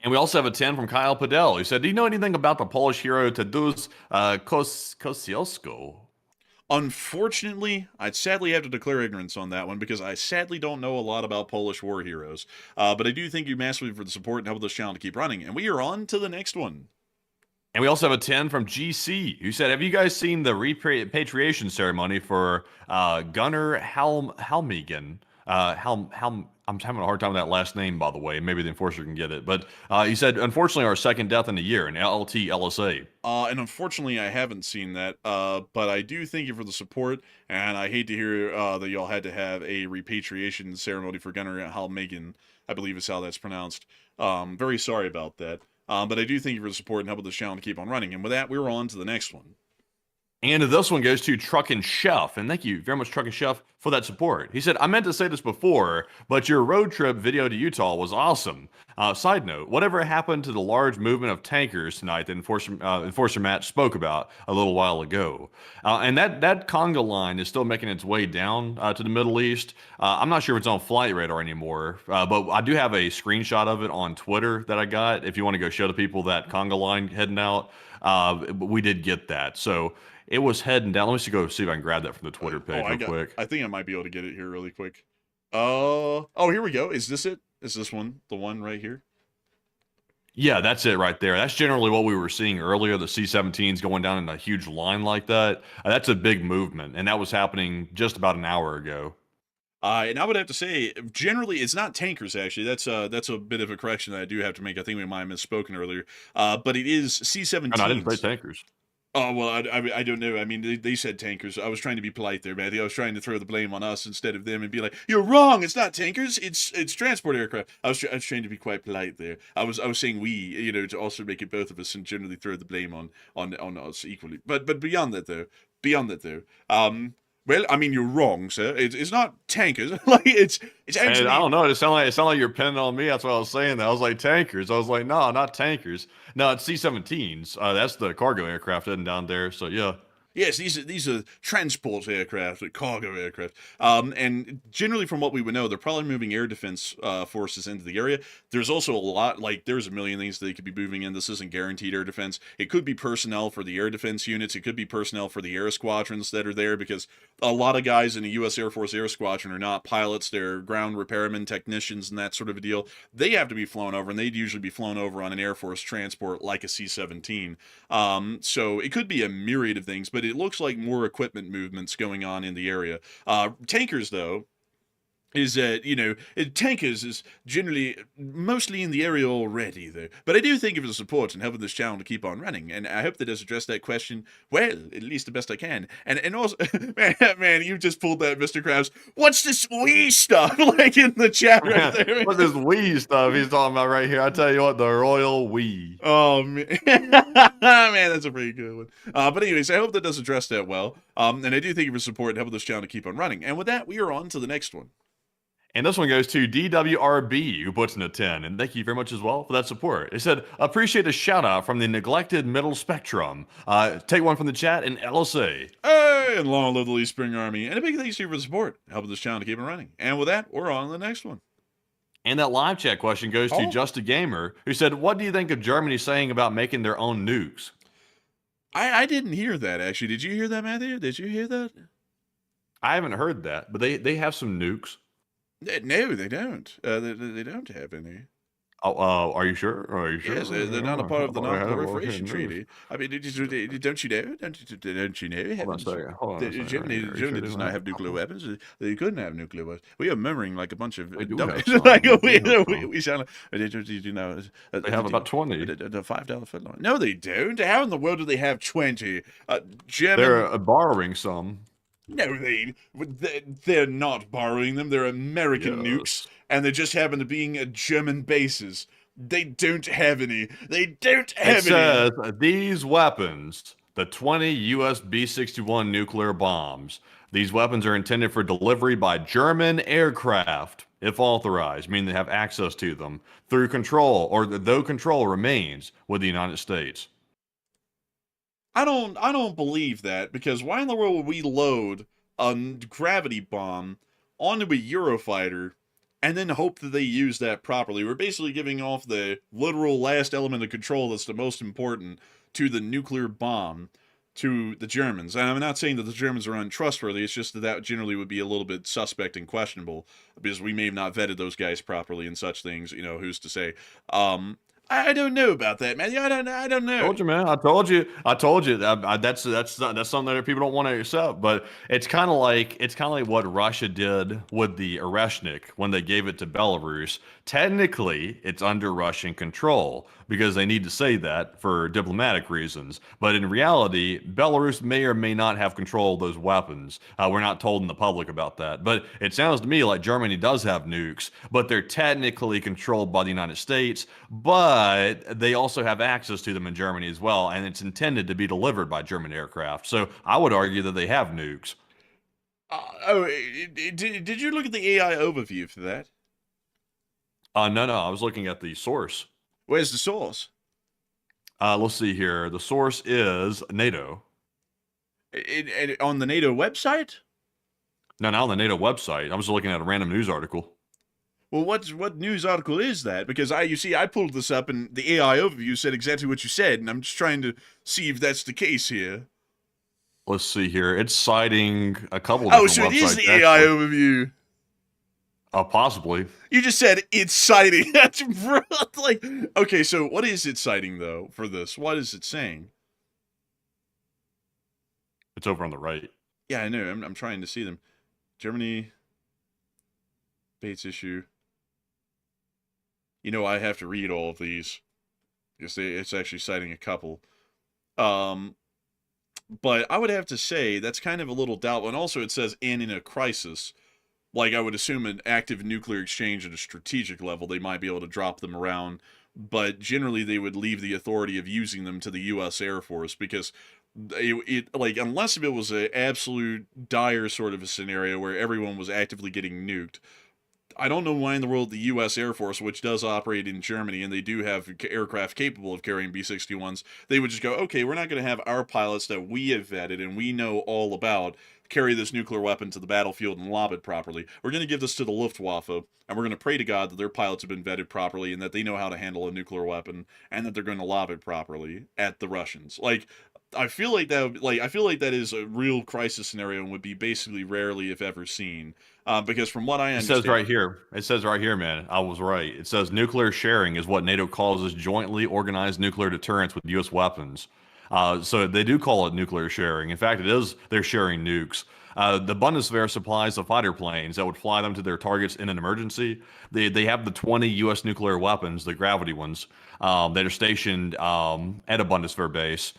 And we also have a 10 from Kyle Padell, who said, do you know anything about the Polish hero Tadeusz Kosciuszko? Unfortunately, I'd sadly have to declare ignorance on that one, because I sadly don't know a lot about Polish war heroes. But I do thank you massively for the support and helping this channel to keep running. And we are on to the next one. And we also have a 10 from GC, who said, have you guys seen the repatriation ceremony for Gunnar Halmigan? I'm having a hard time with that last name, by the way. Maybe the enforcer can get it. But he said, unfortunately, our second death in a year in LT LSA. And unfortunately, I haven't seen that. But I do thank you for the support. And I hate to hear that y'all had to have a repatriation ceremony for Gunnar Halmigan, I believe is how that's pronounced. Very sorry about that. But I do thank you for the support and helping this channel to keep on running. And with that, we're on to the next one. And this one goes to Truckin' Chef, and thank you very much, Truckin' Chef, for that support. He said, I meant to say this before, but your road trip video to Utah was awesome. Side note, whatever happened to the large movement of tankers tonight that Enforcer Matt spoke about a little while ago? And that conga line is still making its way down to the Middle East. I'm not sure if it's on flight radar anymore, but I do have a screenshot of it on Twitter that I got. If you want to go show the people that conga line heading out, we did get that. So it was heading down. Let me go see if I can grab that from the Twitter page real quick. I think I might be able to get it here really quick. Oh, here we go. Is this it? Is this one the one right here? Yeah, that's it right there. That's generally what we were seeing earlier, the C-17s going down in a huge line like that. That's a big movement, and that was happening just about an hour ago. And I would have to say, generally, it's not tankers, actually. That's a bit of a correction that I do have to make. I think we might have misspoken earlier. But it is C-17s. No, I didn't say tankers. Oh, well, I don't know. I mean, they said tankers. I was trying to be polite there, Matthew. I was trying to throw the blame on us instead of them and be like, you're wrong. It's not tankers. It's transport aircraft. I was trying to be quite polite there. I was saying we, to also make it both of us and generally throw the blame on us equally. But beyond that, though, well, I mean, you're wrong, sir. It's not tankers. Like it's actually. And I don't know. It sounded like you're pinning on me. That's what I was saying. I was like tankers. I was like, no, not tankers. No, it's C-17s. That's the cargo aircraft heading down there. So yeah. Yes, these are transport aircraft, cargo aircraft. And generally, from what we would know, they're probably moving air defense forces into the area. There's also a lot, like there's a million things they could be moving in. This isn't guaranteed air defense. It could be personnel for the air defense units. It could be personnel for the air squadrons that are there, because a lot of guys in the U.S. Air Force Air Squadron are not pilots. They're ground repairmen, technicians, and that sort of a deal. They have to be flown over, and they'd usually be flown over on an Air Force transport like a C-17. So it could be a myriad of things, but it looks like more equipment movements going on in the area. Tankers, though, is that, tankers is generally mostly in the area already, though. But I do thank you for the support and helping this channel to keep on running, and I hope that does address that question well, at least the best I can. And also, man, you just pulled that, Mr. Krabs. What's this wee stuff like in the chat right there? What's this wee stuff he's talking about right here? I tell you what, the royal wee. Oh man, man, that's a pretty good one. But anyways, I hope that does address that well. And I do thank you for support and helping this channel to keep on running. And with that, we are on to the next one. And this one goes to DWRB, who puts in a 10. And thank you very much as well for that support. It said, appreciate a shout out from the neglected middle spectrum. Take one from the chat and LSA. Hey, and long live the Lee Spring Army. And a big thanks to you for the support, helping this channel to keep it running. And with that, we're on to the next one. And that live chat question goes to Oh. Just a Gamer, who said, "What do you think of Germany saying about making their own nukes?" I didn't hear that, actually. Did you hear that, Matthew? Did you hear that? I haven't heard that, but they have some nukes. No, they don't. They don't have any. Oh, are you sure? Are you sure? Yes, they're not a part of the Oh, I had it non-proliferation okay, news. treaty. I mean, don't you know? Don't you know? Hold on a Heavens, second. Hold on a second. Germany, Are you sure Germany they does don't not have nuclear weapons. They couldn't have nuclear weapons. We are murmuring like a bunch of They do dummies. have some. Like They do we, have we, some. we sound like, you know, They have about 20. the $5 footline. No, they don't. How in the world do they have 20? German. They're borrowing some. No, they're not borrowing them. They're American nukes, Yes. and they just happen to be German bases. They don't have any. They don't It have any. says these weapons, the 20 US B-61 nuclear bombs, these weapons are intended for delivery by German aircraft, if authorized, meaning they have access to them, through control, or though control remains with the United States. I don't believe that, because why in the world would we load a gravity bomb onto a Eurofighter and then hope that they use that properly? We're basically giving off the literal last element of control that's the most important to the nuclear bomb to the Germans. And I'm not saying that the Germans are untrustworthy, it's just that generally would be a little bit suspect and questionable, because we may have not vetted those guys properly and such things, who's to say. I don't know about that, man. I don't know. Told you, man. I told you. That's something that people don't want to accept. But it's kind of like what Russia did with the Oreshnik when they gave it to Belarus. Technically, it's under Russian control because they need to say that for diplomatic reasons. But in reality, Belarus may or may not have control of those weapons. We're not told in the public about that. But it sounds to me like Germany does have nukes, but they're technically controlled by the United States. But they also have access to them in Germany as well, and it's intended to be delivered by German aircraft. So I would argue that they have nukes. Did you look at the AI overview for that? No, I was looking at the source. Where's the source? Let's see here. The source is NATO. On the NATO website? No, not on the NATO website. I was looking at a random news article. Well, what news article is that? Because I pulled this up and the AI overview said exactly what you said, and I'm just trying to see if that's the case here. Let's see here. It's citing a couple of Oh, different so it is websites, the AI actually. overview. Possibly. You just said it's citing. That's like, okay, so what is it citing though for this? What is it saying? It's over on the right. Yeah, I know. I'm trying to see them. Germany Bates issue. I have to read all of these because it's actually citing a couple. But I would have to say that's kind of a little doubtful. And also it says in a crisis. Like, I would assume an active nuclear exchange at a strategic level, they might be able to drop them around. But generally, they would leave the authority of using them to the U.S. Air Force, because unless if it was an absolute dire sort of a scenario where everyone was actively getting nuked, I don't know why in the world the U.S. Air Force, which does operate in Germany, and they do have aircraft capable of carrying B-61s, they would just go, okay, we're not going to have our pilots that we have vetted and we know all about carry this nuclear weapon to the battlefield and lob it properly. We're going to give this to the Luftwaffe, and we're going to pray to God that their pilots have been vetted properly and that they know how to handle a nuclear weapon and that they're going to lob it properly at the Russians. I feel like that is a real crisis scenario and would be basically rarely, if ever, seen. Because from what I understand, It says right here, man. I was right. It says nuclear sharing is what NATO calls jointly organized nuclear deterrence with U.S. weapons. So they do call it nuclear sharing. In fact, it is. They're sharing nukes. The Bundeswehr supplies the fighter planes that would fly them to their targets in an emergency. They have the 20 U.S. nuclear weapons, the gravity ones, that are stationed at a Bundeswehr base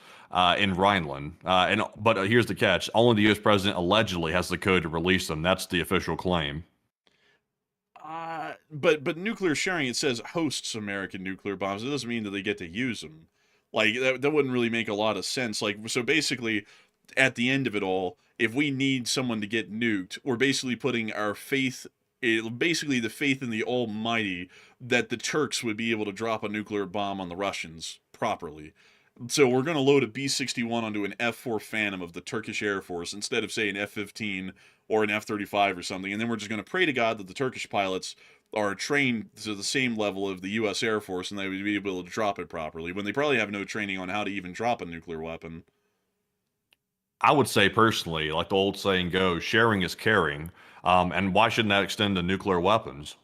in Rhineland. But here's the catch: only the U.S. president allegedly has the code to release them. That's the official claim. But nuclear sharing, it says hosts American nuclear bombs. It doesn't mean that they get to use them. That wouldn't really make a lot of sense. So basically, at the end of it all, if we need someone to get nuked, we're basically putting our faith, basically the faith in the Almighty, that the Turks would be able to drop a nuclear bomb on the Russians properly. So we're going to load a B-61 onto an F-4 Phantom of the Turkish Air Force instead of, say, an F-15 or an F-35 or something. And then we're just going to pray to God that the Turkish pilots are trained to the same level of the U.S. Air Force, and they would be able to drop it properly when they probably have no training on how to even drop a nuclear weapon. I would say personally, like the old saying goes, sharing is caring. And why shouldn't that extend to nuclear weapons?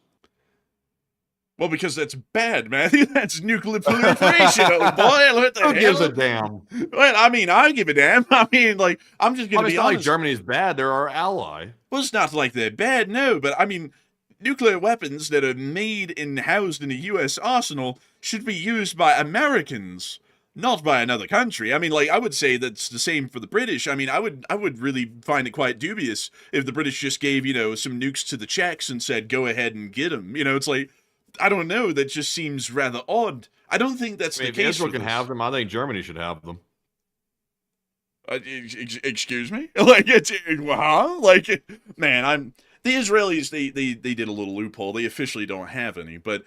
Well, because that's bad, Matthew. That's nuclear proliferation, oh boy. What the Who hell? gives a damn? Well, I mean, I give a damn. I mean, like, I'm just I going mean, to it's be not like honest. Germany's bad. They're our ally. Well, it's not like they're bad, no, but I mean, nuclear weapons that are made and housed in a U.S. arsenal should be used by Americans, not by another country. I mean, like, I would say that's the same for the British. I mean, I would really find it quite dubious if the British just gave, some nukes to the Czechs and said, go ahead and get them. It's like, I don't know, that just seems rather odd. I don't think that's I mean, the if case. Israel can have them, I think Germany should have them. Excuse me? Like, Like, man, the Israelis, they did a little loophole. They officially don't have any, but,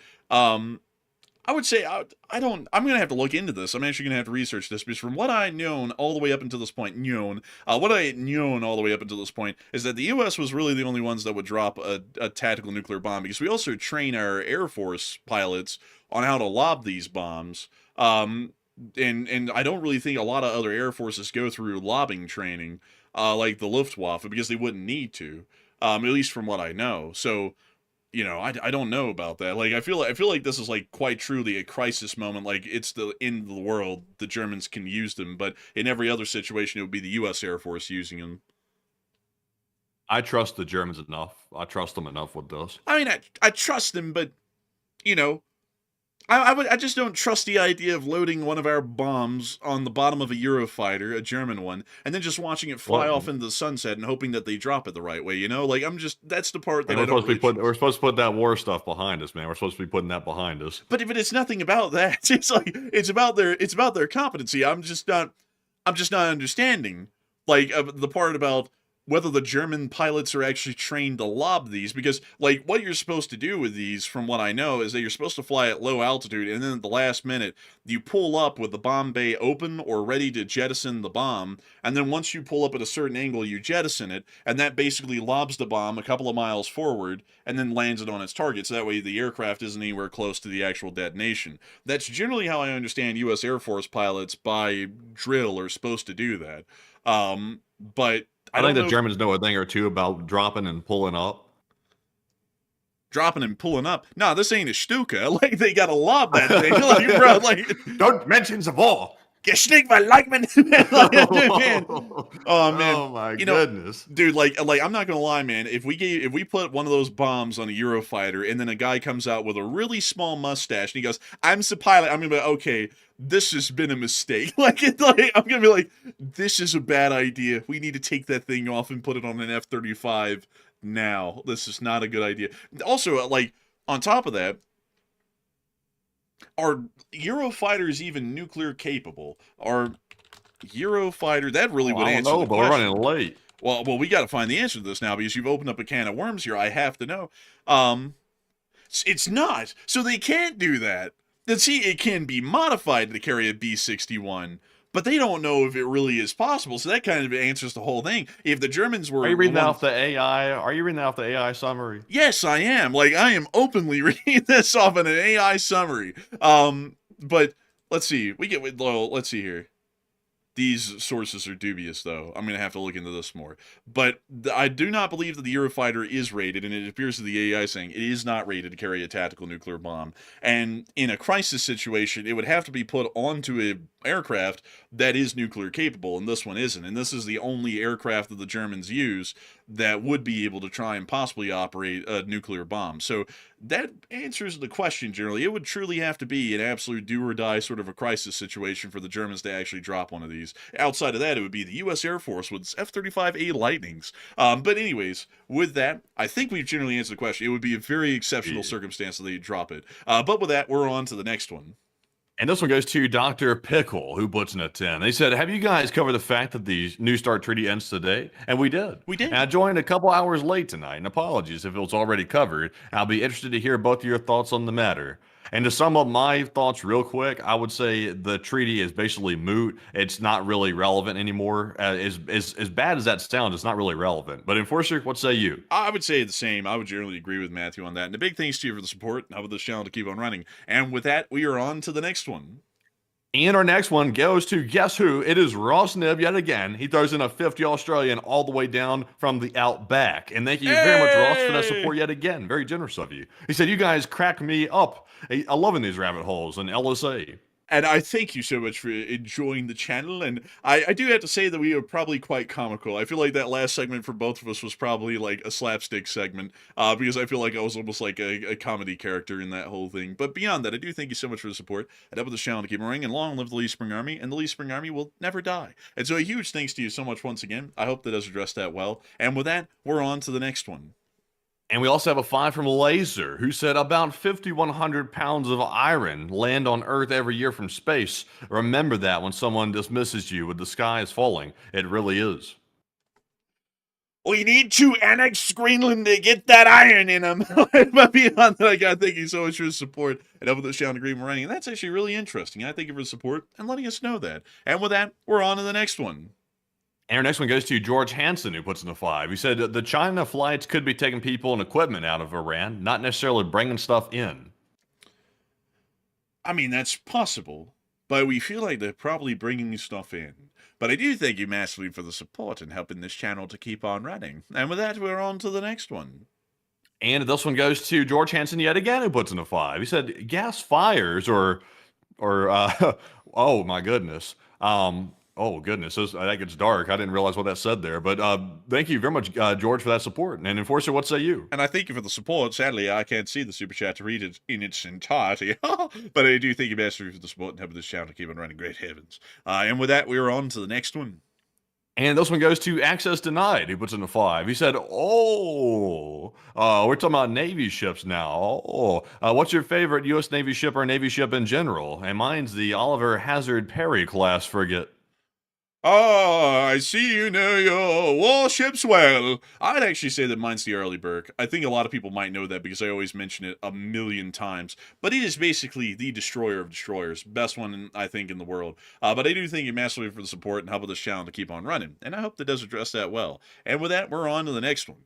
I would say I'm going to have to look into this. I'm actually going to have to research this because from what I known all the way up until this point, what I known all the way up until this point is that the U.S. was really the only ones that would drop a tactical nuclear bomb because we also train our Air Force pilots on how to lob these bombs. And I don't really think a lot of other Air Forces go through lobbing training, like the Luftwaffe, because they wouldn't need to, at least from what I know. So, I don't know about that. Like, I feel like this is like quite truly a crisis moment. Like, it's the end of the world. The Germans can use them, but in every other situation, it would be the U.S. Air Force using them. I trust the Germans enough. I trust them enough with this. I mean, I trust them, but I just don't trust the idea of loading one of our bombs on the bottom of a Eurofighter, a German one, and then just watching it fly off into the sunset and hoping that they drop it the right way. Like, that's the part that we're I don't supposed we're supposed to put that war stuff behind us, man. We're supposed to be putting that behind us. But if it's nothing about that, it's like it's about their competency. I'm just not understanding like the part about whether the German pilots are actually trained to lob these, because like what you're supposed to do with these, from what I know, is that you're supposed to fly at low altitude, and then at the last minute you pull up with the bomb bay open or ready to jettison the bomb, and then once you pull up at a certain angle, you jettison it, and that basically lobs the bomb a couple of miles forward and then lands it on its target, so that way the aircraft isn't anywhere close to the actual detonation. That's generally how I understand U.S. Air Force pilots by drill are supposed to do that. But I think the Germans know a thing or two about dropping and pulling up. Dropping and pulling up? No, this ain't a Stuka. Like, they gotta lob that thing. Like, bro, like, don't mention the war. Geschnick my like man. Man. Oh man. Oh my goodness. Dude, like I'm not gonna lie, man. If we put one of those bombs on a Eurofighter and then a guy comes out with a really small mustache and he goes, "I'm the pilot," I'm gonna be like, okay, this has been a mistake. Like I'm gonna be like, this is a bad idea. We need to take that thing off and put it on an F-35 now. This is not a good idea. Also, like, on top of that, are Eurofighters even nuclear capable? Are Eurofighter, that really would answer the question. But we're running late. Well, we got to find the answer to this now because you've opened up a can of worms here. I have to know. It's not. So they can't do that. And see, it can be modified to carry a B-61, but they don't know if it really is possible. So that kind of answers the whole thing. If the Germans were... Are you reading that off the AI? Are you reading that off the AI summary? Yes, I am. Like, I am openly reading this off in an AI summary. But let's see. Let's see here. These sources are dubious, though. I'm going to have to look into this more. But I do not believe that the Eurofighter is rated, and it appears that the AI is saying it is not rated to carry a tactical nuclear bomb. And in a crisis situation, it would have to be put onto an aircraft that is nuclear capable, and this one isn't. And this is the only aircraft that the Germans use that would be able to try and possibly operate a nuclear bomb. So that answers the question generally. It would truly have to be an absolute do-or-die sort of a crisis situation for the Germans to actually drop one of these. Outside of that, it would be the U.S. Air Force with its F-35A Lightnings. But anyways, with that, I think we've generally answered the question. It would be a very exceptional circumstance that they drop it. But with that, we're on to the next one. And this one goes to Dr. Pickle, who puts in a 10. They said, have you guys covered the fact that the New START treaty ends today? And we did. We did. And I joined a couple hours late tonight, and apologies if it was already covered. I'll be interested to hear both of your thoughts on the matter. And to sum up my thoughts real quick, I would say the treaty is basically moot. It's not really relevant anymore. As bad as that sounds, it's not really relevant. But Enforcer, what say you? I would say the same. I would generally agree with Matthew on that. And a big thanks to you for the support. How about this channel to keep on running? And with that, we are on to the next one. And our next one goes to, guess who? It is Ross Nib yet again. He throws in a 50 Australian all the way down from the outback. And thank you very much, Ross, for that support yet again. Very generous of you. He said, you guys cracked me up. I love in these rabbit holes and LSA. And I thank you so much for enjoying the channel. And I do have to say that we are probably quite comical. I feel like that last segment for both of us was probably like a slapstick segment, because I feel like I was almost like a comedy character in that whole thing. But beyond that, I do thank you so much for the support. And up with this channel to keep running, and long live the Lee Spring Army, and the Lee Spring Army will never die. And so a huge thanks to you so much once again. I hope that does address that well. And with that, we're on to the next one. And we also have a 5 from Laser, who said about 5,100 pounds of iron land on Earth every year from space. Remember that when someone dismisses you with the sky is falling. It really is. We need to annex Greenland to get that iron in them. But beyond that, I gotta thank you so much for the support and up with this channel to Green Running. And that's actually really interesting. I thank you for the support and letting us know that. And with that, we're on to the next one. And our next one goes to George Hansen, who puts in a 5. He said the China flights could be taking people and equipment out of Iran, not necessarily bringing stuff in. I mean, that's possible, but we feel like they're probably bringing stuff in. But I do thank you massively for the support and helping this channel to keep on running. And with that, we're on to the next one. And this one goes to George Hansen yet again, who puts in a 5. He said gas fires or oh my goodness. Oh, goodness, that gets dark. I didn't realize what that said there. But thank you very much, George, for that support. And Enforcer, what say you? And I thank you for the support. Sadly, I can't see the super chat to read it in its entirety. But I do thank you massively for the support and helping this channel to keep on running. Great heavens. And with that, we are on to the next one. And this one goes to Access Denied, who puts in a 5. He said, we're talking about Navy ships now. What's your favorite U.S. Navy ship or Navy ship in general? And mine's the Oliver Hazard Perry class frigate. Oh, I see you know your warships well. I'd actually say that mine's the Early Burke. I think a lot of people might know that because I always mention it a million times. But it is basically the destroyer of destroyers. Best one, I think, in the world. But I do thank you massively for the support and helping this channel to keep on running. And I hope that does address that well. And with that, we're on to the next one.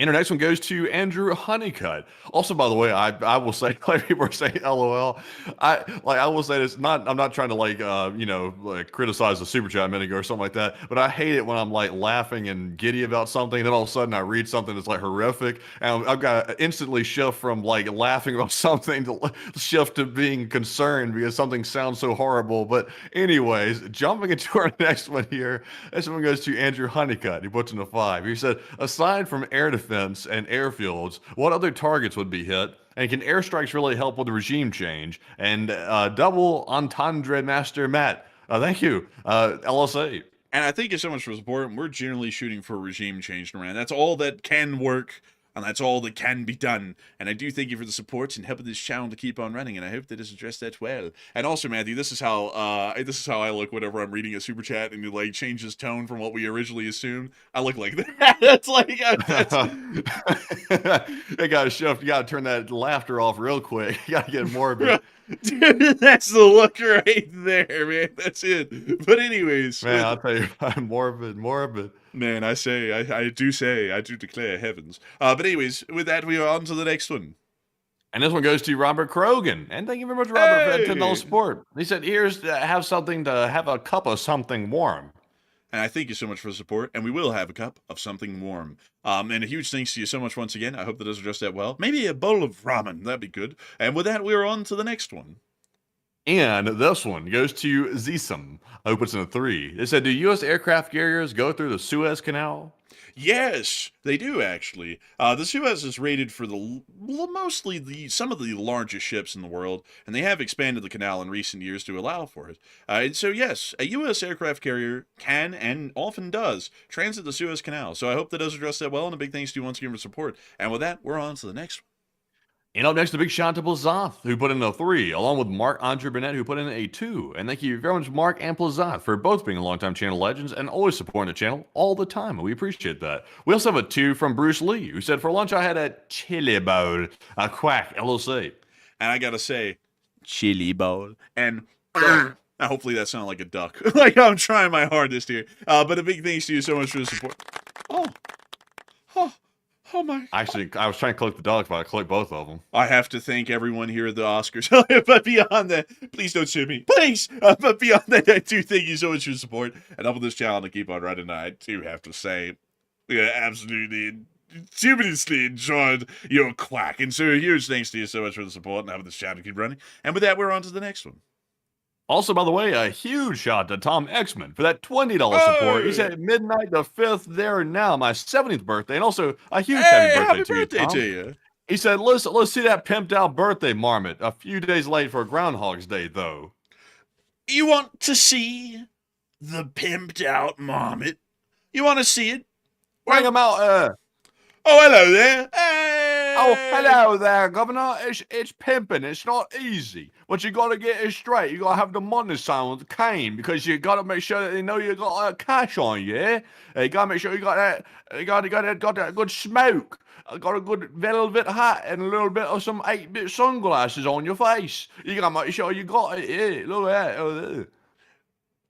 And our next one goes to Andrew Honeycutt. Also, by the way, I will say, like people are saying, LOL. I will say this. I'm not trying to criticize the super chat a minute ago or something like that. But I hate it when I'm like laughing and giddy about something, then all of a sudden I read something that's like horrific, and I've got to instantly shift from like laughing about something to shift to being concerned because something sounds so horrible. But anyways, jumping into our next one here, this one goes to Andrew Honeycutt. He puts in a 5. He said, aside from air defense and airfields, what other targets would be hit? And can airstrikes really help with the regime change? And double entendre, Master Matt. Thank you, LSA. And I thank you so much for the support. We're generally shooting for regime change in Iran. That's all that can work, and that's all that can be done. And I do thank you for the support and helping this channel to keep on running. And I hope that has addressed that well. And also, Matthew, this is how I look whenever I'm reading a super chat and it like changes tone from what we originally assumed. I look like that. That's like You gotta shift. You gotta turn that laughter off real quick. You gotta get morbid. Dude, that's the look right there, man. That's it. But anyways, man, I'll tell you, I'm morbid. Man, I do declare heavens. But anyways, with that, we are on to the next one. And this one goes to Robert Krogan. And thank you very much, Robert, for that $10 support. He said, here's to have a cup of something warm. And I thank you so much for the support, and we will have a cup of something warm. And a huge thanks to you so much once again. I hope that does address that well. Maybe a bowl of ramen, that'd be good. And with that, we're on to the next one. And this one goes to Zisum. I hope it's in a 3. They said, do U.S. aircraft carriers go through the Suez Canal? Yes, they do actually. The Suez is rated for some of the largest ships in the world, and they have expanded the canal in recent years to allow for it. And so yes, a U.S. aircraft carrier can and often does transit the Suez Canal. So I hope that does address that well, and a big thanks to you once again for support. And with that, we're on to the next one. And up next, a big shout out to Plazath, who put in a 3, along with Mark Andre Burnett, who put in a 2. And thank you very much, Mark and Plazath, for both being longtime channel legends and always supporting the channel all the time. And we appreciate that. We also have a 2 from Bruce Lee, who said, for lunch, I had a chili bowl, a quack, LOC. And I gotta say, chili bowl. And hopefully that sounded like a duck. Like I'm trying my hardest here. But a big thanks to you so much for the support. Oh my. Actually, I was trying to click the dogs, but I clicked both of them. I have to thank everyone here at the Oscars. But beyond that, please don't sue me. Please! But beyond that, I do thank you so much for your support and helping this channel to keep on running. I do have to say, absolutely tremendously enjoyed your quack. And so a huge thanks to you so much for the support and having this channel keep running. And with that, we're on to the next one. Also, by the way, a huge shout out to Tom Exman for that $20 support. He said midnight the 5th there now, my 70th birthday, and also a huge happy birthday to you, Tom. He said, let's see that pimped out birthday marmot. A few days late for Groundhog's Day, though. You want to see the pimped out marmot? You want to see it? Bring him out. Oh, hello there. Hey. Oh, hello there, Governor. It's pimping. It's not easy. What you got to get is straight. You got to have the money sign with the cane because you got to make sure that they know you got cash on you. Yeah? You got to make sure you got that. You got that good smoke. Got a good velvet hat and a little bit of some 8-bit sunglasses on your face. You got to make sure you got it. Yeah, look at that.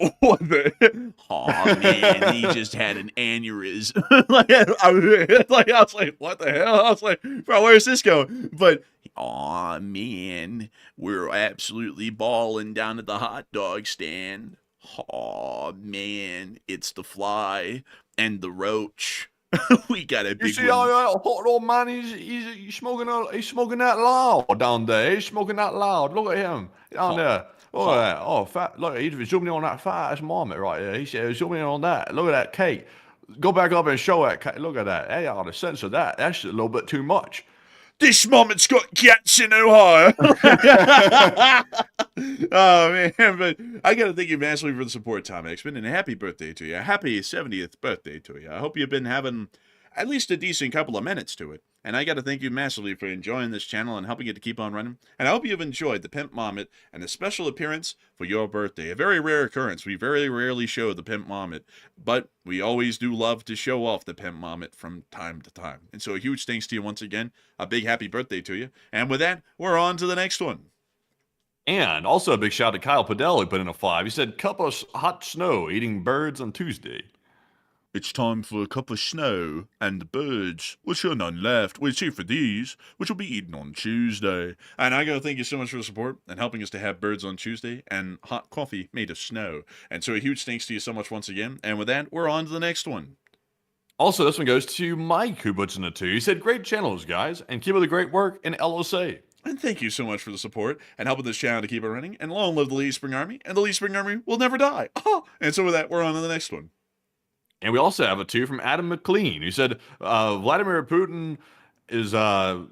Oh, what the? Oh man, he just had an aneurysm. I was like, what the hell? I was like, bro, where's this going? But oh man, we're absolutely balling down at the hot dog stand. Oh man, it's the fly and the roach. We got a big You see how that hot old man, he's smoking that loud down there. He's smoking that loud. Look at him down there. Look at that. Oh, fat. Look, he's zooming in on that fat-ass marmot right there. He said, zooming in on that. Look at that cake. Go back up and show that cake. Look at that. Hey, I got a sense of that. That's a little bit too much. This marmot's got cats in Ohio. Oh, man. But I got to thank you massively for the support, Tom Exman, and a happy birthday to you. A happy 70th birthday to you. I hope you've been having at least a decent couple of minutes to it. And I got to thank you massively for enjoying this channel and helping it to keep on running. And I hope you've enjoyed the Pimp Marmot and a special appearance for your birthday. A very rare occurrence. We very rarely show the Pimp Marmot, but we always do love to show off the Pimp Marmot from time to time. And so a huge thanks to you once again. A big happy birthday to you. And with that, we're on to the next one. And also a big shout out to Kyle Padell, who put in a 5. He said, cup of hot snow, eating birds on Tuesday. It's time for a cup of snow, and the birds, which are none left, we're here for these, which will be eaten on Tuesday. And I gotta thank you so much for the support and helping us to have birds on Tuesday and hot coffee made of snow. And so a huge thanks to you so much once again. And with that, we're on to the next one. Also, this one goes to Mike, who puts in a 2. He said, great channels, guys, and keep up the great work in LSA. And thank you so much for the support and helping this channel to keep it running. And long live the Lee Spring Army, and the Lee Spring Army will never die. Oh, and so with that, we're on to the next one. And we also have a 2 from Adam McLean, who said, Vladimir Putin is Vladimir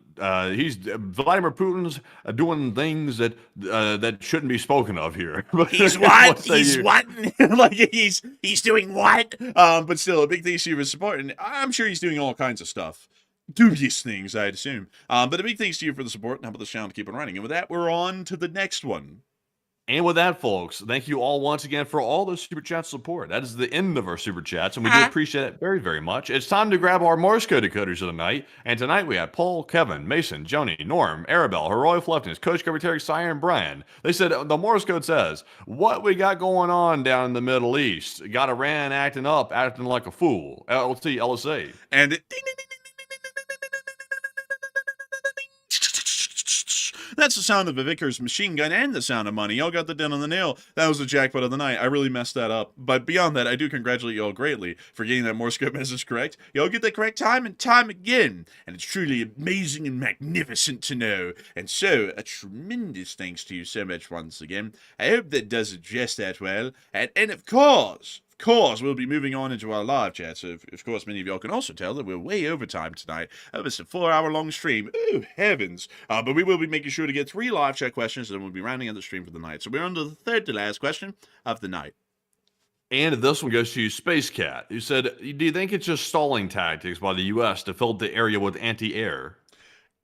Putin's doing things that that shouldn't be spoken of here. He's what? He's what? Like he's doing what? But still, a big thanks to you for support, and I'm sure he's doing all kinds of stuff. Dubious things, I'd assume. But a big thanks to you for the support and helping the channel to keep it running. And with that, we're on to the next one. And with that, folks, thank you all once again for all the Super Chat support. That is the end of our Super Chats, and we do appreciate it very, very much. It's time to grab our Morse code decoders of the night. And tonight we have Paul, Kevin, Mason, Joni, Norm, Arabelle, Heroic Leftonist, Coach Secretary, Sire, and Brian. They said the Morse code says, what we got going on down in the Middle East? Got Iran acting up, acting like a fool. LT, LSA. And it, that's the sound of a Vickers machine gun and the sound of money. Y'all got the den on the nail. That was the jackpot of the night. I really messed that up. But beyond that, I do congratulate y'all greatly for getting that Morse code message correct. Y'all get that correct time and time again. And it's truly amazing and magnificent to know. And so, a tremendous thanks to you so much once again. I hope that does it just that well. And of course, we'll be moving on into our live chat. So, of course, many of y'all can also tell that we're way over time tonight. It's a 4-hour-long stream. Oh, heavens. But we will be making sure to get 3 live chat questions, and then we'll be rounding out the stream for the night. So we're on to the third to last question of the night. And this one goes to Space Cat, who said, do you think it's just stalling tactics by the U.S. to fill the area with anti-air?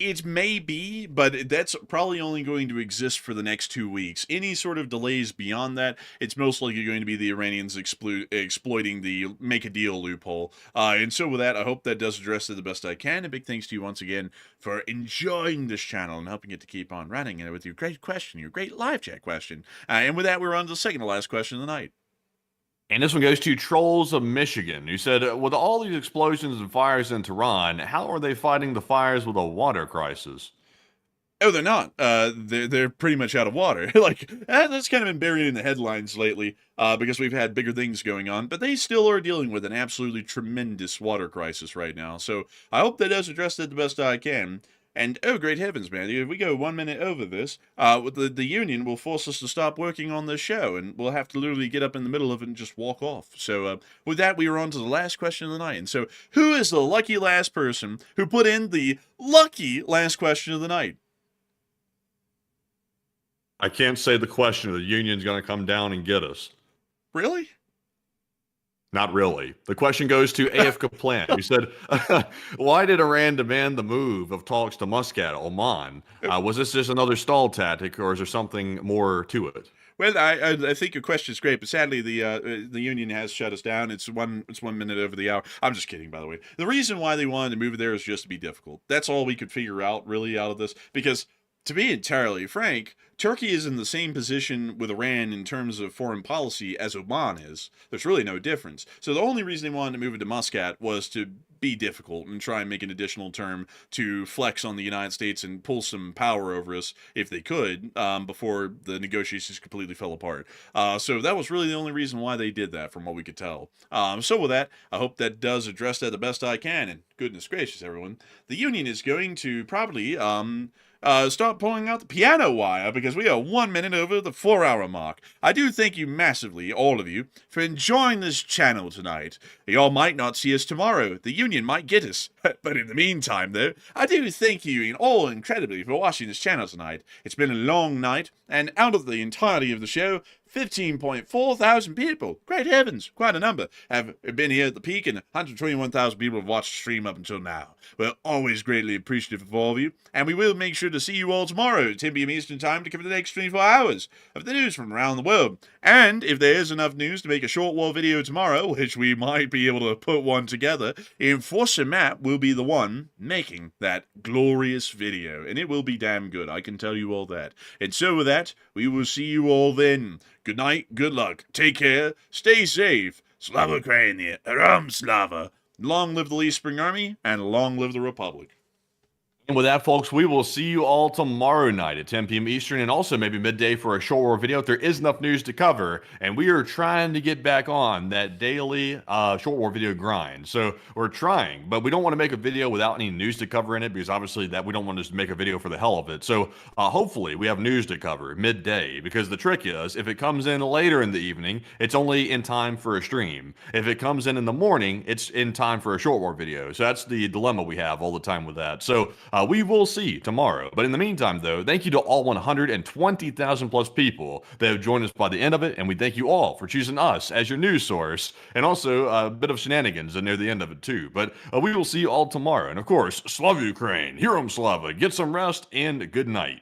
It may be, but that's probably only going to exist for the next 2 weeks. Any sort of delays beyond that, it's most likely going to be the Iranians exploiting the make a deal loophole. And so with that, I hope that does address it the best I can. And big thanks to you once again for enjoying this channel and helping it to keep on running. And with your great question, your great live chat question. And with that, we're on to the second to last question of the night. And this one goes to Trolls of Michigan, who said, with all these explosions and fires in Tehran, how are they fighting the fires with a water crisis? Oh, they're not. They're pretty much out of water. That's kind of been buried in the headlines lately, because we've had bigger things going on. But they still are dealing with an absolutely tremendous water crisis right now. So I hope that does address it the best I can. And oh, great heavens, man! If we go 1 minute over this, the union will force us to stop working on the show, and we'll have to literally get up in the middle of it and just walk off. So with that, we are on to the last question of the night. And so, who is the lucky last person who put in the lucky last question of the night? I can't say the question. The union's going to come down and get us. Really? Not really. The question goes to AF Kaplan, who said, why did Iran demand the move of talks to Muscat, Oman? Was this just another stall tactic, or is there something more to it? Well, I think your question is great, but sadly the union has shut us down. It's 1 minute over the hour. I'm just kidding, by the way. The reason why they wanted to move there is just to be difficult. That's all we could figure out, really, out of this, because to be entirely frank, Turkey is in the same position with Iran in terms of foreign policy as Oman is. There's really no difference. So the only reason they wanted to move it to Muscat was to be difficult and try and make an additional term to flex on the United States and pull some power over us if they could, before the negotiations completely fell apart. So that was really the only reason why they did that, from what we could tell. So with that, I hope that does address that the best I can. And goodness gracious, everyone, the union is going to probably start pulling out the piano wire, because we are 1 minute over the 4-hour mark. I do thank you massively, all of you, for enjoying this channel tonight. Y'all might not see us tomorrow. The union might get us. But in the meantime, though, I do thank you all incredibly for watching this channel tonight. It's been a long night, and out of the entirety of the show, 15.4 thousand people, great heavens, quite a number, have been here at the peak, and 121,000 people have watched the stream up until now. We're always greatly appreciative of all of you, and we will make sure to see you all tomorrow at 10 p.m. Eastern Time to cover the next 24 hours of the news from around the world. And if there is enough news to make a short war video tomorrow, which we might be able to put one together, Enforcer Matt will be the one making that glorious video, and it will be damn good, I can tell you all that. And so with that, we will see you all then. Good night, good luck, take care, stay safe, Slava Ukraine, Aram Slava, long live the Lee Spring Army, and long live the Republic. And with that, folks, we will see you all tomorrow night at 10 p.m. Eastern, and also maybe midday for a short war video if there is enough news to cover. And we are trying to get back on that daily short war video grind. So we're trying, but we don't want to make a video without any news to cover in it, because obviously that we don't want to just make a video for the hell of it. So hopefully we have news to cover midday, because the trick is, if it comes in later in the evening, it's only in time for a stream. If it comes in the morning, it's in time for a short war video. So that's the dilemma we have all the time with that. So we will see tomorrow. But in the meantime, though, thank you to all 120,000 plus people that have joined us by the end of it. And we thank you all for choosing us as your news source, and also a bit of shenanigans near the end of it, too. But we will see you all tomorrow. And of course, Slava Ukraine, Herom Slava, get some rest, and good night.